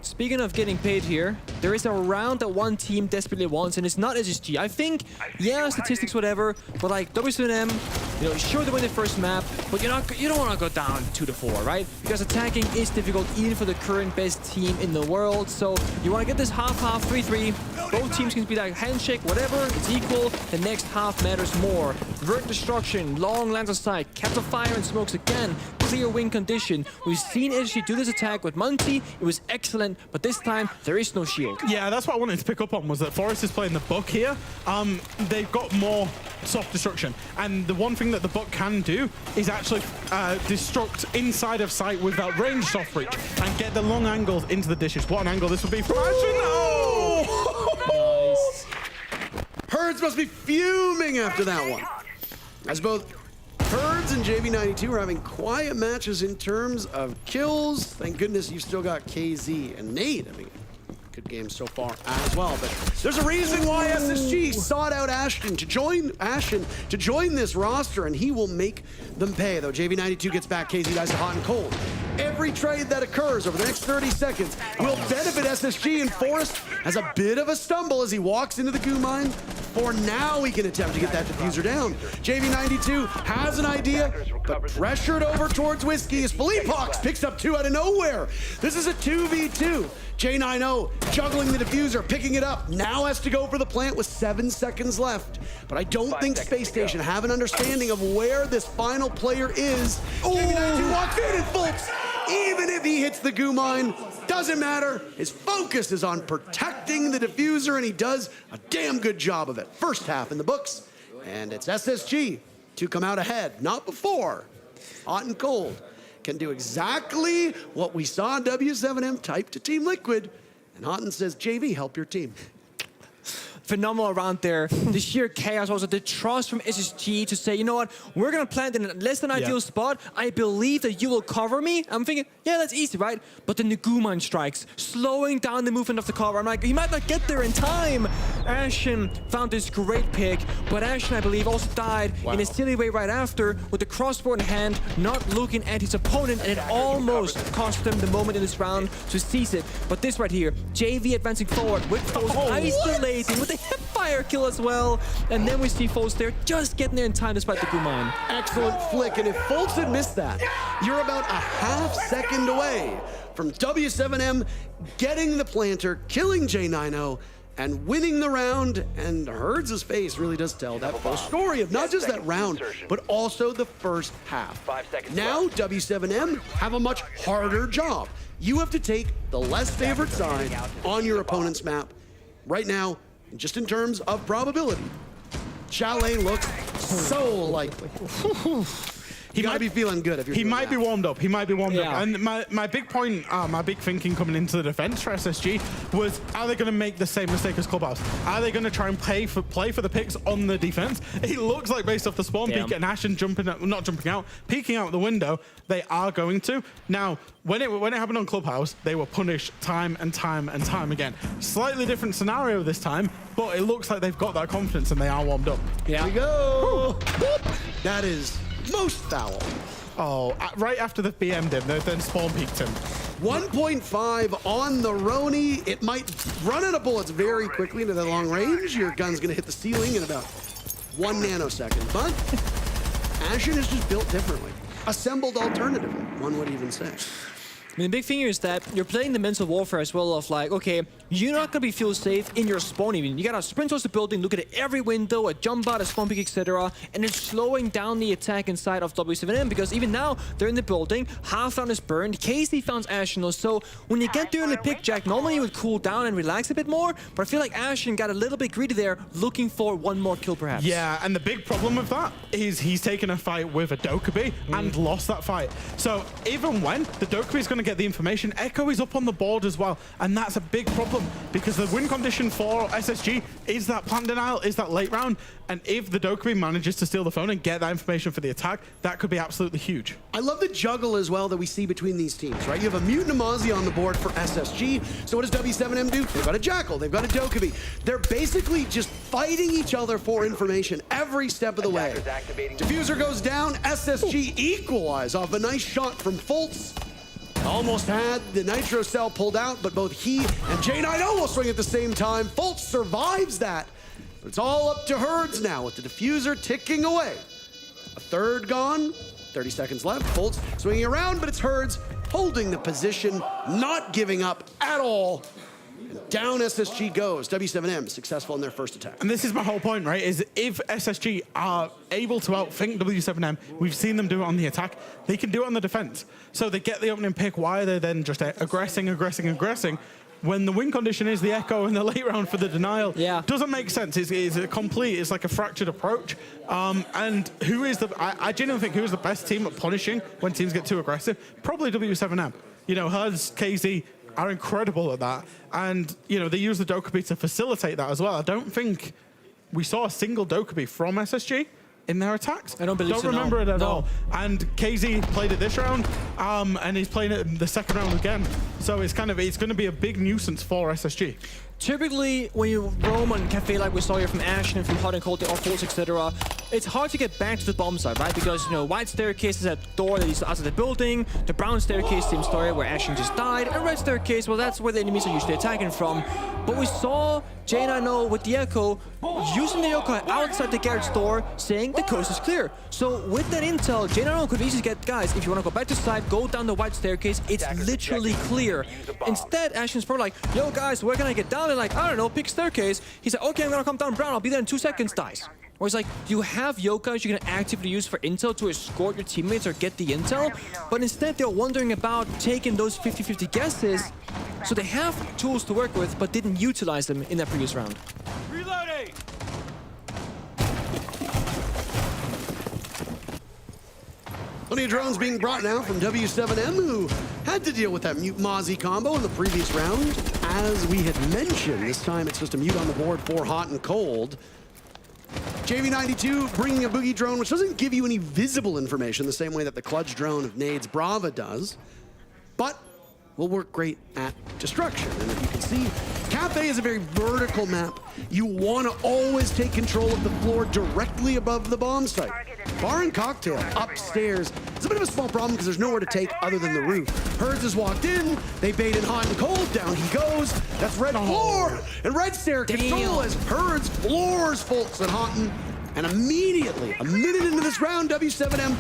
speaking of getting paid here, there is a round that one team desperately wants, and it's not SSG. I think, yeah, statistics, whatever, but like W7M, you know, sure they win the first map, but you don't want to go down 2-4, right? Because attacking is difficult even for the current best team in the world. So you want to get this half-half, 3-3. Both teams can be like handshake, whatever, it's equal. The next half matters more. Vert destruction, long lines of sight, capture fire and smokes again. Clear win condition. We've seen SG do this attack with Monty. It was excellent, but this time there is no shield. Yeah, that's what I wanted to pick up on, was that Forest is playing the Buck here. They've got more soft destruction, and the one thing that the Buck can do is actually destruct inside of sight with that range soft reach and get the long angles into the dishes. What an angle this would be from Ashen. Oh! Nice. Herds must be fuming after that one, as both Herds and JV92 are having quiet matches in terms of kills. Thank goodness you've still got KZ and Nate. I mean, good game so far as well. But there's a reason why SSG sought out Ashen to join this roster, and he will make them pay. Though JV92 gets back, KZ dies to hot and cold. Every trade that occurs over the next 30 seconds will benefit SSG, and Forrest has a bit of a stumble as he walks into the goo mine. For now, he can attempt to get that diffuser down. JV92 has an idea, but pressured over towards Whiskey as Philippe Hawks picks up 2 out of nowhere. This is a 2v2. J90 juggling the diffuser, picking it up, now has to go for the plant with 7 seconds left. But I don't think Space Station have an understanding of where this final player is. JV92 walks in, and folks, even if he hits the goo mine, doesn't matter. His focus is on protecting the diffuser, and he does a damn good job of it. First half in the books, and it's SSG to come out ahead, not before. Hot and cold can do exactly what we saw W7M type to Team Liquid, and Houghton says, JV, help your team. Phenomenal round there. The sheer chaos, also the trust from SSG to say, you know what, we're gonna plant in a less than ideal spot. I believe that you will cover me. I'm thinking, yeah, that's easy, right? But then the goo mine strikes, slowing down the movement of the cover. I'm like, he might not get there in time. Ashen found this great pick, but Ashen, I believe, also died in a silly way right after with the crossbow in hand, not looking at his opponent, and it almost cost him the moment in this round to seize it. But this right here, JV advancing forward with Foes isolating with the hip fire kill as well, and then we see Foles there just getting there in time despite the goo mine. Excellent flick, and if Foltz had missed that, you're about a half second away from W7M getting the planter, killing J90, and winning the round. And Herds' face really does tell that full story of not just that round, but also the first half. Now W7M have a much harder job. You have to take the less favored side on your opponent's map. Right now, just in terms of probability, Chalet looks so likely. He might be feeling good if you're. He might be warmed up. He might be warmed up. And my big point, my big thinking coming into the defense for SSG was: are they going to make the same mistake as Clubhouse? Are they going to try and play for the picks on the defense? It looks like based off the spawn peek and Ashen peeking out the window, they are going to. Now, when it happened on Clubhouse, they were punished time and time and time again. Slightly different scenario this time, but it looks like they've got that confidence and they are warmed up. Here we go. That is most foul. Oh, right after the BM'd him, then spawn peeked him. 1.5 on the Roni. It might run out of bullets very quickly into the long range. Your gun's gonna hit the ceiling in about 1 nanosecond. But Ashen is just built differently. Assembled alternatively, one would even say. I mean, the big thing here is that you're playing the mental warfare as well of like, okay, you're not going to feel safe in your spawn even. You got to sprint towards the building, look at every window, a jump out, a spawn pick, etc. And it's slowing down the attack inside of W7M because even now, they're in the building, half round is burned, KZ found Ashen. So when you get the early pick, Jack, normally you would cool down and relax a bit more, but I feel like Ashen got a little bit greedy there, looking for one more kill perhaps. Yeah, and the big problem with that is he's taken a fight with a Dokkaebi and lost that fight. So even when the Dokkaebi is going to get the information, Echo is up on the board as well, and that's a big problem because the win condition for SSG is that plant denial, is that late round, and if the Dokkaebi manages to steal the phone and get that information for the attack, that could be absolutely huge. I love the juggle as well that we see between these teams, right? You have a Mutant and Mozzie on the board for SSG, so what does W7M do? They've got a Jackal, they've got a Dokkaebi. They're basically just fighting each other for information every step of the way. Diffuser goes down, SSG equalize off a nice shot from Fultz. Almost had the Nitro Cell pulled out, but both he and J9 will swing at the same time. Fultz survives that. But it's all up to Herds now with the Diffuser ticking away. A third gone, 30 seconds left. Fultz swinging around, but it's Herds holding the position, not giving up at all. And down SSG goes. W7M successful in their first attack. And this is my whole point, right? Is if SSG are able to outthink W7M, we've seen them do it on the attack, they can do it on the defense. So they get the opening pick. Why are they then just aggressing? When the win condition is the Echo in the late round for the denial, doesn't make sense. It's like a fractured approach. And who is I genuinely think who is the best team at punishing when teams get too aggressive? Probably W7M. You know, Herds, KZ are incredible at that. And, you know, they use the Dokkaebi to facilitate that as well. I don't think we saw a single Dokkaebi from SSG in their attacks. I don't believe so. Don't remember it at all. And KZ played it this round, and he's playing it in the second round again. So it's going to be a big nuisance for SSG. Typically, when you roam on Cafe like we saw here from Ashen, from Hot and Cold, the off-force, etc., it's hard to get back to the bomb side, right? Because, you know, white staircase is a door that is outside the building, the brown staircase, same story, where Ashen just died, and red staircase, well, that's where the enemies are usually attacking from. But we saw J9 with the Echo using the Yokai outside the garage door, saying the coast is clear. So with that intel, J9 could easily get, guys, if you want to go back to side, go down the white staircase, it's literally clear. Instead, Ashen's probably like, yo guys, where can I get down? They're like, I don't know, pick staircase. He's like, okay, I'm gonna come down brown, I'll be there in 2 seconds, dies. Or it's like, you have Yokai you can actively use for intel to escort your teammates or get the intel, but instead they're wondering about taking those 50-50 guesses, so they have tools to work with, but didn't utilize them in that previous round. Reloading! Plenty of drones being brought now from W7M, who had to deal with that Mute Mozzie combo in the previous round. As we had mentioned, this time it's just a Mute on the board for Hot and Cold. JV92 bringing a Boogie drone, which doesn't give you any visible information the same way that the Clutch drone of Nade's Brava does, but will work great at destruction. And if you can see, Cafe is a very vertical map. You want to always take control of the floor directly above the bomb site. Bar and Cocktail upstairs. It's a bit of a small problem because there's nowhere to take other than the roof. Herds has walked in, they bait in Hot and Cold, down he goes. That's red floor, and red stair control as Herds floors Fultz and Houghton. And immediately, a minute into this round, W7M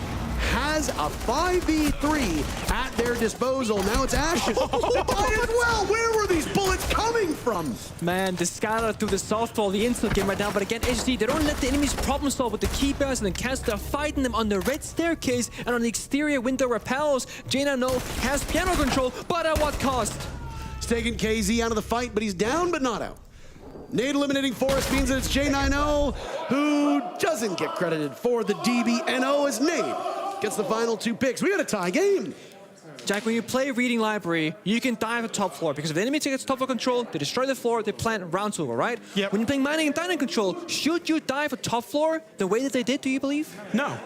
has a 5v3 at their disposal. Now it's Ashen. They died as well. Where were these bullets coming from? Man, the Skylar through the softball, the instant game right now. But again, HG, they don't let the enemies problem solve with the keepers and the cats. They're fighting them on the red staircase and on the exterior window repels. J9 has piano control, but at what cost? He's taking KZ out of the fight, but he's down but not out. Nade eliminating Forest means that it's J9 who doesn't get credited for the DBNO as Nade gets the final 2 picks. We got a tie game. Jack, when you play Reading Library, you can dive at top floor, because if the enemy gets top floor control, they destroy the floor, they plant round 2, right? Yep. When you're playing Mining and Dining control, should you dive at top floor the way that they did, do you believe? No.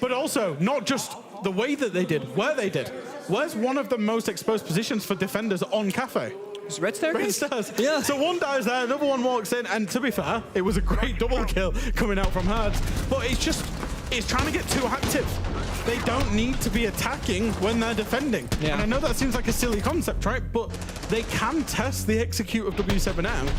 But also, not just the way that they did, where they did. Where's one of the most exposed positions for defenders on Cafe? It's red staircase? Red stairs. Yeah. So one dies there, another one walks in, and to be fair, it was a great double kill coming out from Herds. But it's trying to get too active. They don't need to be attacking when they're defending. Yeah. And I know that seems like a silly concept, right? But they can test the execute of W7M,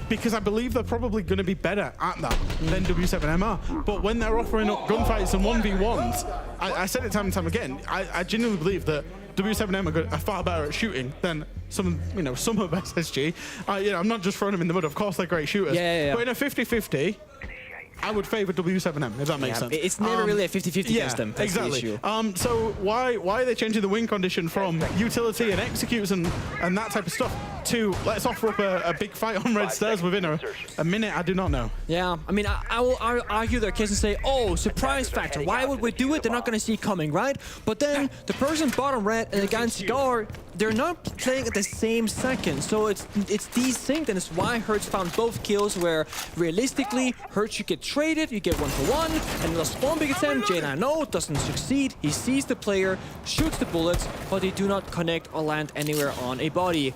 because I believe they're probably going to be better at that than W7M are. But when they're offering up gunfights and 1v1s, I said it time and time again, I genuinely believe that W7M are far better at shooting than some of SSG. I'm not just throwing them in the mud. Of course, they're great shooters. Yeah. But in a 50-50, I would favor W7M, if that makes sense. It's never really a 50-50 against them. That's exactly. the issue. So why are they changing the win condition from utility and executes and that type of stuff to let's offer up a big fight on red stairs within a minute? I do not know. Yeah, I mean, I will argue their case and say, oh, surprise factor. Why would we do it? They're not going to see it coming, right? But then the person bottom red and the guy in Cigar, they're not playing at the same second. So it's desync, and it's why Hertz found both kills where realistically, Hertz should get traded, you get 1-for-1, and the spawn big attempt, J9 doesn't succeed. He sees the player, shoots the bullets, but they do not connect or land anywhere on a body.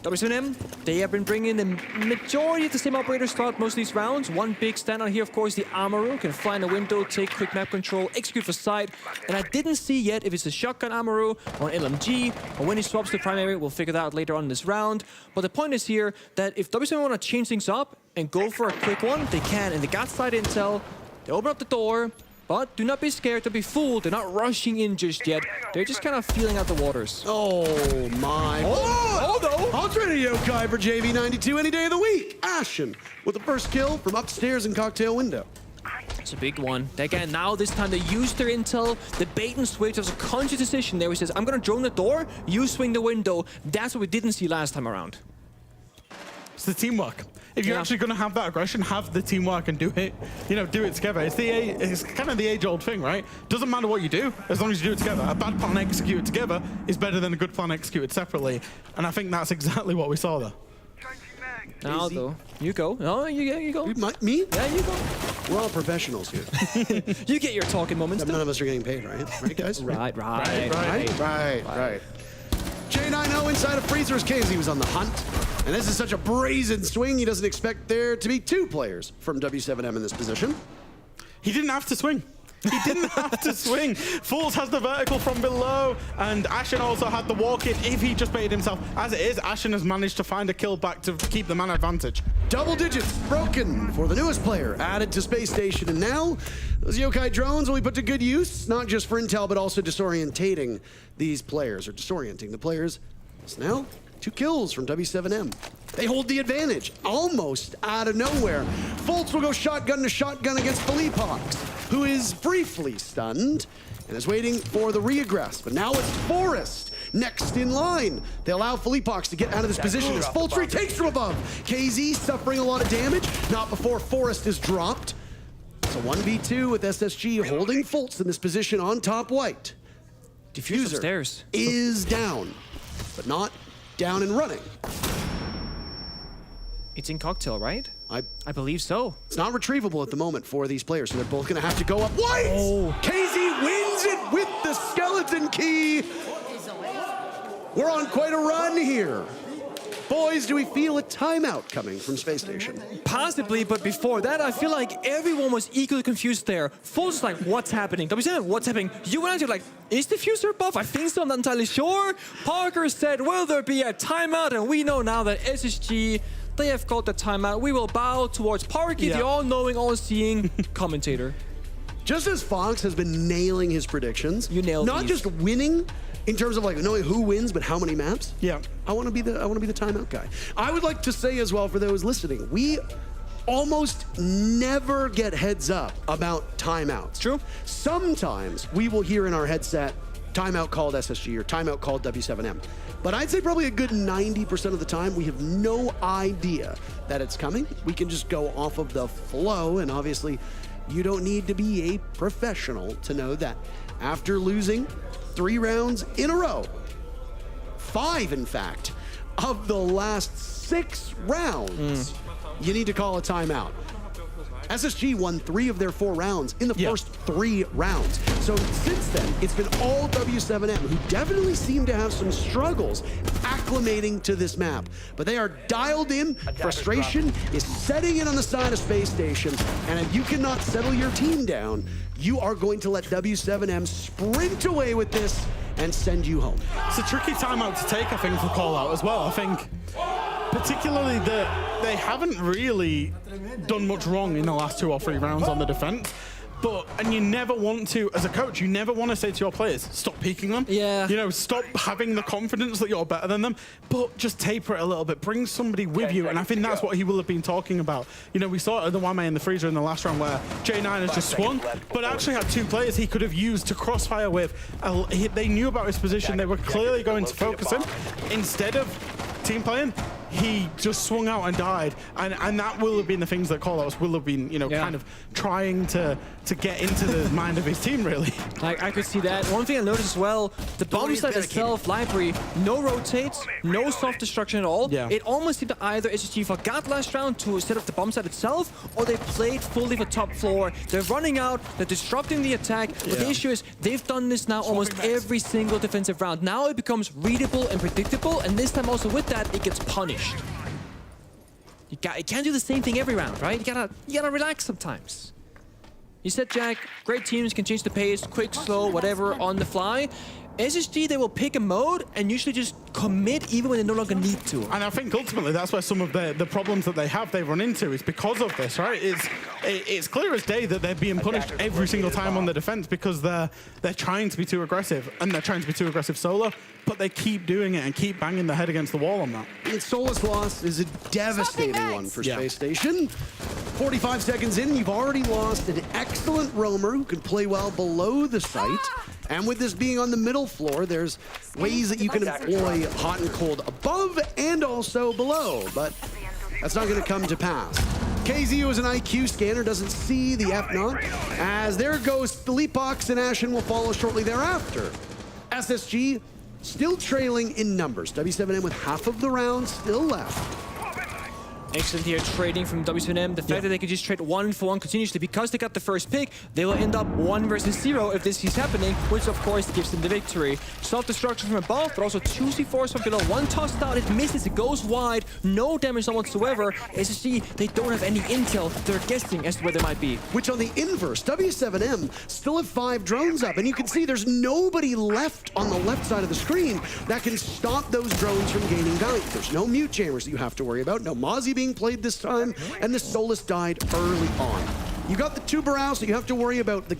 W7M, they have been bringing the majority of the same operators throughout most of these rounds. One big standout here, of course, the Amaru can fly in a window, take quick map control, execute for sight. And I didn't see yet if it's a shotgun Amaru or an LMG, or when he swaps to primary, we'll figure that out later on in this round. But the point is here that if W7M want to change things up and go for a quick one, they can. And they got side intel, they open up the door, but do not be scared, don't be fooled. They're not rushing in just yet. They're just kind of feeling out the waters. Oh my. I'll trade a Yokai for JV92 any day of the week. Ashen with the first kill from upstairs in cocktail window. It's a big one. Again, now this time they use their intel. The bait and switch was a conscious decision there. He says, I'm going to drone the door, you swing the window. That's what we didn't see last time around. It's the teamwork. If you're actually going to have that aggression, have the teamwork and do it, do it together. It's kind of the age-old thing, right? Doesn't matter what you do, as long as you do it together. A bad plan executed together is better than a good plan executed separately. And I think that's exactly what we saw there. Now, though, you go. No, you go. Me? Yeah, you go. We're all professionals here. You get your talking moments. None of us are getting paid, right? Right, guys? Right. J9 inside of Freezer's KZ was on the hunt. And this is such a brazen swing, he doesn't expect there to be two players from W7M in this position. He didn't have to swing. He didn't have to swing. Fools has the vertical from below, and Ashen also had the walk-in if he just baited himself. As it is, Ashen has managed to find a kill back to keep the man advantage. Double digits broken for the newest player added to Space Station, and now those Yokai drones will be put to good use, not just for intel, but also disorientating these players, or disorienting the players. So now, 2 kills from W7M. They hold the advantage, almost out of nowhere. Fultz will go shotgun to shotgun against Philippox, who is briefly stunned and is waiting for the reaggress. But now it's Forrest next in line. They allow Philippox to get out of this position as Fultz retakes from above. KZ suffering a lot of damage, not before Forrest is dropped. It's a 1v2 with SSG holding Fultz in this position on top white. Diffuser is down, but not down and running. It's in cocktail, right? I believe so. It's not retrievable at the moment for these players, so they're both gonna have to go up. White! Oh. KZ wins it with the skeleton key. We're on quite a run here. Boys, do we feel a timeout coming from Space Station? Possibly, but before that, I feel like everyone was equally confused there. Fultz like, what's happening? W7, what's happening? You went out, you're like, is the diffuser buff? I think so, I'm not entirely sure. Parker said, will there be a timeout? And we know now that SSG, they have called the timeout. We will bow towards Parky, the all-knowing, all-seeing commentator. Just as Fox has been nailing his predictions, not just winning in terms of like knowing who wins, but how many maps. Yeah, I want to be the timeout guy. I would like to say as well for those listening, we almost never get heads up about timeouts. True. Sometimes we will hear in our headset timeout called SSG or timeout called W7M. But I'd say probably a good 90% of the time we have no idea that it's coming. We can just go off of the flow, and obviously you don't need to be a professional to know that after losing 3 rounds in a row, 5 in fact, of the last 6 rounds, you need to call a timeout. SSG won 3 of their 4 rounds in the first 3 rounds. So since then, it's been all W7M, who definitely seem to have some struggles acclimating to this map. But they are dialed in. Frustration is setting in on the side of Space Station. And if you cannot settle your team down, you are going to let W7M sprint away with this and send you home. It's a tricky timeout to take, I think, for call-out as well. I think particularly that they haven't really done much wrong in the last 2 or 3 rounds on the defense. And you never want to, as a coach, you never want to say to your players, stop peeking them. Yeah. You know, stop having the confidence that you're better than them, but just taper it a little bit. Bring somebody with you. And I think that's what he will have been talking about. You know, we saw it at the Wame and the Freezer in the last round where J9 has just swung, but actually had 2 players he could have used to crossfire with. They knew about his position. They were clearly going to focus him. Instead of team playing, he just swung out and died, and that will have been the things that callouts will have been, you know, kind of trying to get into the mind of his team, really. I could see that. One thing I noticed as well, the bomb site itself, library, no rotates, no soft destruction at all. Yeah. It almost seemed to either SSG forgot last round to set up the bomb site itself, or they played fully for top floor. They're running out, they're disrupting the attack, but the issue is they've done this now almost every single defensive round. Now it becomes readable and predictable, and this time also with that, it gets punished. You can't do the same thing every round, right? You gotta relax sometimes. You said, Jack, great teams can change the pace, quick, slow, whatever, on the fly. SSG, they will pick a mode and usually just commit even when they no longer need to. And I think ultimately that's where some of the problems that they run into is because of this, right? It's clear as day that they're being punished every single time on the defense because they're trying to be too aggressive, and they're trying to be too aggressive solo, but they keep doing it and keep banging their head against the wall on that. And Solus loss is a devastating one for Space Station. 45 seconds in, you've already lost an excellent roamer who can play well below the site. And with this being on the middle floor, there's ways that you can employ hot and cold above and also below, but that's not going to come to pass. KZU is an IQ scanner, doesn't see the F0, as there goes Philippox, and Ashen will follow shortly thereafter. SSG still trailing in numbers. W7M with half of the round still left. Excellent here, trading from W7M. The fact that they can just trade 1-for-1 continuously because they got the first pick, they will end up 1 versus 0 if this keeps happening, which of course gives them the victory. Self-destruction from above, but also 2 C4s from below. 1 tossed out, it misses, it goes wide, no damage on whatsoever. SSG, they don't have any intel, they're guessing as to where they might be. Which on the inverse, W7M still have 5 drones up, and you can see there's nobody left on the left side of the screen that can stop those drones from gaining value. There's no mute jammers that you have to worry about, no Mozzie being played this time, and the Solus died early on. You got the Tuberau, so you have to worry about the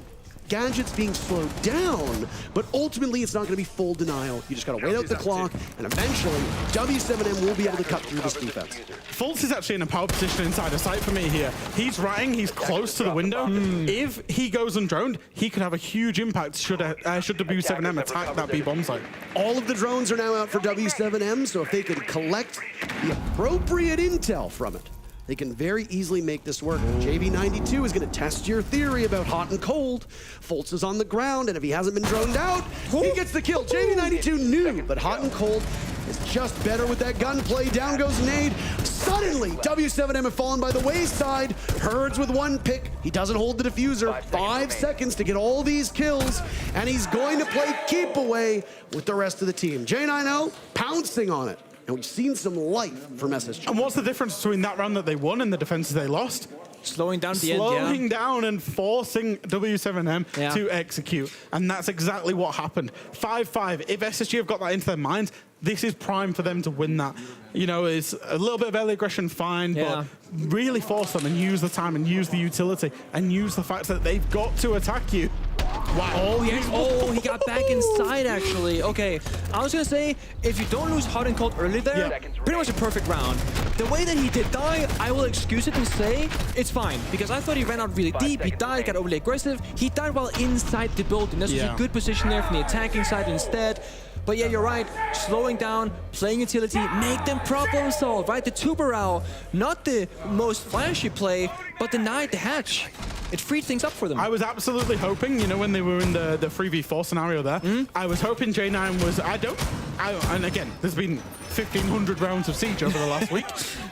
gadgets being slowed down, but ultimately it's not going to be full denial. You just got to wait out the clock, and eventually W7M will be able to cut through this defense. Fultz is actually in a power position inside the site for me here. He's ratting, he's close to the window. If he goes undroned, he could have a huge impact should W7M attack that B bomb site. All of the drones are now out for W7M, so if they can collect the appropriate intel from it, they can very easily make this work. JV92 is going to test your theory about hot and cold. Fultz is on the ground, and if he hasn't been droned out, he gets the kill. JV92 knew, but hot and cold is just better with that gunplay. Down goes Nade. Suddenly, W7M have fallen by the wayside. Herds with 1 pick. He doesn't hold the diffuser. 5 seconds to get all these kills, and he's going to play keep away with the rest of the team. J90 pouncing on it. And we've seen some life from SSG. And what's the difference between that round that they won and the defenses they lost? Slowing down the end, Slowing down and forcing W7M to execute. And that's exactly what happened. 5-5. If SSG have got that into their minds, this is prime for them to win that. You know, it's a little bit of early aggression, fine, but really force them and use the time and use the utility and use the fact that they've got to attack you. Wow. Oh, yes. Oh, he got back inside, actually. Okay, I was going to say, if you don't lose hot and cold early there, pretty much a perfect round. The way that he did die, I will excuse it and say it's fine, because I thought he ran out really deep, he died, got overly aggressive. He died while inside the building. This was a good position there from the attacking side instead. But yeah, you're right. Slowing down, playing utility, make them problem solve, right? The Tuberau, not the most flashy play, but denied the hatch. It freed things up for them. I was absolutely hoping, you know, when they were in the 3v4 scenario there, I was hoping J9 was, and again, there's been 1,500 rounds of Siege over the last week.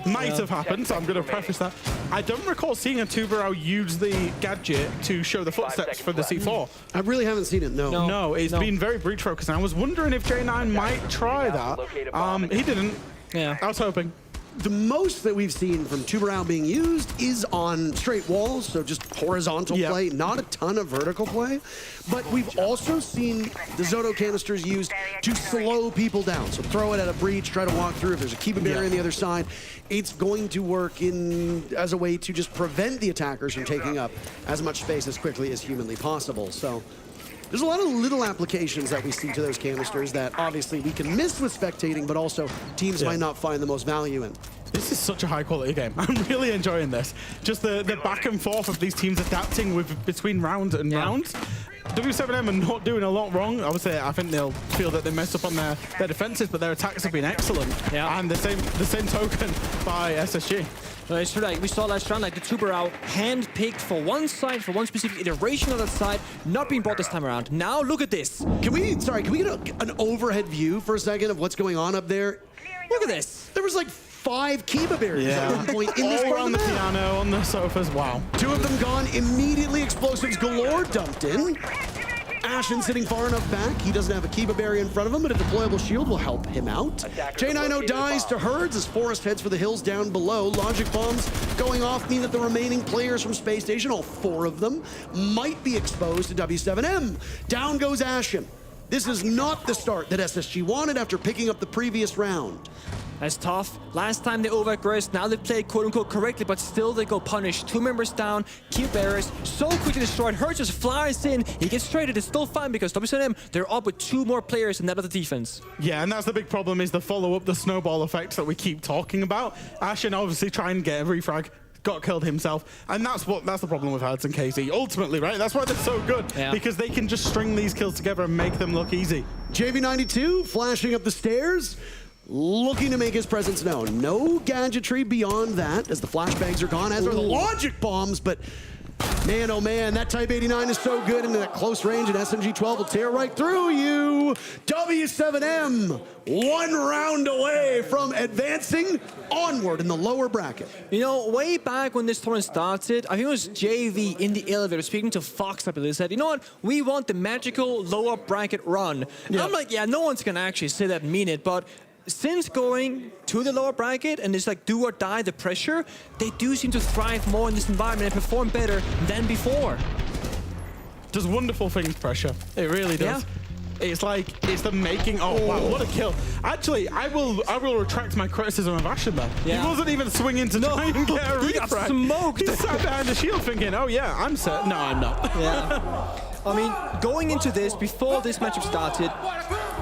Might have happened, so I'm going to preface that. I don't recall seeing a Tuberau use the gadget to show the footsteps for the C4. I really haven't seen it, no. No, it's been very breach focused, and I was wondering if J9 might try that. He didn't. Yeah. I was hoping. The most that we've seen from Tubarão being used is on straight walls, so just horizontal play, not a ton of vertical play. But we've also seen the Zoto canisters used to slow people down. So throw it at a breach, try to walk through. If there's a Kiba barrier on the other side, it's going to work as a way to just prevent the attackers from taking up as much space as quickly as humanly possible. So there's a lot of little applications that we see to those canisters that obviously we can miss with spectating, but also teams might not find the most value in. This is such a high quality game. I'm really enjoying this. Just the back and forth of these teams adapting between rounds and rounds. W7M are not doing a lot wrong. Obviously, I think they'll feel that they messed up on their defenses, but their attacks have been excellent. Yeah. And the same token by SSG. It's true, like we saw last round, like the Tubarão hand-picked for one side, for one specific iteration of that side, not being brought this time around. Now look at this. Can we get an overhead view for a second of what's going on up there? Look at this. There was like 5 Kiba barriers at one point in this all part around of the the map. piano, on the sofas. Wow. 2 of them gone. Immediately explosives galore dumped in. Ashen sitting far enough back. He doesn't have a Kiba barrier in front of him, but a deployable shield will help him out. J90 dies to Herds as Forest heads for the hills down below. Logic bombs going off mean that the remaining players from Space Station, all 4 of them, might be exposed to W7M. Down goes Ashen. This is not the start that SSG wanted after picking up the previous round. That's tough. Last time they over-aggressed, now they played quote-unquote correctly, but still they go punish. 2 members down, keep barriers, so quickly destroyed. Hurts just flies in, he gets traded, it's still fine because W7M, they're up with 2 more players in that other defense. Yeah, and that's the big problem is the follow-up, the snowball effect that we keep talking about. Ashen obviously trying to get a refrag, got killed himself, and that's the problem with Herds and KZ. Ultimately, right? That's why they're so good, because they can just string these kills together and make them look easy. JV92 flashing up the stairs, looking to make his presence known. No gadgetry beyond that, as the flashbangs are gone, as are the logic bombs, but man, oh man, that Type 89 is so good into that close range, and SMG-12 will tear right through you. W7M, 1 round away from advancing onward in the lower bracket. You know, way back when this tournament started, I think it was JV in the elevator speaking to Fox, I believe, said, you know what, we want the magical lower bracket run. And I'm like, yeah, no one's gonna actually say that and mean it, but since going to the lower bracket and it's like do or die the pressure, they do seem to thrive more in this environment and perform better than before. Does wonderful things, pressure. It really does. Yeah. It's like, it's the making, oh wow, what a kill. Actually, I will retract my criticism of Ashen though. Yeah. He wasn't even swinging to try and get a refrag. He got smoked. He sat behind the shield thinking, oh yeah, I'm set. No, I'm not. Yeah. I mean, going into this, before this matchup started,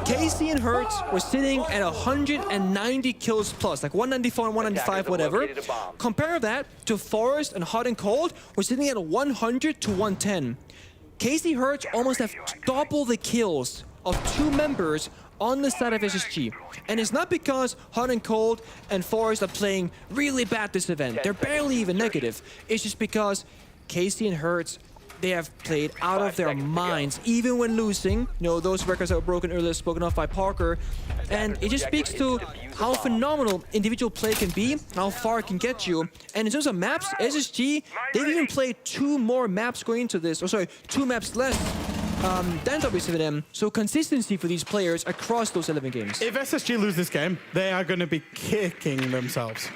KC and Hertz were sitting at 190 kills plus, like 194 and 195, whatever. Compare that to Forest and Hot and Cold, we're sitting at 100 to 110. KC Hertz almost have double the kills of 2 members on the side of SSG. And it's not because Hot and Cold and Forest are playing really bad this event. They're barely even negative. It's just because KC and Hertz, they have played out of their minds, even when losing. You know, those records that were broken earlier, spoken of by Parker. And it just speaks to how phenomenal individual play can be, how far it can get you. And in terms of maps, SSG, they've even played 2 more maps going into this, or sorry, 2 maps less than W7M. So consistency for these players across those 11 games. If SSG lose this game, they are going to be kicking themselves.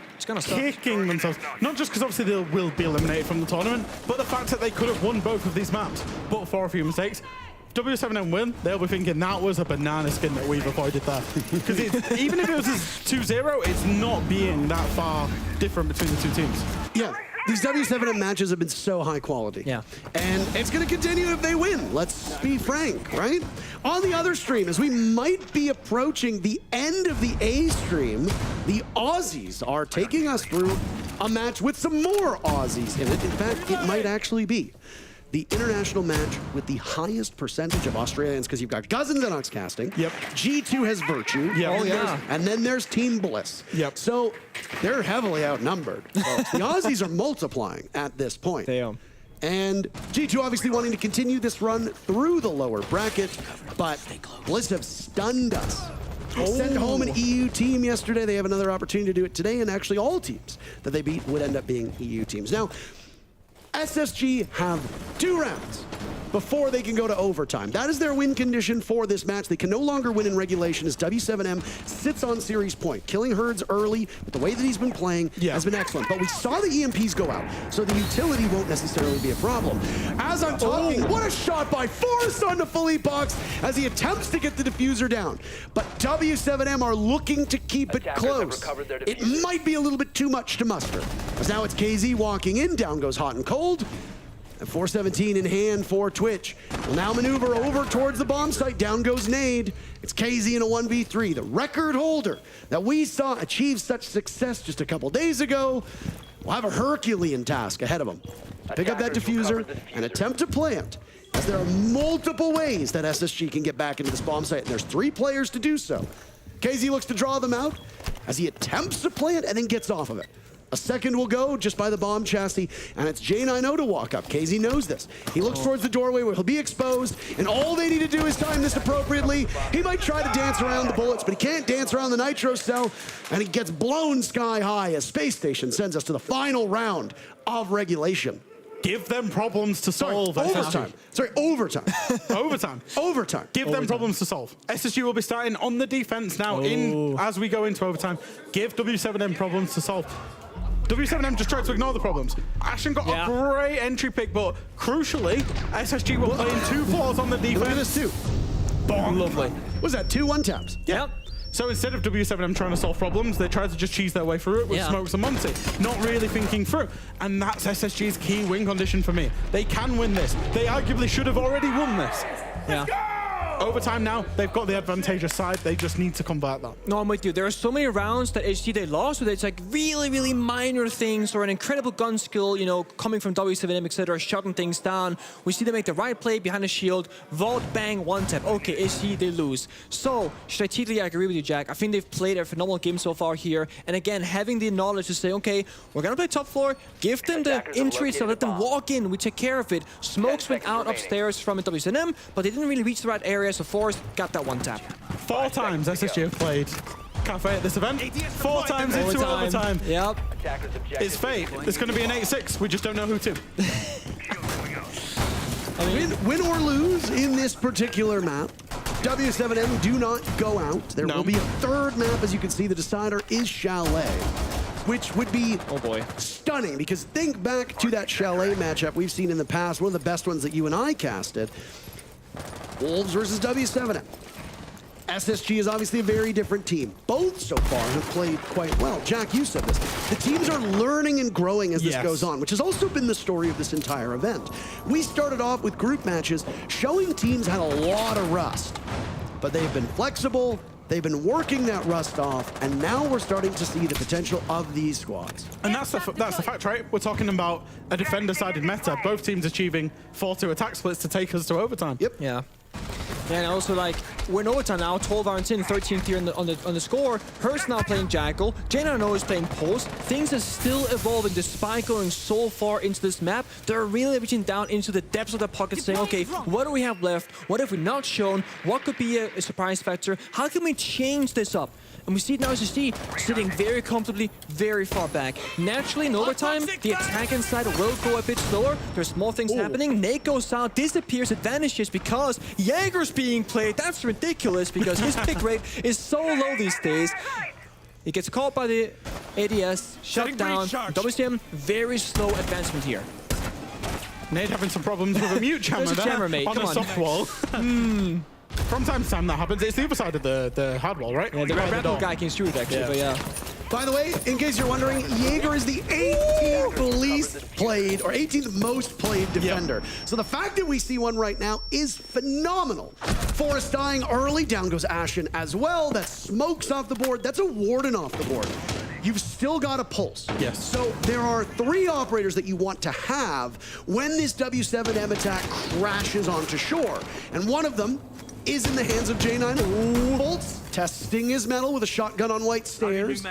Kicking themselves. Not just because obviously they will be eliminated from the tournament, but the fact that they could have won both of these maps, but for a few mistakes. W7M win, they'll be thinking that was a banana skin that we've avoided there. Because even if it was 2-0, it's not being that far different between the 2 teams. Yeah. These W7M matches have been so high quality. Yeah. And it's going to continue if they win. Let's be frank, right? On the other stream, as we might be approaching the end of the A stream, the Aussies are taking us through a match with some more Aussies in it. In fact, it might actually be the international match with the highest percentage of Australians, because you've got Cousins and Oxcasting. Yep. G2 has Virtue. Yep. Oh, yeah. And then there's Team Bliss. Yep. So they're heavily outnumbered. The Aussies are multiplying at this point. They are. And G2 obviously wanting to continue this run through the lower bracket, but Bliss have stunned us. Sent home an EU team yesterday. They have another opportunity to do it today, and actually all teams that they beat would end up being EU teams. Now, SSG have 2 rounds before they can go to overtime. That is their win condition for this match. They can no longer win in regulation as W7M sits on series point. Killing Herds early, with the way that he's been playing, has been excellent. But we saw the EMPs go out, so the utility won't necessarily be a problem. As I'm talking, what a shot by Forrest onto Philippox as he attempts to get the diffuser down. But W7M are looking to keep it close. It might be a little bit too much to muster. As now it's KZ walking in, down goes Hot and Cold. And 417 in hand for Twitch. Will now maneuver over towards the bomb site. Down goes Nade. It's KZ in a 1v3. The record holder that we saw achieve such success just a couple days ago will have a Herculean task ahead of him. Pick up that diffuser and attempt to plant, as there are multiple ways that SSG can get back into this bomb site, and there's 3 players to do so. KZ looks to draw them out as he attempts to plant and then gets off of it. A second will go just by the bomb chassis, and it's J90 to walk up. KZ knows this. He looks towards the doorway where he'll be exposed, and all they need to do is time this appropriately. He might try to dance around the bullets, but he can't dance around the nitro cell, and he gets blown sky high as Space Station sends us to the final round of regulation. Give them problems to solve. Overtime. Overtime. Overtime. Overtime. Give them problems to solve. SSG will be starting on the defense now as we go into overtime. Give W7M problems to solve. W7M just tried to ignore the problems. Ashen got a great entry pick, but crucially, SSG were playing 2 floors on the defense. Look at this too. Bomb. Lovely. Was that 2 1-taps? Yep. So instead of W7M trying to solve problems, they tried to just cheese their way through it with Smokes and Monty, not really thinking through. And that's SSG's key win condition for me. They can win this. They arguably should have already won this. Yeah. Overtime now, they've got the advantageous side. They just need to convert that. No, I'm with you. There are so many rounds that HG they lost, where it's like really, really minor things or an incredible gun skill, you know, coming from W7M, etc., shutting things down. We see them make the right play behind the shield, vault, bang, 1-tap. Okay, HG, they lose. So, strategically, I agree with you, Jack. I think they've played a phenomenal game so far here. And again, having the knowledge to say, okay, we're going to play top floor, give them the entry, so let them walk in, we take care of it. Smokes went out upstairs from W7M, but they didn't really reach the right area. So Forrest got that 1-tap. 4 times SSG have played Cafe at this event. 4 times into overtime. Yep. It's fate. It's going to be an 8-6. We just don't know who to. Win or lose in this particular map, W7M do not go out. There will be a 3rd map. As you can see, the decider is Chalet, which would be stunning, because think back to that Chalet matchup we've seen in the past, one of the best ones that you and I casted. Wolves versus W7M. SSG is obviously a very different team. Both so far have played quite well. Jack, you said this. The teams are learning and growing as this goes on, which has also been the story of this entire event. We started off with group matches showing teams had a lot of rust, but they've been flexible, they've been working that rust off, and now we're starting to see the potential of these squads. And that's the fact, right? We're talking about a defender-sided meta, both teams achieving 4-2 attack splits to take us to overtime. Yep. Yeah. And also, like, we're in overtime now, 12 rounds in, 13th here on the score. Hurst now playing Jackal. J90 is playing Post. Things are still evolving despite going so far into this map. They're really reaching down into the depths of their pocket, saying, okay, what do we have left? What have we not shown? What could be a surprise factor? How can we change this up? And we see it now as you see, sitting very comfortably, very far back. Naturally, in overtime, the attack inside will go a bit slower. There's small things happening. Nate goes out, disappears, it vanishes because Jaeger's being played. That's ridiculous because his pick rate is so low these days. He gets caught by the ADS, shut down. WCM, very slow advancement here. Nate having some problems with a mute jammer there on a soft wall. From time to time that happens. It's the other side of the hard wall, right? Yeah, the grapple guy can shoot actually, but yeah. By the way, in case you're wondering, Jaeger is the 18th least played, or 18th most played defender. So the fact that we see one right now is phenomenal. Forrest dying early, down goes Ashen as well. That Smokes off the board, that's a Warden off the board. You've still got a pulse. Yes. So there are 3 operators that you want to have when this W7M attack crashes onto shore. And one of them is in the hands of J90. Bolts testing his metal with a shotgun on white stairs.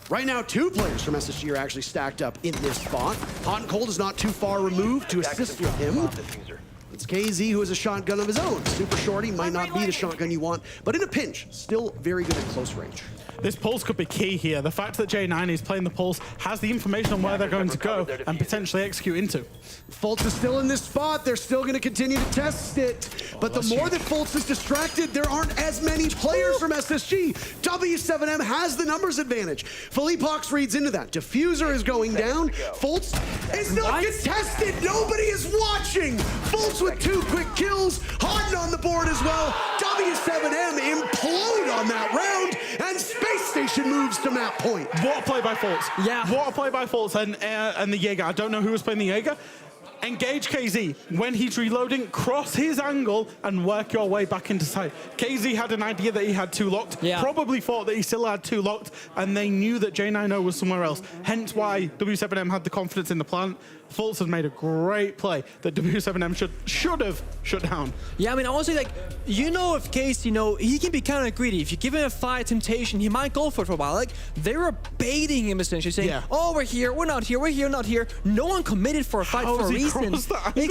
Right now, 2 players from SSG are actually stacked up in this spot. Hot and Cold is not too far removed to assist with him. It's KZ who has a shotgun of his own. Super shorty might not be the shotgun you want, but in a pinch, still very good at close range. this pulse could be key here. The fact that J9 is playing the pulse has the information on where they're going to go and potentially execute into. Fultz is still in this spot. They're still going to continue to test it. But the more that Fultz is distracted, there aren't as many players from SSG. W7M has the numbers advantage. Philippe Hawks reads into that. Diffuser is going down. Fultz is not contested. Nobody is watching. Fultz with 2 quick kills. Harden on the board as well. W7M implode on that round, and Space Station moves to map point. What a play by Fultz. Yeah. What a play by Fultz and the Jaeger. I don't know who was playing the Jaeger. Engage KZ. When he's reloading, cross his angle and work your way back into sight. KZ had an idea that he had 2 locked, probably thought that he still had 2 locked, and they knew that J90 was somewhere else. Hence why W7M had the confidence in the plant. Fultz has made a great play that W7M should have shut down. Yeah, I mean, honestly, like, you know, if Case, you know, he can be kind of greedy. If you give him a fight temptation, he might go for it for a while. Like, they were baiting him essentially, saying, oh, we're here, we're not here, we're here, not here. No one committed for a fight for a reason. Exactly.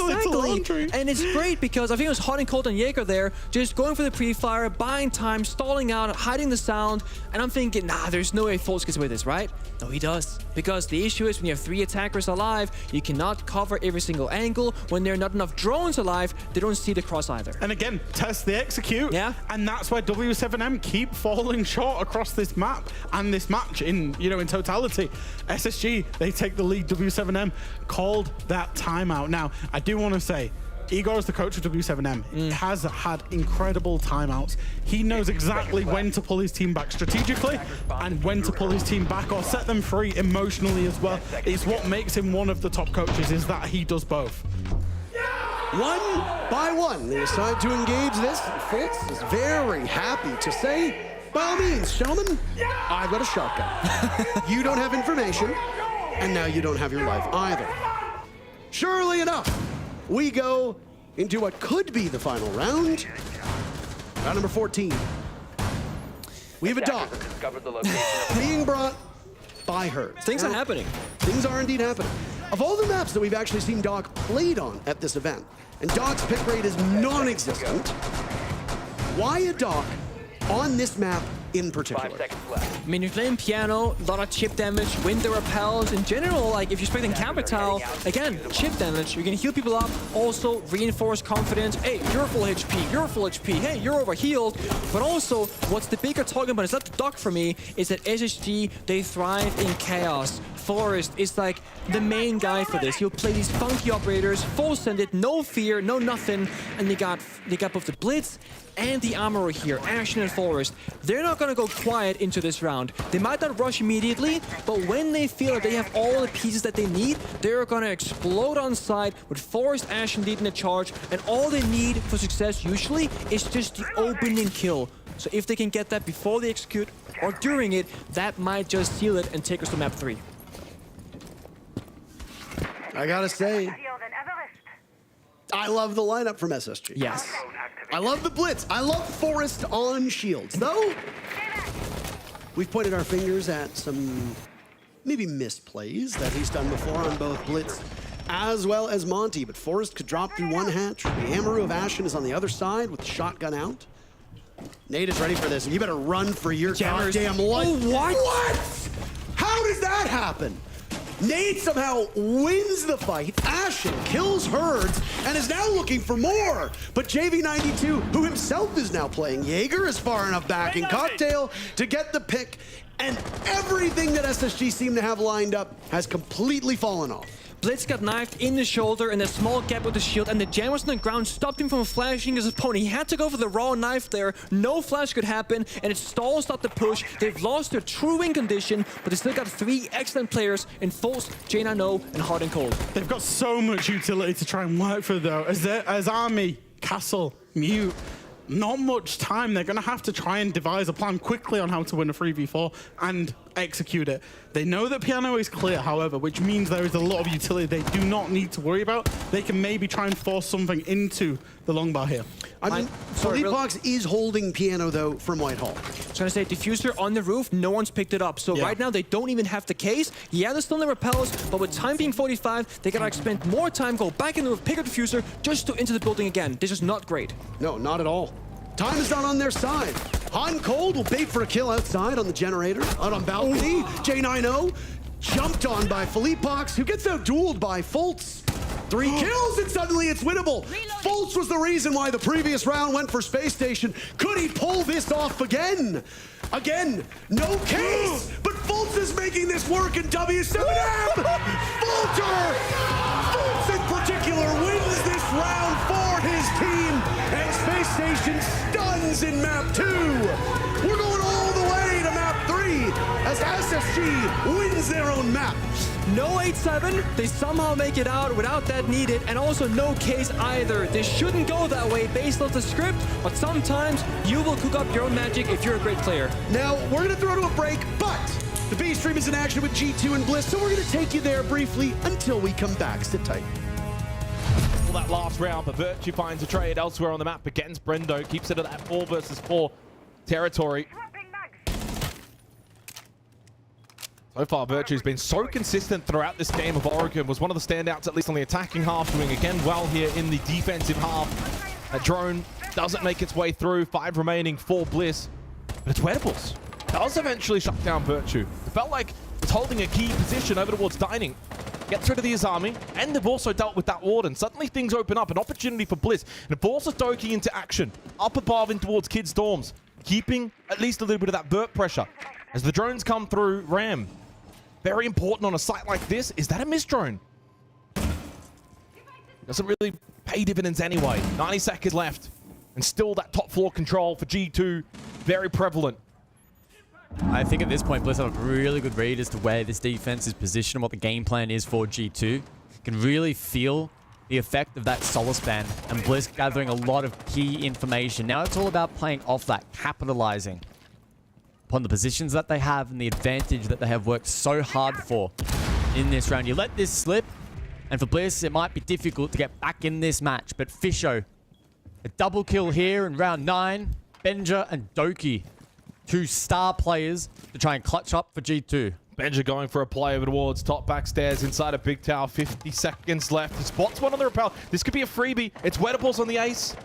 And it's great because I think it was Hot and Cold and Jaeger there, just going for the pre-fire, buying time, stalling out, hiding the sound. And I'm thinking, nah, there's no way Fultz gets away with this, right? No, he does. Because the issue is when you have 3 attackers alive, you cannot cover every single angle. When there are not enough drones alive, they don't see the cross either. And again, test the execute. Yeah. And that's why W7M keep falling short across this map and this match in, you know, in totality. SSG, they take the lead. W7M called that timeout. Now, I do want to say, Igor is the coach of W7M. Has had incredible timeouts. He knows exactly when to pull his team back strategically and when to pull his team back or set them free emotionally as well. It's what makes him one of the top coaches, is that he does both. 1 by 1, they decide to engage this. Fultz is very happy to say, by all means, gentlemen, I've got a shotgun. You don't have information, and now you don't have your life either. Surely enough, we go into what could be the final round. Round number 14. We have a dog being brought by Herd. Things are happening. Things are indeed happening. Of all the maps that we've actually seen Dog played on at this event, and Dog's pick rate is non-existent, why a Dog on this map in particular? 5 seconds left. I mean, you're playing piano, a lot of chip damage, window repels. In general, like, if you're expecting counter tile, again, chip damage, you're gonna heal people up, also reinforce confidence. Hey, you're full HP, you're full HP, hey, you're overhealed. But also, what's the bigger talking about, is not the Doc for me, is that SSG, they thrive in chaos. Forest is like the main guy for this. He'll play these funky operators, full send it, no fear, no nothing, and they got both the Blitz and the Armorer here, Ashen and Forest. They're not gonna go quiet into this round. They might not rush immediately, but when they feel that they have all the pieces that they need, they're gonna explode on site with Forest, Ashen leading the charge, and all they need for success usually is just the opening kill. So if they can get that before they execute or during it, that might just seal it and take us to map 3. I gotta say, I love the lineup from SSG. Yes. I love the Blitz. I love Forest on shields. Though, we've pointed our fingers at some maybe misplays that he's done before on both Blitz as well as Monty. But Forest could drop through one hatch. The Amaru of Ashen is on the other side with the shotgun out. Nate is ready for this, and you better run for your goddamn life. Oh, what? How does that happen? Nate somehow wins the fight. Ashen kills Herds and is now looking for more. But JV92, who himself is now playing Jaeger, is far enough back in Cocktail to get the pick. And everything that SSG seemed to have lined up has completely fallen off. Blitz got knifed in the shoulder in a small gap with the shield, and the jam was on the ground, stopped him from flashing his opponent. He had to go for the raw knife there. No flash could happen, and it stalls out the push. They've lost their true win condition, but they still got 3 excellent players in Fultz, J90, and Hot and Cold. They've got so much utility to try and work for, though. As Army, Castle, Mute, not much time. They're going to have to try and devise a plan quickly on how to win a 3v4 and execute it. They know that piano is clear, however, which means there is a lot of utility they do not need to worry about. They can maybe try and force something into the long bar here. I mean, Philippe Hawks is holding piano, though, from Whitehall. I was going to say, diffuser on the roof, no one's picked it up. So right now, they don't even have the case. Yeah, there's still the repels, but with time being 45, they got to spend more time, go back in the roof, pick up diffuser, just to enter the building again. This is not great. No, not at all. Time is not on their side. On cold will bait for a kill outside on the generator, out on balcony. J90 jumped on by Philippox, who gets out-dueled by Fultz. 3 kills and suddenly it's winnable. Fultz was the reason why the previous round went for Space Station. Could he pull this off again? Again, no case, but Fultz is making this work in W7M. Fulter! Fultz in particular wins this round for his team, and Space Station stuns in map 2. We're going all the way to map 3 as SSG wins their own map. No 8-7, they somehow make it out without that needed, and also no case either. This shouldn't go that way based on the script, but sometimes you will cook up your own magic if you're a great player. Now, we're gonna throw to a break, but the B stream is in action with G2 and Bliss, so we're gonna take you there briefly until we come back. Sit tight. All that last round, but Virtue finds a trade elsewhere on the map against Brendo, keeps it at that 4 versus 4 territory. So far, Virtue's been so consistent throughout this game of Oregon. Was one of the standouts, at least on the attacking half, doing again well here in the defensive half. That drone doesn't make its way through. 5 remaining for Bliss. But it's Wedables. Does eventually shut down Virtue. It felt like it's holding a key position over towards Dining. Gets rid of the Azami, and they've also dealt with that Warden. Suddenly things open up, an opportunity for Bliss. And it forces Doki into action. Up above and towards Kids Dorms. Keeping at least a little bit of that Vert pressure. As the drones come through, Ram. Very important on a site like this. Is that a missed drone? Doesn't really pay dividends anyway. 90 seconds left. And still that top floor control for G2. Very prevalent. I think at this point, Bliss have a really good read as to where this defense is positioned and what the game plan is for G2. You can really feel the effect of that Solace Band and Bliss gathering a lot of key information. Now it's all about playing off that, capitalizing upon the positions that they have and the advantage that they have worked so hard for in this round. You let this slip, and for Bliss, it might be difficult to get back in this match. But Fisho, a double kill here in round 9. Benja and Doki, 2 star players to try and clutch up for G2. Benja going for a play over towards top backstairs inside a big tower. 50 seconds left. He spots one on the rappel. This could be a freebie. It's Wedables on the ace.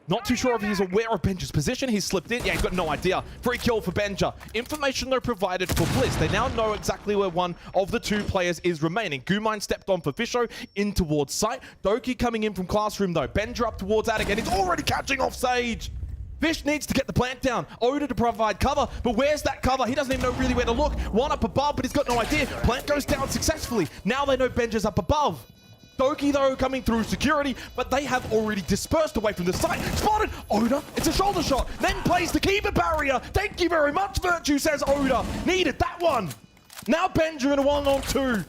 Not too sure if he's aware of Benja's position. He's slipped in. Yeah, he's got no idea. Free kill for Benja. Information, though, provided for Bliss. They now know exactly where one of the 2 players is remaining. Gumine stepped on for Fisho in towards site. Doki coming in from classroom, though. Benja up towards Attic, and he's already catching off Sage. Fish needs to get the plant down. Oda to provide cover, but where's that cover? He doesn't even know really where to look. One up above, but he's got no idea. Plant goes down successfully. Now they know Benja's up above. Doki, though, coming through security, but they have already dispersed away from the site. Spotted! Oda, it's a shoulder shot, then plays the keeper barrier. Thank you very much, Virtue, says Oda. Needed that one. Now Benja in a 1-on-2.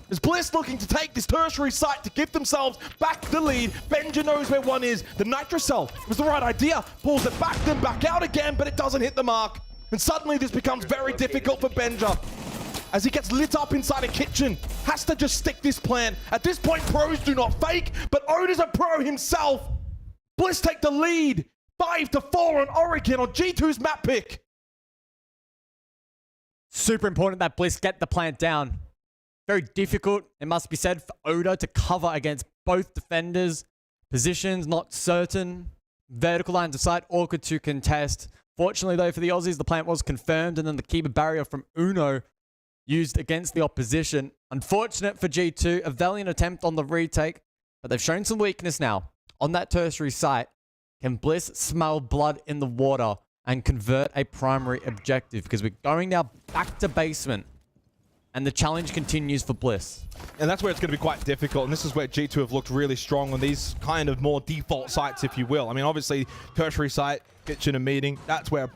Is Bliss looking to take this tertiary site to give themselves back the lead? Benja knows where one is. The Nitro Cell was the right idea. Pulls it back, then back out again, but it doesn't hit the mark. And suddenly this becomes very difficult for Benja. As he gets lit up inside a kitchen, has to just stick this plan. At this point, pros do not fake, but Oda's a pro himself. Bliss take the lead, 5-4 on Oregon on G2's map pick. Super important that Bliss get the plant down. Very difficult, it must be said, for Oda to cover against both defenders. Positions not certain. Vertical lines of sight, awkward to contest. Fortunately, though, for the Aussies, the plant was confirmed, and then the keeper barrier from Uno used against the opposition. Unfortunate for G2, a valiant attempt on the retake, but they've shown some weakness now. On that tertiary site, can Bliss smell blood in the water and convert a primary objective? Because we're going now back to basement, and the challenge continues for Bliss. And that's where it's going to be quite difficult, and this is where G2 have looked really strong on these kind of more default sites, if you will. I mean, obviously, tertiary site, kitchen and meeting, that's where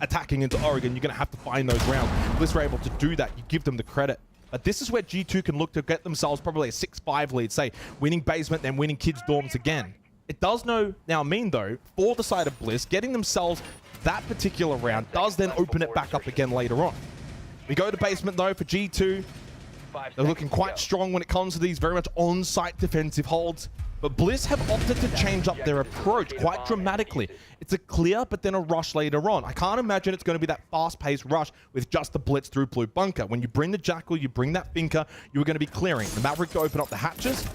attacking into Oregon, you're going to have to find those rounds. Bliss are able to do that. You give them the credit. But this is where G2 can look to get themselves probably a 6-5 lead, say, winning basement, then winning kids' dorms again. It does now mean, though, for the side of Bliss, getting themselves that particular round does then open it back up again later on. We go to basement, though, for G2. They're looking quite strong when it comes to these very much on-site defensive holds. But Bliss have opted to change up their approach quite dramatically. It's a clear, but then a rush later on. I can't imagine it's going to be that fast-paced rush with just the blitz through Blue Bunker. When you bring the Jackal, you bring that Finker, you're going to be clearing. The Maverick to open up the hatches.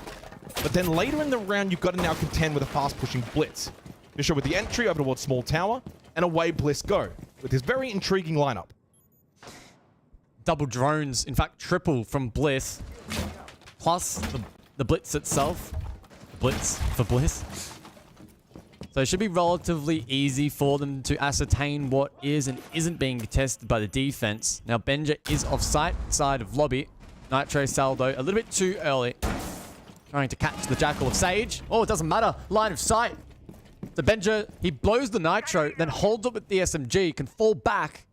But then later in the round, you've got to now contend with a fast-pushing blitz. Fisher with the entry over towards Small Tower, and away Bliss go with this very intriguing lineup. Double drones, in fact, triple from Bliss, plus the Blitz itself. Blitz for Bliss. So it should be relatively easy for them to ascertain what is and isn't being tested by the defense. Now, Benja is off site of lobby. Nitro Saldo a little bit too early. Trying to catch the Jackal of Sage. Oh, it doesn't matter. Line of sight. So Benja, he blows the Nitro, then holds up with the SMG, can fall back.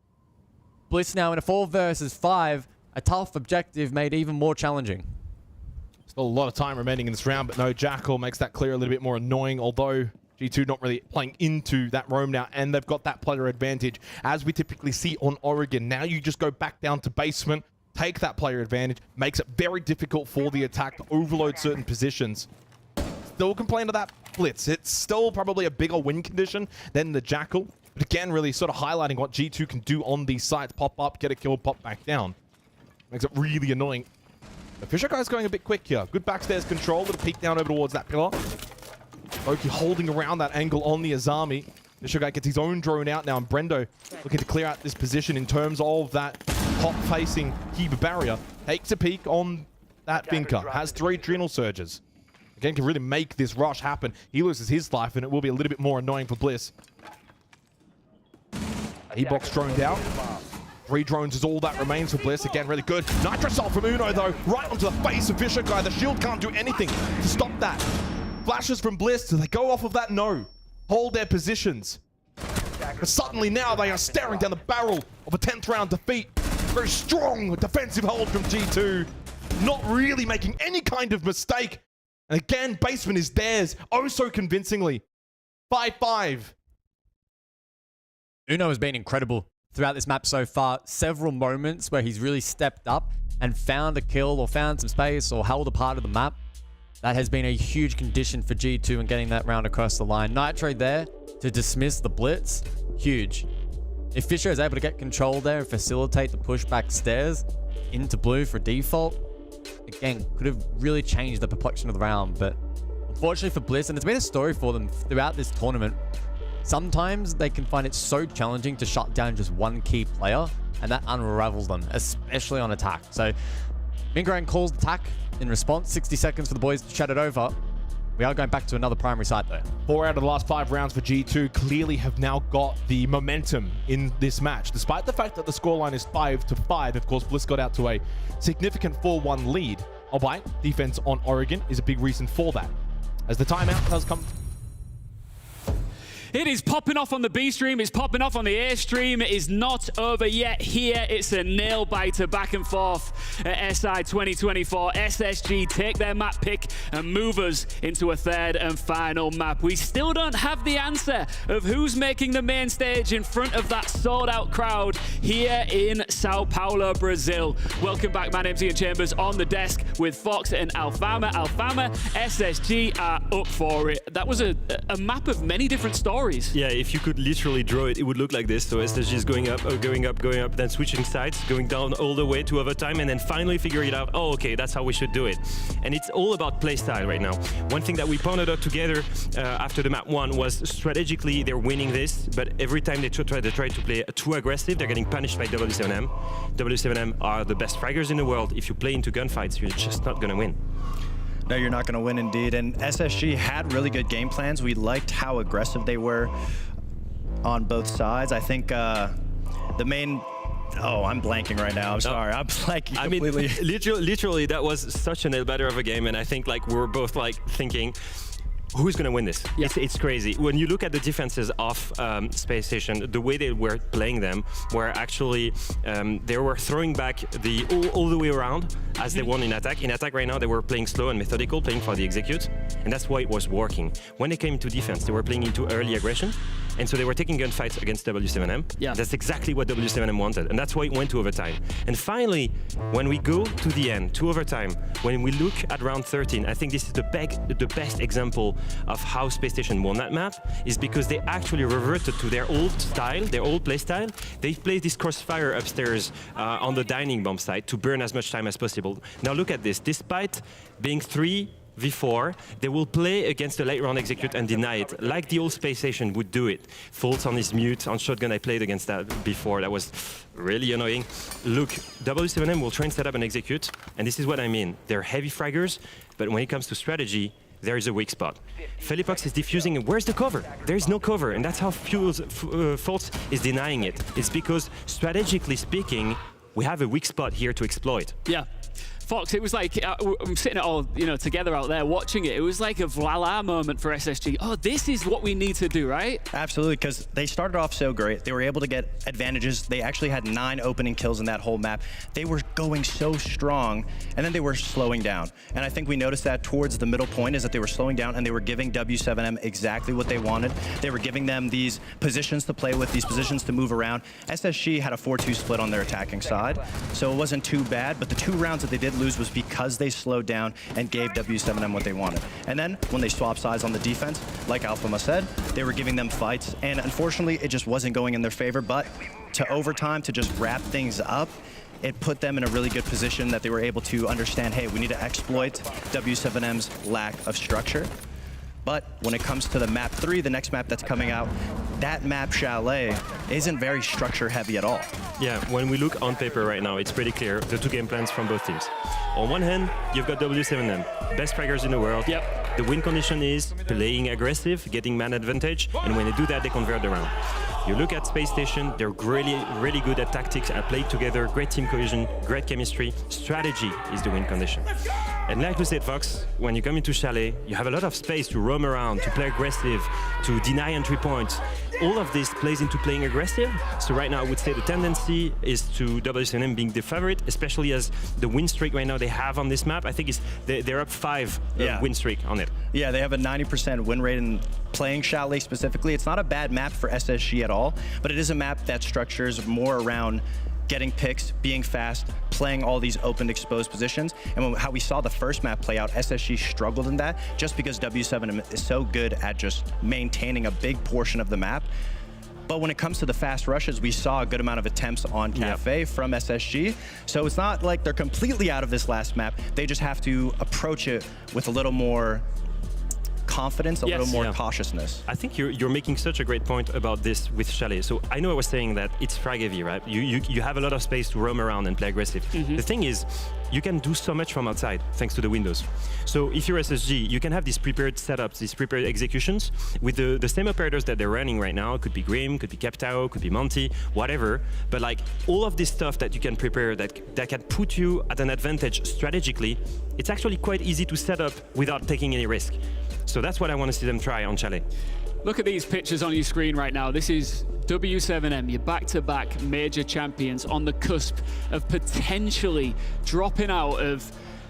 Bliss now in a 4 versus 5. A tough objective made even more challenging. Still a lot of time remaining in this round, but no, Jackal makes that clear a little bit more annoying, although G2 not really playing into that roam now, and they've got that player advantage, as we typically see on Oregon. Now you just go back down to basement, take that player advantage, makes it very difficult for the attack to overload certain positions. Still complain to that Blitz. It's still probably a bigger win condition than the Jackal, but again, really sort of highlighting what G2 can do on these sites. Pop up, get a kill, pop back down. Makes it really annoying. The Fisher guy's going a bit quick here. Good backstairs control, little peek down over towards that pillar. Loki holding around that angle on the Azami. Fisher guy gets his own drone out now, and Brendo looking to clear out this position in terms of that top-facing Heber barrier. Takes a peek on that Vinker. Has 3 Adrenal Surges. Again, can really make this rush happen. He loses his life, and it will be a little bit more annoying for Bliss. E-box droned out. 3 drones is all that remains for Bliss. Again, really good. Nitrosol from Uno, though, right onto the face of Fisher guy. The shield can't do anything to stop that. Flashes from Bliss. Do they go off of that? No. Hold their positions. But suddenly now they are staring down the barrel of a 10th round defeat. Very strong defensive hold from G2. Not really making any kind of mistake. And again, basement is theirs. Oh, so convincingly. 5-5. Uno has been incredible throughout this map so far. Several moments where he's really stepped up and found a kill or found some space or held a part of the map. That has been a huge condition for G2 in getting that round across the line. Nitro there to dismiss the Blitz. Huge. If Fisher is able to get control there and facilitate the push back stairs into blue for default, again, could have really changed the complexion of the round. But unfortunately for Bliss, and it's been a story for them throughout this tournament, sometimes they can find it so challenging to shut down just one key player, and that unravels them, especially on attack. So Vingrang calls the attack in response. 60 seconds for the boys to chat it over. We are going back to another primary site though. 4 out of the last 5 rounds for G2 clearly have now got the momentum in this match. Despite the fact that the scoreline is 5-5, of course, Bliss got out to a significant 4-1 lead. Albeit, defense on Oregon is a big reason for that. As the timeout does come... It is popping off on the B stream. It's popping off on the A stream. It is not over yet here. It's a nail biter back and forth at SI 2024. SSG take their map pick and move us into a 3rd and final map. We still don't have the answer of who's making the main stage in front of that sold-out crowd here in Sao Paulo, Brazil. Welcome back. My name's Ian Chambers on the desk with Fox and Alfama. Alfama, SSG are up for it. That was a map of many different stories. Yeah, if you could literally draw it, it would look like this. So SSG is going up, then switching sides, going down all the way to overtime, and then finally figuring it out, oh, okay, that's how we should do it. And it's all about playstyle right now. One thing that we pointed out together after the map 1 was strategically they're winning this, but every time they try to play too aggressive, they're getting punished by W7M. W7M are the best fraggers in the world. If you play into gunfights, you're just not going to win. No, you're not going to win indeed. And SSG had really good game plans. We liked how aggressive they were on both sides. I think the main... Oh, I'm blanking right now. I'm sorry. I'm blanking completely. I mean, literally, that was such a nail biter of a game. And I think like we were both like thinking, who's going to win this? Yeah. It's crazy. When you look at the defenses of Space Station, the way they were playing them were actually, they were throwing back all the way around as they won in attack. In attack right now, they were playing slow and methodical, playing for the execute, and that's why it was working. When they came to defense, they were playing into early aggression, and so they were taking gunfights against W7M. Yeah. That's exactly what W7M wanted, and that's why it went to overtime. And finally, when we go to the end, to overtime, when we look at round 13, I think this is the best example of how Space Station won that map, is because they actually reverted to their old style, their old play style. They played this crossfire upstairs on the dining bomb site to burn as much time as possible. Now look at this. Despite being 3 V4, they will play against the late round execute and deny it, like the old Space Station would do it. Faults on his mute, on shotgun, I played against that before. That was really annoying. Look, W7M will try and set up and execute, and this is what I mean. They're heavy fraggers, but when it comes to strategy, there is a weak spot. Felipox is diffusing, and where's the cover? There is no cover, and that's how Faults is denying it. It's because, strategically speaking, we have a weak spot here to exploit. Yeah. Fox, it was like, I'm sitting it all, together out there watching it. It was like a voila moment for SSG. Oh, this is what we need to do, right? Absolutely, because they started off so great. They were able to get advantages. They actually had 9 opening kills in that whole map. They were going so strong, and then they were slowing down. And I think we noticed that towards the middle point is that they were slowing down, and they were giving W7M exactly what they wanted. They were giving them these positions to play with, these positions to move around. SSG had a 4-2 split on their attacking side, so it wasn't too bad, but the 2 rounds that they did lose was because they slowed down and gave W7M what they wanted. And then when they swapped sides on the defense, like Alphama said, they were giving them fights, and unfortunately it just wasn't going in their favor. But to overtime, to just wrap things up, it put them in a really good position that they were able to understand, hey, we need to exploit W7M's lack of structure. But when it comes to the map 3, the next map that's coming out, that map Chalet isn't very structure heavy at all. Yeah, when we look on paper right now, it's pretty clear, the 2 game plans from both teams. On one hand, you've got W7M, best fraggers in the world. Yep. The win condition is playing aggressive, getting man advantage, and when they do that, they convert the round. You look at Space Station, they're really good at tactics, at play together, great team cohesion, great chemistry. Strategy is the win condition. And like you said, Fox, when you come into Chalet, you have a lot of space to roam around, to play aggressive, to deny entry points. All of this plays into playing aggressive. So right now, I would say the tendency is to W7M being the favorite, especially as the win streak right now they have on this map. I think they're up 5 win streak on it. Yeah, they have a 90% win rate in playing Chalet specifically. It's not a bad map for SSG at all, but it is a map that structures more around getting picks, being fast, playing all these open exposed positions. And how we saw the first map play out, SSG struggled in that just because W7M is so good at just maintaining a big portion of the map. But when it comes to the fast rushes, we saw a good amount of attempts on Cafe from SSG. So it's not like they're completely out of this last map. They just have to approach it with a little more confidence, a little more cautiousness. I think you're making such a great point about this with Chalet. So I know I was saying that it's frag heavy, right? You have a lot of space to roam around and play aggressive. The thing is, you can do so much from outside thanks to the windows. So if you're SSG, you can have these prepared setups, these prepared executions with the same operators that they're running right now. It could be Grim, could be Captao, could be Monty, whatever. But like all of this stuff that you can prepare that can put you at an advantage strategically, it's actually quite easy to set up without taking any risk. So that's what I want to see them try on Chalet. Look at these pictures on your screen right now. This is W7M, your back-to-back major champions on the cusp of potentially dropping out of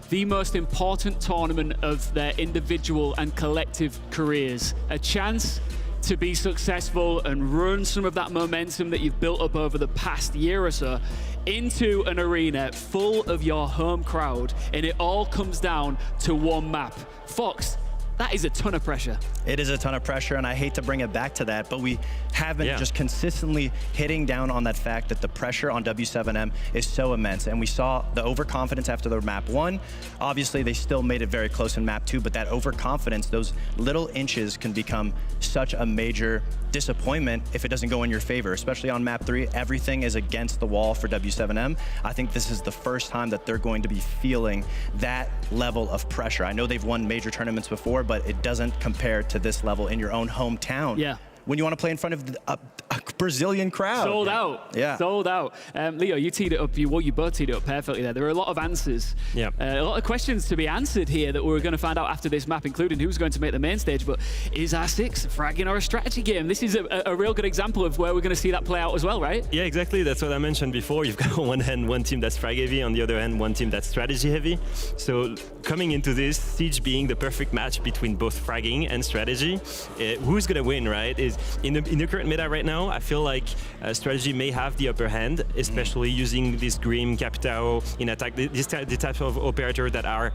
the most important tournament of their individual and collective careers. A chance to be successful and run some of that momentum that you've built up over the past year or so into an arena full of your home crowd, and it all comes down to one map. Fox, that is a ton of pressure. It is a ton of pressure, and I hate to bring it back to that, but we have been just consistently hitting down on that fact that the pressure on W7M is so immense. And we saw the overconfidence after the map 1. Obviously, they still made it very close in map 2, but that overconfidence, those little inches can become such a major disappointment if it doesn't go in your favor, especially on map 3. Everything is against the wall for W7M. I think this is the first time that they're going to be feeling that level of pressure. I know they've won major tournaments before, but it doesn't compare to this level in your own hometown. Yeah. When you want to play in front of a Brazilian crowd. Sold out. Yeah. Sold out. Leo, you teed it up. You both teed it up perfectly there. There were a lot of answers. Yeah. A lot of questions to be answered here that we're going to find out after this map, including who's going to make the main stage. But is R6 fragging or a strategy game? This is a real good example of where we're going to see that play out as well, right? Yeah, exactly. That's what I mentioned before. You've got on one hand one team that's frag heavy, on the other hand one team that's strategy heavy. So coming into this, Siege being the perfect match between both fragging and strategy, who's going to win, right? Is in the current meta right now, I feel feel like strategy may have the upper hand, especially using this Grim, Capitao in attack, the type of operator that are,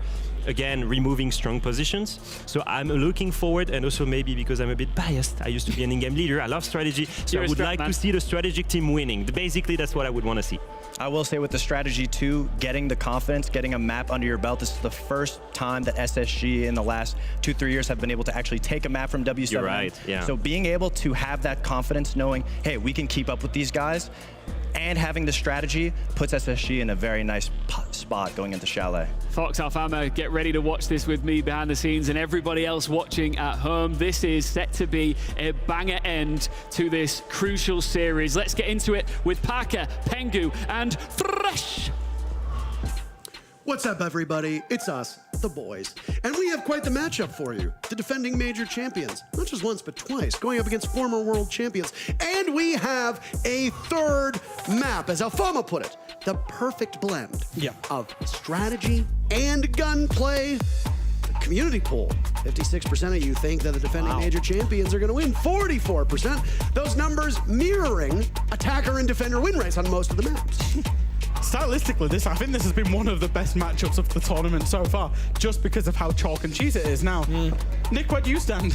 again, removing strong positions. So I'm looking forward, and also maybe because I'm a bit biased, I used to be an in-game leader, I love strategy, so I would like to see the strategic team winning. Basically, that's what I would want to see. I will say with the strategy too, getting the confidence, getting a map under your belt, this is the first time that SSG in the last 2-3 years have been able to actually take a map from W7. You're right, yeah. So being able to have that confidence, knowing, hey, we can keep up with these guys, and having the strategy puts SSG in a very nice spot going into Chalet. Fox Alfama, get ready to watch this with me behind the scenes and everybody else watching at home. This is set to be a banger end to this crucial series. Let's get into it with Parker, Pengu, and Fresh. What's up, everybody? It's us, the boys. And we have quite the matchup for you. The defending major champions, not just once, but twice, going up against former world champions. And we have a third map, as Alfama put it, the perfect blend of strategy and gunplay. Community poll, 56% of you think that the defending major champions are going to win. 44%. Those numbers mirroring attacker and defender win rates on most of the maps. Stylistically, I think this has been one of the best matchups of the tournament so far, just because of how chalk and cheese it is. Now, Nick, where do you stand?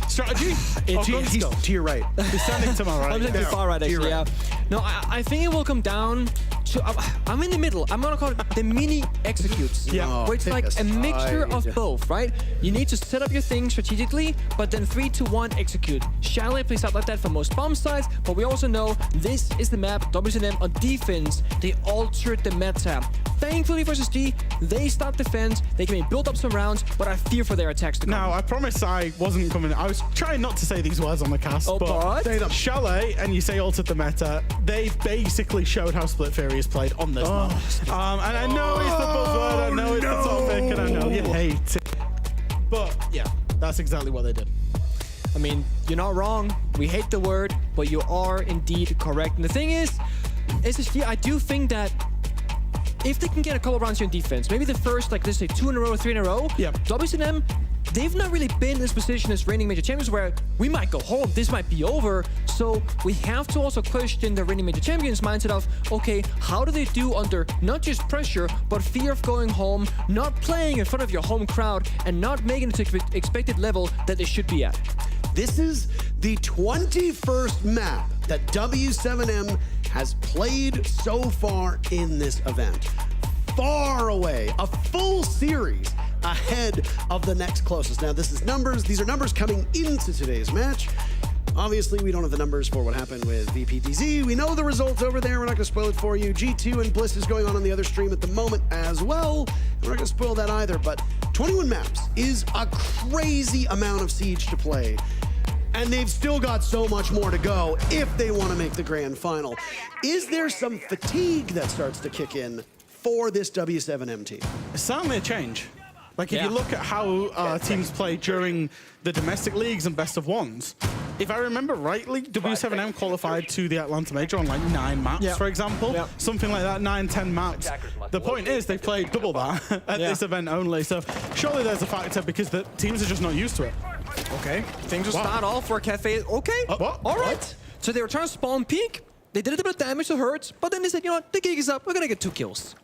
Strategy? He's to your right. He's standing to my right. I'm to the far right, actually, yeah. No, I think it will come down to... I'm in the middle. I'm going to call it the mini executes. Yeah. Where it's like a mixture of both, right? You need to set up your thing strategically, but then 3, 2, 1, execute. Chalet plays out like that for most bomb sites, but we also know this is the map. WSM on defense, they altered the meta. Thankfully versus G, they stop defense. They can build up some rounds, but I fear for their attacks to come. Now, I promise I wasn't coming. I was trying not to say these words on the cast, but Chalet, and you say altered the meta, they basically showed how Split Fury is played on this map. And I know it's the buzzword, I know it's the topic, and I know you hate it. But yeah, that's exactly what they did. I mean, you're not wrong. We hate the word, but you are indeed correct. And the thing is, SSG, I do think that if they can get a couple rounds here in defense, maybe the first, like, let's say 2 in a row, 3 in a row, WSM, they've not really been in this position as reigning major champions where we might go home, this might be over. So we have to also question the reigning major champions mindset of, okay, how do they do under not just pressure, but fear of going home, not playing in front of your home crowd, and not making it to the expected level that they should be at. This is the 21st map that W7M has played so far in this event. Far away, a full series ahead of the next closest. Now, this is numbers. These are numbers coming into today's match. Obviously, we don't have the numbers for what happened with VPTZ. We know the results over there. We're not going to spoil it for you. G2 and Bliss is going on the other stream at the moment as well. We're not going to spoil that either, but 21 maps is a crazy amount of Siege to play. And they've still got so much more to go if they want to make the grand final. Is there some fatigue that starts to kick in for this W7M team? It's certainly a change. Like, if you look at how teams play during the domestic leagues and best of ones, if I remember rightly, W7M qualified to the Atlanta Major on like 9 maps, for example. Something like that, 9, 10 maps. The point is they played double that at this event only. So surely there's a factor because the teams are just not used to it. Okay, things will start off for Cafe. Okay, all right. So they were trying to spawn peek. They did a little bit of damage to Hurts, but then they said, you know what, the gig is up. We're going to get 2 kills.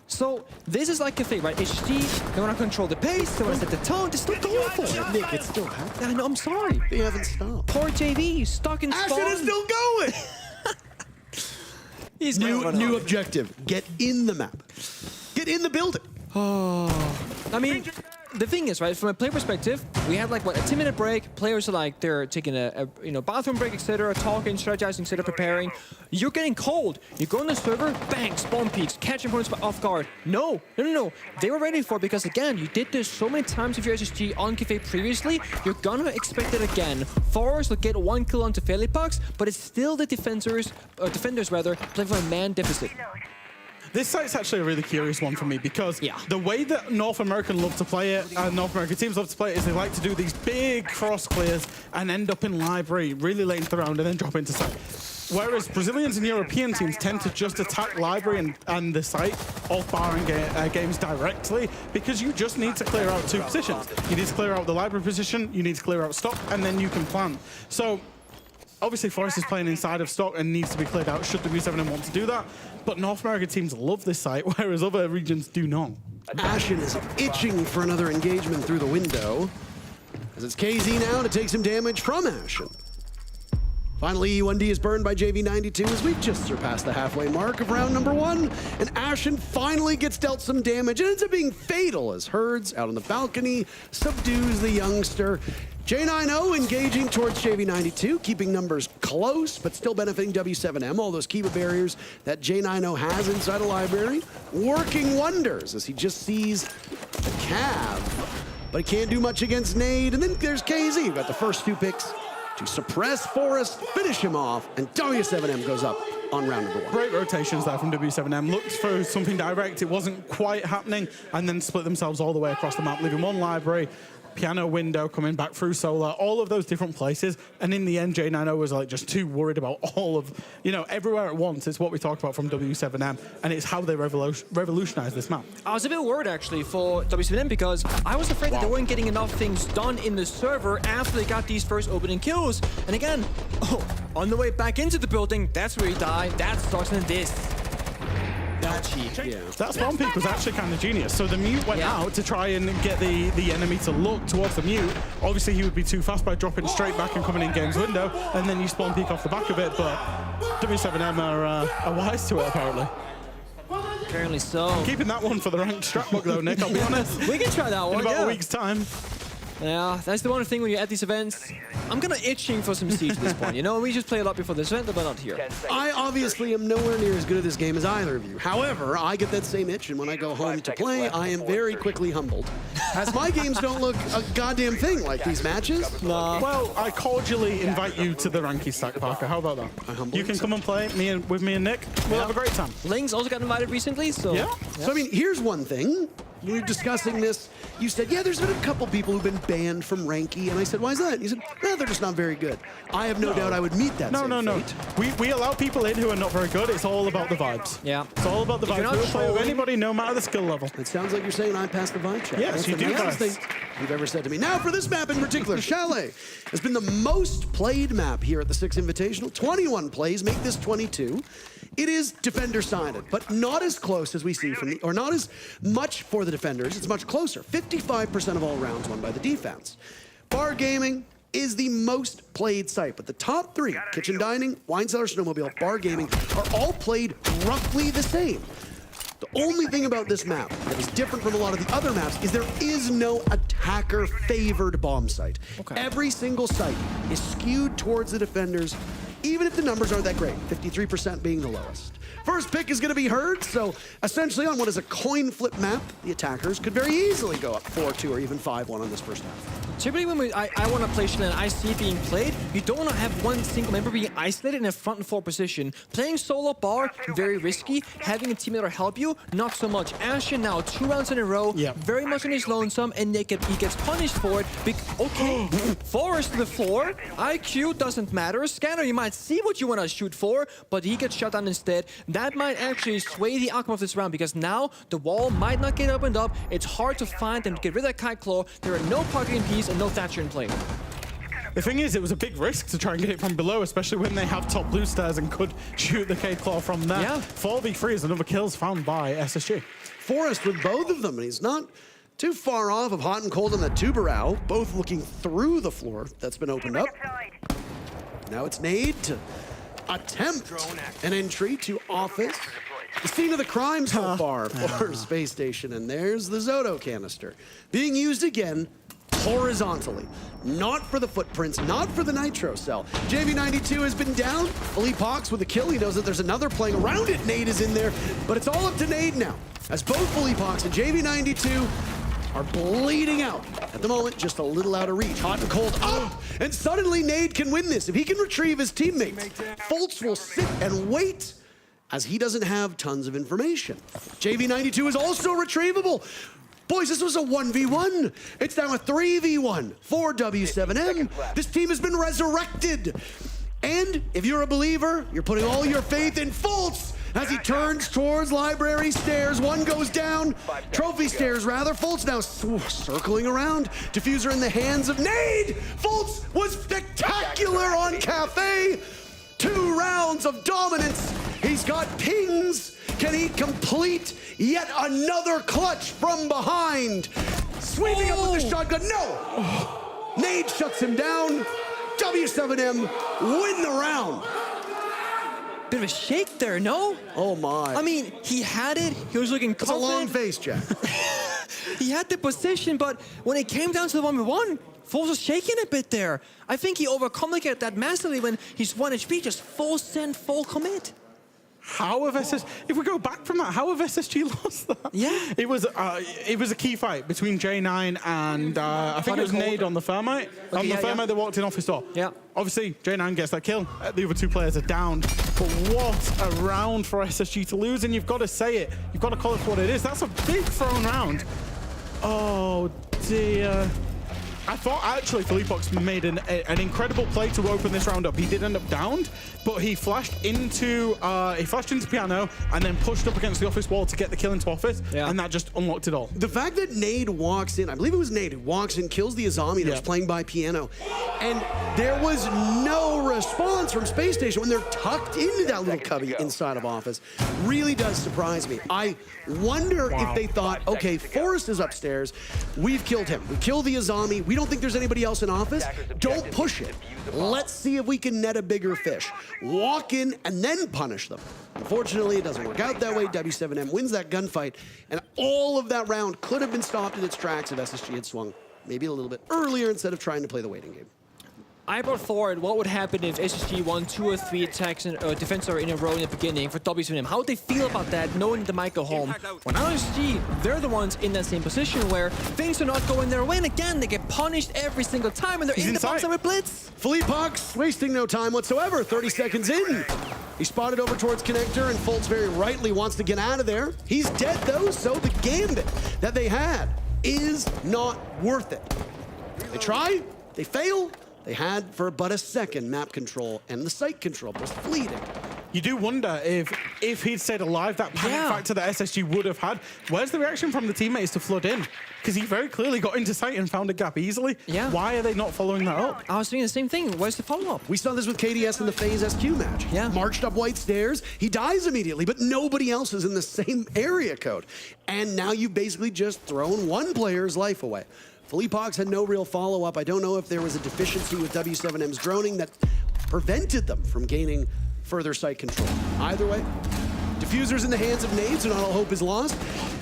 So this is like Cafe, right? HG, they want to control the pace, they want to set the tone, they're still going for it. Nick, it's still happening. I know, I'm sorry. They haven't stopped. Poor JV, stuck in spawn. Ashton is still going! He's new objective, get in the map. Get in the building. Oh, I mean, the thing is, right, from a player perspective, we had like, what, a 10-minute break. Players are like, they're taking a bathroom break, etc., talking, strategizing, etc., preparing. You're getting cold. You go on the server, bang, spawn peaks, catching opponents off guard. No. They were ready for it because, again, you did this so many times with your SSG on Cafe previously, you're gonna expect it again. Forest will get 1 kill onto Felipax, but it's still the defenders playing for a man deficit. This site's actually a really curious one for me because the way that North American love to play it, North American teams love to play it, is they like to do these big cross clears and end up in library really late into the round and then drop into site. Whereas Brazilians and European teams tend to just attack library and the site off barring games directly because you just need to clear out 2 positions. You need to clear out the library position, you need to clear out stock, and then you can plan. So obviously Forest is playing inside of stock and needs to be cleared out should W7M want to do that. But North American teams love this site, whereas other regions do not. Ashen is itching for another engagement through the window, as it's KZ now to take some damage from Ashen. Finally, E1D is burned by JV92 as we've just surpassed the halfway mark of round number 1, and Ashen finally gets dealt some damage. It ends up being fatal as Herds out on the balcony subdues the youngster. J90 engaging towards JV92, keeping numbers close, but still benefiting W7M. All those Kiva barriers that J90 has inside a library, working wonders as he just sees the Cav. But he can't do much against Nade, and then there's KZ. We've got the first 2 picks to suppress Forest, finish him off, and W7M goes up on round number 1. Great rotations there from W7M. Looked for something direct, it wasn't quite happening, and then split themselves all the way across the map, leaving one library, piano window coming back through solar, all of those different places, and in the end J90 was like just too worried about all of, you know, everywhere at once. It's what we talked about from W7M, and it's how they revolutionize this map. I was a bit worried actually for W7M because I was afraid that they weren't getting enough things done in the server after they got these first opening kills. And again, on the way back into the building, that's where he died. That starts in this. Yeah. That spawn peak was actually kind of genius. So the mute went out to try and get the enemy to look towards the mute. Obviously, he would be too fast by dropping straight back and coming in game's window, and then you spawn peak off the back of it. But W7M are wise to it, apparently. Apparently so. Keeping that one for the ranked strat book, though, Nick, I'll be honest. We can try that one, in about a week's time. Yeah, that's the one thing when you're at these events. I'm kind of itching for some Siege at this point. You know, we just play a lot before this event, but not here. I obviously am nowhere near as good at this game as either of you. However, I get that same itch, and when I go home to play, I am very quickly humbled, as my games don't look a goddamn thing like these matches. No. Well, I cordially invite you to the Ranky stack, Parker. How about that? You can come and play with me and Nick. We'll have a great time. Link's also got invited recently, so... Yeah. So, I mean, here's one thing. We were discussing this. You said, yeah, there's been a couple people who've been banned from Ranky. And I said, why is that? And you said, they're just not very good. I have no doubt I would meet that fate. We allow people in who are not very good. It's all about the vibes. Yeah. It's all about the vibes. We'll play with anybody, no matter the skill level. It sounds like you're saying I passed the vibe check. Yes, you do. That's the nicest thing you've ever said to me. Now, for this map in particular, Chalet has been the most played map here at the 6 Invitational. 21 plays, make this 22. It is defender-sided, but not as close as we see from the, or not as much for the defenders. It's much closer. 55% of all rounds won by the defense. Bar Gaming is the most played site, but the top 3, Kitchen Dining, Wine Cellar, Snowmobile, Bar Gaming, are all played roughly the same. The only thing about this map that is different from a lot of the other maps is there is no attacker-favored bomb site. Okay. Every single site is skewed towards the defenders, even if the numbers aren't that great, 53% being the lowest. First pick is going to be Herd, so essentially on what is a coin flip map, the attackers could very easily go up 4-2 or even 5-1 on this first half. Typically when I want to play Shin and I see it being played, you don't want to have one single member being isolated in a front and forward position. Playing solo bar, very risky. Having a teammate to help you, not so much. Ashen now, 2 rounds in a row, very much on his lonesome, and he gets punished for it. Okay, Forest to the floor, IQ doesn't matter. Scanner, you might see what you want to shoot for, but he gets shut down instead. That might actually sway the outcome of this round, because now the wall might not get opened up. It's hard to find and get rid of that Kite Claw. There are no pocket MPs and no Thatcher in play. The thing is, it was a big risk to try and get it from below, especially when they have top blue stairs and could shoot the Kite Claw from there. Yeah. 4v3 is another kills found by SSG. Forest with both of them, and he's not too far off of Hot and Cold on the Tubarão, both looking through the floor that's been opened up. Now it's Nade to attempt an entry to office. The scene of the crime so far for Space Station, and there's the Zoto canister being used again horizontally. Not for the footprints, not for the nitro cell. JV92 has been down. Elite Pox with a kill. He knows that there's another playing around it. Nade is in there, but it's all up to Nade now, as both Elite Pox and JV92 are bleeding out. At the moment, just a little out of reach. Hot and Cold up, and suddenly Nade can win this. If he can retrieve his teammates, Fultz will sit and wait, as he doesn't have tons of information. JV92 is also retrievable. Boys, this was a 1v1. It's now a 3v1 for W7M. This team has been resurrected. And if you're a believer, you're putting all your faith in Fultz. as he turns towards library stairs. One goes down, trophy stairs rather. Fultz now circling around. Diffuser in the hands of Nade. Fultz was spectacular on Cafe. 2 rounds of dominance. He's got pings. Can he complete yet another clutch from behind? Sweeping up with the shotgun. No! Nade shuts him down. W7M win the round. Bit of a shake there, no? Oh my. I mean, he had it. He was looking confident. It's a long face, Jack. He had the position, but when it came down to the 1v1, Fultz was shaking a bit there. I think he overcomplicated that massively when he's 1 HP, just full send, full commit. How have SSG, if we go back from that, how have SSG lost that? Yeah. It was a key fight between J9 and I think it was Nade on the Thermite. Okay, on the Thermite they walked in off his door. Yeah. Obviously, J9 gets that kill. The other 2 players are downed. But what a round for SSG to lose, and you've got to say it. You've got to call it for what it is. That's a big thrown round. Oh, dear. I thought actually Philippox made an incredible play to open this round up. He did end up downed, but he flashed into Piano and then pushed up against the office wall to get the kill into office, and that just unlocked it all. The fact that Nade walks in, I believe it was Nade who walks in, kills the Azami that was playing by Piano, and there was no response from Space Station when they're tucked into that little cubby inside of office, really does surprise me. I wonder if they thought, okay, Forrest is upstairs, we've killed him, we killed the Azami, we don't think there's anybody else in office, don't push it. Let's see if we can net a bigger fish. Walk in and then punish them. Unfortunately, it doesn't work out that way. W7M wins that gunfight, and all of that round could have been stopped in its tracks if SSG had swung maybe a little bit earlier instead of trying to play the waiting game. I brought forward what would happen if SSG won 2 or 3 attacks in defense in a row in the beginning for W7M. How would they feel about that, knowing they might go home? When SSG, they're the ones in that same position where things are not going their way, and again, they get punished every single time, and they're in the box with Blitz. Philippox wasting no time whatsoever, 30 seconds in. He spotted over towards Connector, and Fultz very rightly wants to get out of there. He's dead though, so the gambit that they had is not worth it. They try, they fail. They had for but a second map control, and the site control was fleeting. You do wonder if he'd stayed alive, that panic factor that SSG would have had. Where's the reaction from the teammates to flood in? Because he very clearly got into sight and found a gap easily. Yeah. Why are they not following that up? I was doing the same thing. Where's the follow-up? We saw this with KDS in the FaZe SQ match. Yeah. Marched up white stairs. He dies immediately, but nobody else is in the same area code. And now you've basically just thrown one player's life away. Philippox had no real follow-up. I don't know if there was a deficiency with W7M's droning that prevented them from gaining further site control. Either way, diffusers in the hands of Nade, so not all hope is lost.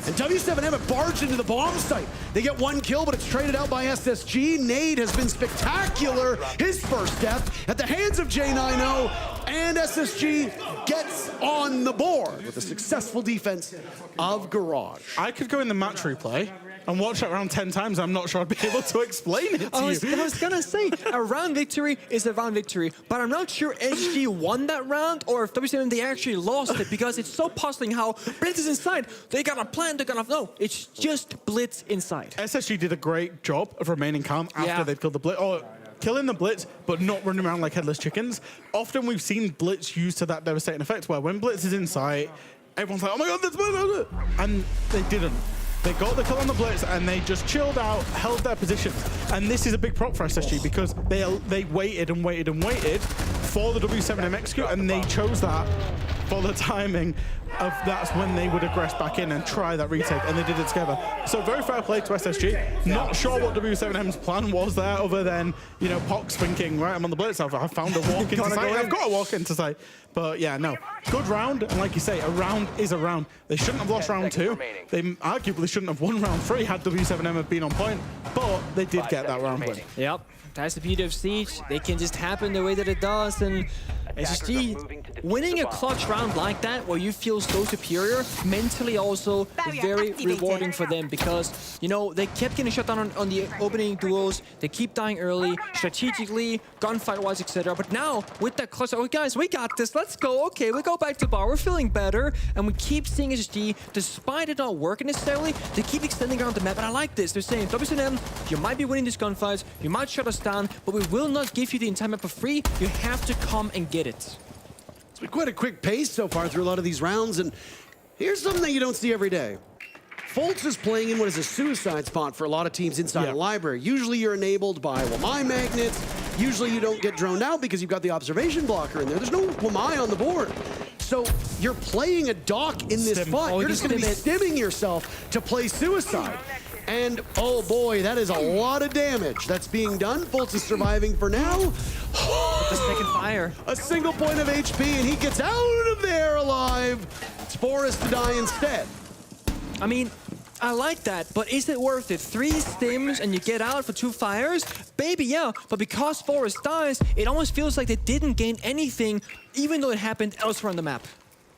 And W7M have barged into the bomb site. They get 1 kill, but it's traded out by SSG. Nade has been spectacular. His first death at the hands of J90, and SSG gets on the board with a successful defense of Garage. I could go in the match replay and watch that round 10 times. I'm not sure I'd be able to explain it to you. I was gonna say, a round victory is a round victory, but I'm not sure SG won that round or if W7 they actually lost it, because it's so puzzling how Blitz is inside. They got a plan, they're gonna, no, it's just Blitz inside. SSG did a great job of remaining calm after they'd killed the Blitz. Or killing the Blitz, but not running around like headless chickens. Often we've seen Blitz used to that devastating effect where when Blitz is in sight, everyone's like, oh my god, that's bad. And they didn't. They got the kill on the Blitz and they just chilled out, held their positions. And this is a big prop for SSG because they waited and waited and waited for the W7M execute, and they chose that for the timing of that's when they would aggress back in and try that retake, and they did it together. So very fair play to SSG. Not sure what W7M's plan was there other than, you know, Pox thinking, right, I'm on the Blitz, I've found a walk into sight, I've got to walk into sight. But yeah, no, good round, and like you say, a round is a round. They shouldn't have lost round 2. They arguably shouldn't have won round 3 had W7M have been on point, but they did get that round win. Yep, that's the beauty of Siege. They can just happen the way that it does, and SSG winning a clutch round like that where you feel so superior, mentally also very rewarding for them, because, you know, they kept getting shut down on the opening duels, they keep dying early, strategically, gunfight-wise, etc. But now, with that clutch, oh guys, we got this, let's go, okay, we go back to bar, we're feeling better, and we keep seeing SSG, despite it not working necessarily, they keep extending around the map, and I like this. They're saying, W7M, you might be winning these gunfights, you might shut us down, but we will not give you the entire map for free, you have to come and get it. It's been quite a quick pace so far through a lot of these rounds, and here's something that you don't see every day. Fultz is playing in what is a suicide spot for a lot of teams inside a library. Usually you're enabled by Wamai magnets. Usually you don't get droned out because you've got the observation blocker in there. There's no Wamai on the board. So you're playing a dock in this spot. You're just going to be stimming yourself to play suicide. And oh boy, that is a lot of damage that's being done. Fultz is surviving for now. The second fire. A single point of HP and he gets out of there alive. It's Forrest to die instead. I mean, I like that, but is it worth it? 3 stims and you get out for 2 fires? Baby, yeah, but because Forrest dies, it almost feels like they didn't gain anything, even though it happened elsewhere on the map.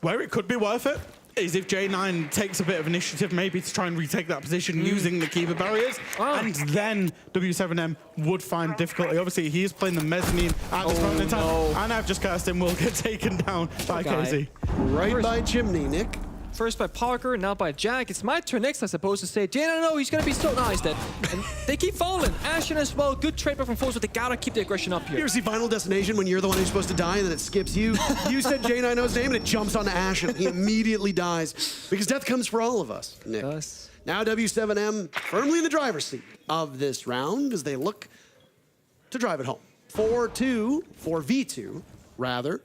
Where it could be worth it is if J9 takes a bit of initiative, maybe to try and retake that position using the keeper barriers, and then W7M would find difficulty. Obviously, he is playing the mezzanine at this moment in time, and I've just cast him, will get taken down by KZ. Right by Chimney, Nick. First by Parker, now by Jack. It's my turn next, I suppose, to say, no, he's going to be so nice that. And they keep falling. Ashen as well. Good trade back from Fultz, but they got to keep the aggression up here. You ever see Final Destination when you're the one who's supposed to die and then it skips you? You said J9O's name and it jumps on Ashen. He immediately dies because death comes for all of us, Nick. Now W7M firmly in the driver's seat of this round as they look to drive it home. 4-2, 4v2, rather.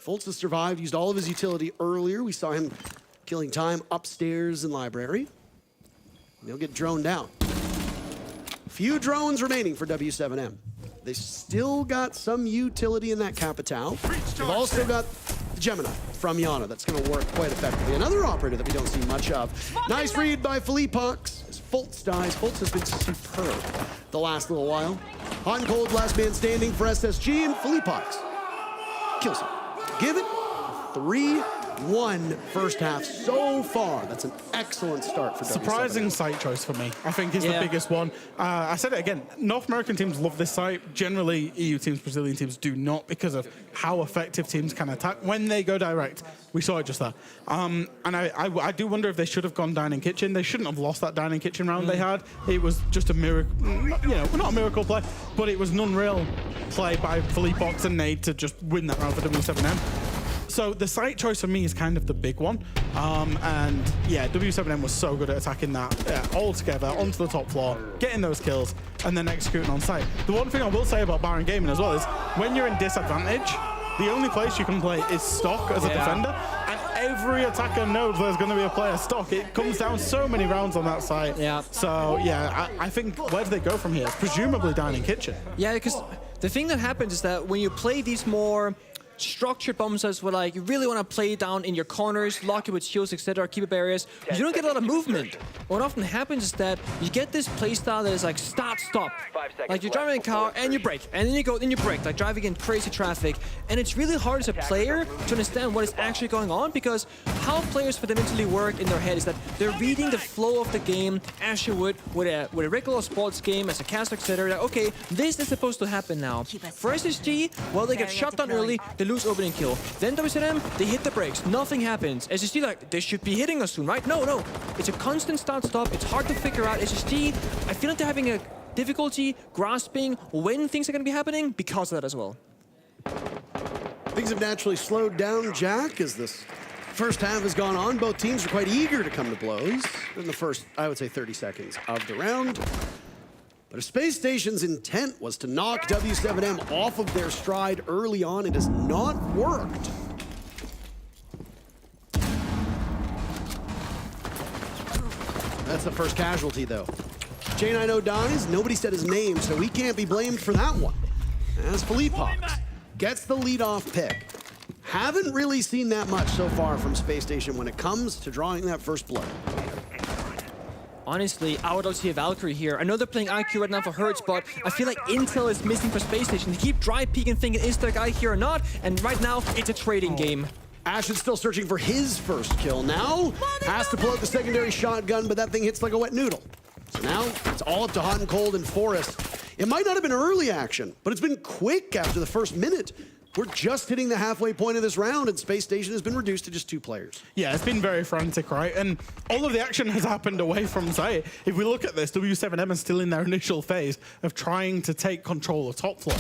Fultz has survived, used all of his utility earlier. We saw him killing time upstairs in library. They'll get droned out. Few drones remaining for W7M. They still got some utility in that Capitao. They've also got the Gemini from Yana. That's going to work quite effectively. Another operator that we don't see much of. Nice read by Philippox as Fultz dies. Fultz has been superb the last little while. Hot and cold, last man standing for SSG, and Philippox kills him. Give it 3-1 first half so far. That's an excellent start for Surprising site choice for me, I think, is the biggest one. I said it again, North American teams love this site. Generally, EU teams, Brazilian teams do not because of how effective teams can attack when they go direct. We saw it just there. And I do wonder if they should have gone dining kitchen. They shouldn't have lost that dining kitchen round they had. It was just a miracle, not a miracle play, but it was an unreal play by Philippox and Nade to just win that round for W7M. So the site choice for me is kind of the big one. And yeah, W7M was so good at attacking that all together onto the top floor, getting those kills, and then executing on site. The one thing I will say about Baron Gaming as well is when you're in disadvantage, the only place you can play is stock as a defender. And every attacker knows there's going to be a player stock. It comes down so many rounds on that site. Yeah. So yeah, I think where do they go from here? It's presumably dining kitchen. Yeah, because the thing that happens is that when you play these more structured bomb sites where like you really want to play down in your corners, lock it with shields, etc., keep it barriers, you don't get a lot of movement. What often happens is that you get this playstyle that is like start, stop. Like you're driving a car and you brake, and then you go, then you brake, like driving in crazy traffic. And it's really hard as a player to understand what is actually going on, because how players fundamentally work in their head is that they're reading the flow of the game as you would with a regular sports game, as a caster, etc. Like, okay, this is supposed to happen now. For SSG, well, they get shot down early, they lose opening kill. Then W7M, they hit the brakes, nothing happens. SSG, like, they should be hitting us soon, right? No. It's a constant start-stop, it's hard to figure out. SSG, I feel like they're having a difficulty grasping when things are going to be happening because of that as well. Things have naturally slowed down, Jack, as this first half has gone on. Both teams are quite eager to come to blows in the first, I would say, 30 seconds of the round. But if Space Station's intent was to knock W7M off of their stride early on, it has not worked. That's the first casualty, though. J9O dies, nobody said his name, so he can't be blamed for that one. As Philippox gets the lead-off pick. Haven't really seen that much so far from Space Station when it comes to drawing that first blood. Honestly, I would love to see a Valkyrie here. I know they're playing IQ right now for Hertz, but I feel like intel is missing for Space Station. They keep dry peeking, thinking, is there a guy here or not? And right now, it's a trading game. Ashen's still searching for his first kill now. Has to pull out the secondary shotgun, but that thing hits like a wet noodle. So now it's all up to Hot and Cold and Forrest. It might not have been early action, but it's been quick after the first minute. We're just hitting the halfway point of this round, and Space Station has been reduced to just 2 players. Yeah, it's been very frantic, right? And all of the action has happened away from site. If we look at this, W7M is still in their initial phase of trying to take control of top floor.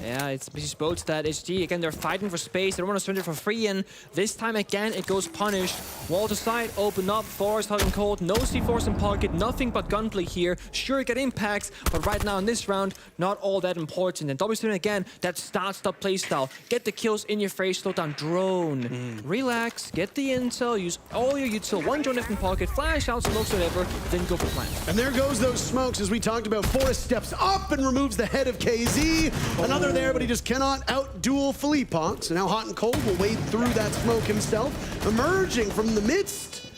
Yeah, it's busy boats that HG. Again, they're fighting for space. They don't want to surrender for free. And this time again, it goes punish. Wall to side, open up. Forest hot and cold. No C4s in pocket. Nothing but gunplay here. Sure, get impacts, but right now in this round, not all that important. And W7 again, that start-stop playstyle. Get the kills in your face. Slow down. Drone. Relax. Get the intel. Use all your util. One drone left in pocket. Flash out, smokes, whatever. Then go for plant. And there goes those smokes, as we talked about. Forrest steps up and removes the head of KZ. Another there, but he just cannot out-duel Philippox. And now Hot and Cold will wade through that smoke himself, emerging from the midst.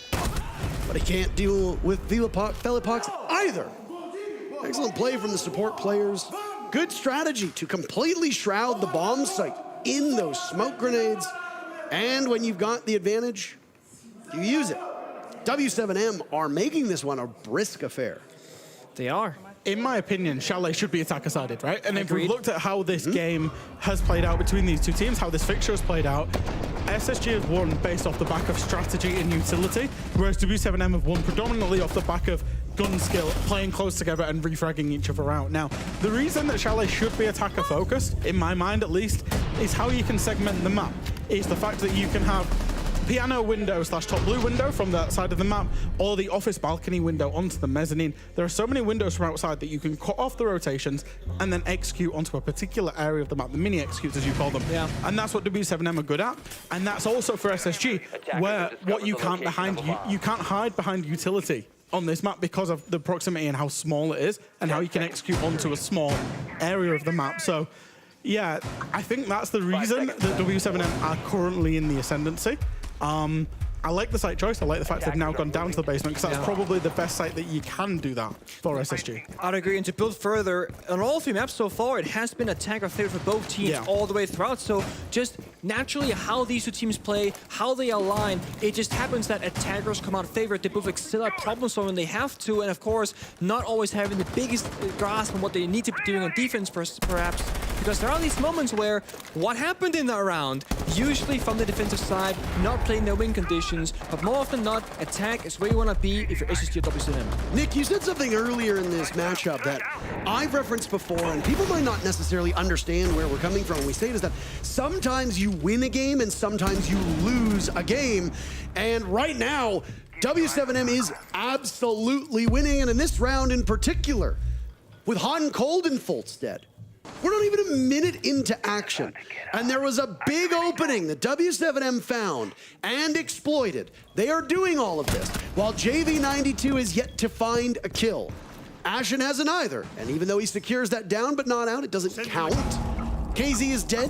But he can't deal with Philippox either. Excellent play from the support players. Good strategy to completely shroud the bomb site in those smoke grenades. And when you've got the advantage, you use it. W7M are making this one a brisk affair. They are. In my opinion, Chalet should be attacker-sided, right? And if we've looked at how this game has played out between these two teams, how this fixture has played out, SSG has won based off the back of strategy and utility, whereas W7M have won predominantly off the back of gun skill, playing close together and refragging each other out. Now, the reason that Chalet should be attacker-focused, in my mind at least, is how you can segment the map. Is the fact that you can have piano window / top blue window from that side of the map, or the office balcony window onto the mezzanine. There are so many windows from outside that you can cut off the rotations and then execute onto a particular area of the map, the mini executes as you call them. Yeah. And that's what W7M are good at. And that's also for SSG, where what you can't you can't hide behind utility on this map because of the proximity and how small it is and how you can execute onto a small area of the map. So yeah, I think that's the reason that W7M are currently in the ascendancy. I like the site choice. I like the fact they've now gone down to the basement, because that's probably the best site that you can do that for SSG. I'd agree. And to build further, on all 3 maps so far, it has been attacker favorite for both teams all the way throughout. So just naturally how these two teams play, how they align, it just happens that attackers come out favorite. They both excel at problem solving when they have to, and of course, not always having the biggest grasp on what they need to be doing on defense, perhaps, because there are these moments where what happened in that round, usually from the defensive side, not playing their win conditions, but more often than not, attack is where you want to be if you're SSG or W7M. Nick, you said something earlier in this matchup that I've referenced before, and people might not necessarily understand where we're coming from when we say it, is that sometimes you win a game and sometimes you lose a game. And right now, W7M is absolutely winning, and in this round in particular, with Hot and Cold in full stead. We're not even a minute into action, and there was a big opening that W7M found and exploited. They are doing all of this, while JV92 is yet to find a kill. Ashen hasn't either, and even though he secures that down but not out, it doesn't count. KZ is dead.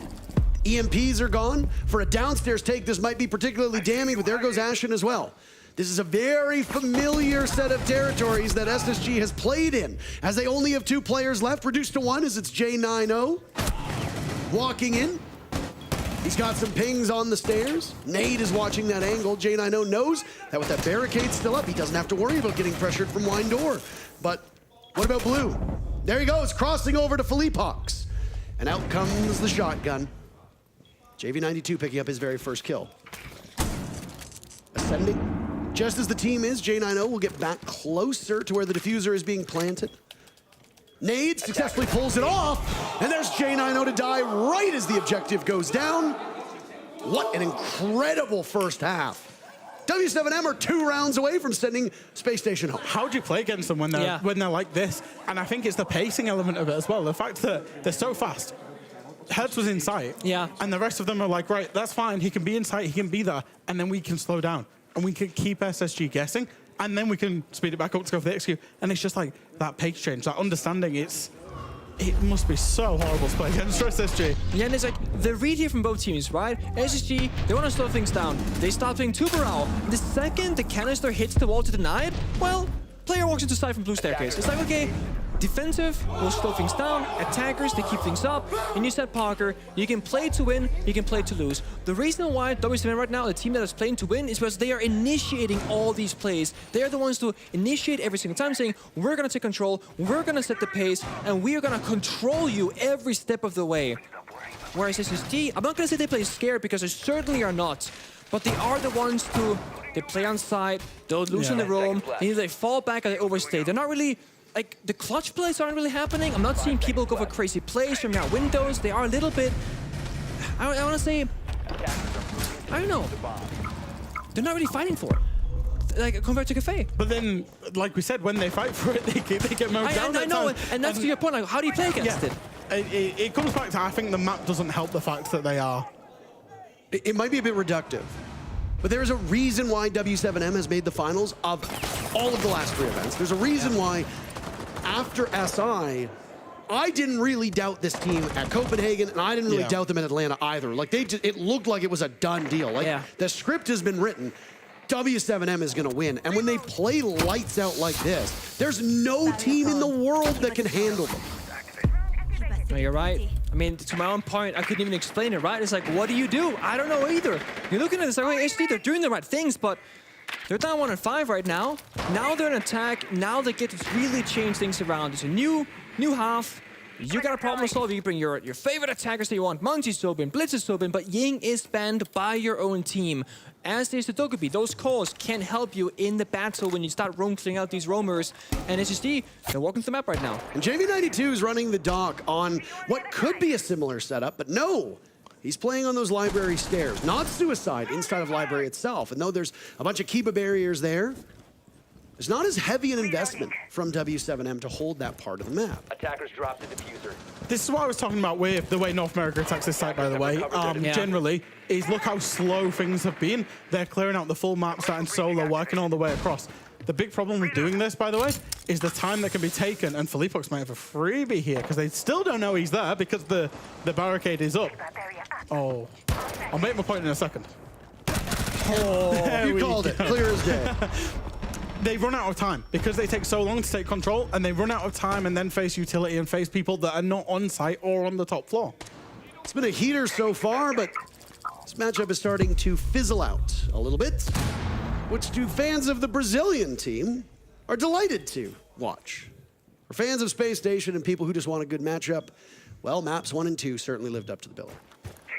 EMPs are gone. For a downstairs take, this might be particularly damning, but there goes Ashen as well. This is a very familiar set of territories that SSG has played in, as they only have 2 players left, reduced to 1 as it's J90 walking in. He's got some pings on the stairs. Nade is watching that angle. J90 knows that with that barricade still up, he doesn't have to worry about getting pressured from wine door. But what about Blue? There he goes, crossing over to Philippox. And out comes the shotgun. JV92 picking up his very first kill. Ascending. Just as the team is, J90 will get back closer to where the diffuser is being planted. Nade successfully pulls it off, and there's J90 to die right as the objective goes down. What an incredible first half. W7M are 2 rounds away from sending Space Station home. How do you play against them when they're like this? And I think it's the pacing element of it as well. The fact that they're so fast. Hertz was in sight, and the rest of them are like, right, that's fine. He can be in sight, he can be there, and then we can slow down. And we can keep SSG guessing, and then we can speed it back up to go for the execute. And it's just like that pace change, that understanding. It must be so horrible to play against SSG. Yeah, and it's like the read here from both teams, right? SSG, they want to slow things down. They start playing 2 per hour. The second the canister hits the wall to deny it, well, player walks into side from blue staircase. It's like, okay, defensive will slow things down, attackers, they keep things up, and you said, Parker, you can play to win, you can play to lose. The reason why W7M right now, the team that is playing to win, is because they are initiating all these plays. They are the ones to initiate every single time, saying, we're going to take control, we're going to set the pace, and we are going to control you every step of the way. Whereas SSG, I'm not going to say they play scared, because they certainly are not, but they are the ones to, they play on side, they'll loosen the roam, either they fall back or they overstay. They're not really like the clutch plays aren't really happening. I'm not seeing people go for crazy plays from out windows. They are a little bit, I want to say, I don't know. They're not really fighting for it. Like compared to Cafe. But then, like we said, when they fight for it, they get mowed down. I know, and that's to your point. Like, how do you play against it? It comes back to, I think the map doesn't help the fact that they are. It might be a bit reductive, but there's a reason why W7M has made the finals of all of the last 3 events. There's a reason why after SI, I didn't really doubt this team at Copenhagen, and I didn't really doubt them in Atlanta either. Like it looked like it was a done deal. Like the script has been written. W7M is going to win. And when they play lights out like this, there's no team in the world that can handle them. No, you're right. I mean, to my own point, I couldn't even explain it, right? It's like, what do you do? I don't know either. You're looking at this like, HD, they're doing the right things, but they're down 1-5 right now. Now they're in attack. Now they get to really change things around. It's a new half. You got a problem to solve. You bring your favorite attackers that you want. Munchie's Sobin, Blitz is Sobin, but Ying is banned by your own team. As is the Dokkaebi. Those calls can help you in the battle when you start clearing out these roamers. And SSG, they're walking the map right now. And JV92 is running the dock on what could be a similar setup, but no. He's playing on those library stairs, not Suicide inside of library itself. And though there's a bunch of Kiba barriers there, there's not as heavy an investment from W7M to hold that part of the map. Attackers dropped the diffuser. This is what I was talking about with the way North America attacks this site, by the way. Generally, is look how slow things have been. They're clearing out the full map, starting solo, working all the way across. The big problem with doing this, by the way, is the time that can be taken, and Philippox might have a freebie here, because they still don't know he's there, because the barricade is up. Oh, I'll make my point in a second. Oh, you called it, clear as day. They run out of time because they take so long to take control, and they run out of time and then face utility and face people that are not on site or on the top floor. It's been a heater so far, but this matchup is starting to fizzle out a little bit, which to fans of the Brazilian team are delighted to watch. For fans of Space Station and people who just want a good matchup, well, maps 1 and 2 certainly lived up to the billing.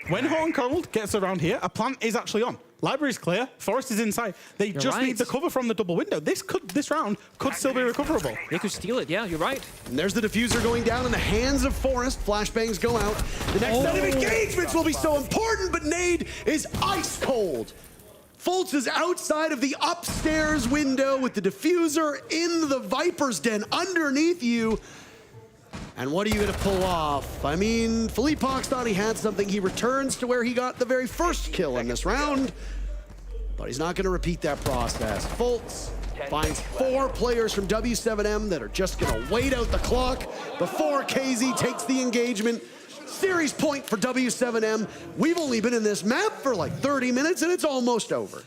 When Hot and Cold gets around here, a plant is actually on. Library's clear, Forest is inside. They just need the cover from the double window. This round could still be recoverable. They could steal it, yeah, you're right. And there's the diffuser going down in the hands of Forest. Flashbangs go out. The next set of engagements will be so important, but Nade is ice cold. Fultz is outside of the upstairs window with the diffuser in the Viper's den underneath you. And what are you going to pull off? I mean, Philippox thought he had something. He returns to where he got the very first kill in this round, but he's not going to repeat that process. Fultz finds 4 players from W7M that are just going to wait out the clock before KZ takes the engagement. Series point for W7M. We've only been in this map for like 30 minutes, and it's almost over.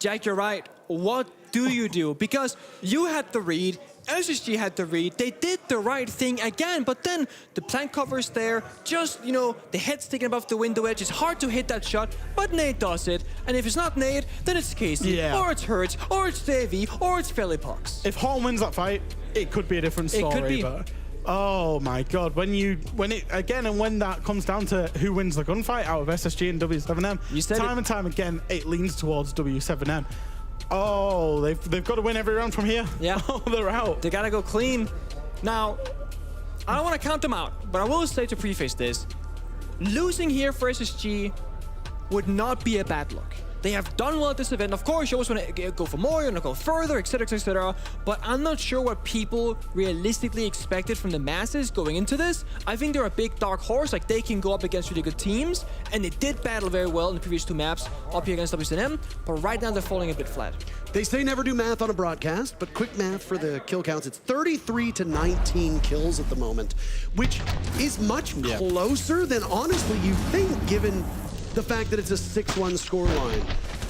Jack, you're right. What do you do? Because you had the read, SSG had the read, they did the right thing again, but then the plant cover's there, just, you know, the head sticking above the window edge. It's hard to hit that shot, but Nade does it. And if it's not Nade, then it's Casey, or it's Hertz, or it's Davey, or it's Philippox. If Hall wins that fight, it could be a different story. It could be. But oh my God, when that comes down to who wins the gunfight out of SSG and W7M, time and time again, it leans towards W7M. Oh, they've got to win every round from here. Yeah. Oh, they're out. They got to go clean. Now, I don't want to count them out, but I will say to preface this, losing here for SSG would not be a bad look. They have done well at this event. Of course, you always want to go for more, you want to go further, etc., etc. But I'm not sure what people realistically expected from the masses going into this. I think they're a big dark horse. Like, they can go up against really good teams, and they did battle very well in the previous 2 maps up here against W7M. But right now, they're falling a bit flat. They say never do math on a broadcast, but quick math for the kill counts. It's 33 to 19 kills at the moment, which is much closer than honestly you think, given the fact that it's a 6-1 scoreline.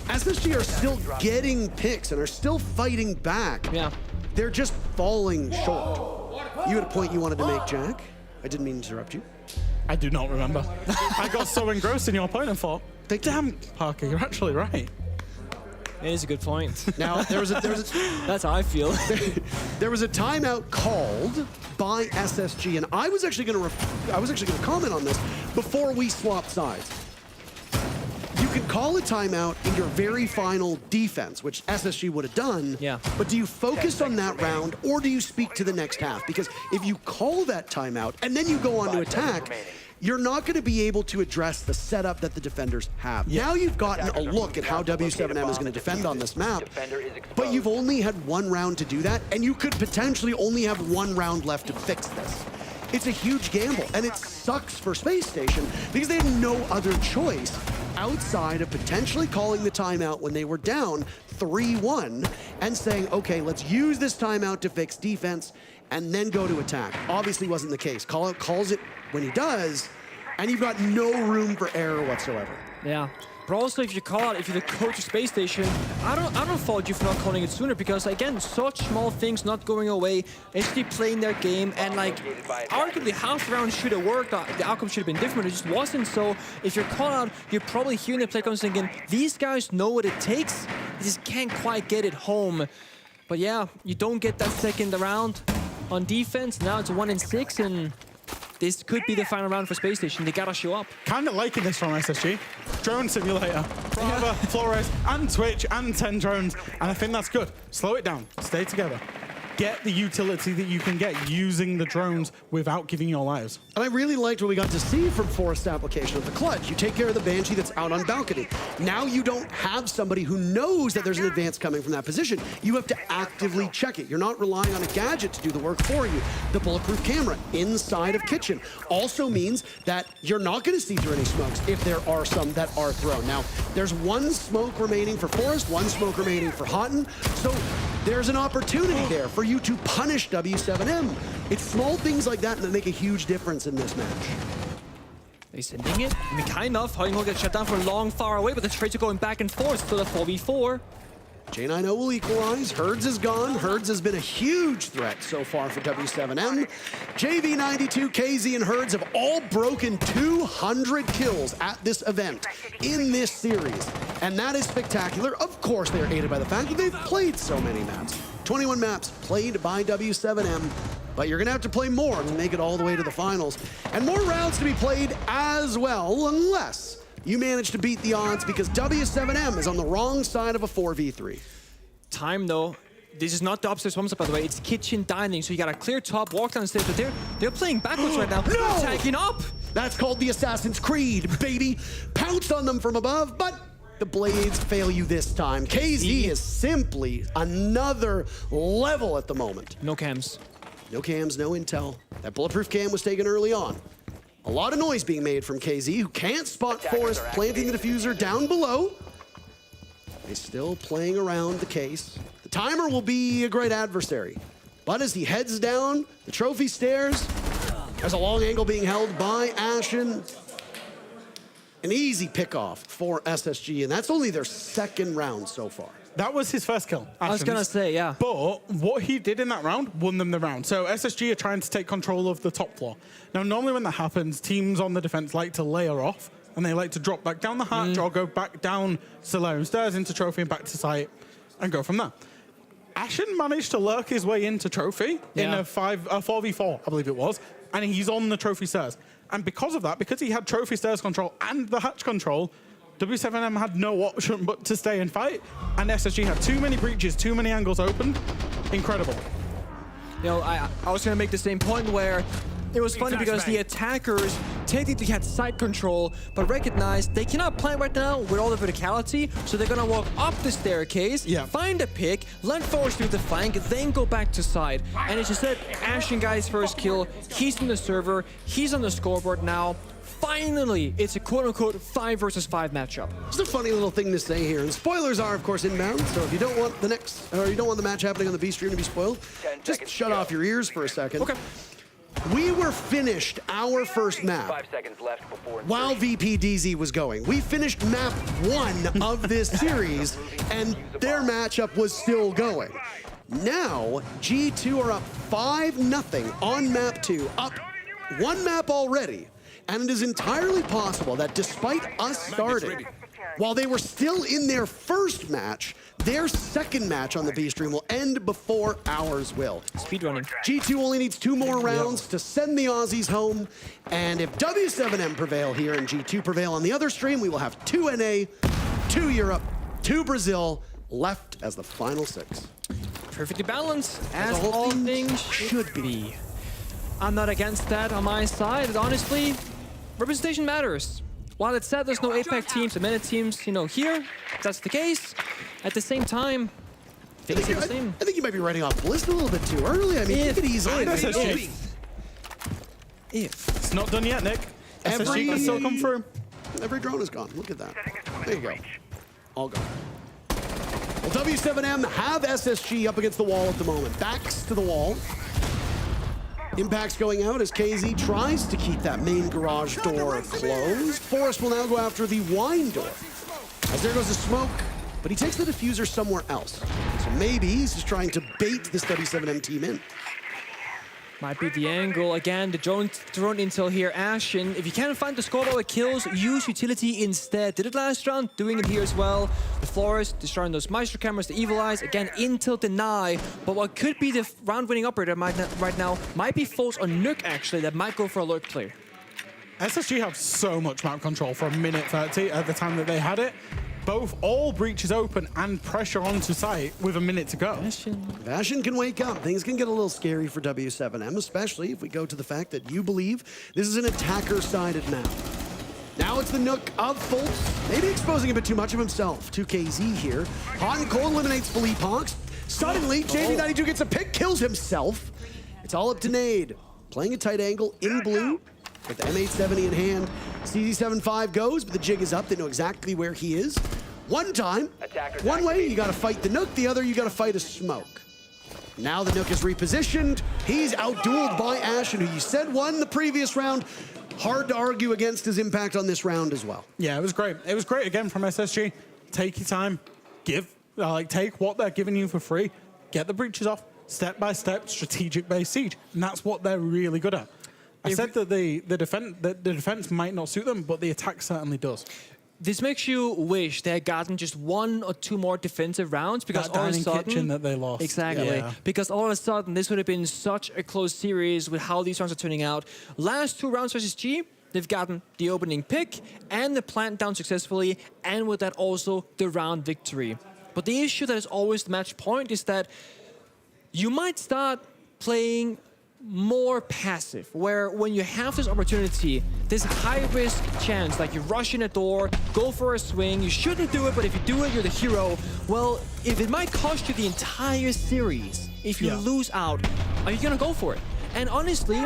SSG are still getting picks and are still fighting back. Yeah. They're just falling short. You had a point you wanted to make, Jack. I didn't mean to interrupt you. I do not remember. I got so engrossed in your point and thought, damn, Parker, you're actually right. It is a good point. Now, there was a that's how I feel. There was a timeout called by SSG, and I was actually going to comment on this before we swapped sides. You can call a timeout in your very final defense, which SSG would have done. Yeah. But do you focus on that round, or do you speak to the next half? Because if you call that timeout and then you go on to attack, you're not going to be able to address the setup that the defenders have. Yeah. Now you've gotten a look at how W7M is going to defend on this map, but you've only had one round to do that, and you could potentially only have one round left to fix this. It's a huge gamble, and it sucks for Space Station because they had no other choice outside of potentially calling the timeout when they were down 3-1 and saying, okay, let's use this timeout to fix defense and then go to attack. Obviously wasn't the case. Calls it when he does, and you've got no room for error whatsoever. Yeah. But also, if you call out, if you're the coach of Space Station, I don't fault you for not calling it sooner, because again, such small things not going away, actually playing their game, and like, arguably half the round should have worked, the outcome should have been different, it just wasn't. So if you're called out, you're probably hearing the play comes thinking, these guys know what it takes, they just can't quite get it home. But yeah, you don't get that second round on defense, now it's 1-6, and this could be the final round for Space Station. They gotta show up. Kind of liking this from SSG. Drone Simulator, Brava, Flores, and Twitch, and 10 drones. And I think that's good. Slow it down. Stay together. Get the utility that you can get using the drones without giving your lives. And I really liked what we got to see from Forrest's application of the clutch. You take care of the Banshee that's out on balcony. Now you don't have somebody who knows that there's an advance coming from that position. You have to actively check it. You're not relying on a gadget to do the work for you. The bulletproof camera inside of kitchen also means that you're not going to see through any smokes if there are some that are thrown. Now, there's one smoke remaining for Forrest, one smoke remaining for Houghton. So there's an opportunity there for you to punish W7M. It's small things like that that make a huge difference in this match. They're sending it. I mean, kind of. Houghton will get shut down for long, far away, but the trades are going back and forth to the 4v4. J9O will equalize. Herds is gone. Herds has been a huge threat so far for W7M. JV92, KZ, and Herds have all broken 200 kills at this event in this series. And that is spectacular. Of course, they're aided by the fact that they've played so many maps. 21 maps played by W7M. But you're going to have to play more to make it all the way to the finals. And more rounds to be played as well, unless you manage to beat the odds, because W7M is on the wrong side of a 4v3. Time, though. This is not the upstairs warm-up, by the way. It's kitchen dining, so you got a clear top, walk downstairs, but they're playing backwards right now. No! Attacking up! That's called the Assassin's Creed, baby. Pounce on them from above, but the blades fail you this time. KZ is simply another level at the moment. No cams. No cams, no intel. That bulletproof cam was taken early on. A lot of noise being made from KZ, who can't spot Forrest planting the diffuser down below. He's still playing around the case. The timer will be a great adversary. But as he heads down the trophy stairs, there's a long angle being held by Ashen. An easy pickoff for SSG, and that's only their second round so far. That was his first kill. I was going to say, yeah. But what he did in that round won them the round. So SSG are trying to take control of the top floor. Now, normally when that happens, teams on the defense like to layer off, and they like to drop back down the hatch or go back down Solarium Stairs into Trophy and back to site and go from there. Ashen managed to lurk his way into Trophy in a 4v4, I believe it was, and he's on the Trophy Stairs. And because of that, because he had Trophy Stairs control and the hatch control, W7M had no option but to stay and fight, and SSG had too many breaches, too many angles opened. Incredible. You know, I was going to make the same point where it was funny because the attackers technically had side control, but recognized they cannot plant right now with all the verticality, so they're going to walk up the staircase, find a pick, let Forrest do the flank, then go back to side. And as you said, Ashen got his first kill, he's in the server, he's on the scoreboard now. Finally, it's a quote-unquote 5 versus 5 matchup. Just a funny little thing to say here, and spoilers are, of course, inbound. So if you don't want the match happening on the B stream to be spoiled, just shut off your ears for a second. Okay. We were finished our first map 5 seconds left before while VPDZ was going. We finished map 1 of this series, and their matchup was still going. Now, G2 are up 5-0 on map 2, up 1 map already. And it is entirely possible that despite us starting While they were still in their first match, their second match on the B stream will end before ours will. Speedrunning. G2 only needs 2 more rounds to send the Aussies home. And if W7M prevail here and G2 prevail on the other stream, we will have 2 NA, 2 Europe, 2 Brazil left as the final 6. Perfectly balanced, as all things should be. I'm not against that on my side. Honestly, representation matters. While it's sad there's no APAC teams and many teams, you know, here, that's the case. At the same time, things are the same. I think you might be writing off Bliss a little bit too early. I mean, take it easy. It's not done yet, Nick. SSG can still come through. Every drone is gone. Look at that. There you go. All gone. Well, W7M have SSG up against the wall at the moment. Backs to the wall. Impact's going out as KZ tries to keep that main garage door closed. Forrest will now go after the wine door. As there goes the smoke, but he takes the diffuser somewhere else. So maybe he's just trying to bait this W7M team in. Might be the angle. Again, the drone intel here. Ashen, if you can't find the squad or kills, use utility instead. Did it last round, doing it here as well. The Flores, destroying those Maestro cameras, the Evil Eyes. Again, intel deny. But what could be the round-winning operator right now might be false on Nook, actually, that might go for a lurk play. SSG have so much map control for a minute 30 at the time that they had it. All breaches open and pressure onto site with a minute to go. If Ashen can wake up, things can get a little scary for W7M, especially if we go to the fact that you believe this is an attacker-sided map. Now it's the Nook of Fultz, maybe exposing a bit too much of himself to KZ here. Hot and Cold eliminates Philippe Hawks. Suddenly, JV92 gets a pick, kills himself. It's all up to Nade. Playing a tight angle in blue with the M870 in hand. CZ75 goes, but the jig is up. They know exactly where he is. One time, one way, you gotta fight the Nook, the other, you gotta fight a smoke. Now the Nook is repositioned. He's outdueled by Ashen, who you said won the previous round. Hard to argue against his impact on this round as well. Yeah, it was great. It was great again from SSG. Take your time, take what they're giving you for free, get the breaches off, step by step, strategic-based siege, and that's what they're really good at. I said that the defense might not suit them, but the attack certainly does. This makes you wish they had gotten just 1 or 2 more defensive rounds, because that all of a dining sudden, kitchen that they lost. Exactly. Yeah. Because all of a sudden this would have been such a close series with how these rounds are turning out. Last 2 rounds versus G, they've gotten the opening pick and the plant down successfully, and with that also the round victory. But the issue that is always the match point is that you might start playing more passive, where when you have this opportunity, this high-risk chance, like you rush in a door, go for a swing, you shouldn't do it, but if you do it, you're the hero. Well, if it might cost you the entire series, if you lose out, are you gonna go for it? And honestly,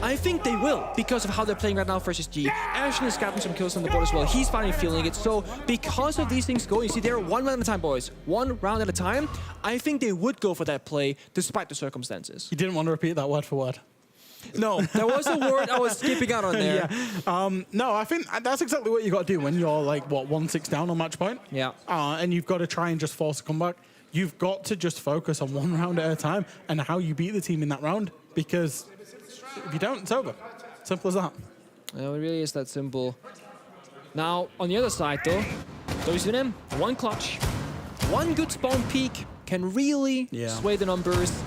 I think they will, because of how they're playing right now versus G. Ashen has gotten some kills on the board as well. He's finally feeling it. So because of these things going, you see, they're 1 round at a time, boys. 1 round at a time. I think they would go for that play, despite the circumstances. You didn't want to repeat that word for word. No, there was a word I was skipping out on there. Yeah. No, I think that's exactly what you got to do when you're like, what, 1-6 down on match point? Yeah. And you've got to try and just force a comeback. You've got to just focus on 1 round at a time and how you beat the team in that round, because if you don't, it's over. Simple as that. No, it really is that simple. Now, on the other side, though, W7M, 1 clutch, 1 good spawn peak can really sway the numbers.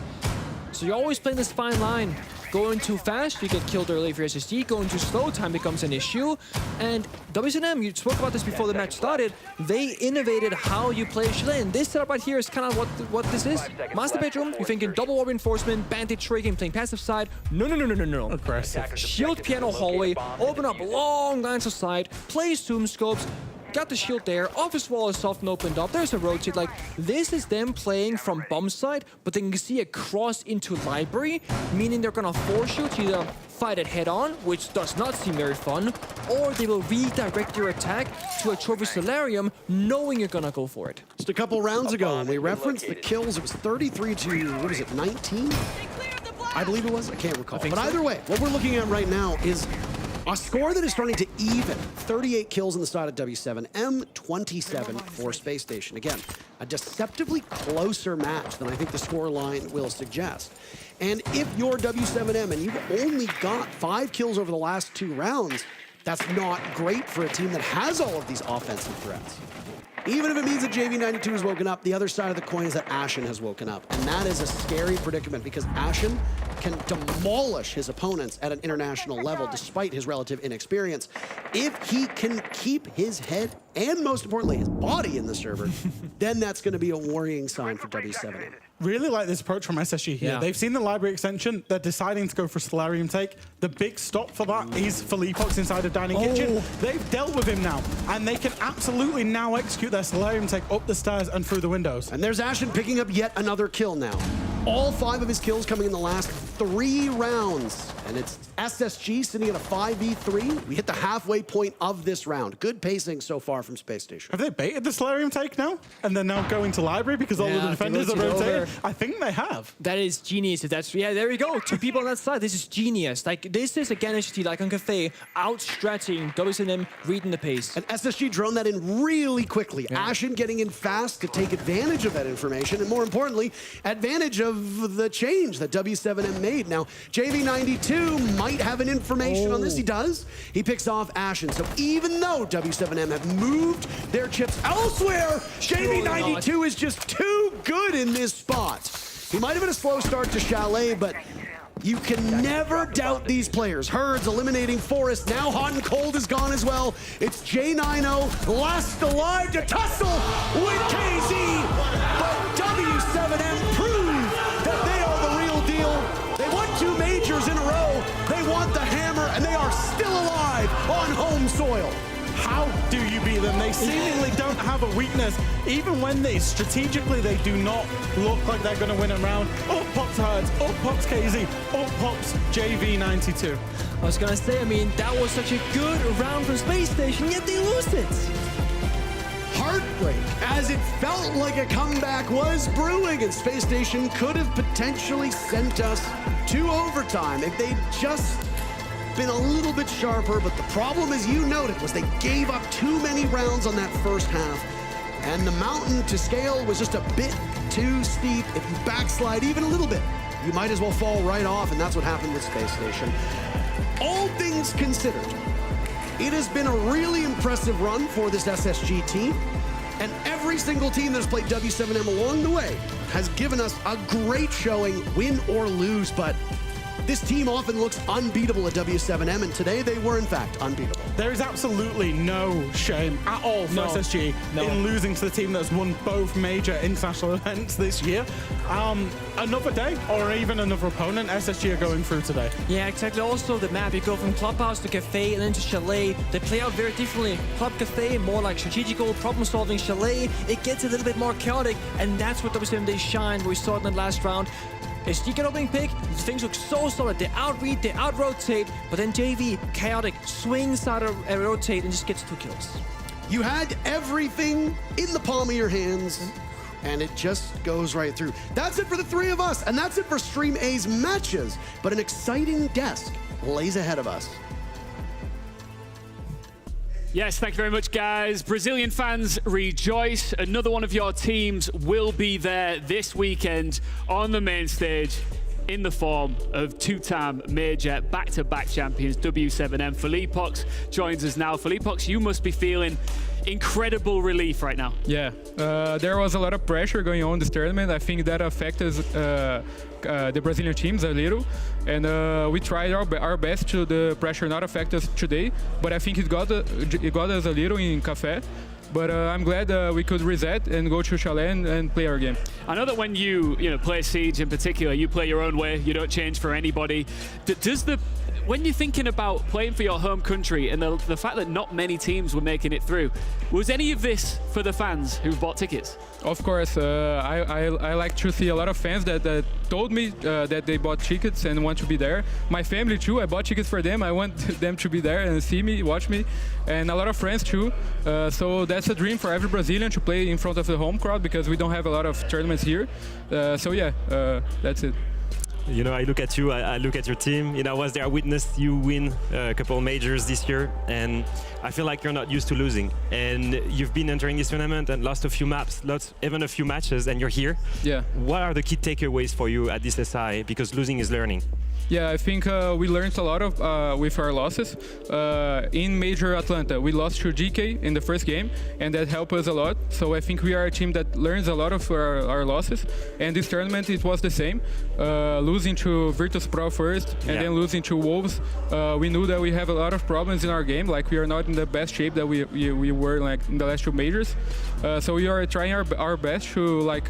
So you're always playing this fine line. Going too fast, you get killed early if you're SSG. Going too slow, time becomes an issue. And W7M, you spoke about this before the match started, they innovated how you play Chile. And this setup right here is kind of what this is. Master Bedroom, you're thinking double war reinforcement, bandit tricking, playing passive side. No. Aggressive. Shield piano hallway, open up long lines of sight, play zoom scopes, got the shield there, office wall is soft and opened up, there's a rotate. Like, this is them playing from bomb side, but then you can see a cross into library, meaning they're gonna force you to either fight it head on, which does not seem very fun, or they will redirect your attack to a trophy solarium, knowing you're gonna go for it. Just a couple rounds ago, when we referenced the kills, it was 33 to, what is it, 19? I believe it was, I can't recall. But either way, what we're looking at right now is a score that is starting to even. 38 kills on the side of W7M, 27 for Space Station. Again, a deceptively closer match than I think the score line will suggest. And if you're W7M and you've only got 5 kills over the last 2 rounds, That's not great for a team that has all of these offensive threats. Even if it means that JV92 has woken up, the other side of the coin is that Ashen has woken up. And that is a scary predicament because Ashen can demolish his opponents at an international level despite his relative inexperience. If he can keep his head and, most importantly, his body in the server, then that's going to be a worrying sign for W7M. Really like this approach from SSG here. Yeah. They've seen the library extension. They're deciding to go for Solarium take. The big stop for that is Felipox inside of Dining Kitchen. They've dealt with him now, and they can absolutely now execute their Solarium take up the stairs and through the windows. And there's Ashen picking up yet another kill now. All 5 of his kills coming in the last 3 rounds. And it's SSG sitting at a 5v3. We hit the halfway point of this round. Good pacing so far from Space Station. Have they baited the Solarium take now? And they're now going to library because all of the defenders are rotated? I think they have. That is genius. If that's there we go. 2 people on that side. This is genius. Like this is again SSG like on Cafe outstretching WSM, reading the pace. And SSG droned that in really quickly. Ashen getting in fast to take advantage of that information, and more importantly, advantage of the change that W7M made. Now, JV92 might have an information on this. He does. He picks off Ashen. So even though W7M have moved their chips elsewhere, JV92 is just too good in this spot. He might have been a slow start to Chalet, but you can never doubt these players. Herds eliminating Forest. Now Hot and Cold is gone as well. It's J90 last alive to tussle with KZ. But W7M prove that they are the real deal. They won 2 majors in a row. They want the hammer, and they are still alive on home soil. How do you beat them? They seemingly don't have a weakness. Even when they strategically, they do not look like they're going to win a round. Up pops Herds, up pops KZ, up pops JV92. I was gonna say, I mean, that was such a good round from Space Station, yet they lose it. Heartbreak, as it felt like a comeback was brewing, and Space Station could have potentially sent us to overtime if they'd just been a little bit sharper. But the problem, as you noted, was they gave up too many rounds on that first half, and the mountain to scale was just a bit too steep. If you backslide even a little bit, you might as well fall right off, and that's what happened with Space Station. All things considered, it has been a really impressive run for this SSG team, and every single team that's played W7M along the way has given us a great showing, win or lose, but this team often looks unbeatable at W7M, and today they were, in fact, unbeatable. There is absolutely no shame at all for SSG in losing to the team that's won both major international events this year. Another day, or even another opponent, SSG are going through today. Yeah, exactly. Also, the map, you go from Clubhouse to Cafe and then to Chalet. They play out very differently. Club Cafe, more like strategical, problem-solving. Chalet, it gets a little bit more chaotic, and that's what W7M they shine. We saw it in the last round. SG get opening pick, things look so solid. They outread, they out-rotate, but then JV, chaotic, swings out of rotate and just gets 2 kills. You had everything in the palm of your hands, and it just goes right through. That's it for the 3 of us, and that's it for Stream A's matches. But an exciting desk lays ahead of us. Yes, thank you very much, guys. Brazilian fans, rejoice. Another one of your teams will be there this weekend on the main stage in the form of 2-time major back-to-back champions, W7M. Felipox joins us now. Felipox, you must be feeling incredible relief right now. Yeah, there was a lot of pressure going on this tournament. I think that affected the Brazilian teams a little, and we tried our best to the pressure not affect us today, but I think it got us a little in Café. But I'm glad we could reset and go to Chalet and play our game. I know that when you play Siege in particular, you play your own way. You don't change for anybody. When you're thinking about playing for your home country and the fact that not many teams were making it through, was any of this for the fans who bought tickets? Of course, I like to see a lot of fans that told me that they bought tickets and want to be there. My family too, I bought tickets for them. I want them to be there and see me, watch me, and a lot of friends too. So that's a dream for every Brazilian to play in front of the home crowd because we don't have a lot of tournaments here. So yeah, that's it. You know, I look at you, I look at your team. You know, I was there, I witnessed you win a couple of majors this year, and I feel like you're not used to losing. And you've been entering this tournament and lost a few maps, even a few matches, and you're here. Yeah. What are the key takeaways for you at this SI? Because losing is learning. Yeah, I think we learned a lot of with our losses. In Major Atlanta, we lost to GK in the first game, and that helped us a lot. So I think we are a team that learns a lot of our losses. And this tournament, it was the same. Losing to Virtus Pro first, and then losing to Wolves. We knew that we have a lot of problems in our game. Like, we are not in the best shape that we were like in the last two majors. So we are trying our best to like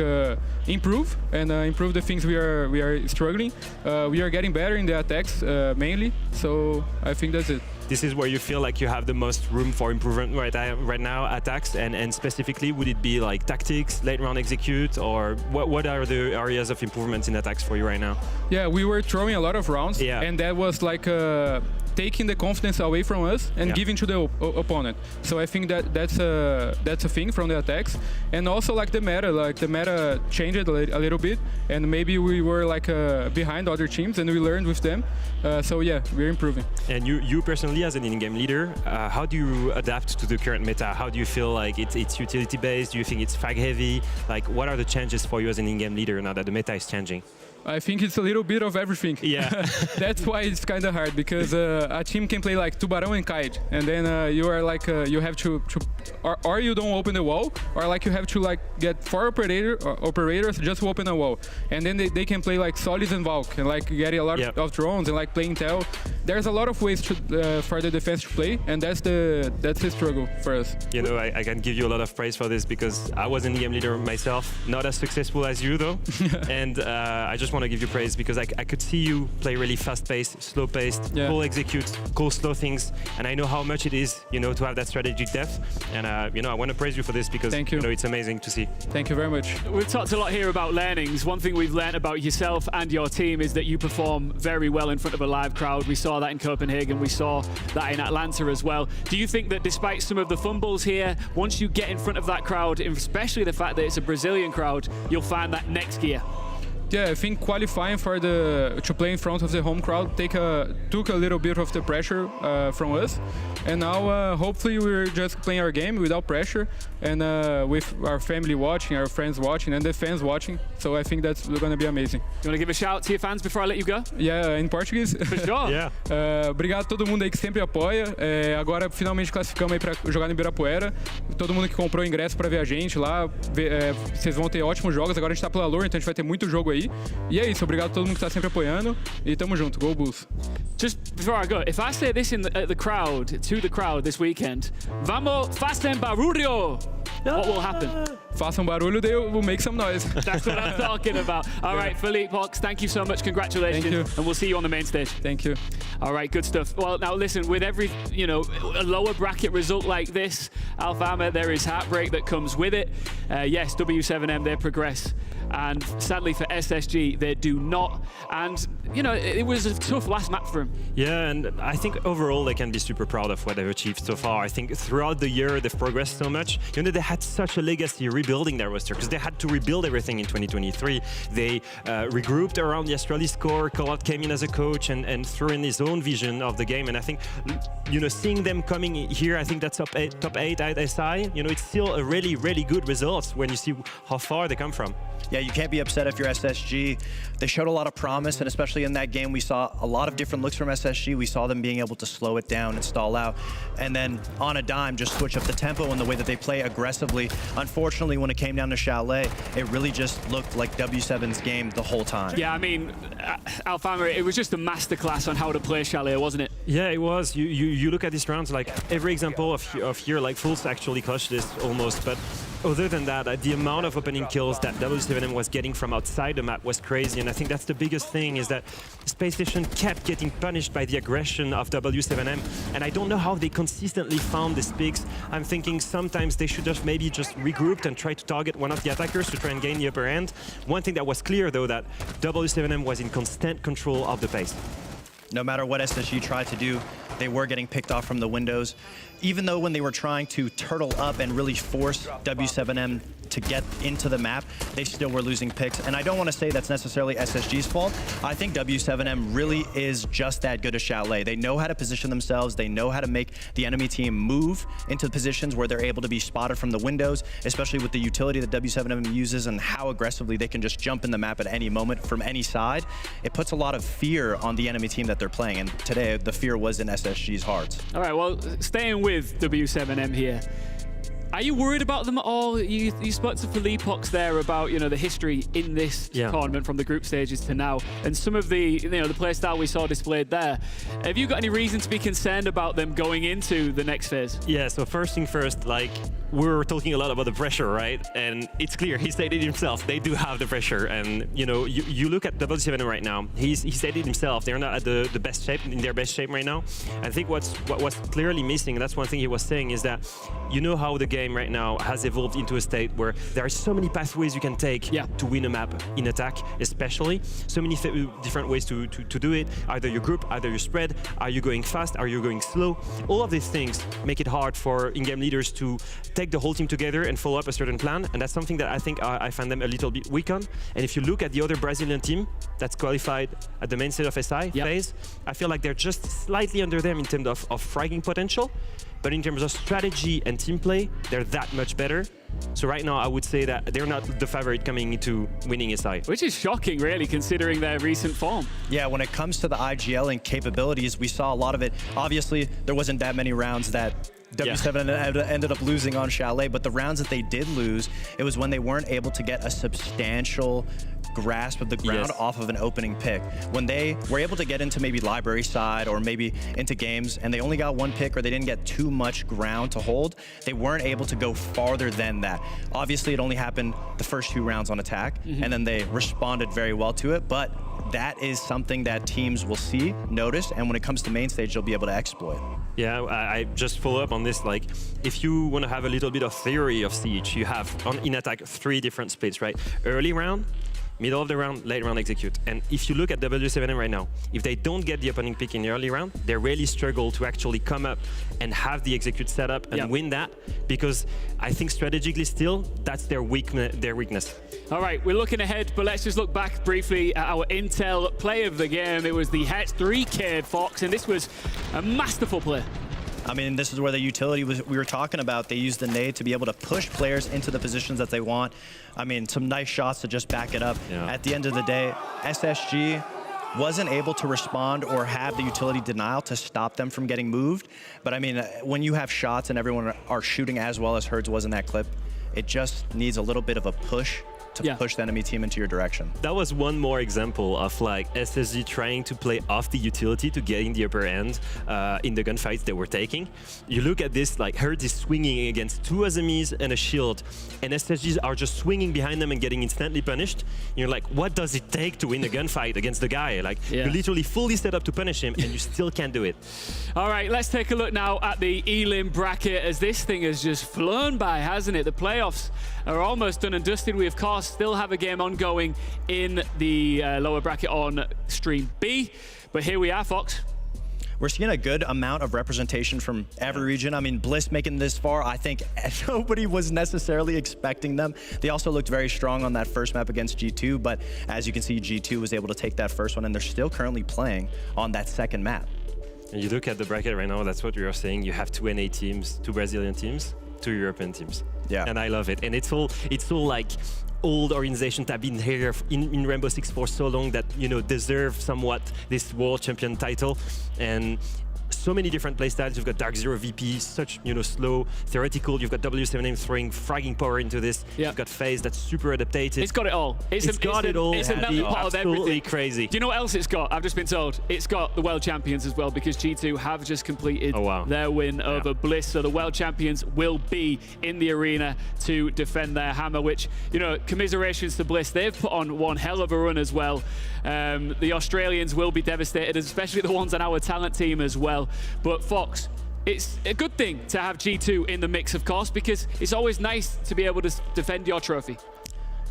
improve and improve the things we are struggling. We are getting better in the attacks mainly, so I think that's it. This is where you feel like you have the most room for improvement right now, attacks, and specifically, would it be like tactics, late round execute, or what are the areas of improvements in attacks for you right now? Yeah, we were throwing a lot of rounds, and that was like taking the confidence away from us and giving to the opponent. So I think that's a thing from the attacks, and also like the meta changed a little bit, and maybe we were like behind other teams, and we learned with them. So yeah, we're improving. And you personally, as an in-game leader, how do you adapt to the current meta? How do you feel like it's utility based? Do you think it's fag heavy? Like, what are the changes for you as an in-game leader now that the meta is changing? I think it's a little bit of everything. Yeah. That's why it's kind of hard, because a team can play like Tubarão and Kite, and then you are like you have to or you don't open the wall, or like you have to like get 4 operators just to open a wall, and then they can play like Solis and Valk and like get a lot of drones and like play Intel. There's a lot of ways to for the defense to play, and that's the struggle for us. You know, I can give you a lot of praise for this, because I was an in-game leader myself, not as successful as you though, and I just want to give you praise, because I could see you play really fast-paced, slow-paced, cool execute, cool slow things, and I know how much it is, you know, to have that strategic depth. And you know, I want to praise you for this, because you know, it's amazing to see. Thank you very much. We've talked a lot here about learnings. One thing we've learned about yourself and your team is that you perform very well in front of a live crowd. We saw that in Copenhagen. We saw that in Atlanta as well. Do you think that despite some of the fumbles here, once you get in front of that crowd, especially the fact that it's a Brazilian crowd, you'll find that next gear? Yeah, I think qualifying to play in front of the home crowd took a little bit of the pressure from us, and now hopefully we're just playing our game without pressure, and with our family watching, our friends watching, and the fans watching. So I think that's going to be amazing. You want to give a shout out to your fans before I let you go? Yeah, in Portuguese. For sure. Yeah. Obrigado a todo mundo aí que sempre apoia. Agora finalmente classificamos aí para jogar no Ibirapuera. Todo mundo que comprou ingresso para ver a gente lá, vocês vão ter ótimos jogos. Agora a gente tá pela Lure, então a gente vai ter muito jogo aí. E é isso, obrigado a todo mundo que tá sempre apoiando, e tamo junto, go Bulls. Just before I go, if I say this to the crowd this weekend, vamos façam barulho, what will happen? Façam barulho, they will make some noise. That's what I'm talking about. All right, Philippe Hawks, thank you so much, congratulations. Thank you. And we'll see you on the main stage. Thank you. All right, good stuff. Well, now listen, with every, you know, a lower bracket result like this, Alfama, there is heartbreak that comes with it. Yes, W7M, they progress. And sadly for SSG, they do not. And, you know, it was a tough last map for them. Yeah, and I think overall they can be super proud of what they've achieved so far. I think throughout the year they've progressed so much. You know, they had such a legacy rebuilding their roster, because they had to rebuild everything in 2023. They regrouped around the Astralis core. Colot came in as a coach and threw in his own vision of the game. And I think, you know, seeing them coming here, I think that's top eight at SI. You know, it's still a really, really good result when you see how far they come from. Yeah, you can't be upset if you're SSG. They showed a lot of promise, and especially in that game, we saw a lot of different looks from SSG. We saw them being able to slow it down and stall out, and then on a dime, just switch up the tempo and the way that they play aggressively. Unfortunately, when it came down to Chalet, it really just looked like W7's game the whole time. Yeah, I mean, Alfama, it was just a masterclass on how to play Chalet, wasn't it? Yeah, it was. You look at these rounds, like every example of here, like Fulls actually clutched this almost, but other than that, the amount of opening kills that W7M was getting from outside the map was crazy, and I think that's the biggest thing, is that Space Station kept getting punished by the aggression of W7M, and I don't know how they consistently found these picks. I'm thinking sometimes they should just maybe just regrouped and try to target one of the attackers to try and gain the upper hand. One thing that was clear though, that W7M was in constant control of the pace. No matter what SSG tried to do, they were getting picked off from the windows. Even though when they were trying to turtle up and really force W7M to get into the map, they still were losing picks. And I don't want to say that's necessarily SSG's fault. I think W7M really is just that good as Chalet. They know how to position themselves. They know how to make the enemy team move into positions where they're able to be spotted from the windows, especially with the utility that W7M uses and how aggressively they can just jump in the map at any moment from any side. It puts a lot of fear on the enemy team that they're playing. And today, the fear was in SSG's hearts. All right, well, staying with W7M here. Are you worried about them at all? You spoke to Philippox there about, you know, the history in this tournament from the group stages to now, and some of the, you know, the play style we saw displayed there. Have you got any reason to be concerned about them going into the next phase? Yeah, so first thing first, like, we're talking a lot about the pressure, right? And it's clear, he said it himself, they do have the pressure. And, you know, you look at W7M right now, he said it himself, they're not at the best shape, in their best shape right now. I think what was clearly missing, and that's one thing he was saying, is that you know how the game right now has evolved into a state where there are so many pathways you can take to win a map in attack, especially. So many different ways to do it. Either you group, either you spread, are you going fast, are you going slow? All of these things make it hard for in-game leaders to take the whole team together and follow up a certain plan, and that's something that I think I find them a little bit weak on. And if you look at the other Brazilian team that's qualified at the main stage of SI phase, I feel like they're just slightly under them in terms of fragging potential. But in terms of strategy and team play, they're that much better. So right now, I would say that they're not the favorite coming into winning SI. Which is shocking, really, considering their recent form. Yeah, when it comes to the IGL and capabilities, we saw a lot of it. Obviously, there wasn't that many rounds that W7 ended up losing on Chalet, but the rounds that they did lose, it was when they weren't able to get a substantial grasp of the ground off of an opening pick. When they were able to get into maybe library side or maybe into games and they only got one pick or they didn't get too much ground to hold, they weren't able to go farther than that. Obviously, it only happened the first 2 rounds on attack, and then they responded very well to it, but that is something that teams will see, notice, and when it comes to main stage, they'll be able to exploit. Yeah, I just follow up on this. Like, if you want to have a little bit of theory of Siege, you have in attack 3 different splits, right? Early round, middle of the round, late round execute. And if you look at W7M right now, if they don't get the opening pick in the early round, they really struggle to actually come up and have the execute set up and win that, because I think strategically still, that's their weakness. All right, we're looking ahead, but let's just look back briefly at our intel play of the game. It was the Het 3K Fox, and this was a masterful play. I mean, this is where the utility we were talking about. They used the nade to be able to push players into the positions that they want. I mean, some nice shots to just back it up. At the end of the day, SSG wasn't able to respond or have the utility denial to stop them from getting moved. But I mean, when you have shots and everyone are shooting as well as Herds was in that clip, it just needs a little bit of a push to push the enemy team into your direction. That was one more example of like SSG trying to play off the utility to getting the upper end in the gunfights they were taking. You look at this, like Herds is swinging against 2 Azamis and a shield, and SSGs are just swinging behind them and getting instantly punished. You're like, what does it take to win a gunfight against the guy? Like, you literally fully set up to punish him and you still can't do it. All right, let's take a look now at the Elim bracket, as this thing has just flown by, hasn't it? The playoffs are almost done and dusted. We, of course, still have a game ongoing in the lower bracket on Stream B. But here we are, Fox. We're seeing a good amount of representation from every region. I mean, Bliss making this far, I think nobody was necessarily expecting them. They also looked very strong on that first map against G2, but as you can see, G2 was able to take that first one, and they're still currently playing on that second map. And you look at the bracket right now, that's what we are saying. You have 2 NA teams, 2 Brazilian teams, 2 European teams. Yeah. And I love it. And it's all like old organizations that have been here in Rainbow Six for so long that, you know, deserve somewhat this world champion title. And so many different playstyles. You've got Dark Zero VP, such, you know, slow, theoretical. You've got W7M throwing fragging power into this. You've got FaZe that's super adaptated. It's got it all. It's got it all. It's a melting pot of everything. Absolutely crazy. Do you know what else it's got? I've just been told. It's got the World Champions as well, because G2 have just completed their win over Bliss. So the World Champions will be in the arena to defend their hammer, which, you know, commiserations to Bliss. They've put on one hell of a run as well. The Australians will be devastated, especially the ones on our talent team as well. But Fox, it's a good thing to have G2 in the mix, of course, because it's always nice to be able to defend your trophy.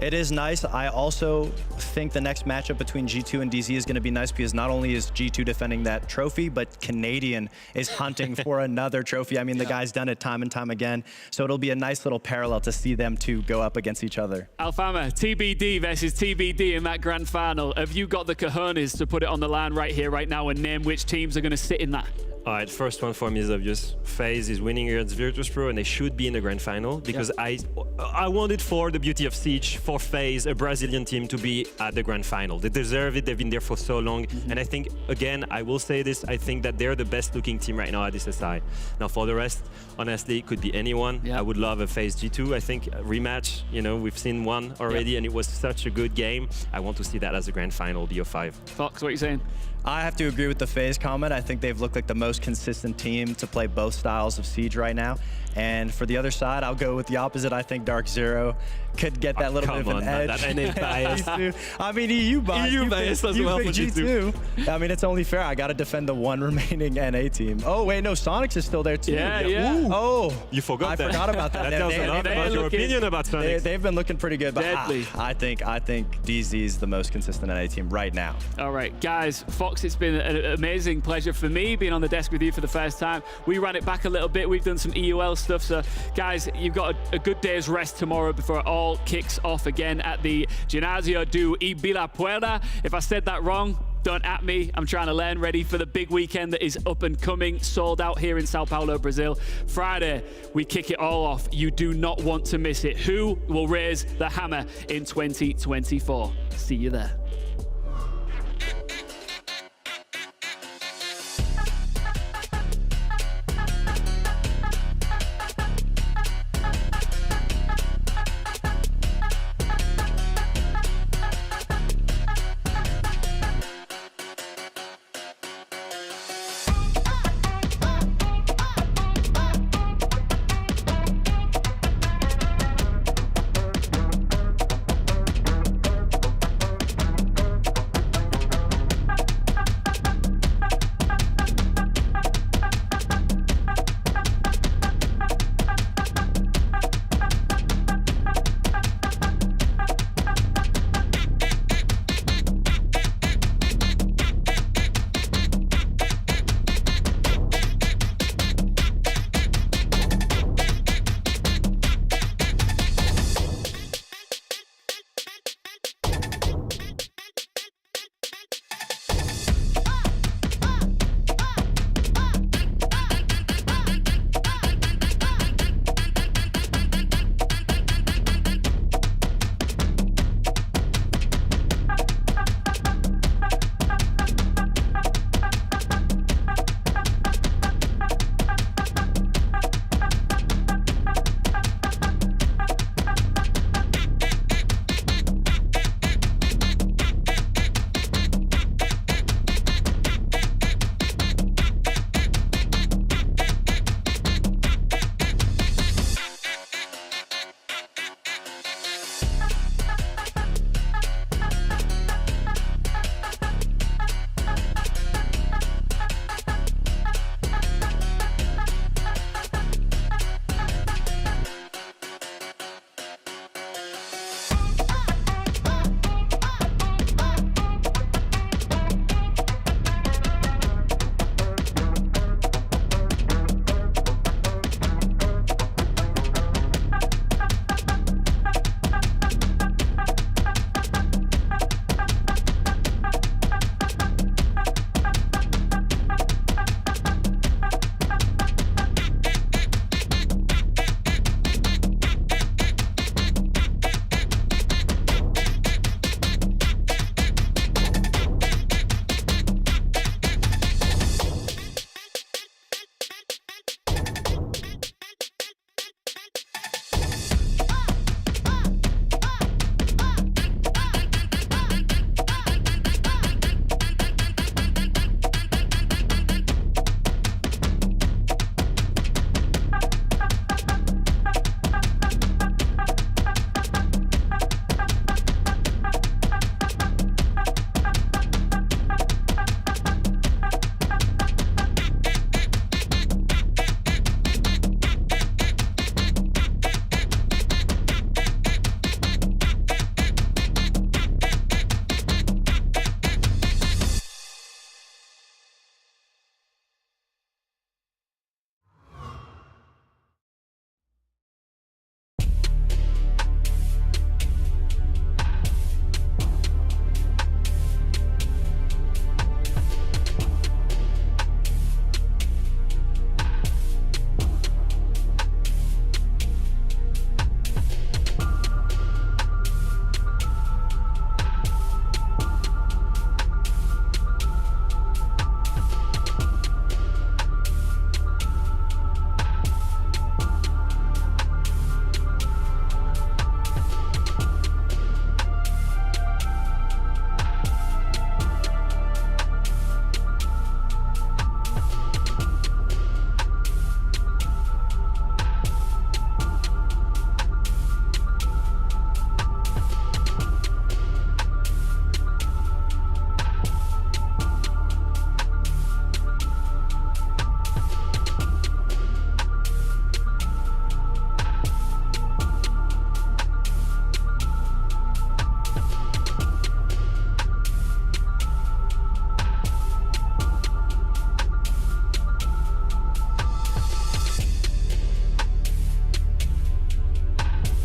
It is nice. I also think the next matchup between G2 and DZ is going to be nice because not only is G2 defending that trophy, but Canadian is hunting for another trophy. I mean, the guy's done it time and time again. So it'll be a nice little parallel to see them two go up against each other. Alfama, TBD versus TBD in that grand final. Have you got the cojones to put it on the line right here, right now, and name which teams are going to sit in that? All right, first one for me is obvious. FaZe is winning against Virtus.pro, and they should be in the grand final because I wanted, for the beauty of Siege, for FaZe, a Brazilian team, to be at the grand final. They deserve it. They've been there for so long. And I think, again, I will say this, I think that they're the best looking team right now at SSI. Now, for the rest, honestly, it could be anyone. I would love a FaZe G2. I think a rematch, you know, we've seen one already, and it was such a good game. I want to see that as a grand final, BO5. Fox, what are you saying? I have to agree with the FaZe comment. I think they've looked like the most consistent team to play both styles of Siege right now. And for the other side, I'll go with the opposite. I think Dark Zero could get that little bit of an edge. That NA bias. I mean, EU bias. EU bias as well for G2. I mean, it's only fair. I got to defend the one remaining NA team. Oh, wait, no, Sonics is still there too. Yeah. Oh, you forgot that. I forgot about that. That tells a lot about your opinion about Sonics. They've been looking pretty good. But Deadly. I think DZ is the most consistent NA team right now. All right, guys, Fox, it's been an amazing pleasure for me being on the desk with you for the first time. We ran it back a little bit. We've done some EUL stuff. So, guys, you've got a good day's rest tomorrow before it all kicks off again at the Ginásio do Ibirapuera. If I said that wrong, don't at me. I'm trying to learn, ready for the big weekend that is up and coming, sold out here in Sao Paulo, Brazil. Friday, we kick it all off. You do not want to miss it. Who will raise the hammer in 2024? See you there.